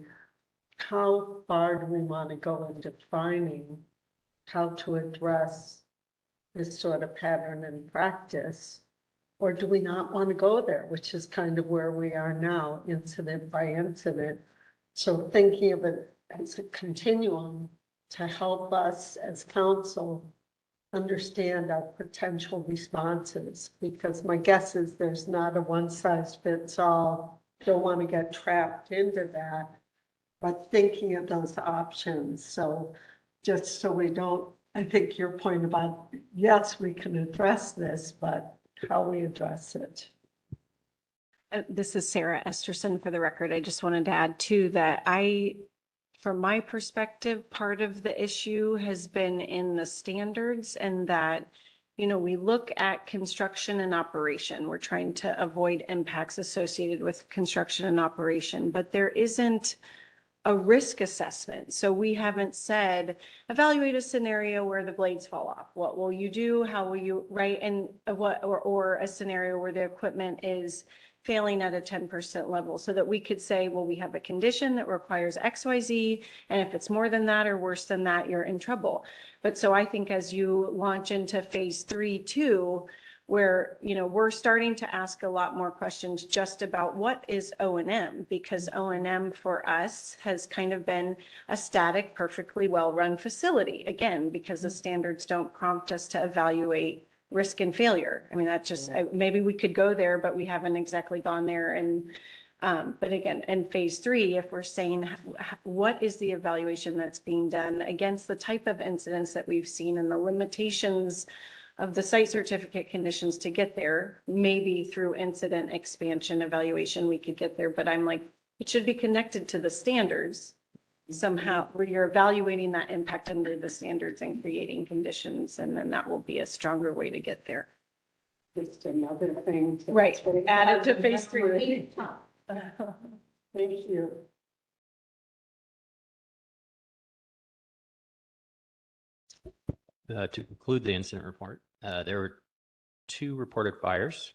How far do we want to go in defining how to address this sort of pattern and practice? Or do we not want to go there, which is kind of where we are now, incident by incident? So thinking of it as a continuum to help us as council understand our potential responses, because my guess is there's not a one size fits all. Don't want to get trapped into that, but thinking of those options. So just so we don't, I think your point about, yes, we can address this, but how we address it. This is Sarah Esterson for the record. I just wanted to add too that from my perspective, part of the issue has been in the standards, and that, we look at construction and operation. We're trying to avoid impacts associated with construction and operation, but there isn't a risk assessment. So we haven't said, evaluate a scenario where the blades fall off. What will you do? How will you, right? And or a scenario where the equipment is failing at a 10% level, so that we could say, well, we have a condition that requires XYZ, and if it's more than that or worse than that, you're in trouble. But so I think as you launch into phase 3 too, where, we're starting to ask a lot more questions just about what is O&M, because O&M for us has kind of been a static, perfectly well-run facility, again, because the standards don't prompt us to evaluate risk and failure. I mean, that's just, maybe we could go there, but we haven't exactly gone there. And, but again, in phase 3, if we're saying, what is the evaluation that's being done against the type of incidents that we've seen and the limitations of the site certificate conditions to get there, maybe through incident expansion evaluation, we could get there. But I'm like, it should be connected to the standards somehow, where you're evaluating that impact under the standards and creating conditions, and then that will be a stronger way to get there. Just another thing. Right, add it to phase 3. Thank you. To conclude the incident report, there were 2 reported fires.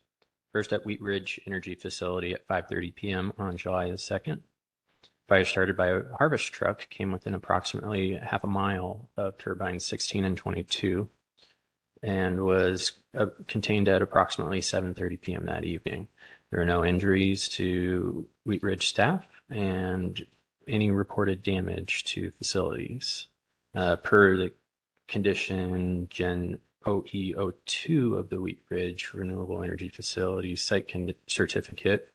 First at Wheat Ridge Energy Facility at 5:30 p.m. on July the 2nd. Fire started by a harvest truck came within approximately half a mile of turbines 16 and 22 and was contained at approximately 7:30 p.m. that evening. There are no injuries to Wheat Ridge staff and any reported damage to facilities. Per the condition Gen OE02 of the Wheat Ridge Renewable Energy Facility site certificate,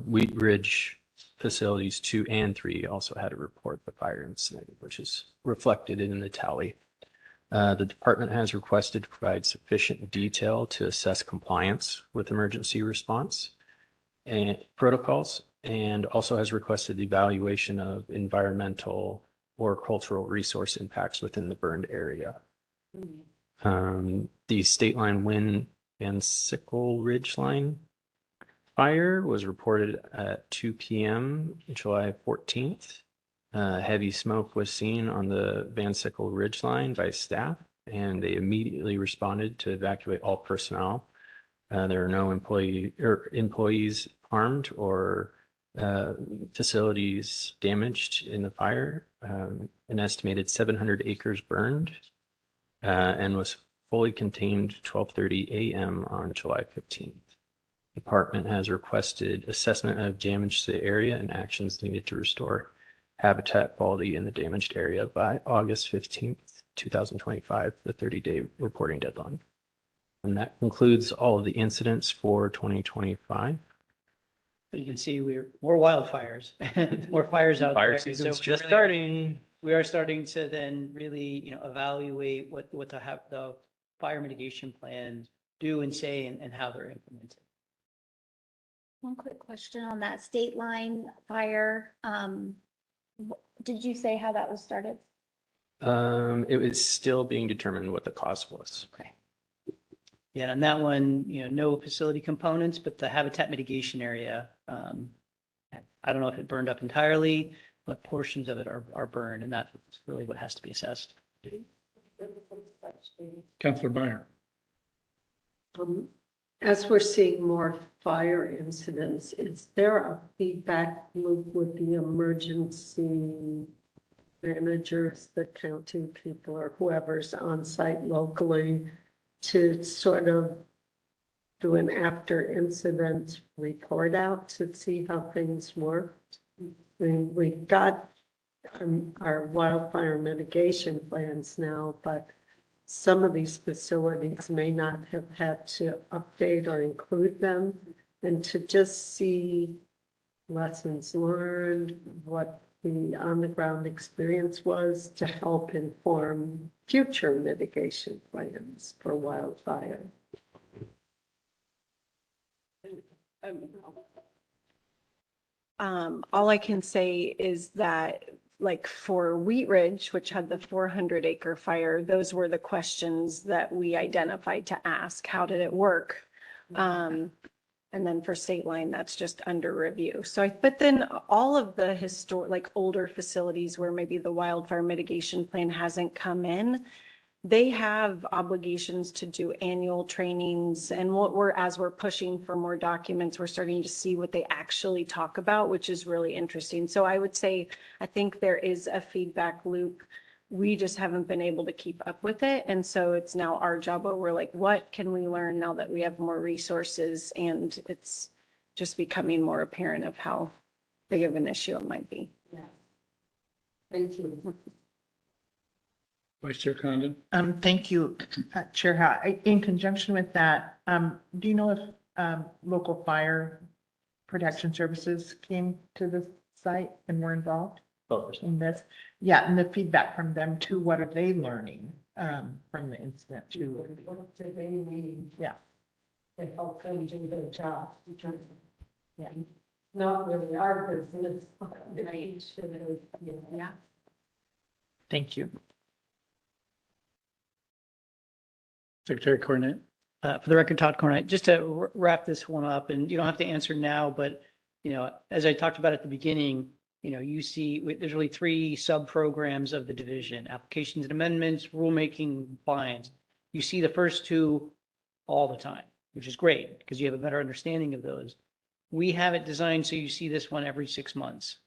Wheat Ridge facilities 2 and 3 also had a report of fire incident, which is reflected in the tally. The department has requested to provide sufficient detail to assess compliance with emergency response and protocols, and also has requested evaluation of environmental or cultural resource impacts within the burned area. The State Line Wind and Sickle Ridge Line fire was reported at 2 p.m. July 14th. Heavy smoke was seen on the Van Sickle Ridge Line by staff, and they immediately responded to evacuate all personnel. There are no employees harmed or facilities damaged in the fire. An estimated 700 acres burned and was fully contained 12:30 a.m. on July 15th. Department has requested assessment of damage to the area and actions needed to restore habitat quality in the damaged area by August 15th, 2025, the 30-day reporting deadline. And that concludes all of the incidents for 2025. You can see more wildfires, more fires out Fire there. season's So just really- starting. We are starting to then really, evaluate what the fire mitigation plans do and say and how they're implemented. One quick question on that State Line fire. Did you say how that was started? It was still being determined what the cause was. Okay. Yeah, and that one, no facility components, but the habitat mitigation area, I don't know if it burned up entirely, but portions of it are burned, and that's really what has to be assessed. Councilor Meyer. As we're seeing more fire incidents, is there a feedback loop with the emergency managers, the county people, or whoever's on site locally to sort of do an after incident report out to see how things worked? We got our wildfire mitigation plans now, but some of these facilities may not have had to update or include them. And to just see lessons learned, what the on-the-ground experience was to help inform future mitigation plans for wildfire. All I can say is that, like for Wheat Ridge, which had the 400-acre fire, those were the questions that we identified to ask. How did it work? And then for State Line, that's just under review. But then all of the like older facilities where maybe the wildfire mitigation plan hasn't come in, they have obligations to do annual trainings. And as we're pushing for more documents, we're starting to see what they actually talk about, which is really interesting. So I would say, I think there is a feedback loop. We just haven't been able to keep up with it. And so it's now our job where we're like, what can we learn now that we have more resources? And it's just becoming more apparent of how big of an issue it might be. Yeah. Thank you. Vice Chair Condon. Thank you, Chair Howe. In conjunction with that, do you know if local fire protection services came to the site and were involved in this? Yeah, and the feedback from them too, what are they learning from the incident too? What do they need? Yeah. To help them do their job. Yeah. Not really our business. Yeah. Thank you. Secretary Cornett. For the record, Todd Cornett, just to wrap this one up, and you don't have to answer now, but, as I talked about at the beginning, you know, you see, there's really three sub-programs of the division: applications and amendments, rulemaking, compliance. You see the first two all the time, which is great because you have a better understanding of those. We have it designed so you see this one every 6 months.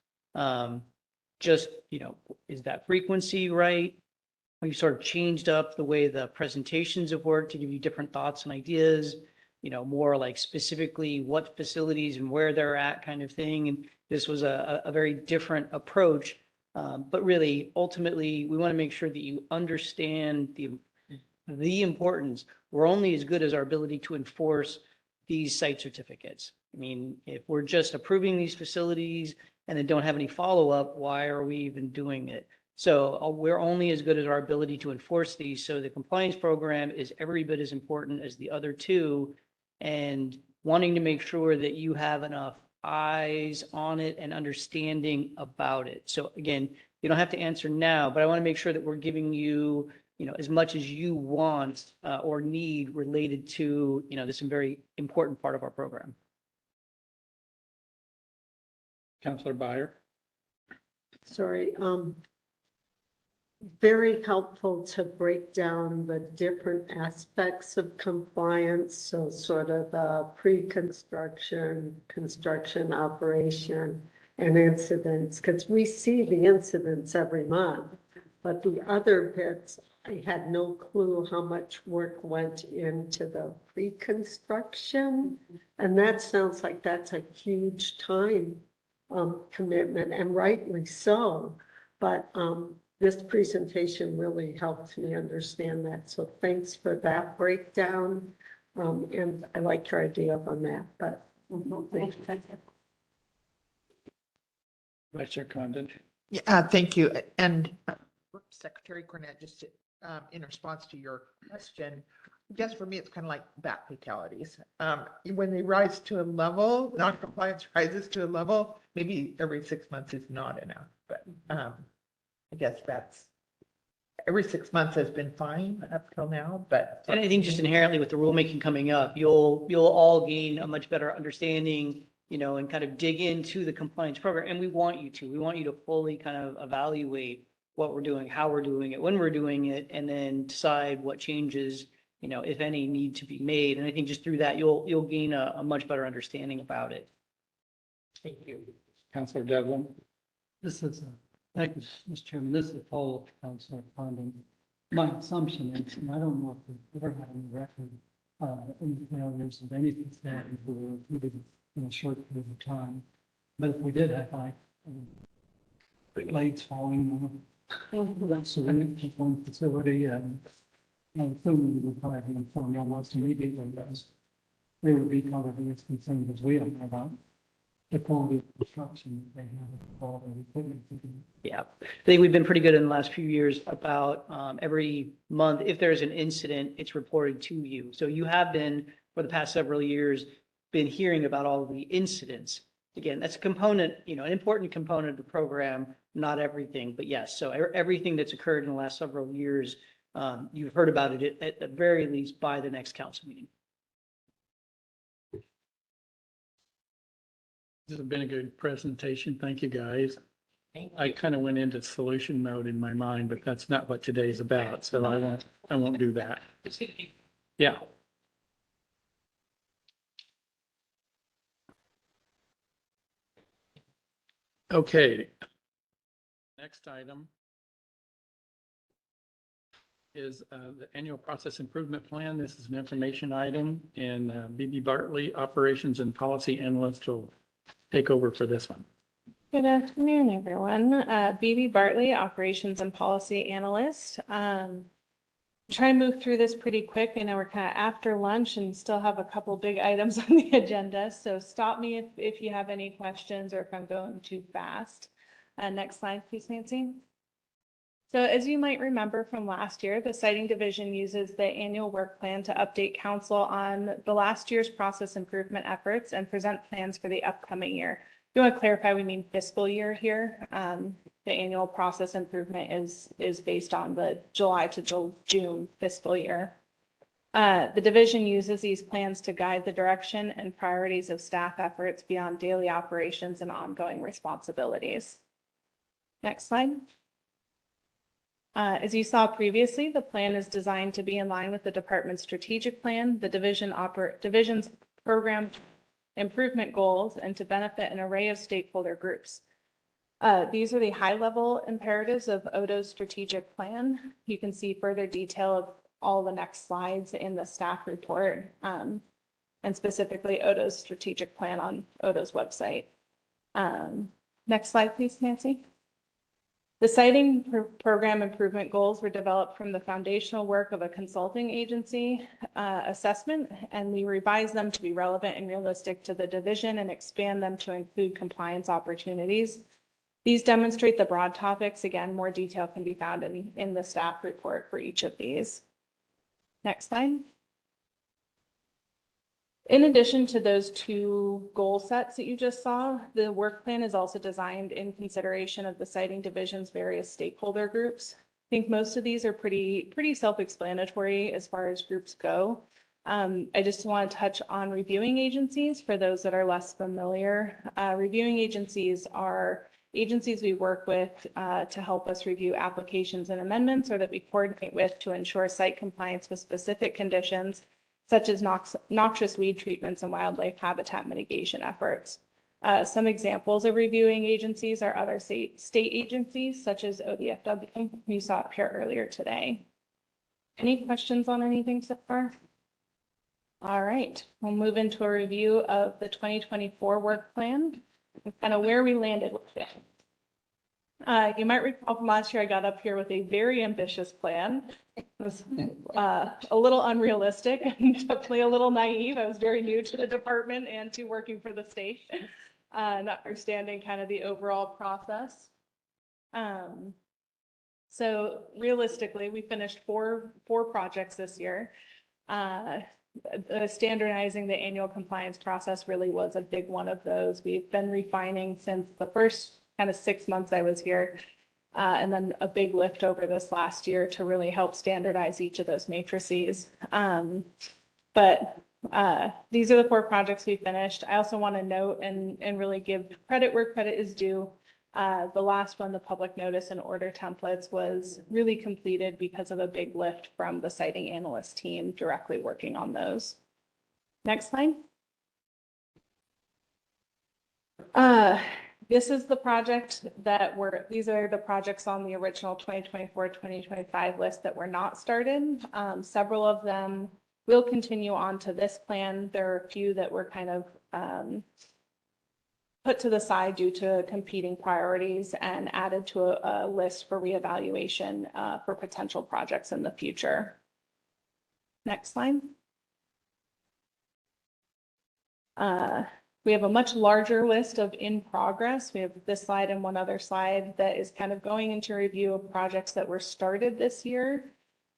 Just, you know, is that frequency right? We've sort of changed up the way the presentations have worked to give you different thoughts and ideas, you know, more like specifically what facilities and where they're at kind of thing. And this was a very different approach. But really, ultimately, we want to make sure that you understand the importance. We're only as good as our ability to enforce these site certificates. I mean, if we're just approving these facilities and then don't have any follow-up, why are we even doing it? So we're only as good as our ability to enforce these. So the compliance program is every bit as important as the other two, and wanting to make sure that you have enough eyes on it and understanding about it. So again, you don't have to answer now, but I want to make sure that we're giving you, you know, as much as you want or need related to, you know, this very important part of our program. Counselor Byer. Sorry, very helpful to break down the different aspects of compliance. So sort of the pre-construction, construction, operation, and incidents, because we see the incidents every month. But the other bits, I had no clue how much work went into the pre-construction. And that sounds like that's a huge time commitment, and rightly so. But this presentation really helped me understand that. So thanks for that breakdown. And I like your idea on that, but thank you. Vice Chair Condon. Yeah, thank you. And Secretary Cornett, just in response to your question, I guess for me, it's kind of like bat fatalities. When they rise to a level, non-compliance rises to a level, maybe every 6 months is not enough, but I guess that's, every 6 months has been fine up till now, but. And I think just inherently with the rulemaking coming up, you'll all gain a much better understanding, you know, and kind of dig into the compliance program. And we want you to fully kind of evaluate what we're doing, how we're doing it, when we're doing it, and then decide what changes, you know, if any, need to be made. And I think just through that, you'll gain a much better understanding about it. Thank you. Counselor Devlin. This is, thank you, Mr. Chairman. This is a follow-up to Councilor Condon. My assumption is, and I don't know if we've ever had any record in failures of any facility that were repeated in a short period of time. But if we did have like blades falling, that's one facility, and I'm assuming we would probably be informed almost immediately as they would be covered in as concerned as we are about the quality of construction they have all the equipment. Yeah, I think we've been pretty good in the last few years about every month, if there's an incident, it's reported to you. So you have been, for the past several years, been hearing about all of the incidents. Again, that's a component, you know, an important component of the program, not everything, but yes. So everything that's occurred in the last several years, you've heard about it at the very least by the next council meeting. This has been a good presentation. Thank you, guys. I kind of went into solution mode in my mind, but that's not what today's about. So I won't do that. Yeah. Okay. Next item is the annual process improvement plan. This is an information item, and BB Bartley, operations and policy analyst, will take over for this one. Good afternoon, everyone. BB Bartley, Operations and Policy Analyst. Try and move through this pretty quick. I know we're kind of after lunch and still have a couple big items on the agenda. So stop me if you have any questions or if I'm going too fast. Next slide, please, Nancy. So as you might remember from last year, the Siting Division uses the annual work plan to update council on the last year's process improvement efforts and present plans for the upcoming year. You want to clarify, we mean fiscal year here. The annual process improvement is based on the July to June fiscal year. The division uses these plans to guide the direction and priorities of staff efforts beyond daily operations and ongoing responsibilities. Next slide. As you saw previously, the plan is designed to be in line with the department's strategic plan, the division's program improvement goals, and to benefit an array of stakeholder groups. These are the high-level imperatives of ODO's strategic plan. You can see further detail of all the next slides in the staff report, and specifically ODO's strategic plan on ODO's website. Next slide, please, Nancy. The siting program improvement goals were developed from the foundational work of a consulting agency assessment, and we revised them to be relevant and realistic to the division and expand them to include compliance opportunities. These demonstrate the broad topics. Again, more detail can be found in the staff report for each of these. Next slide. In addition to those two goal sets that you just saw, the work plan is also designed in consideration of the siting division's various stakeholder groups. I think most of these are pretty self-explanatory as far as groups go. I just want to touch on reviewing agencies for those that are less familiar. Reviewing agencies are agencies we work with to help us review applications and amendments, or that we coordinate with to ensure site compliance with specific conditions, such as noxious weed treatments and wildlife habitat mitigation efforts. Some examples of reviewing agencies are other state agencies, such as ODFW, you saw up here earlier today. Any questions on anything so far? All right, we'll move into a review of the 2024 work plan and kind of where we landed with it. You might recall from last year, I got up here with a very ambitious plan. It was a little unrealistic and definitely a little naive. I was very new to the department and to working for the state and understanding kind of the overall process. So realistically, we finished four projects this year. Standardizing the annual compliance process really was a big one of those. We've been refining since the first kind of 6 months I was here, and then a big lift over this last year to really help standardize each of those matrices. But these are the 4 projects we finished. I also want to note and really give credit where credit is due. The last one, the public notice and order templates, was really completed because of a big lift from the siting analyst team directly working on those. Next slide. This is the project these are the projects on the original 2024-2025 list that were not started. Several of them will continue on to this plan. There are a few that were kind of put to the side due to competing priorities and added to a list for reevaluation for potential projects in the future. Next slide. We have a much larger list of in progress. We have this slide and one other slide that is kind of going into review of projects that were started this year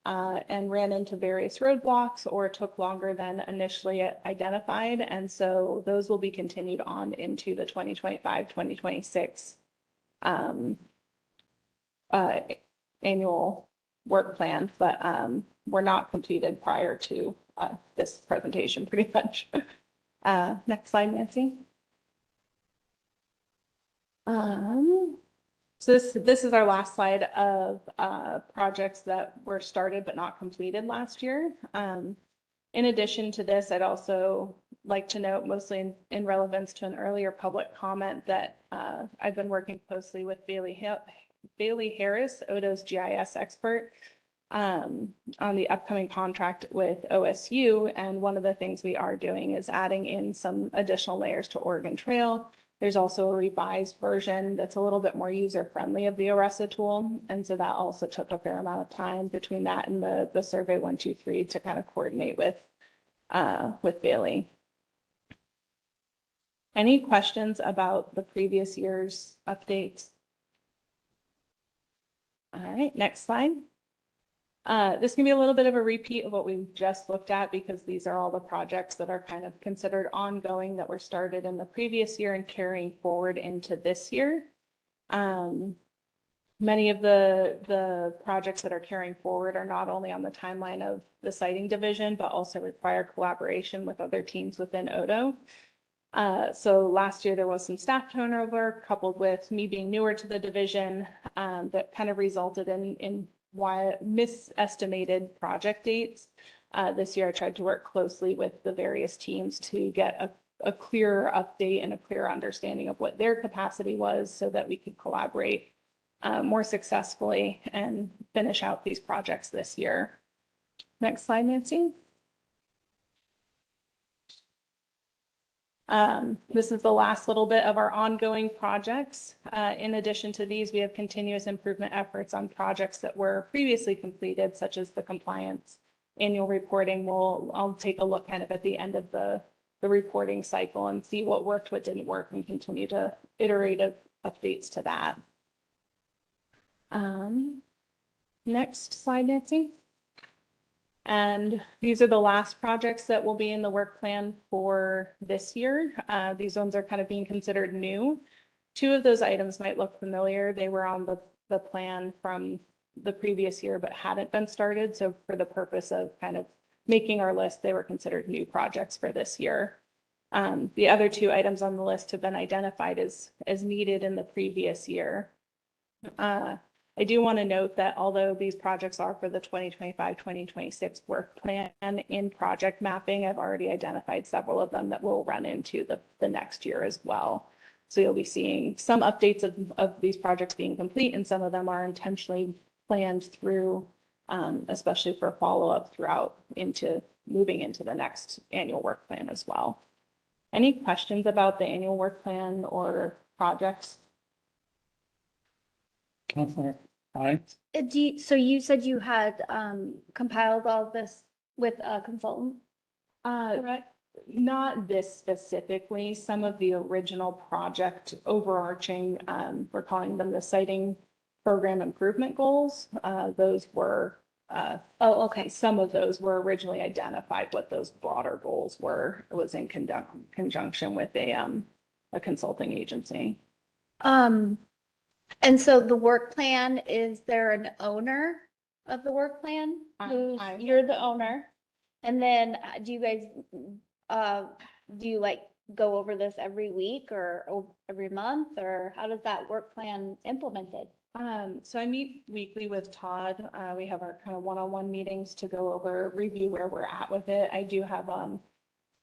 and ran into various roadblocks or took longer than initially identified. And so those will be continued on into the 2025-2026 annual work plan, but were not completed prior to this presentation pretty much. Next slide, Nancy. So this is our last slide of projects that were started but not completed last year. In addition to this, I'd also like to note, mostly in relevance to an earlier public comment, that I've been working closely with Bailey Harris, ODO's GIS expert, on the upcoming contract with OSU. And one of the things we are doing is adding in some additional layers to Oregon Trail. There's also a revised version that's a little bit more user-friendly of the ORESA tool. And so that also took a fair amount of time between that and the Survey 123 to kind of coordinate with Bailey. Any questions about the previous year's updates? All right, next slide. This can be a little bit of a repeat of what we just looked at, because these are all the projects that are kind of considered ongoing that were started in the previous year and carrying forward into this year. many of the projects that are carrying forward are not only on the timeline of the siting division, but also require collaboration with other teams within Odo. So last year there was some staff turnover coupled with me being newer to the division that kind of resulted in why misestimated project dates. This year I tried to work closely with the various teams to get a clearer update and a clearer understanding of what their capacity was so that we could collaborate more successfully and finish out these projects this year. Next slide, Nancy. This is the last little bit of our ongoing projects. In addition to these, we have continuous improvement efforts on projects that were previously completed, such as the compliance annual reporting. I'll take a look kind of at the end of the reporting cycle and see what worked, what didn't work, and continue to iterate updates to that. Next slide, Nancy. And these are the last projects that will be in the work plan for this year. These ones are kind of being considered new. 2 of those items might look familiar. They were on the plan from the previous year, but hadn't been started. So for the purpose of kind of making our list, they were considered new projects for this year. The other 2 items on the list have been identified as needed in the previous year. I do want to note that although these projects are for the 2025-2026 work plan in project mapping, I've already identified several of them that will run into the next year as well. So you'll be seeing some updates of these projects being complete, and some of them are intentionally planned through, especially for follow-up throughout moving into the next annual work plan as well. Any questions about the annual work plan or projects? Counselor, aye. So you said you had compiled all this with a consultant? Correct? Not this specifically. Some of the original project overarching, we're calling them the siting program improvement goals. Those were, okay. Some of those were originally identified what those broader goals were. It was in conjunction with a consulting agency. And so the work plan, is there an owner of the work plan? You're the owner. And then do you guys, do you like go over this every week or every month, or how does that work plan implemented? So I meet weekly with Todd. We have our kind of one-on-one meetings to go over, review where we're at with it. I do have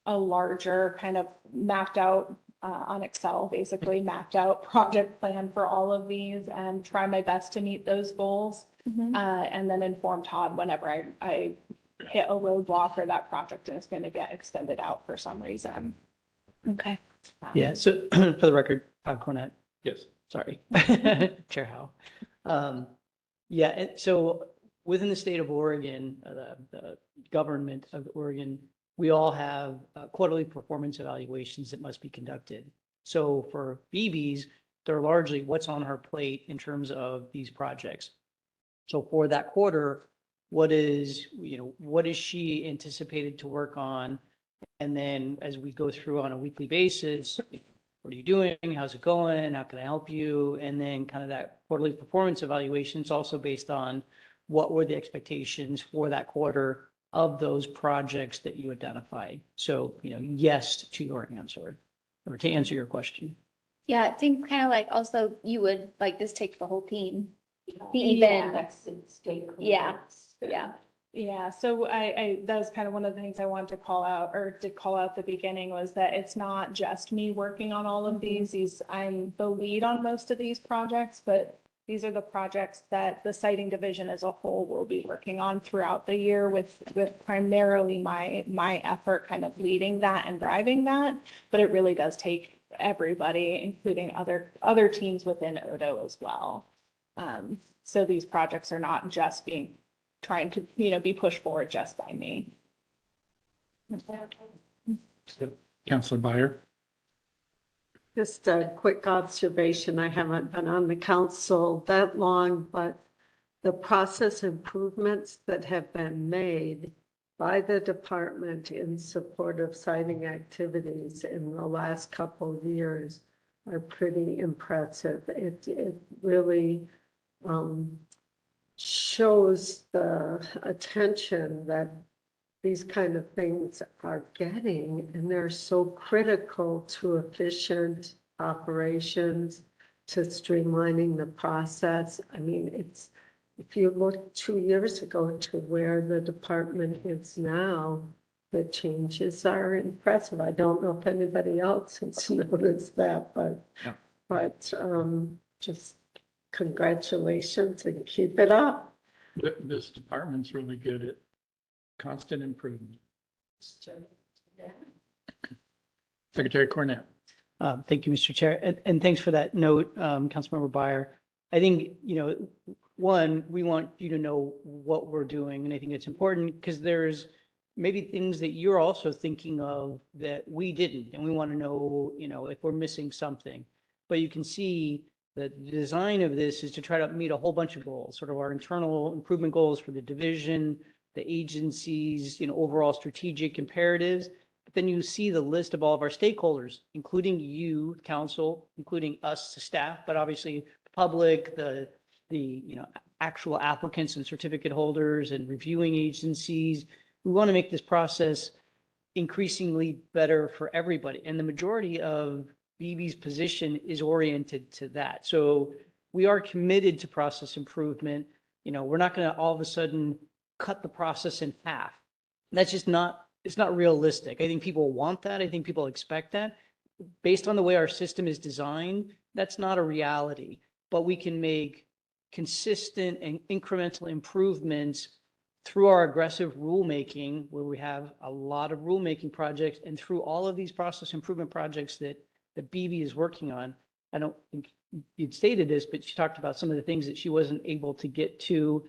a larger kind of mapped out on Excel, basically mapped out project plan for all of these and try my best to meet those goals. And then inform Todd whenever I hit a roadblock or that project and it's going to get extended out for some reason. Okay. Yeah, so for the record, Cornett. Yes. Sorry, Chair Howe. Yeah, and so within the state of Oregon, the government of Oregon, we all have quarterly performance evaluations that must be conducted. So for BBs, they're largely what's on her plate in terms of these projects. So for that quarter, what is she anticipated to work on? And then as we go through on a weekly basis, what are you doing? How's it going? How can I help you? And then kind of that quarterly performance evaluation is also based on what were the expectations for that quarter of those projects that you identified. So, yes to your answer, or to answer your question. Yeah, I think kind of like also you would like this takes the whole team. Yeah. Yeah, so that was kind of one of the things I wanted to call out, or to call out at the beginning, was that it's not just me working on all of these. I'm the lead on most of these projects, but these are the projects that the siting division as a whole will be working on throughout the year with primarily my effort kind of leading that and driving that. But it really does take everybody, including other teams within Odo as well. So these projects are not just trying to, be pushed forward just by me. Counselor Byer. Just a quick observation. I haven't been on the council that long, but the process improvements that have been made by the department in support of siting activities in the last couple of years are pretty impressive. It really shows the attention that these kind of things are getting, and they're so critical to efficient operations, to streamlining the process. I mean, it's, if you look 2 years ago to where the department is now, the changes are impressive. I don't know if anybody else has noticed that, but, Yeah. but just congratulations and keep it up. This department's really good at constant improvement. Secretary Cornett. Thank you, Mr. Chair, and thanks for that note, Councilmember Byer. I think, one, we want you to know what we're doing, and I think it's important because there's maybe things that you're also thinking of that we didn't, and we want to know, if we're missing something. But you can see that the design of this is to try to meet a whole bunch of goals, sort of our internal improvement goals for the division, the agencies, overall strategic imperatives. But then you see the list of all of our stakeholders, including you, council, including us, the staff, but obviously the public, the actual applicants and certificate holders and reviewing agencies. We want to make this process increasingly better for everybody. And the majority of BB's position is oriented to that. So we are committed to process improvement. We're not going to all of a sudden cut the process in half. That's just not, it's not realistic. I think people want that. I think people expect that. Based on the way our system is designed, that's not a reality, but we can make consistent and incremental improvements through our aggressive rulemaking, where we have a lot of rulemaking projects, and through all of these process improvement projects that BB is working on. I don't think you'd stated this, but she talked about some of the things that she wasn't able to get to,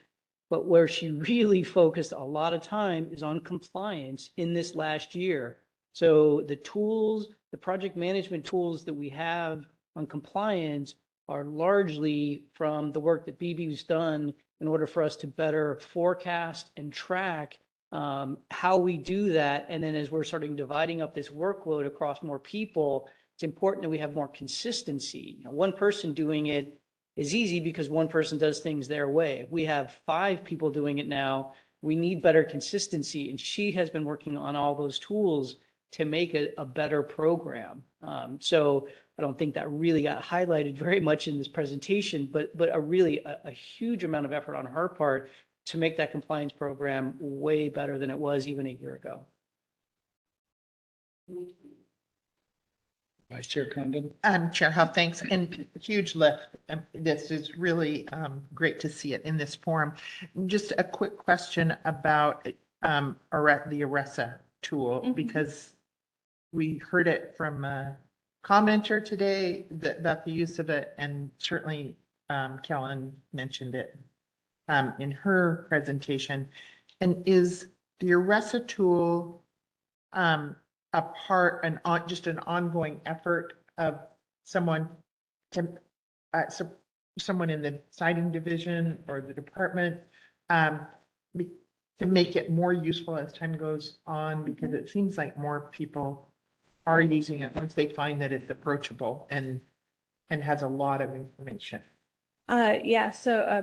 but where she really focused a lot of time is on compliance in this last year. So the tools, the project management tools that we have on compliance are largely from the work that BB's done in order for us to better forecast and track how we do that. And then as we're starting dividing up this workload across more people, it's important that we have more consistency. One person doing it is easy because one person does things their way. If we have 5 people doing it now, we need better consistency. And she has been working on all those tools to make it a better program. So I don't think that really got highlighted very much in this presentation, but a huge amount of effort on her part to make that compliance program way better than it was even a year ago. Vice Chair Condon. Chair Howe, thanks, and huge lift. This is really great to see it in this forum. Just a quick question about the ERESA tool, because we heard it from a commenter today about the use of it, and certainly Kellen mentioned it in her presentation. And is the ERESA tool just an ongoing effort of someone in the siting division or the department to make it more useful as time goes on? Because it seems like more people are using it once they find that it's approachable and has a lot of information. So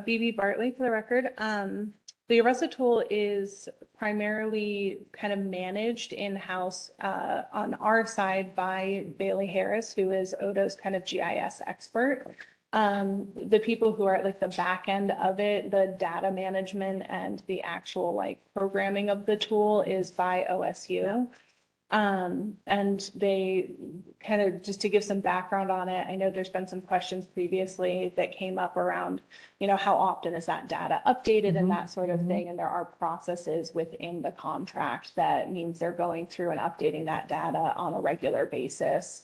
BB Bartley for the record. The ERESA tool is primarily kind of managed in-house on our side by Bailey Harris, who is Odo's kind of GIS expert. The people who are at like the back end of it, the data management and the actual like programming of the tool is by OSU. And they kind of, just to give some background on it, I know there's been some questions previously that came up around, how often is that data updated and that sort of thing. And there are processes within the contract that means they're going through and updating that data on a regular basis.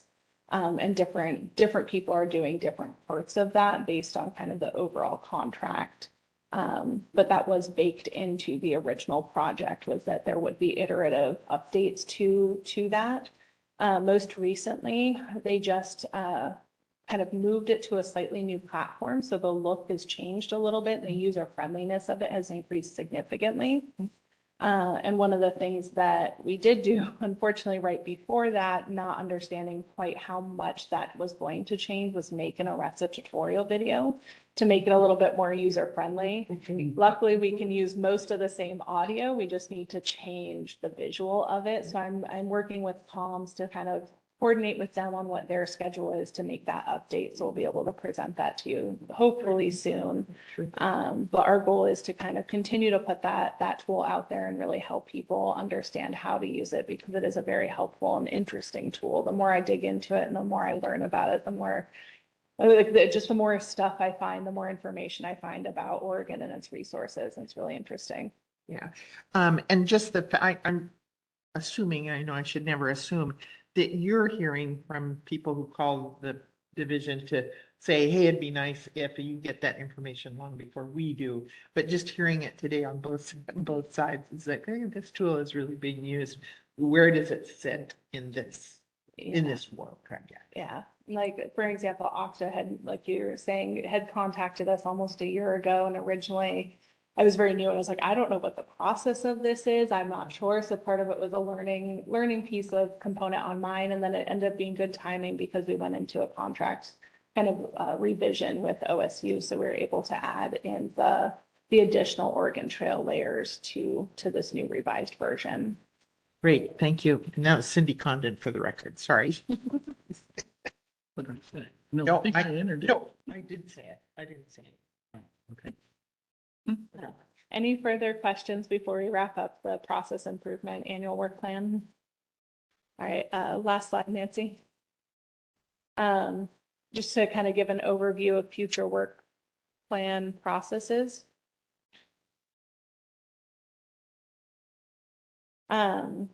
And different people are doing different parts of that based on kind of the overall contract. But that was baked into the original project, was that there would be iterative updates to that. Most recently, they just kind of moved it to a slightly new platform. So the look has changed a little bit. The user friendliness of it has increased significantly. And one of the things that we did do, unfortunately, right before that, not understanding quite how much that was going to change, was make an ARESA tutorial video to make it a little bit more user friendly. Luckily, we can use most of the same audio. We just need to change the visual of it. So I'm working with comms to kind of coordinate with them on what their schedule is to make that update. So we'll be able to present that to you hopefully soon. But our goal is to kind of continue to put that tool out there and really help people understand how to use it, because it is a very helpful and interesting tool. The more I dig into it and the more I learn about it, the more just the more stuff I find, the more information I find about Oregon and its resources. And it's really interesting. Yeah. And just I'm assuming, I know I should never assume, that you're hearing from people who call the division to say, hey, it'd be nice if you get that information long before we do. But just hearing it today on both sides is like, hey, this tool is really being used. Where does it sit in this world? Yeah. Like, for example, Okta had, like you were saying, had contacted us almost a year ago, and originally I was very new and I was like, I don't know what the process of this is. I'm not sure. So part of it was a learning piece of component on mine. And then it ended up being good timing because we went into a contract kind of revision with OSU. So we were able to add in the additional Oregon Trail layers to this new revised version. Great, thank you. And that was Cindy Condon for the record, sorry. What did I say? No, No, I think I entered it. No, I did say it. I didn't say it. Okay. Any further questions before we wrap up the process improvement annual work plan? All right, last slide, Nancy. Just to kind of give an overview of future work plan processes. In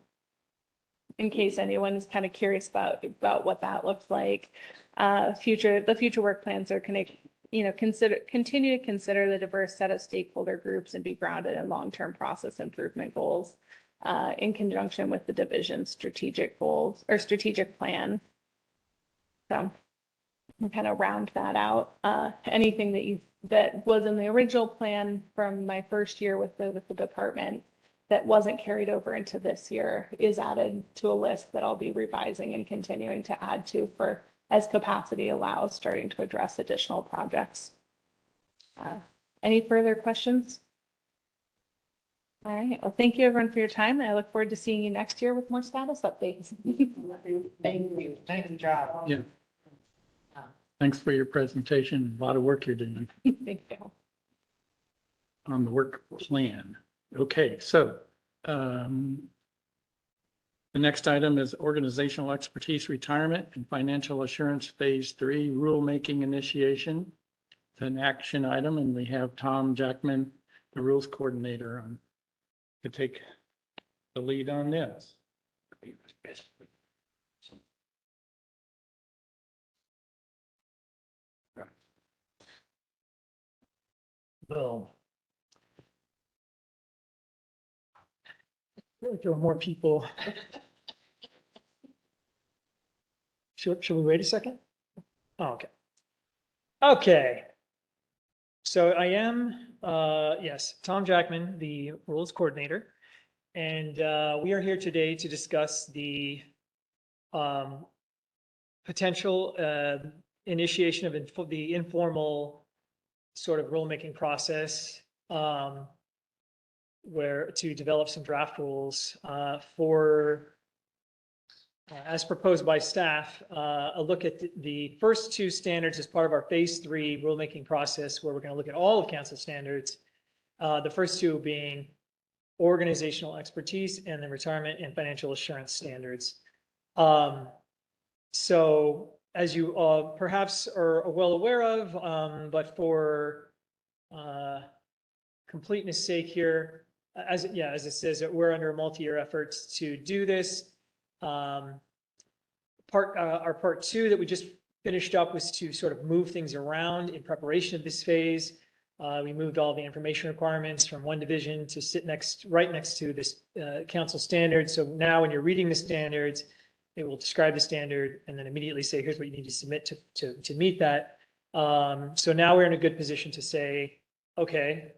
case anyone is kind of curious about what that looks like, the future work plans are connected. Continue to consider the diverse set of stakeholder groups and be grounded in long-term process improvement goals in conjunction with the division's strategic goals or strategic plan. So we'll kind of round that out. Anything that was in the original plan from my first year with the department that wasn't carried over into this year is added to a list that I'll be revising and continuing to add to for as capacity allows, starting to address additional projects. Any further questions? All right, well, thank you everyone for your time. I look forward to seeing you next year with more status updates. Thank you, nice job. Yeah. Thanks for your presentation. A lot of work you're doing Thank you. on the work plan. Okay, so the next item is organizational expertise retirement and financial assurance phase 3 rulemaking initiation. It's an action item, and we have Tom Jackman, the rules coordinator, to take the lead on this. Well, there are more people. Should we wait a second? Oh, okay. Okay. So I am, yes, Tom Jackman, the rules coordinator. And we are here today to discuss the potential initiation of the informal sort of rulemaking process where to develop some draft rules for, as proposed by staff, a look at the first 2 standards as part of our phase 3 rulemaking process, where we're going to look at all of council standards. The first 2 being organizational expertise and the retirement and financial assurance standards. So as you perhaps are well aware of, but for completeness sake here, as it says, that we're under multi-year efforts to do this. Our part 2 that we just finished up was to sort of move things around in preparation of this phase. We moved all the information requirements from one division to sit right next to this council standard. So now when you're reading the standards, it will describe the standard and then immediately say, here's what you need to submit to meet that. So now we're in a good position to say, okay,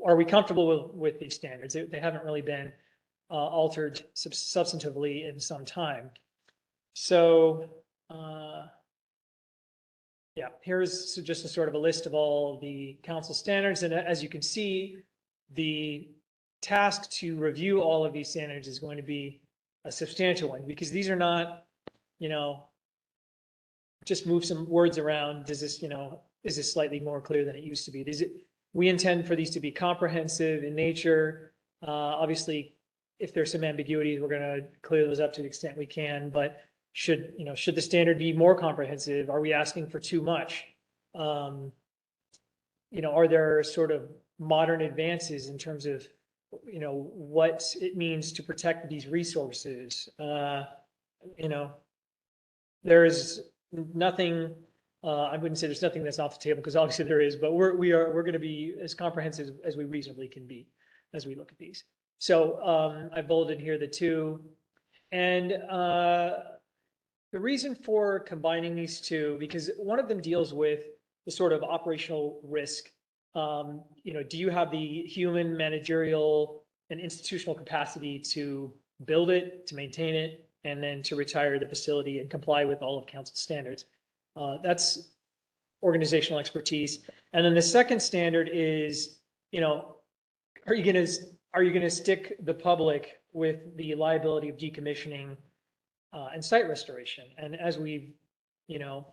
are we comfortable with these standards? They haven't really been altered substantively in some time. So, yeah, here's just a sort of a list of all the council standards. And as you can see, the task to review all of these standards is going to be a substantial one, because these are not, just move some words around. Does this, is this slightly more clear than it used to be? We intend for these to be comprehensive in nature. Obviously, if there's some ambiguities, we're going to clear those up to the extent we can, but should the standard be more comprehensive? Are we asking for too much? Are there sort of modern advances in terms of, what it means to protect these resources? There's nothing, I wouldn't say there's nothing that's off the table, because obviously there is, but we're going to be as comprehensive as we reasonably can be as we look at these. So I bolded here the two. And the reason for combining these two, because one of them deals with the sort of operational risk. Do you have the human, managerial, and institutional capacity to build it, to maintain it, and then to retire the facility and comply with all of council standards? That's organizational expertise. And then the second standard is, are you going to stick the public with the liability of decommissioning and site restoration? And as we've, I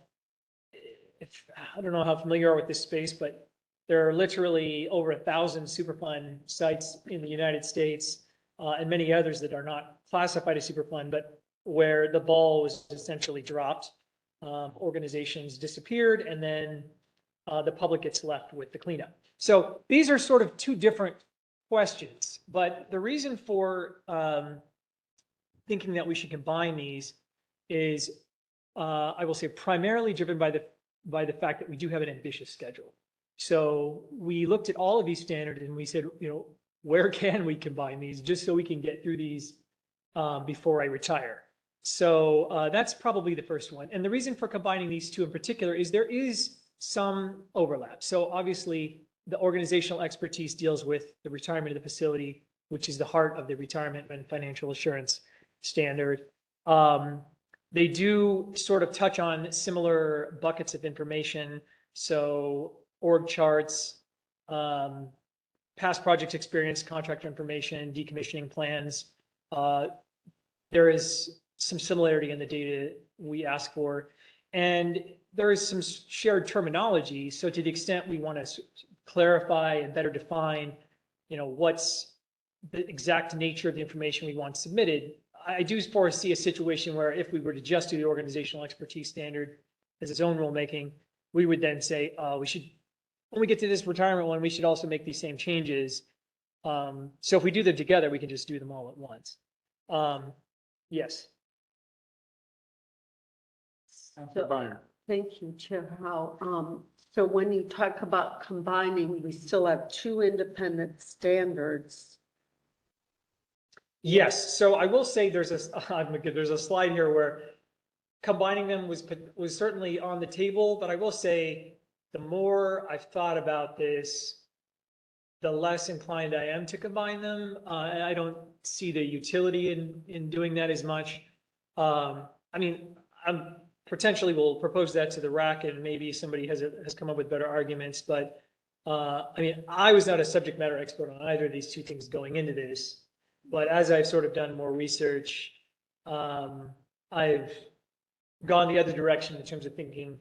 don't know how familiar you are with this space, but there are literally over 1,000 Superfund sites in the United States, and many others that are not classified as Superfund, but where the ball was essentially dropped. Organizations disappeared, and then the public gets left with the cleanup. So these are sort of two different questions, but the reason for thinking that we should combine these is, I will say, primarily driven by the fact that we do have an ambitious schedule. So we looked at all of these standards and we said, where can we combine these just so we can get through these before I retire? So that's probably the first one. And the reason for combining these two in particular is there is some overlap. So obviously the organizational expertise deals with the retirement of the facility, which is the heart of the retirement and financial assurance standard. They do sort of touch on similar buckets of information. So org charts, past project experience, contractor information, decommissioning plans. There is some similarity in the data we ask for, and there is some shared terminology. So to the extent we want to clarify and better define, what's the exact nature of the information we want submitted, I do foresee a situation where if we were to just do the organizational expertise standard as its own rulemaking, we would then say, we should, when we get to this retirement one, we should also make these same changes. So if we do them together, we can just do them all at once. Yes. Thank you, Chair Howe. So when you talk about combining, we still have two independent standards. Yes, so I will say there's a slide here where combining them was certainly on the table, but I will say the more I've thought about this, the less inclined I am to combine them. And I don't see the utility in doing that as much. I mean, I'm potentially will propose that to the RAC, and maybe somebody has come up with better arguments, but I mean, I was not a subject matter expert on either of these two things going into this. But as I've sort of done more research, I've gone the other direction in terms of thinking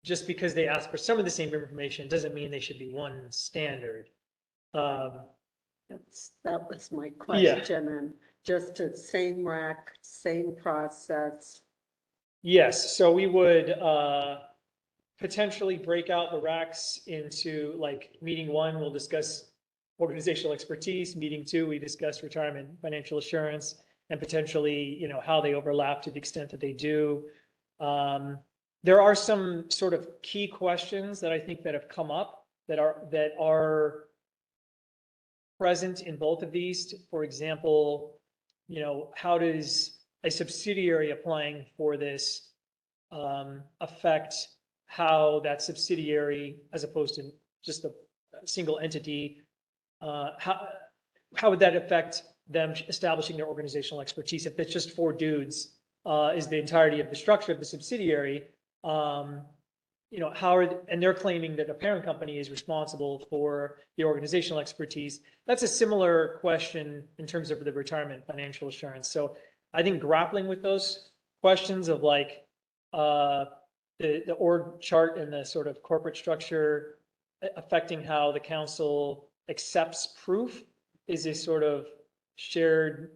just because they ask for some of the same information doesn't mean they should be one standard. That was my question. And just the same RAC, same process. Yes, so we would potentially break out the RACs into, like, meeting one, we'll discuss organizational expertise. Meeting two, we discuss retirement financial assurance, and potentially, how they overlap to the extent that they do. There are some sort of key questions that I think that have come up that are present in both of these. For example, how does a subsidiary applying for this affect how that subsidiary, as opposed to just a single entity, how would that affect them establishing their organizational expertise? If it's just 4 dudes, is the entirety of the structure of the subsidiary, and they're claiming that a parent company is responsible for the organizational expertise. That's a similar question in terms of the retirement financial assurance. So I think grappling with those questions of like the org chart and the sort of corporate structure affecting how the council accepts proof is a sort of shared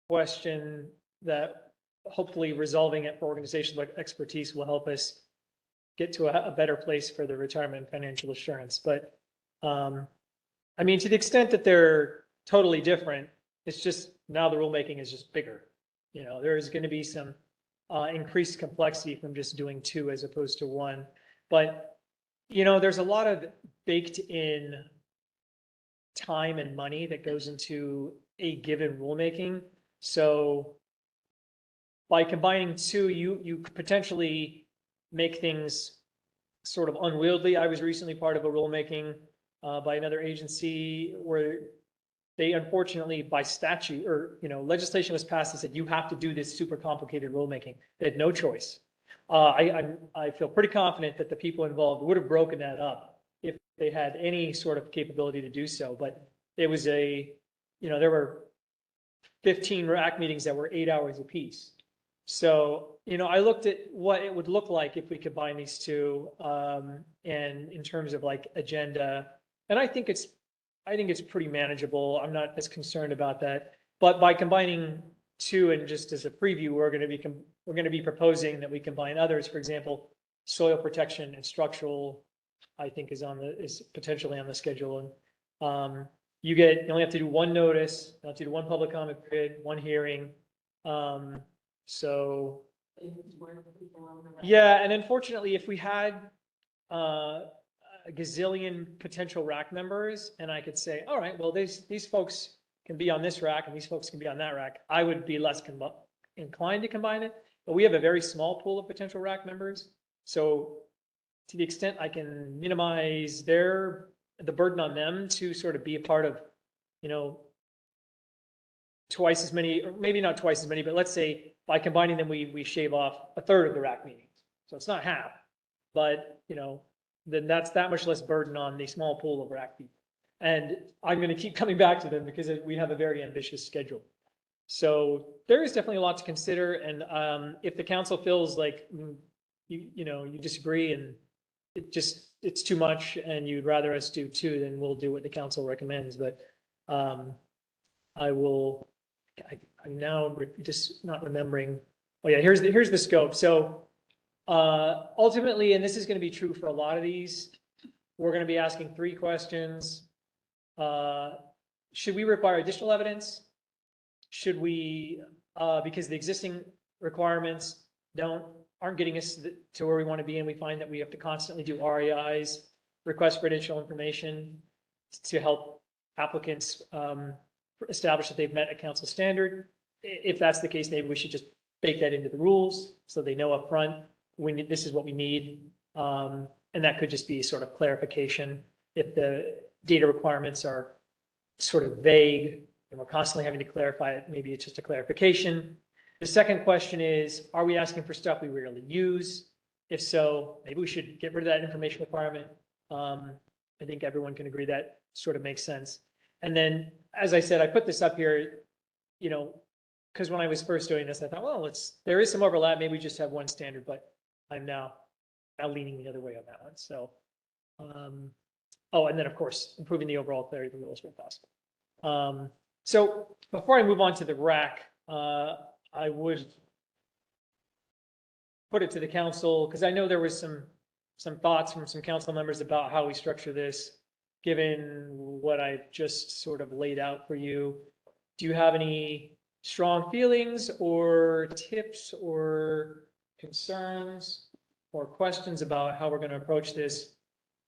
question that hopefully resolving it for organizations like expertise will help us get to a better place for the retirement financial assurance. But I mean, to the extent that they're totally different, it's just now the rulemaking is just bigger. There is going to be some increased complexity from just doing 2 as opposed to 1. But, there's a lot of baked in time and money that goes into a given rulemaking. So by combining 2, you could potentially make things sort of unwieldy. I was recently part of a rulemaking by another agency where they unfortunately by statute or, legislation was passed that said, you have to do this super complicated rulemaking. They had no choice. I feel pretty confident that the people involved would have broken that up if they had any sort of capability to do so. But it was there were 15 RAC meetings that were 8 hours apiece. So, I looked at what it would look like if we combine these 2, and in terms of like agenda, and I think it's pretty manageable. I'm not as concerned about that. But by combining 2, and just as a preview, we're going to be proposing that we combine others. For example, soil protection and structural, I think is potentially on the schedule. And you only have to do 1 notice, you have to do 1 public comment period, 1 hearing. So yeah, and unfortunately, if we had a gazillion potential RAC members, and I could say, all right, well, these folks can be on this RAC and these folks can be on that RAC, I would be less inclined to combine it. But we have a very small pool of potential RAC members. So to the extent I can minimize the burden on them to sort of be a part of, twice as many, or maybe not twice as many, but let's say by combining them, we shave off a third of the RAC meetings. So it's not half, but then that's that much less burden on the small pool of RAC people. And I'm going to keep coming back to them because we have a very ambitious schedule. So there is definitely a lot to consider. And if the council feels like you disagree and it's too much and you'd rather us do 2, then we'll do what the council recommends. But I'm now just not remembering. Oh yeah, here's the scope. So ultimately, and this is going to be true for a lot of these, we're going to be asking 3 questions. Should we require additional evidence? Should we, because the existing requirements aren't getting us to where we want to be, and we find that we have to constantly do REIs, request for additional information, to help applicants establish that they've met a council standard. If that's the case, maybe we should just bake that into the rules so they know up front this is what we need. And that could just be sort of clarification. If the data requirements are sort of vague and we're constantly having to clarify it, maybe it's just a clarification. The second question is, are we asking for stuff we rarely use? If so, maybe we should get rid of that information requirement. I think everyone can agree that sort of makes sense. And then, as I said, I put this up here, because when I was first doing this, I thought, well, there is some overlap. Maybe we just have 1 standard, but I'm now leaning the other way on that one. So, and then of course, improving the overall clarity of the rules where possible. So before I move on to the RAC, I would put it to the council, because I know there was some thoughts from some council members about how we structure this, given what I've just sort of laid out for you. Do you have any strong feelings or tips or concerns or questions about how we're going to approach this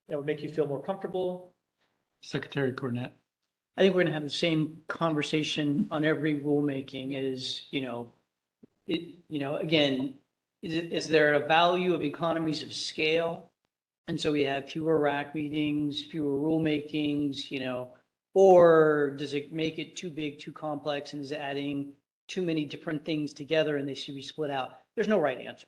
that would make you feel more comfortable? Secretary Cornett. I think we're going to have the same conversation on every rulemaking again, is there a value of economies of scale? And so we have fewer RAC meetings, fewer rulemakings, Or does it make it too big, too complex, and is adding too many different things together and they should be split out? There's no right answer.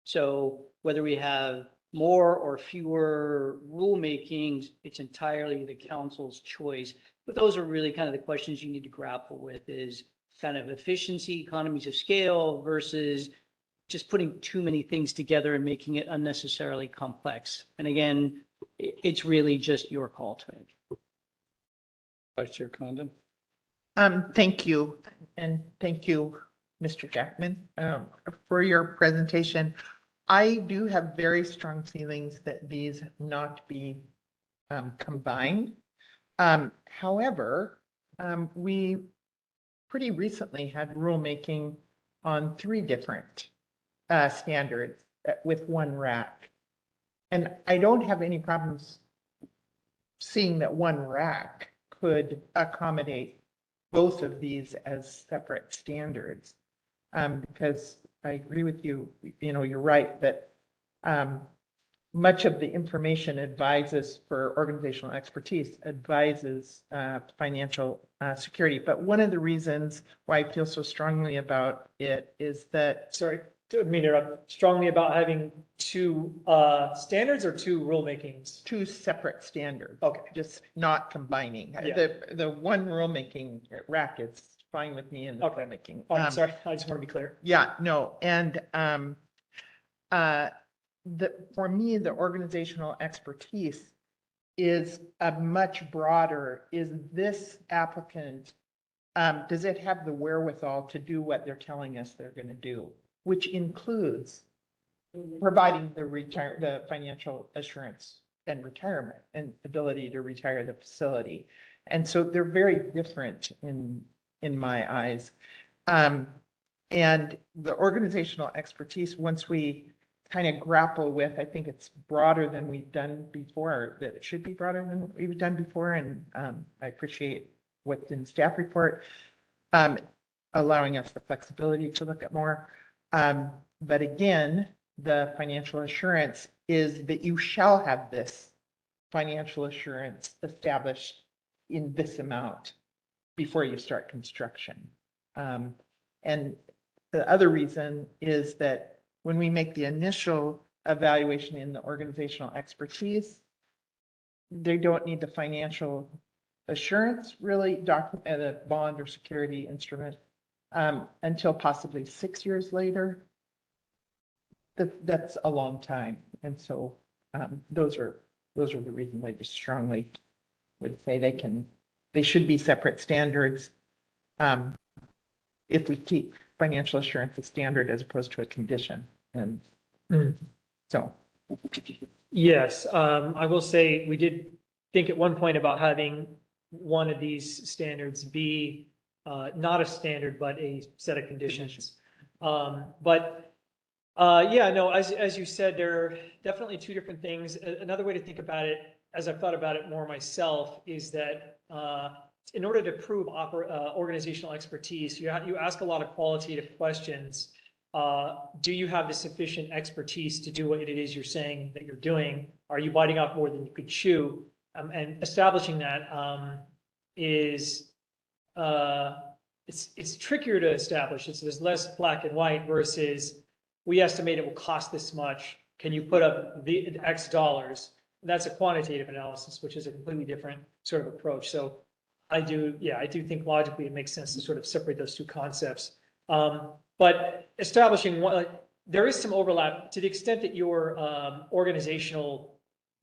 So whether we have more or fewer rulemakings, it's entirely the council's choice. But those are really kind of the questions you need to grapple with, is kind of efficiency, economies of scale versus just putting too many things together and making it unnecessarily complex. And again, it's really just your call to make. Vice Chair Condon. Thank you. And thank you, Mr. Jackman, for your presentation. I do have very strong feelings that these not be combined. However, we pretty recently had rulemaking on 3 different standards with one rack. And I don't have any problems seeing that one rack could accommodate both of these as separate standards. Because I agree with you, you're right that much of the information advises for organizational expertise, advises financial security. But one of the reasons why I feel so strongly about it is that. Sorry, didn't mean to interrupt. Strongly about having 2 standards or 2 rulemakings? 2 separate standards. Okay. Just not combining. Yeah. The one rulemaking rack is fine with me in the rulemaking. Oh, I'm sorry, I just want to be clear. Yeah, no, and for me, the organizational expertise is a much broader, is this applicant, does it have the wherewithal to do what they're telling us they're going to do, which includes providing the financial assurance and retirement and ability to retire the facility. And so they're very different in my eyes. And the organizational expertise, once we kind of grapple with, I think it's broader than we've done before, that it should be broader than we've done before. And I appreciate what's in staff report, allowing us the flexibility to look at more. But again, the financial assurance is that you shall have this financial assurance established in this amount before you start construction. And the other reason is that when we make the initial evaluation in the organizational expertise, they don't need the financial assurance really document a bond or security instrument until possibly 6 years later. That's a long time. And so those are the reasons I just strongly would say they should be separate standards. If we keep financial assurance a standard as opposed to a condition. And so. Yes, I will say we did think at one point about having one of these standards be not a standard, but a set of conditions. As you said, there are definitely 2 different things. Another way to think about it, as I've thought about it more myself, is that in order to prove organizational expertise, you ask a lot of qualitative questions. Do you have the sufficient expertise to do what it is you're saying that you're doing? Are you biting off more than you could chew? And establishing that is it's trickier to establish. There's less black and white versus we estimate it will cost this much. Can you put up the X dollars? That's a quantitative analysis, which is a completely different sort of approach. So I do think logically it makes sense to sort of separate those 2 concepts. But establishing one, there is some overlap to the extent that your organizational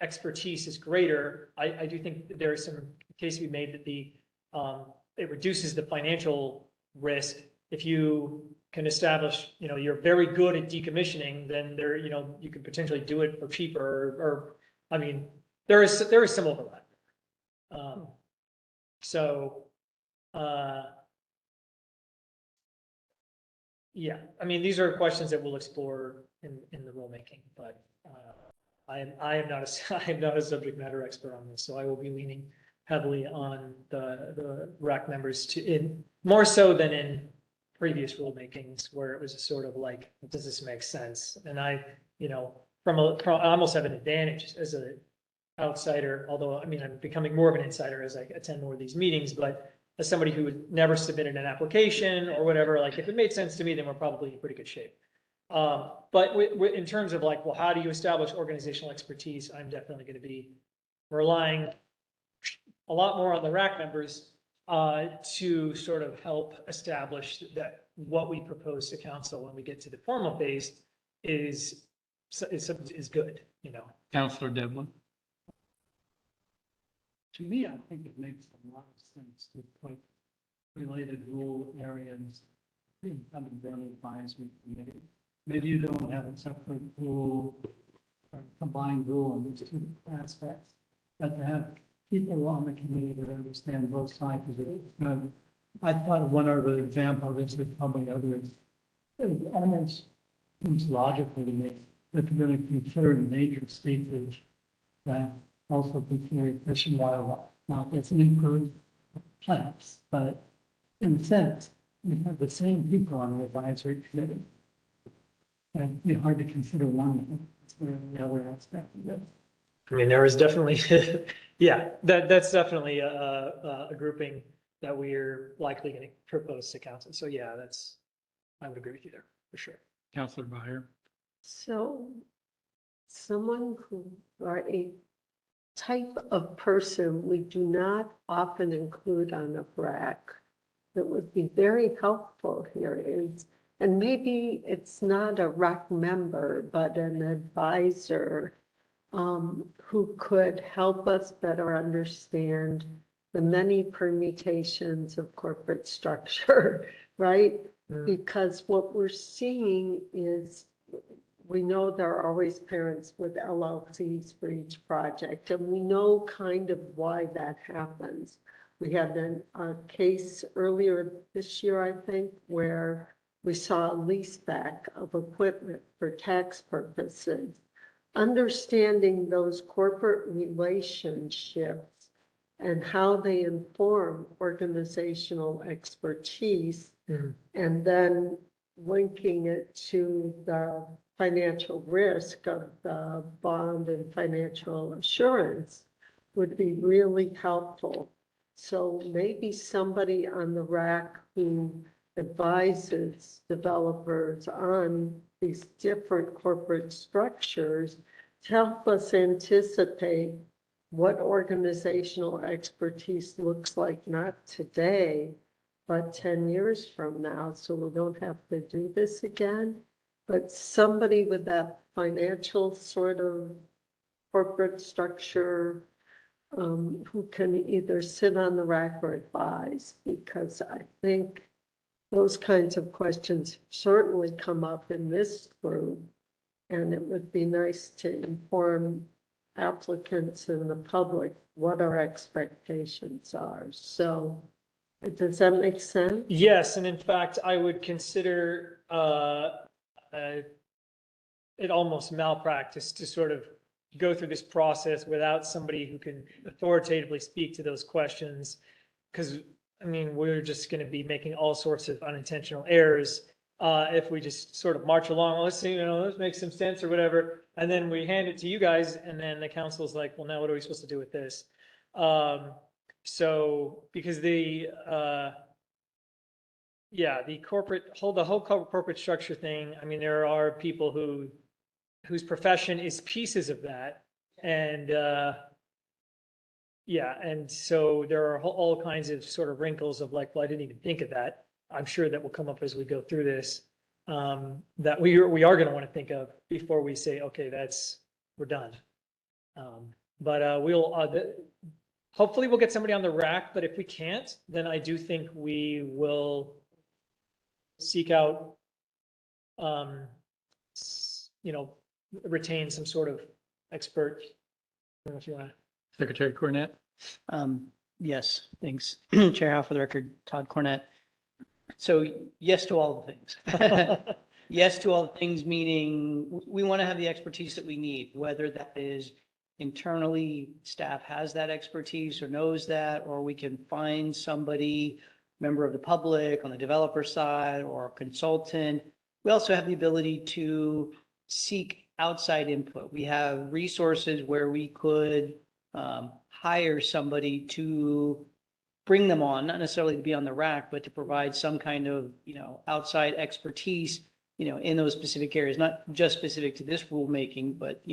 expertise is greater. I do think that there is some case to be made that it reduces the financial risk. If you can establish, you're very good at decommissioning, then you can potentially do it for cheaper. Or I mean, there is some overlap. Yeah, I mean, these are questions that we'll explore in the rulemaking, but I am not a subject matter expert on this, so I will be leaning heavily on the RAC members more so than in previous rulemakings where it was a sort of like, does this make sense? And I almost have an advantage as outsider, although, I mean, I'm becoming more of an insider as I attend more of these meetings, but as somebody who had never submitted an application or whatever, like, if it made sense to me, then we're probably in pretty good shape. But in terms of like, well, how do you establish organizational expertise? I'm definitely going to be relying a lot more on the RAC members to sort of help establish that what we propose to council when we get to the formal phase is good, you know. Counselor Devlin. To me, I think it makes a lot of sense to put related rural areas in under the advisory committee. Maybe you don't have a separate rule or combined rule on these two aspects, but to have people on the committee that understand both sides of it. I thought one other example, this is probably others, it almost seems logical to me that we're going to consider major stages that also consider fish and wildlife. Now, it's an improved plants, but in a sense, we have the same people on the advisory committee. And it'd be hard to consider one of the other aspect of it. I mean, there is definitely, yeah, that's definitely a grouping that we're likely going to propose to council. So yeah, I would agree with you there for sure. Counselor Byer. So someone who are a type of person we do not often include on a BRAC that would be very helpful here is, and maybe it's not a RAC member, but an advisor who could help us better understand the many permutations of corporate structure, right? Because what we're seeing is we know there are always parents with LLCs for each project, and we know kind of why that happens. We had a case earlier this year, I think, where we saw a lease back of equipment for tax purposes. Understanding those corporate relationships and how they inform organizational expertise, and then linking it to the financial risk of the bond and financial assurance would be really helpful. So maybe somebody on the RAC who advises developers on these different corporate structures to help us anticipate what organizational expertise looks like, not today, but 10 years from now, so we don't have to do this again. But somebody with that financial sort of corporate structure who can either sit on the RAC or advise, because I think those kinds of questions certainly come up in this group, and it would be nice to inform applicants and the public what our expectations are. So does that make sense? Yes, and in fact, I would consider it almost malpractice to sort of go through this process without somebody who can authoritatively speak to those questions. Because, I mean, we're just going to be making all sorts of unintentional errors if we just sort of march along. Let's see, let's make some sense or whatever. And then we hand it to you guys, and then the council's like, well, now what are we supposed to do with this? So because the whole corporate structure thing, I mean, there are people whose profession is pieces of that. And and so there are all kinds of sort of wrinkles of like, well, I didn't even think of that. I'm sure that will come up as we go through this, that we are going to want to think of before we say, okay, we're done. But hopefully we'll get somebody on the RAC, but if we can't, then I do think we will seek out, retain some sort of expert. I don't know if you want to. Secretary Cornett. Yes, thanks. Chair Howe, for the record, Todd Cornett. So yes to all the things. Yes to all the things, meaning we want to have the expertise that we need, whether that is internally staff has that expertise or knows that, or we can find somebody, member of the public on the developer side or a consultant. We also have the ability to seek outside input. We have resources where we could hire somebody to bring them on, not necessarily to be on the rack, but to provide some kind of, outside expertise, in those specific areas, not just specific to this rulemaking, but,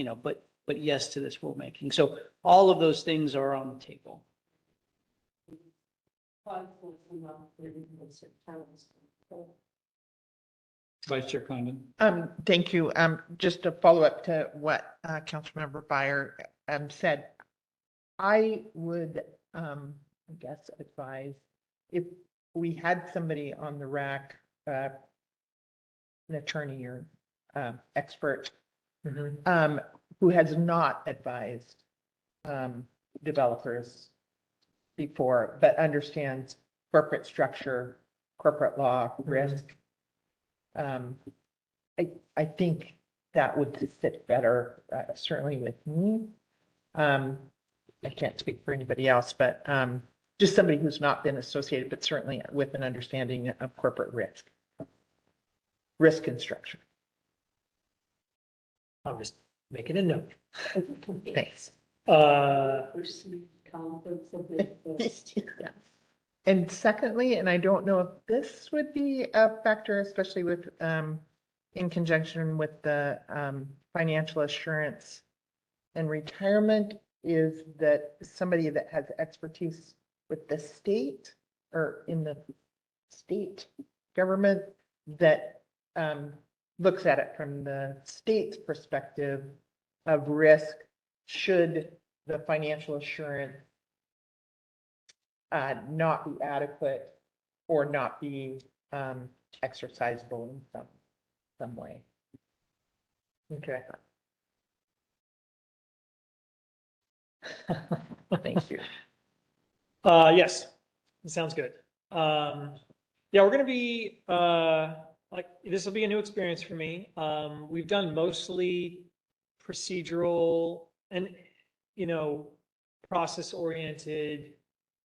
but yes to this rulemaking. So all of those things are on the table. Vice Chair Condon. Thank you. Just to follow up to what Councilmember Byer said, I would, I guess, advise if we had somebody on the rack, an attorney or expert, who has not advised developers before, but understands corporate structure, corporate law, risk. I think that would fit better, certainly with me. I can't speak for anybody else, but just somebody who's not been associated, but certainly with an understanding of corporate risk and structure. I'm just making a note. Thanks. Uh, And secondly, and I don't know if this would be a factor, especially with, in conjunction with the financial assurance and retirement, is that somebody that has expertise with the state or in the state government that looks at it from the state's perspective of risk, should the financial assurance not be adequate or not be exercisable in some way. okay. Thank you. Yes, it sounds good. Yeah, we're gonna be, like, this will be a new experience for me. We've done mostly procedural and, process-oriented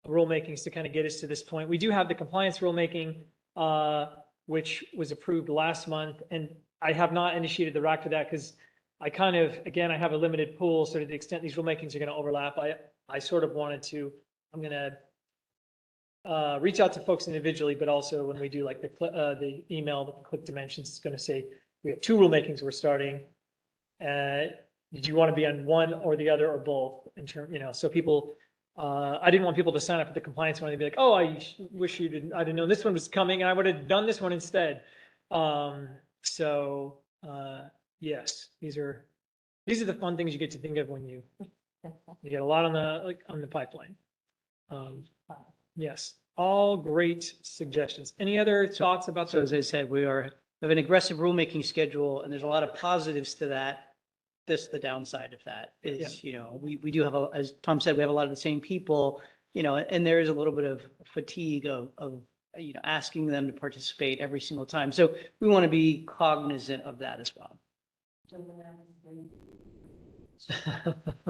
rulemakings to kind of get us to this point. We do have the compliance rulemaking, which was approved last month, and I have not initiated the rack for that because I kind of, again, I have a limited pool, so to the extent these rulemakings are going to overlap, I sort of wanted to, I'm going to reach out to folks individually, but also when we do like the email with the click dimensions, it's going to say, we have 2 rulemakings we're starting. Did you want to be on one or the other or both in term, so people, I didn't want people to sign up for the compliance one and be like, oh, I wish I didn't know this one was coming and I would have done this one instead. Yes, these are the fun things you get to think of when you get a lot on the pipeline. Yes, all great suggestions. Any other thoughts about So as I said, we have an aggressive rulemaking schedule, and there's a lot of positives to that. The downside of that is, we do have, as Tom said, we have a lot of the same people, and there is a little bit of fatigue of asking them to participate every single time. So we want to be cognizant of that as well.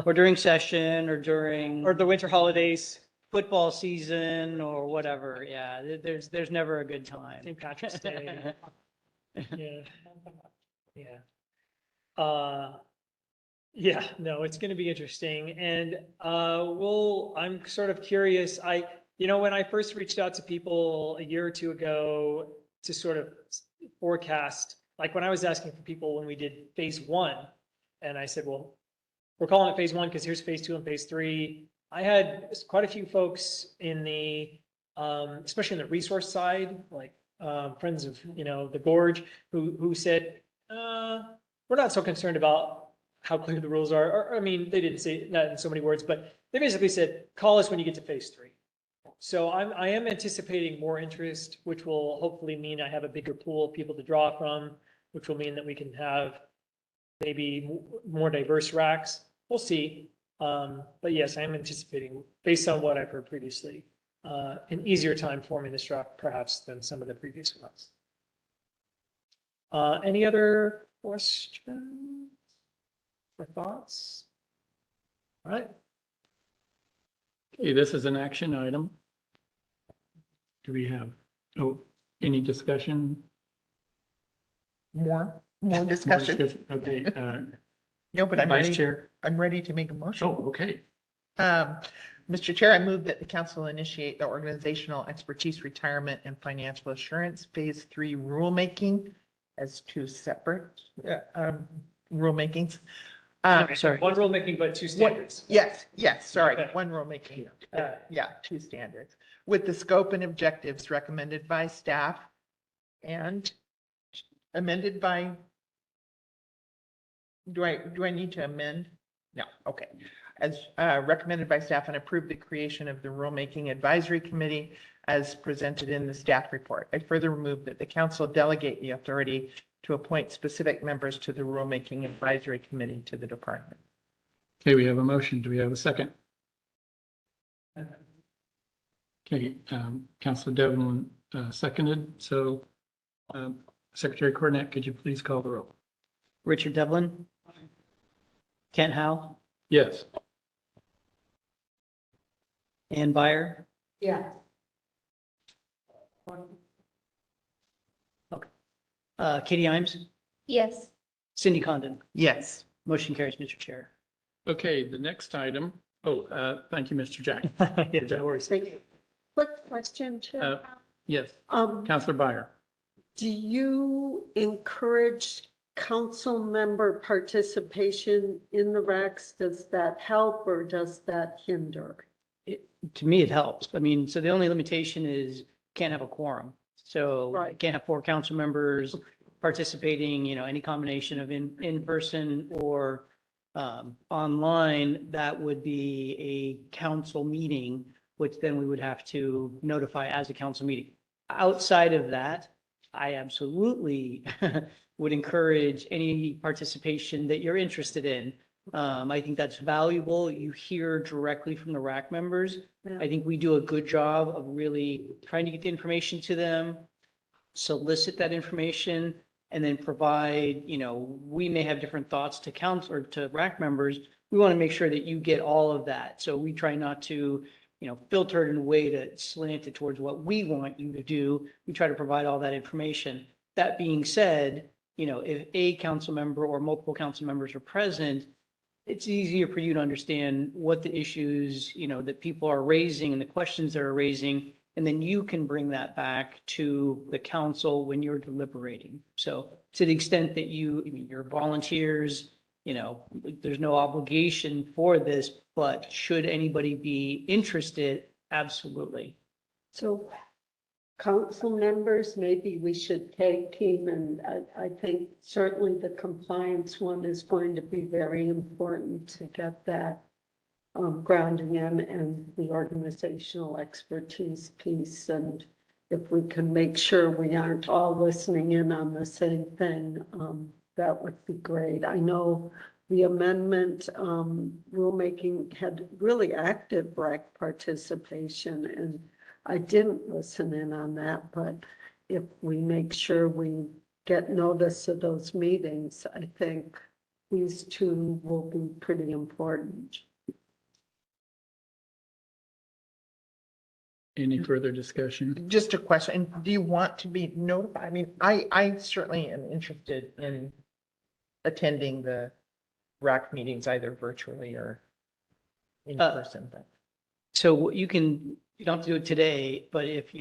Or during session or the winter holidays, football season or whatever. Yeah, there's never a good time. St. Patrick's Day. Yeah. Yeah. Yeah, no, it's going to be interesting. And I'm sort of curious. When I first reached out to people a year or 2 ago to sort of forecast, like when I was asking for people when we did phase 1, and I said, well, we're calling it phase 1 because here's phase 2 and phase 3. I had quite a few folks in the, especially in the resource side, like friends of, the Gorge, who said, we're not so concerned about how clear the rules are. Or, I mean, they didn't say that in so many words, but they basically said, call us when you get to phase 3. So I am anticipating more interest, which will hopefully mean I have a bigger pool of people to draw from, which will mean that we can have maybe more diverse racks. We'll see. But yes, I am anticipating, based on what I've heard previously, an easier time forming this rack perhaps than some of the previous ones. Any other questions or thoughts? All right. Okay, this is an action item. Do we have, any discussion? More discussion. Okay. No, but Vice Chair. I'm ready to make a motion. Oh, okay. Mr. Chair, I move that the council initiate the organizational expertise, retirement, and financial assurance Phase 3 rulemaking as two separate rulemakings. Sorry. One rulemaking, but two standards. Yes, sorry, Okay. one rulemaking. Two standards with the scope and objectives recommended by staff and amended by. Do I need to amend? No, okay. As recommended by staff and approve the creation of the rulemaking advisory committee as presented in the staff report. I further move that the council delegate the authority to appoint specific members to the rulemaking advisory committee to the department. Okay, we have a motion. Do we have a second? Okay, Councilor Devlin seconded. So Secretary Cornett, could you please call the roll? Richard Devlin. Kent Howe. Yes. Ann Byer. Yeah. Katie Imes. Yes. Cindy Condon. Yes. Motion carries, Mr. Chair. Okay, the next item. Oh, thank you, Mr. Jack. Yeah, no worries. Thank you. Quick question, Chair. Yes, Um, Councilor Byer. do you encourage council member participation in the RACs? Does that help or does that hinder? To me, it helps. I mean, so the only limitation is can't have a quorum. So Right. can't have 4 council members participating, any combination of in person or online. That would be a council meeting, which then we would have to notify as a council meeting. Outside of that, I absolutely would encourage any participation that you're interested in. I think that's valuable. You hear directly from the RAC members. I think we do a good job of really trying to get the information to them, solicit that information, and then provide, we may have different thoughts to council or to RAC members. We want to make sure that you get all of that. So we try not to, filter it in a way to slant it towards what we want you to do. We try to provide all that information. That being said, if a council member or multiple council members are present, it's easier for you to understand what the issues, that people are raising and the questions they're raising. And then you can bring that back to the council when you're deliberating. So to the extent that you're volunteers, there's no obligation for this, but should anybody be interested, absolutely. So council members, maybe we should tag team, and I think certainly the compliance one is going to be very important to get that grounding in, and the organizational expertise piece. And if we can make sure we aren't all listening in on the same thing, that would be great. I know the amendment rulemaking had really active RAC participation, and I didn't listen in on that, but if we make sure we get notice of those meetings, I think these two will be pretty important. Any further discussion? Just a question. Do you want to be notified? I mean, I certainly am interested in attending the RAC meetings either virtually or in person, but. So you don't have to do it today, but if,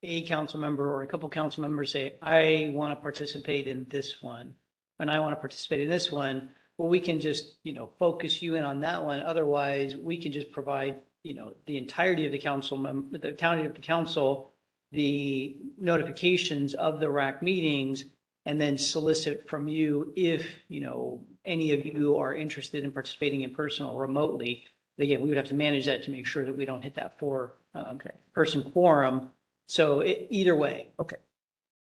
a council member or a couple council members say, I want to participate in this one, and I want to participate in this one, well, we can just, focus you in on that one. Otherwise, we can just provide, the entirety of the council, the notifications of the RAC meetings, and then solicit from you if, any of you are interested in participating in person or remotely. Again, we would have to manage that to make sure that we don't hit that 4 person quorum. So either way. Okay.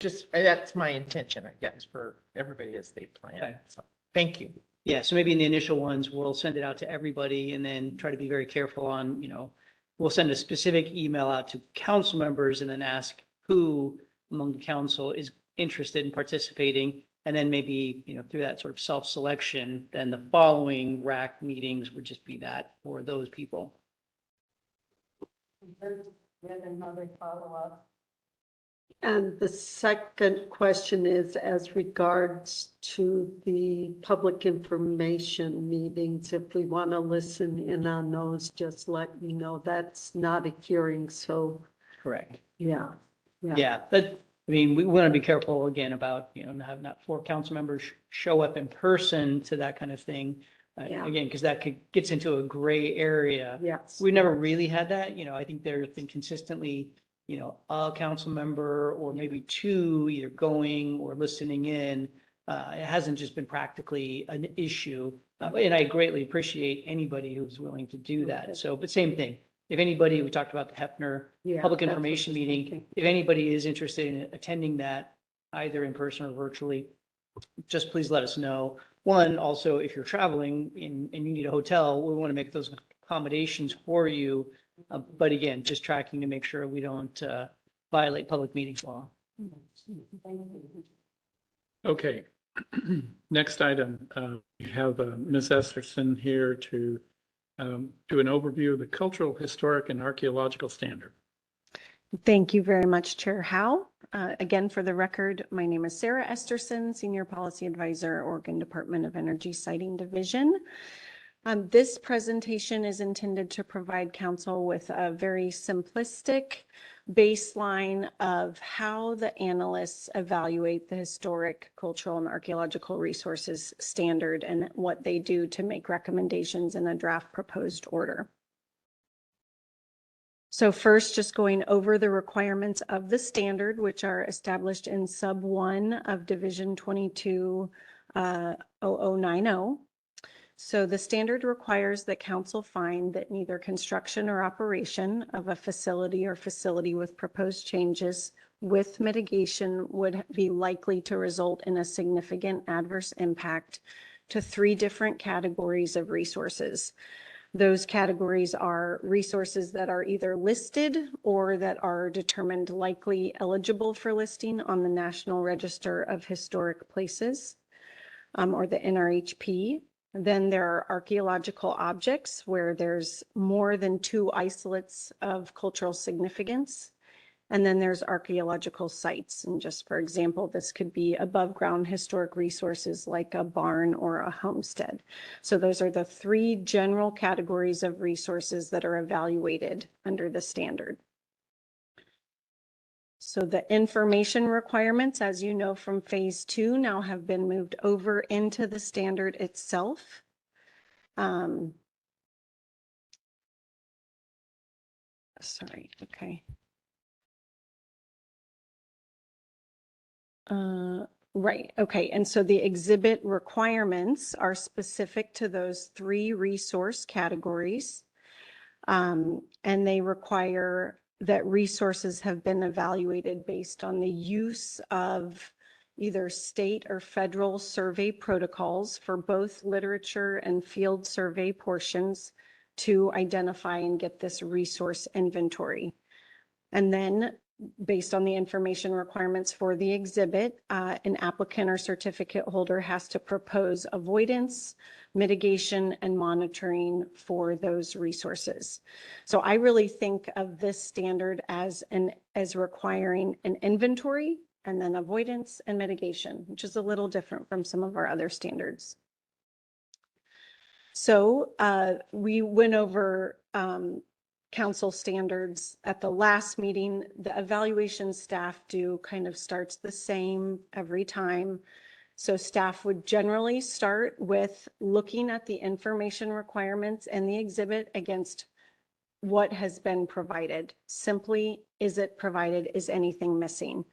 Just, that's my intention, I guess, for everybody as they plan. So, thank you. Yeah, so maybe in the initial ones, we'll send it out to everybody and then try to be very careful on, we'll send a specific email out to council members and then ask who among the council is interested in participating. And then maybe, through that sort of self-selection, then the following RAC meetings would just be that for those people. Then another follow-up. And the second question is as regards to the public information meetings. If we want to listen in on those, just let me know. That's not a hearing, so Correct. yeah. Yeah, but I mean, we want to be careful again about, not having that 4 council members show up in person to that kind of thing. Yeah. Again, because that gets into a gray area. Yes. We've never really had that, I think there's been consistently, a council member or maybe 2 either going or listening in. It hasn't just been practically an issue. And I greatly appreciate anybody who's willing to do that. So, but same thing. If anybody, we talked about the Hefner Yeah, Public that's what Information I was Meeting, thinking. if anybody is interested in attending that, either in person or virtually, just please let us know. One, also, if you're traveling and you need a hotel, we want to make those accommodations for you. But again, just tracking to make sure we don't violate public meetings law. Okay. Next item, we have Ms. Esterson here to do an overview of the cultural, historic, and archaeological standard. Thank you very much, Chair Howe. Again, for the record, my name is Sarah Esterson, Senior Policy Advisor, Oregon Department of Energy Siting Division. This presentation is intended to provide council with a very simplistic baseline of how the analysts evaluate the historic, cultural, and archaeological resources standard and what they do to make recommendations in a draft proposed order. So first, just going over the requirements of the standard, which are established in sub 1 of Division 220090. So the standard requires that council find that neither construction or operation of a facility or facility with proposed changes with mitigation would be likely to result in a significant adverse impact to 3 different categories of resources. Those categories are resources that are either listed or that are determined likely eligible for listing on the National Register of Historic Places, or the NRHP. Then there are archaeological objects where there's more than 2 isolates of cultural significance. And then there's archaeological sites. And just for example, this could be above ground historic resources like a barn or a homestead. So those are the 3 general categories of resources that are evaluated under the standard. So the information requirements, as you know from phase 2, now have been moved over into the standard itself. Sorry, okay. Right, okay. And so the exhibit requirements are specific to those 3 resource categories. And they require that resources have been evaluated based on the use of either state or federal survey protocols for both literature and field survey portions to identify and get this resource inventory. And then based on the information requirements for the exhibit, an applicant or certificate holder has to propose avoidance, mitigation, and monitoring for those resources. So I really think of this standard as requiring an inventory and then avoidance and mitigation, which is a little different from some of our other standards. So we went over council standards at the last meeting. The evaluation staff do kind of starts the same every time. So staff would generally start with looking at the information requirements and the exhibit against what has been provided. Simply, is it provided? Is anything missing?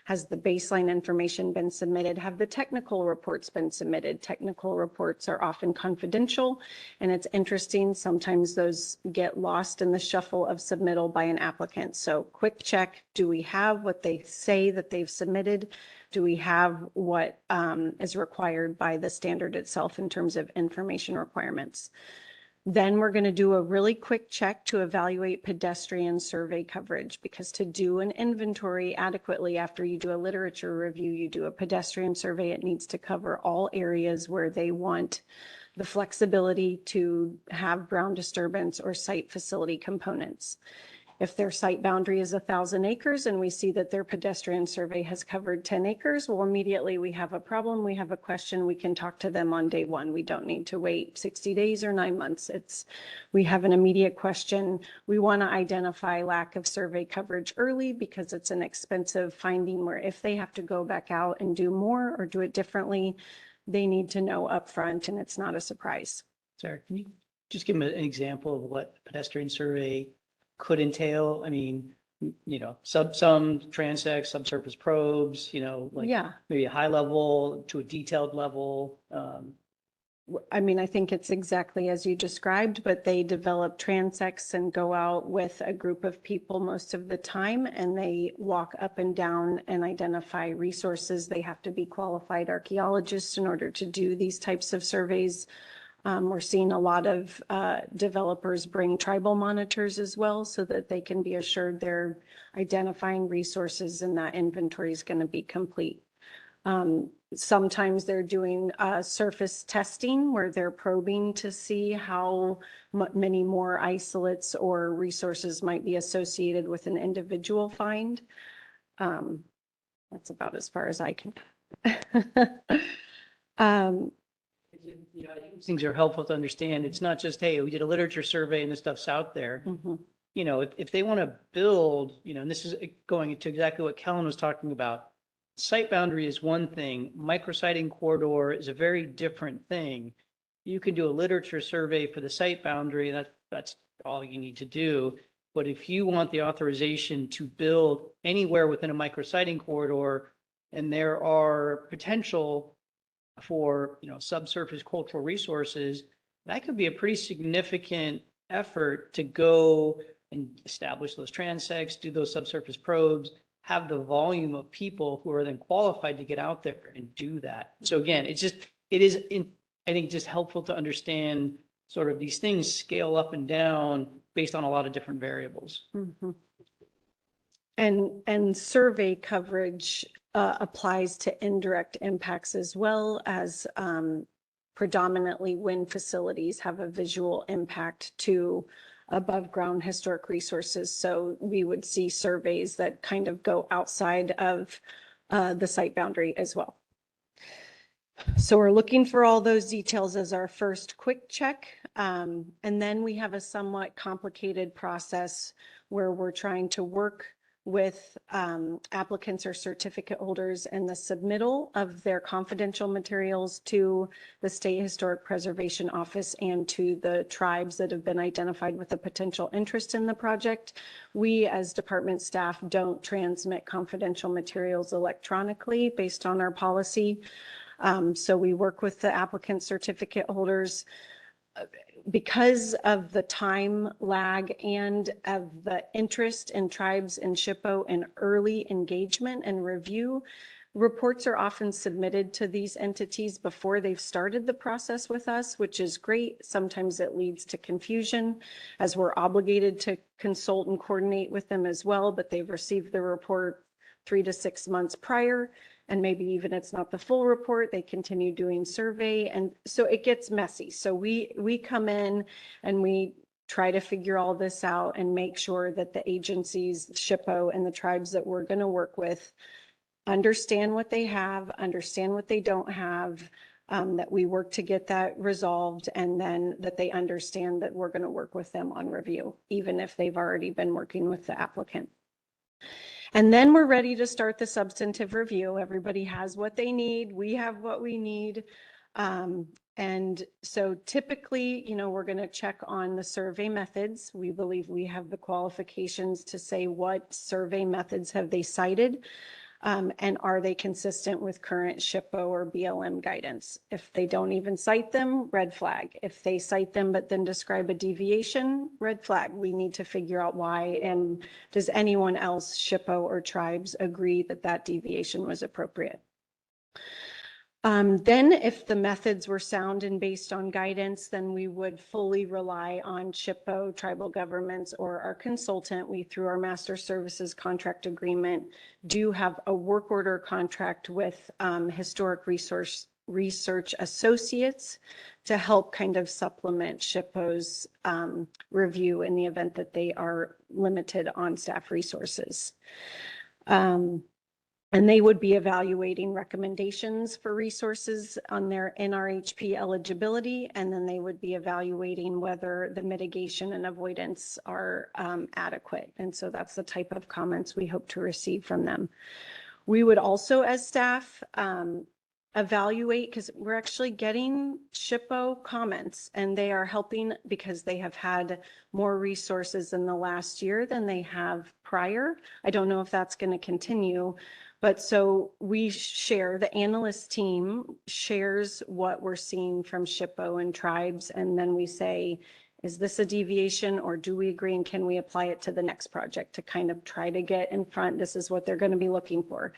Has the baseline information been submitted? Have the technical reports been submitted? Technical reports are often confidential, and it's interesting. Sometimes those get lost in the shuffle of submittal by an applicant. So quick check, do we have what they say that they've submitted? Do we have what is required by the standard itself in terms of information requirements? Then we're going to do a really quick check to evaluate pedestrian survey coverage, because to do an inventory adequately after you do a literature review, you do a pedestrian survey, it needs to cover all areas where they want the flexibility to have ground disturbance or site facility components. If their site boundary is 1,000 acres and we see that their pedestrian survey has covered 10 acres, well, immediately we have a problem, we have a question, we can talk to them on day one. We don't need to wait 60 days or 9 months. We have an immediate question. We want to identify lack of survey coverage early because it's an expensive finding where if they have to go back out and do more or do it differently, they need to know upfront and it's not a surprise. Sarah, can you just give them an example of what pedestrian survey could entail? I mean, some transects, subsurface probes, like Yeah. maybe a high level to a detailed level. I mean, I think it's exactly as you described, but they develop transects and go out with a group of people most of the time, and they walk up and down and identify resources. They have to be qualified archaeologists in order to do these types of surveys. We're seeing a lot of developers bring tribal monitors as well so that they can be assured they're identifying resources and that inventory is going to be complete. Sometimes they're doing surface testing where they're probing to see how many more isolates or resources might be associated with an individual find. That's about as far as I can. These things are helpful to understand. It's not just, hey, we did a literature survey and this stuff's out there. If they want to build, and this is going into exactly what Kellen was talking about, site boundary is one thing, micrositing corridor is a very different thing. You can do a literature survey for the site boundary, that's all you need to do. But if you want the authorization to build anywhere within a micrositing corridor, and there are potential for, subsurface cultural resources, that could be a pretty significant effort to go and establish those transects, do those subsurface probes, have the volume of people who are then qualified to get out there and do that. So again, I think just helpful to understand sort of these things scale up and down based on a lot of different variables. And survey coverage applies to indirect impacts as well as predominantly wind facilities have a visual impact to above ground historic resources. So we would see surveys that kind of go outside of the site boundary as well. So we're looking for all those details as our first quick check. And then we have a somewhat complicated process where we're trying to work with applicants or certificate holders and the submittal of their confidential materials to the State Historic Preservation Office and to the tribes that have been identified with a potential interest in the project. We, as department staff, don't transmit confidential materials electronically based on our policy. So we work with the applicant certificate holders. Because of the time lag and of the interest in tribes and SHPO and early engagement and review, reports are often submitted to these entities before they've started the process with us, which is great. Sometimes it leads to confusion as we're obligated to consult and coordinate with them as well, but they've received the report 3 to 6 months prior. And maybe even it's not the full report, they continue doing survey. And so it gets messy. So we come in and we try to figure all this out and make sure that the agencies, SHPO and the tribes that we're going to work with understand what they have, understand what they don't have, that we work to get that resolved, and then that they understand that we're going to work with them on review, even if they've already been working with the applicant. And then we're ready to start the substantive review. Everybody has what they need. We have what we need. And so typically, we're going to check on the survey methods. We believe we have the qualifications to say what survey methods have they cited. And are they consistent with current SHPO or BLM guidance? If they don't even cite them, red flag. If they cite them but then describe a deviation, red flag. We need to figure out why, and does anyone else, SHPO or tribes, agree that that deviation was appropriate? Then if the methods were sound and based on guidance, then we would fully rely on SHPO, tribal governments, or our consultant. We, through our master services contract agreement, do have a work order contract with Historic Research Associates to help kind of supplement SHPO's review in the event that they are limited on staff resources. And they would be evaluating recommendations for resources on their NRHP eligibility, and then they would be evaluating whether the mitigation and avoidance are adequate. And so that's the type of comments we hope to receive from them. We would also, as staff, evaluate, because we're actually getting SHPO comments, and they are helping because they have had more resources in the last year than they have prior. I don't know if that's going to continue. But so we share, the analyst team shares what we're seeing from SHPO and tribes, and then we say, is this a deviation or do we agree and can we apply it to the next project to kind of try to get in front? This is what they're going to be looking for.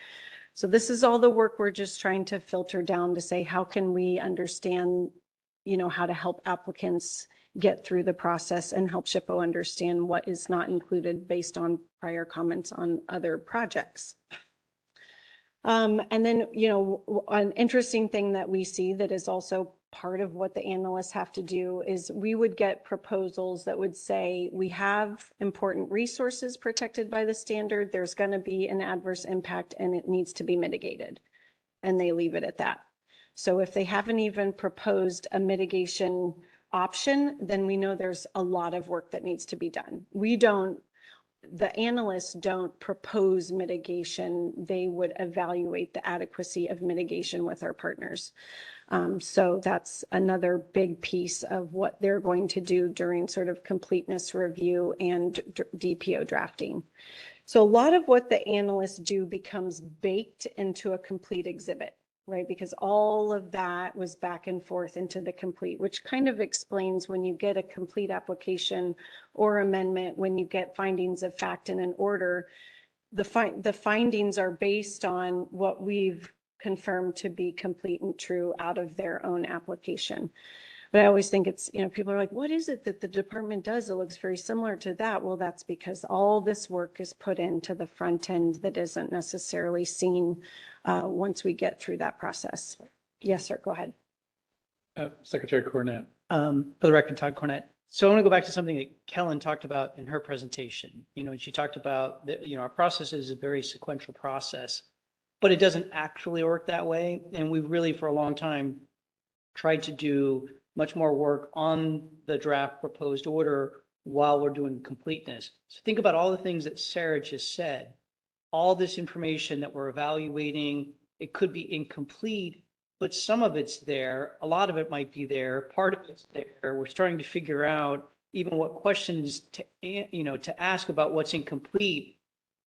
So this is all the work we're just trying to filter down to say, how can we understand, you know, how to help applicants get through the process and help SHPO understand what is not included based on prior comments on other projects. And then, you know, an interesting thing that we see that is also part of what the analysts have to do is we would get proposals that would say, we have important resources protected by the standard. There's going to be an adverse impact and it needs to be mitigated. And they leave it at that. So if they haven't even proposed a mitigation option, then we know there's a lot of work that needs to be done. The analysts don't propose mitigation. They would evaluate the adequacy of mitigation with our partners. So that's another big piece of what they're going to do during sort of completeness review and DPO drafting. So a lot of what the analysts do becomes baked into a complete exhibit, right? Because all of that was back and forth into the complete, which kind of explains when you get a complete application or amendment, when you get findings of fact in an order, the findings are based on what we've confirmed to be complete and true out of their own application. But I always think it's, you know, people are like, what is it that the department does? It looks very similar to that. Well, that's because all this work is put into the front end that isn't necessarily seen once we get through that process. Yes, sir, go ahead. Secretary Cornett. For the record, Todd Cornett. So I want to go back to something that Kellen talked about in her presentation. You know, she talked about that, you know, our process is a very sequential process, but it doesn't actually work that way. And we've really, for a long time, tried to do much more work on the draft proposed order while we're doing completeness. So think about all the things that Sarah just said. All this information that we're evaluating, it could be incomplete, but some of it's there. A lot of it might be there. Part of it's there. We're starting to figure out even what questions to, you know, to ask about what's incomplete.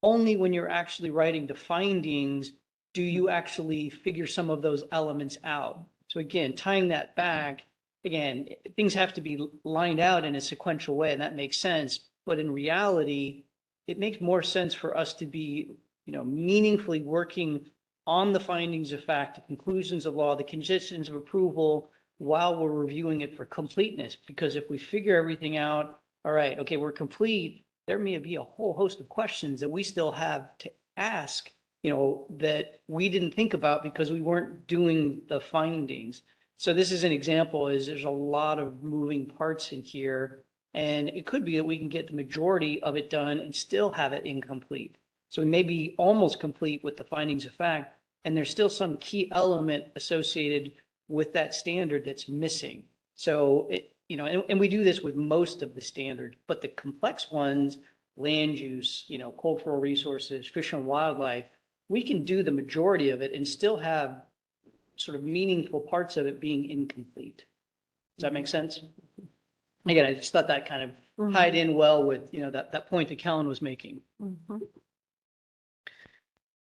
Only when you're actually writing the findings do you actually figure some of those elements out. So again, tying that back, again, things have to be lined out in a sequential way, and that makes sense. But in reality, it makes more sense for us to be, you know, meaningfully working on the findings of fact, the conclusions of law, the conditions of approval while we're reviewing it for completeness. Because if we figure everything out, all right, okay, we're complete, there may be a whole host of questions that we still have to ask, you know, that we didn't think about because we weren't doing the findings. So this is an example, is there's a lot of moving parts in here, and it could be that we can get the majority of it done and still have it incomplete. So we may be almost complete with the findings of fact, and there's still some key element associated with that standard that's missing. So it, you know, and we do this with most of the standard, but the complex ones, land use, you know, cultural resources, fish and wildlife, we can do the majority of it and still have sort of meaningful parts of it being incomplete. Does that make sense? Again, I just thought that kind of tied in well with, you know, that point that Kellen was making.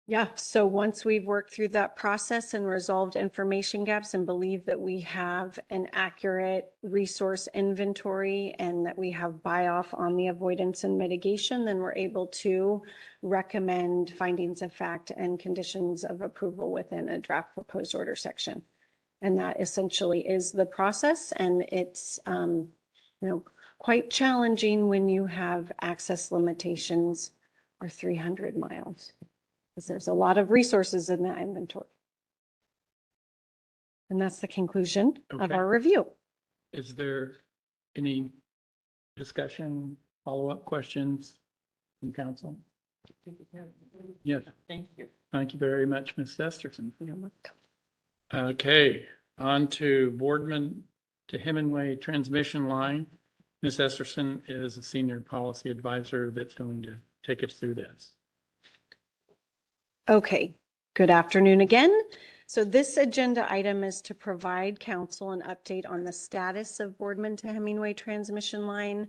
Yeah, so once we've worked through that process and resolved information gaps and believe that we have an accurate resource inventory and that we have buy-off on the avoidance and mitigation, then we're able to recommend findings of fact and conditions of approval within a draft proposed order section. And that essentially is the process. And it's, you know, quite challenging when you have access limitations or 300 miles. Because there's a lot of resources in that inventory. And that's the conclusion of Okay. our review. Is there any discussion, follow-up questions from council? Yes. Thank you. Thank you very much, Ms. Esterson. Okay, on to Boardman to Hemingway transmission line. Ms. Esterson is a senior policy advisor that's going to take us through this. Okay, good afternoon again. So this agenda item is to provide council an update on the status of Boardman to Hemingway transmission line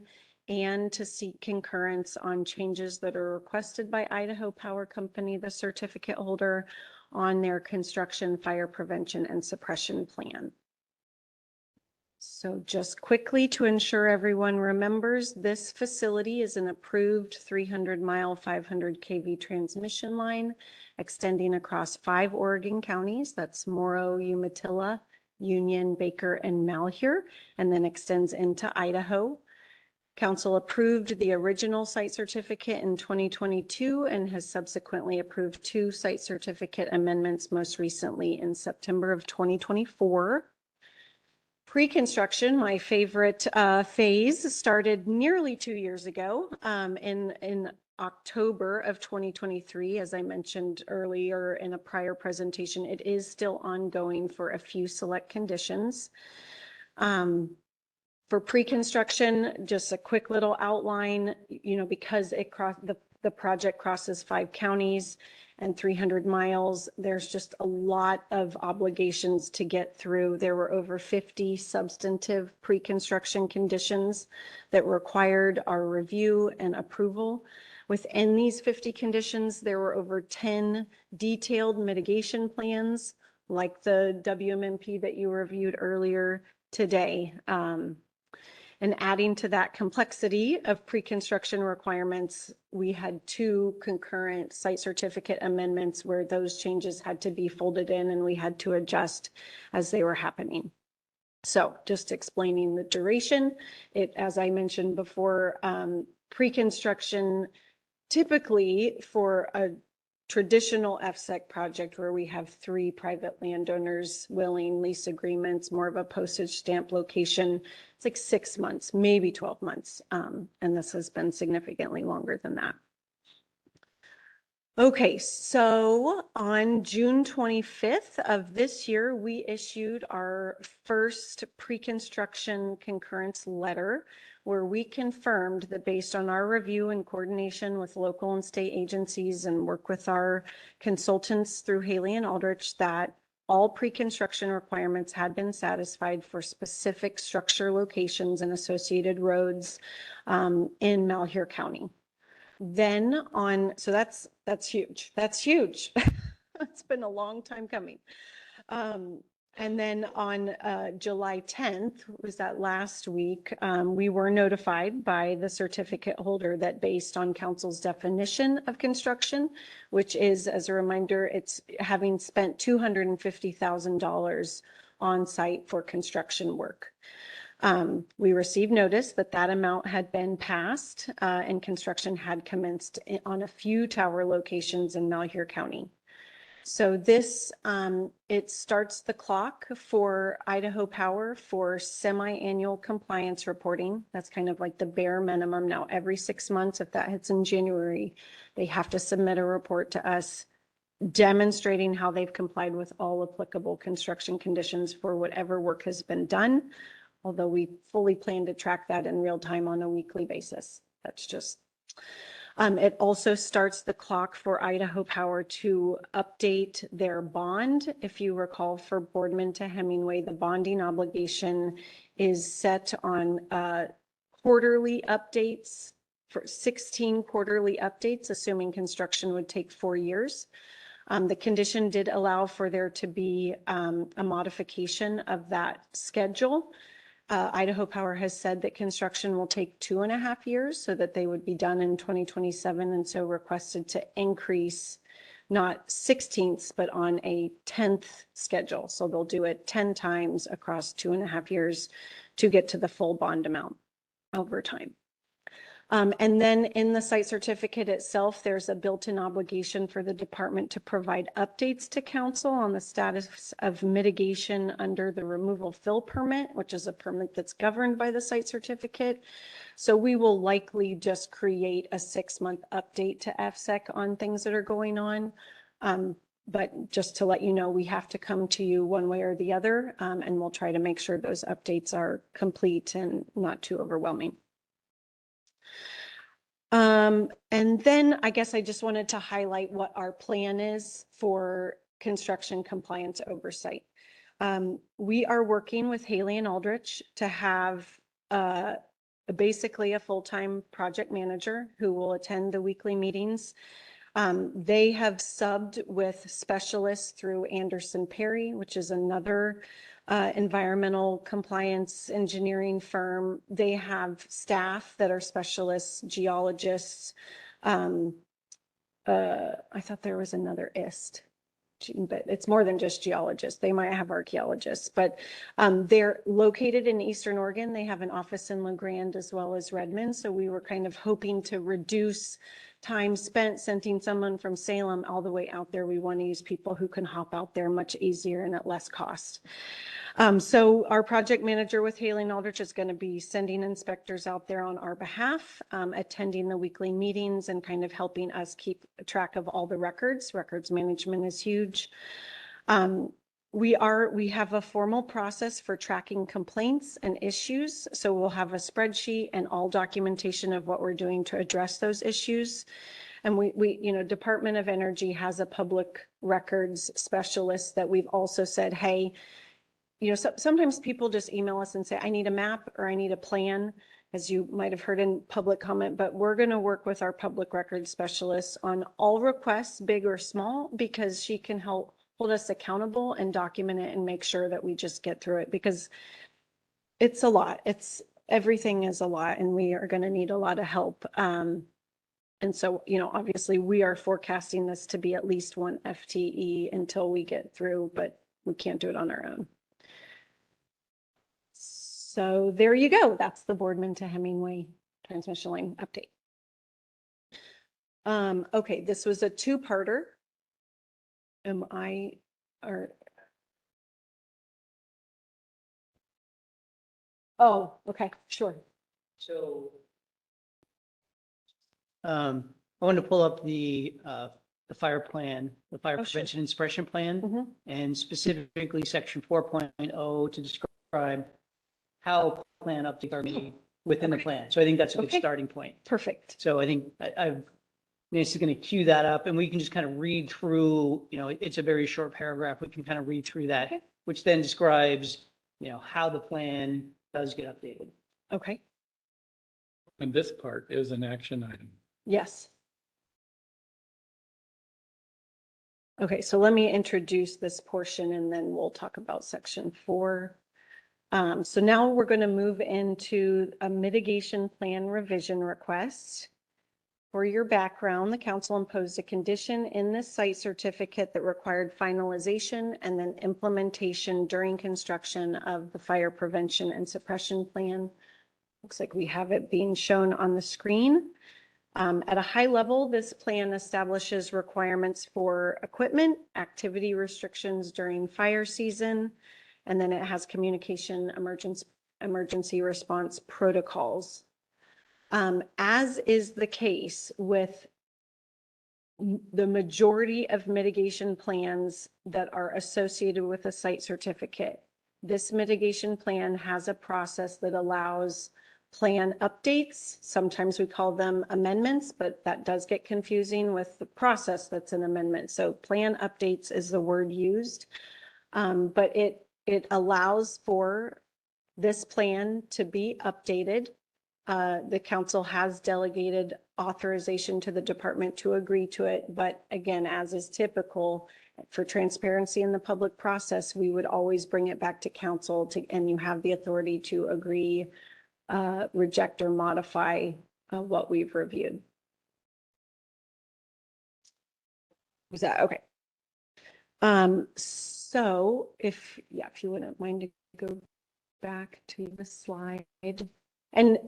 and to seek concurrence on changes that are requested by Idaho Power Company, the certificate holder, on their construction, fire prevention, and suppression plan. So just quickly to ensure everyone remembers, this facility is an approved 300-mile, 500 kV transmission line extending across 5 Oregon counties. That's Morrow, Umatilla, Union, Baker, and Malheur, and then extends into Idaho. Council approved the original site certificate in 2022 and has subsequently approved 2 site certificate amendments, most recently in September of 2024. Pre-construction, my favorite phase, started nearly 2 years ago in October of 2023. As I mentioned earlier in a prior presentation, it is still ongoing for a few select conditions. For pre-construction, just a quick little outline, because the project crosses 5 counties and 300 miles, there's just a lot of obligations to get through. There were over 50 substantive pre-construction conditions that required our review and approval. Within these 50 conditions, there were over 10 detailed mitigation plans, like the WMMP that you reviewed earlier today. And adding to that complexity of pre-construction requirements, we had 2 concurrent site certificate amendments where those changes had to be folded in and we had to adjust as they were happening. So just explaining the duration, as I mentioned before, pre-construction typically for a traditional FSEC project where we have 3 private landowners willing lease agreements, more of a postage stamp location, it's like 6 months, maybe 12 months. And this has been significantly longer than that. Okay, so on June 25th of this year, we issued our first pre-construction concurrence letter where we confirmed that based on our review and coordination with local and state agencies and work with our consultants through Haley and Aldrich, that all pre-construction requirements had been satisfied for specific structure locations and associated roads in Malheur County. Then so that's huge. That's huge. It's been a long time coming. And then on July 10th, was that last week, we were notified by the certificate holder that based on council's definition of construction, which is, as a reminder, it's having spent $250,000 on site for construction work. We received notice that that amount had been passed and construction had commenced on a few tower locations in Malheur County. So this, it starts the clock for Idaho Power for semi-annual compliance reporting. That's kind of like the bare minimum. Now, every 6 months, if that hits in January, they have to submit a report to us demonstrating how they've complied with all applicable construction conditions for whatever work has been done. Although we fully plan to track that in real time on a weekly basis. That's just, it also starts the clock for Idaho Power to update their bond. If you recall, for Boardman to Hemingway, the bonding obligation is set on quarterly updates for 16 quarterly updates, assuming construction would take 4 years. The condition did allow for there to be a modification of that schedule. Idaho Power has said that construction will take 2.5 years so that they would be done in 2027, and so requested to increase not 16ths, but on a 10th schedule. So they'll do it 10 times across 2.5 years to get to the full bond amount over time. And then in the site certificate itself, there's a built-in obligation for the department to provide updates to council on the status of mitigation under the removal fill permit, which is a permit that's governed by the site certificate. So we will likely just create a 6-month update to FSEC on things that are going on. But just to let you know, we have to come to you one way or the other, and we'll try to make sure those updates are complete and not too overwhelming. And then I guess I just wanted to highlight what our plan is for construction compliance oversight. We are working with Haley and Aldrich to have basically a full-time project manager who will attend the weekly meetings. They have subbed with specialists through Anderson Perry, which is another environmental compliance engineering firm. They have staff that are specialists, geologists. I thought there was another IST, but it's more than just geologists. They might have archaeologists, but they're located in Eastern Oregon. They have an office in LeGrand as well as Redmond. So we were kind of hoping to reduce time spent sending someone from Salem all the way out there. We want to use people who can hop out there much easier and at less cost. So our project manager with Haley and Aldrich is going to be sending inspectors out there on our behalf, attending the weekly meetings and kind of helping us keep track of all the records. Records management is huge. We have a formal process for tracking complaints and issues. So we'll have a spreadsheet and all documentation of what we're doing to address those issues. And Department of Energy has a public records specialist that we've also said, hey, sometimes people just email us and say, I need a map or I need a plan, as you might have heard in public comment, but we're going to work with our public records specialist on all requests, big or small, because she can help hold us accountable and document it and make sure that we just get through it, because it's a lot. Everything is a lot and we are going to need a lot of help. And so, obviously we are forecasting this to be at least 1 FTE until we get through, but we can't do it on our own. So there you go. That's the Boardman to Hemingway transmission line update. Okay, this was a 2-parter. Oh, okay, sure. So I wanted to pull up the fire plan, the fire prevention and suppression plan, and specifically section 4.0 to describe how plan updates are made within the plan. So I think that's a good starting point. Perfect. So I think Nancy's going to cue that up and we can just kind of read through, it's a very short paragraph. We can kind of read through that, which then describes, how the plan does get updated. Okay. And this part is an action item. Yes. Okay, so let me introduce this portion and then we'll talk about section 4. So now we're going to move into a mitigation plan revision request. For your background, the council imposed a condition in this site certificate that required finalization and then implementation during construction of the fire prevention and suppression plan. Looks like we have it being shown on the screen. At a high level, this plan establishes requirements for equipment, activity restrictions during fire season, and then it has communication emergency response protocols. As is the case with the majority of mitigation plans that are associated with a site certificate, this mitigation plan has a process that allows plan updates. Sometimes we call them amendments, but that does get confusing with the process that's an amendment. So plan updates is the word used, but it allows for this plan to be updated. The council has delegated authorization to the department to agree to it. But again, as is typical for transparency in the public process, we would always bring it back to council and you have the authority to agree, reject or modify what we've reviewed. Was that okay? So if you wouldn't mind to go back to the slide. And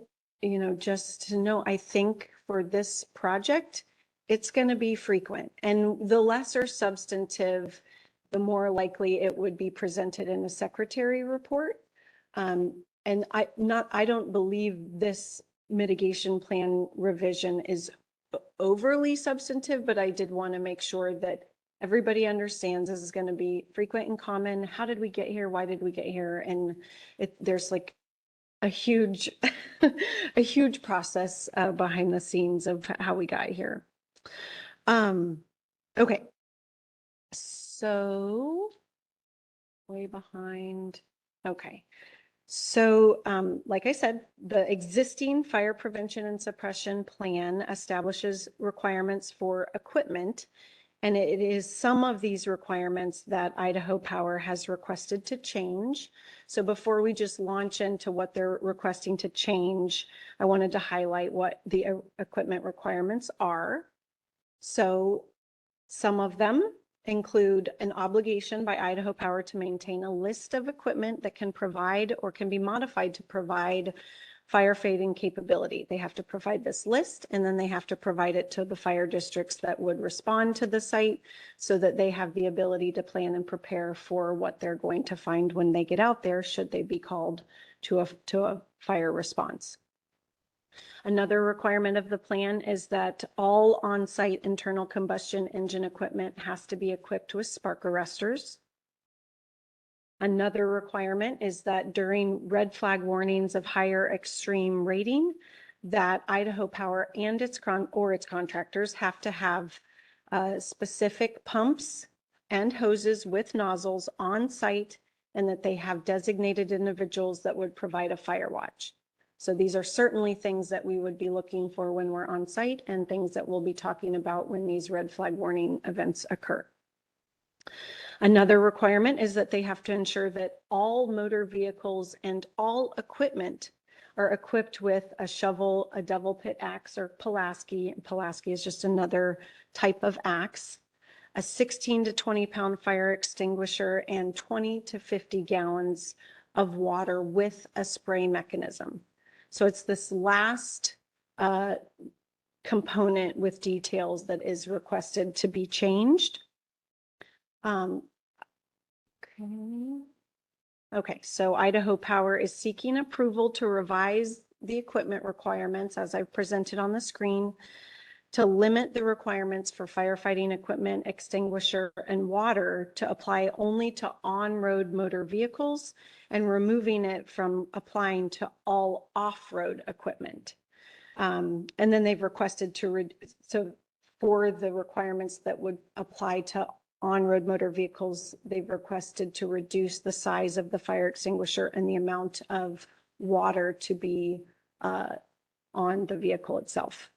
you know, just to know, I think for this project, it's going to be frequent, and the lesser substantive, the more likely it would be presented in a secretary report. And I don't believe this mitigation plan revision is overly substantive, but I did want to make sure that everybody understands this is going to be frequent and common. How did we get here? Why did we get here? And there's like a huge, a huge process behind the scenes of how we got here. Okay. So way behind. Okay. So, like I said, the existing fire prevention and suppression plan establishes requirements for equipment. And it is some of these requirements that Idaho Power has requested to change. So before we just launch into what they're requesting to change, I wanted to highlight what the equipment requirements are. So some of them include an obligation by Idaho Power to maintain a list of equipment that can provide or can be modified to provide firefighting capability. They have to provide this list, and then they have to provide it to the fire districts that would respond to the site so that they have the ability to plan and prepare for what they're going to find when they get out there, should they be called to a fire response. Another requirement of the plan is that all on-site internal combustion engine equipment has to be equipped with spark arresters. Another requirement is that during red flag warnings of higher extreme rating, that Idaho Power and its contractors have to have specific pumps and hoses with nozzles on site, and that they have designated individuals that would provide a fire watch. So these are certainly things that we would be looking for when we're on site, and things that we'll be talking about when these red flag warning events occur. Another requirement is that they have to ensure that all motor vehicles and all equipment are equipped with a shovel, a devil pit axe, or Pulaski. Pulaski is just another type of axe, a 16 to 20 pound fire extinguisher, and 20 to 50 gallons of water with a spray mechanism. So it's this last component with details that is requested to be changed. Okay, so Idaho Power is seeking approval to revise the equipment requirements, as I've presented on the screen, to limit the requirements for firefighting equipment, extinguisher, and water to apply only to on-road motor vehicles, and removing it from applying to all off-road equipment. And then they've requested so for the requirements that would apply to on-road motor vehicles, they've requested to reduce the size of the fire extinguisher and the amount of water to be on the vehicle itself.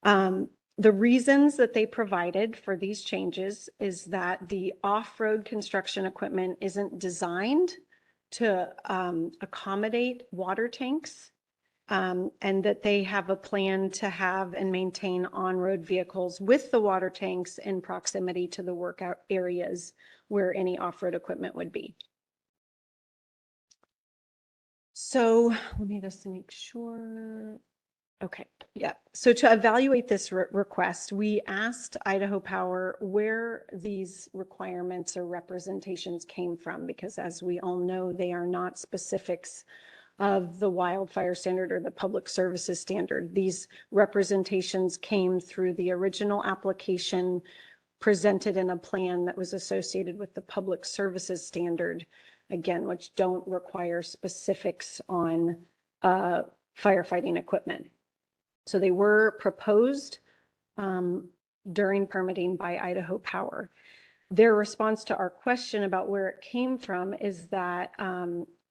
The reasons that they provided for these changes is that the off-road construction equipment isn't designed to accommodate water tanks, and that they have a plan to have and maintain on-road vehicles with the water tanks in proximity to the workout areas where any off-road equipment would be. So let me just make sure. Okay, yeah. So to evaluate this request, we asked Idaho Power where these requirements or representations came from, because as we all know, they are not specifics of the wildfire standard or the public services standard. These representations came through the original application presented in a plan that was associated with the public services standard, again, which don't require specifics on firefighting equipment. So they were proposed during permitting by Idaho Power. Their response to our question about where it came from is that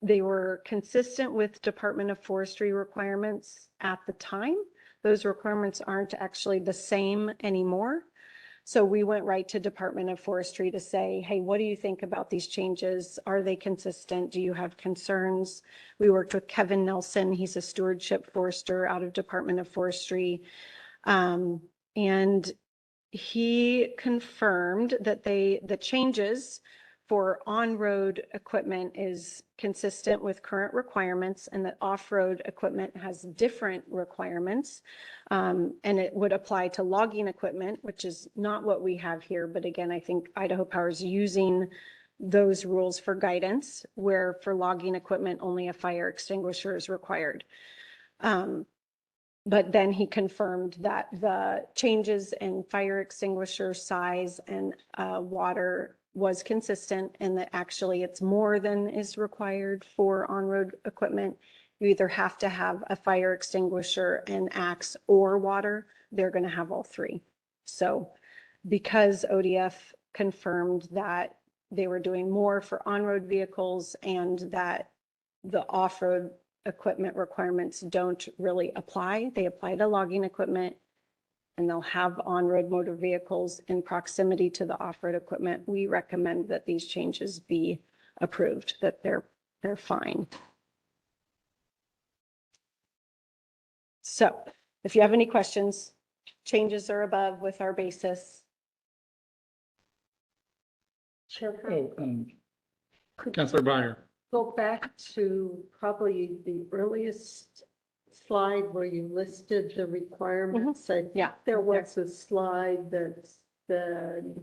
they were consistent with Department of Forestry requirements at the time. Those requirements aren't actually the same anymore. So we went right to Department of Forestry to say, hey, what do you think about these changes? Are they consistent? Do you have concerns? We worked with Kevin Nelson. He's a stewardship forester out of Department of Forestry. And he confirmed that the changes for on-road equipment is consistent with current requirements and that off-road equipment has different requirements. And it would apply to logging equipment, which is not what we have here. But again, I think Idaho Power is using those rules for guidance, where for logging equipment, only a fire extinguisher is required. But then he confirmed that the changes in fire extinguisher size and water was consistent, and that actually it's more than is required for on-road equipment. You either have to have a fire extinguisher, an axe, or water. They're going to have all three. So because ODF confirmed that they were doing more for on-road vehicles and that the off-road equipment requirements don't really apply, they apply to logging equipment, and they'll have on-road motor vehicles in proximity to the off-road equipment. We recommend that these changes be approved, that they're fine. So if you have any questions, changes are above with our basis. Chair, Councilor Byer. go back to probably the earliest slide where you listed the requirements. Yeah. There was a slide that said,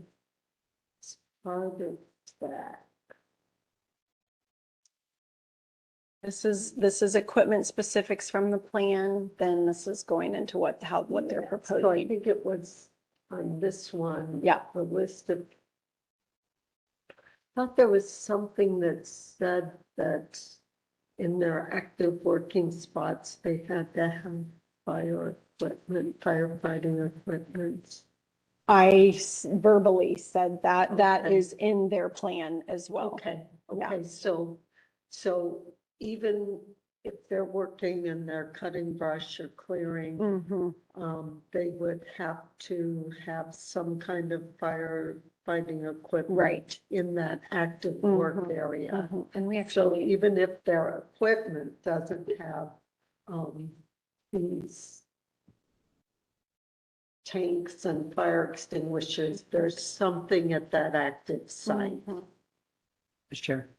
part of that. This is equipment specifics from the plan, then this is going into what they're So I proposing. think it was on this one. Yeah. The list of. Thought there was something that said that in their active working spots, they had to have fire equipment, firefighting equipment. I verbally said that, that Okay. is in their plan as well. Okay, Yeah. okay, so even if they're working and they're cutting brush or clearing, they would have to have some kind of firefighting equipment. Right. In that active work area. And we So actually, even if their equipment doesn't have, these tanks and fire extinguishers, there's something at that active site. Mr. Chair.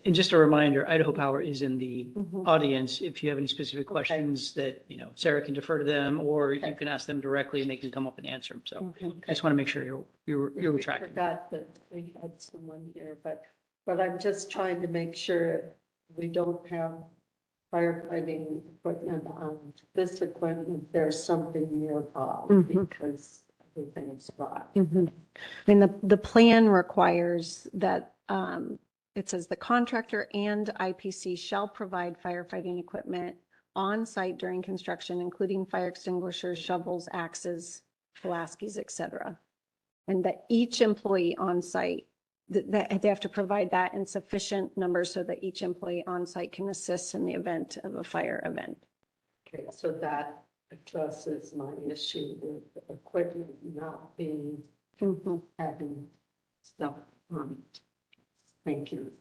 And just a reminder, Idaho Power is in the audience. If you have any specific questions that, Sarah can defer to them, or you can ask them directly and they can come up and answer them. So I just want to make sure you're I tracking. forgot that we had someone here, but I'm just trying to make sure we don't have firefighting equipment on this equipment. There's something nearby because everything's right. I mean, the plan requires that, it says the contractor and IPC shall provide firefighting equipment on site during construction, including fire extinguishers, shovels, axes, Pulaskis, et cetera. And that each employee on site, that they have to provide that in sufficient numbers so that each employee on site can assist in the event of a fire event. Okay, so that addresses my issue with the equipment not being, having stuff on it. Thank you.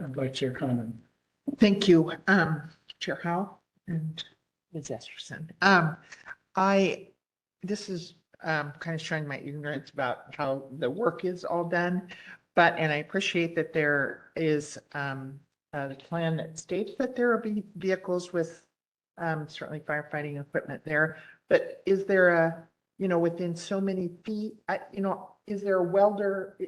Vice Chair Condon. Thank you, Chair Howe and Ms. Esterson. This is kind of showing my ignorance about how the work is all done, and I appreciate that there is a plan that states that there will be vehicles with certainly firefighting equipment there, but is there within so many feet, is there a welder?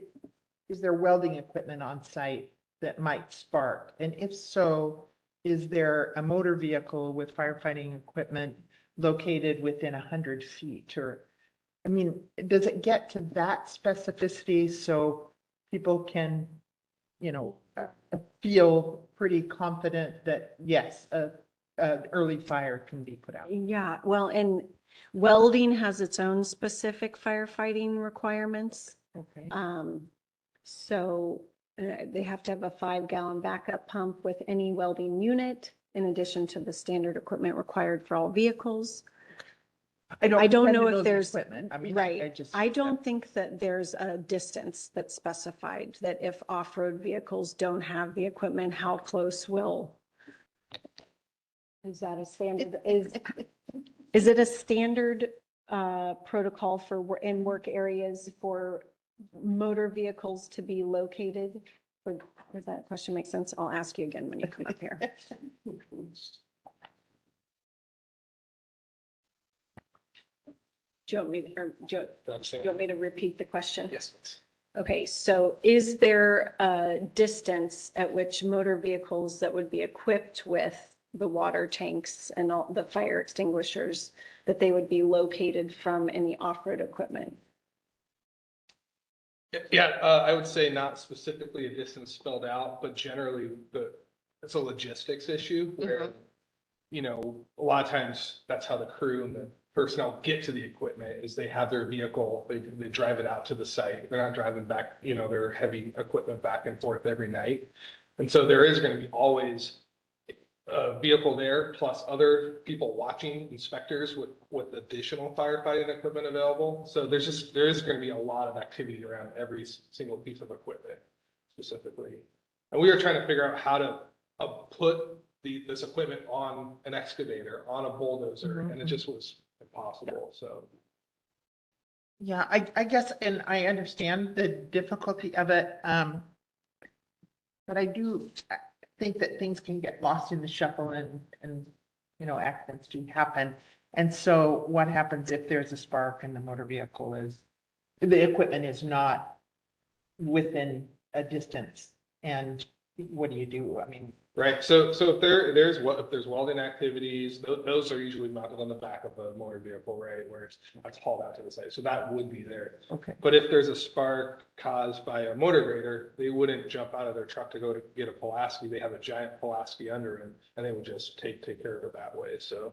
Is there welding equipment on site that might spark? And if so, is there a motor vehicle with firefighting equipment located within 100 feet? Or, does it get to that specificity so people can, feel pretty confident that yes, an early fire can be put out? Yeah, well, and welding has its own specific firefighting requirements. Okay. So they have to have a 5-gallon backup pump with any welding unit, in addition to the standard equipment required for all vehicles. I don't know if there's, right. I don't think that there's a distance that's specified, that if off-road vehicles don't have the equipment, how close will? Is that a standard? Is it a standard protocol for in work areas for motor vehicles to be located Does that question make sense? I'll ask you again when you come up here. Do you want me, or do you want me to repeat the question? Yes. Okay, so is there a distance at which motor vehicles that would be equipped with the water tanks and all the fire extinguishers, that they would be located from any off-road equipment? Yeah, I would say not specifically a distance spelled out, but generally it's a logistics issue where, you know, a lot of times that's how the crew and the personnel get to the equipment is they have their vehicle, they drive it out to the site. They're not driving back, you know, their heavy equipment back and forth every night. And so there is going to be always a vehicle there plus other people watching, inspectors with additional firefighting equipment available. So there is going to be a lot of activity around every single piece of equipment specifically. And we are trying to figure out how to put this equipment on an excavator, on a bulldozer, and it just was impossible, so. Yeah, I guess, and I understand the difficulty of it. But I do think that things can get lost in the shuffle and, you know, accidents do happen. And so what happens if there's a spark and the motor vehicle the equipment is not within a distance? And what do you do? I mean, Right, so if there's welding activities, those are usually mounted on the back of a motor vehicle, right, where it's hauled out to the site, so that would be there. okay. But if there's a spark caused by a motor grader, they wouldn't jump out of their truck to go to get a Pulaski. They have a giant Pulaski under them, and they would just take care of it that way, so.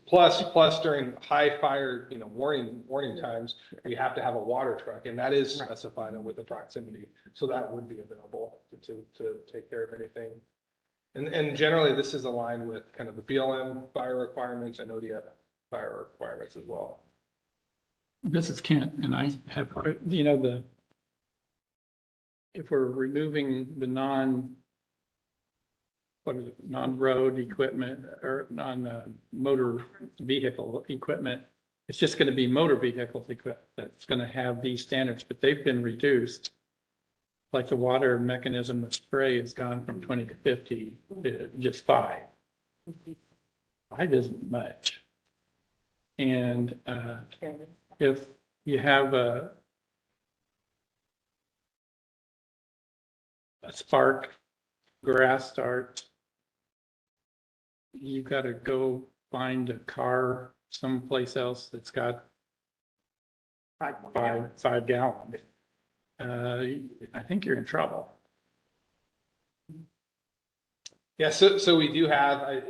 Plus during high fire, you know, warning times, we have to have a water truck, and that is specified with the proximity. So that would be available to take care of anything. And generally, this is aligned with kind of the BLM fire requirements and ODF fire requirements as well. This is Kent, and I have, you know, if we're removing the non-road equipment or non-motor vehicle equipment, it's just going to be motor vehicles equipment that's going to have these standards, but they've been reduced. Like the water mechanism, the spray has gone from 20 to 50 to just 5. 5 isn't much. And if you have a spark, grass start, you got to go find a car someplace else that's got 5 gallons. I think you're in trouble. Yeah, so we do have,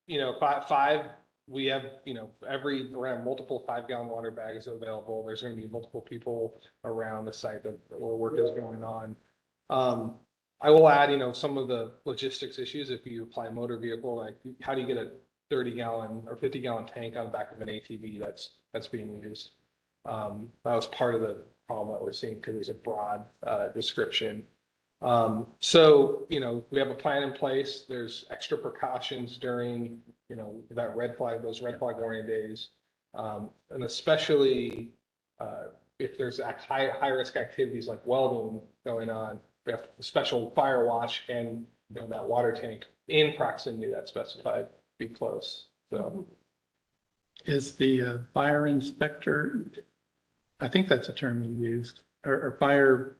you know, five. We have, you know, around multiple 5-gallon water bags available. There's going to be multiple people around the site where work is going on. I will add, you know, some of the logistics issues. If you apply a motor vehicle, like how do you get a 30-gallon or 50-gallon tank on the back of an ATV that's being used? That was part of the problem that we're seeing because there's a broad description. So, you know, we have a plan in place. There's extra precautions during, you know, those red flag warning days. And especially if there's high risk activities like welding going on, we have special fire watch and, you know, that water tank in proximity that's specified be close. So Is the fire inspector, I think that's a term you used, or fire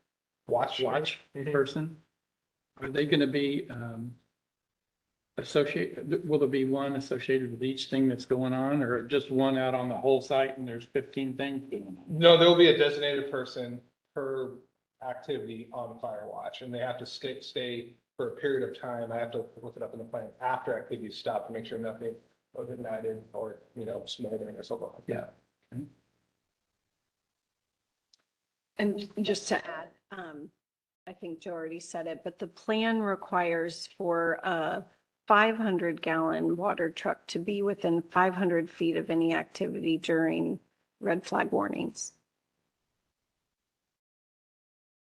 watch person, are they going to be associated? Will there be one associated with each thing that's going on, or just one out on the whole site and there's 15 things going on? no, there'll be a designated person per activity on fire watch, and they have to stay for a period of time. I have to look it up in the plan after activities stop to make sure nothing was ignited or, you know, smoldering or something like that. Yeah. And just to add, I think Joe already said it, but the plan requires for a 500-gallon water truck to be within 500 feet of any activity during red flag warnings.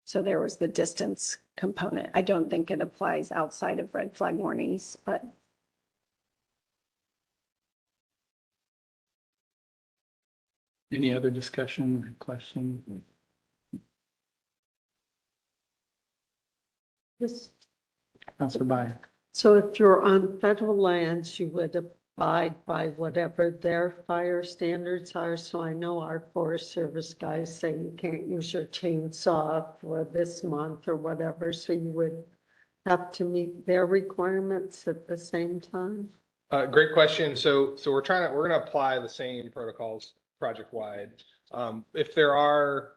So there was the distance component. I don't think it applies outside of red flag warnings, but. Any other discussion or question? This, Counselor By. so if you're on federal lands, you would abide by whatever their fire standards are. So I know our Forest Service guys say you can't use your chainsaw for this month or whatever, so you would have to meet their requirements at the same time. Great question. So we're gonna apply the same protocols project-wide. If there are,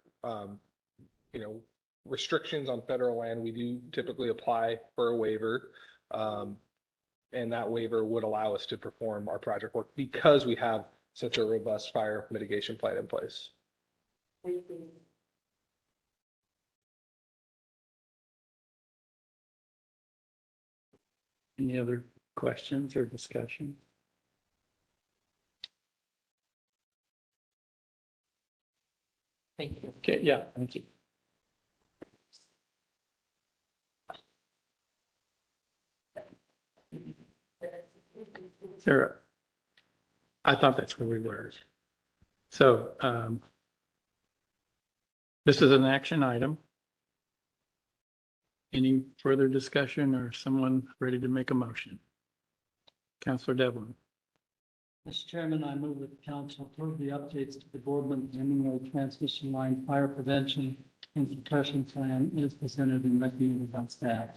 restrictions on federal land, we do typically apply for a waiver. And that waiver would allow us to perform our project work because we have such a robust fire mitigation plan in place. Any other questions or discussion? Thank you. Okay, yeah, thank you. Sarah, I thought that's where we were. So, this is an action item. Any further discussion or someone ready to make a motion? Counselor Devlin. Mr. Chairman, I move that the council approve the updates to the Boardman Hemingway Transmission Line Fire Prevention and Suppression Plan as presented and recommended by staff.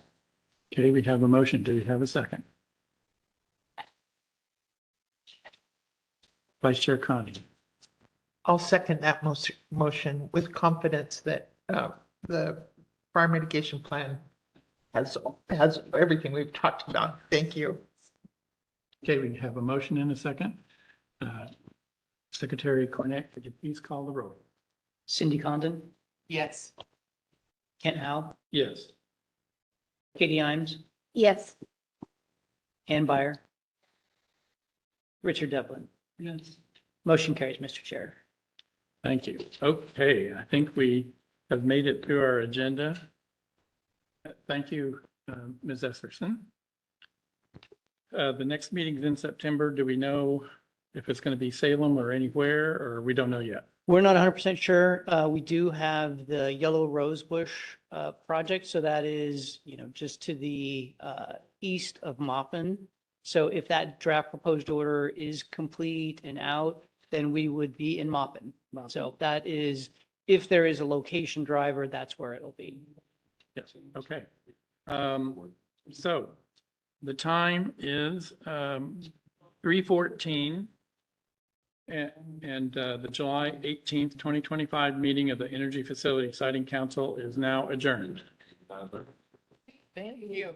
Okay, we have a motion. Do we have a second? Vice Chair Connie. I'll second that motion with confidence that the fire mitigation plan has everything we've talked about. Thank you. Okay, we have a motion and a second. Secretary Cornett, could you please call the roll? Cindy Condon, Yes. Kent Howe, Yes. Katie Imes, Yes. Ann Byer, Richard Devlin. Yes. Motion carries, Mr. Chair. Thank you. Okay, I think we have made it through our agenda. Thank you, Ms. Esserson. The next meeting's in September. Do we know if it's going to be Salem or anywhere, or we don't know yet? We're not 100% sure. We do have the Yellow Rosebush project. So that is, just to the east of Maupin. So if that draft proposed order is complete and out, then we would be in Maupin. So that is, if there is a location driver, that's where it'll be. Yes, okay. So the time is 3:14. And the July 18th, 2025 meeting of the Energy Facility Siting Council is now adjourned. Thank you.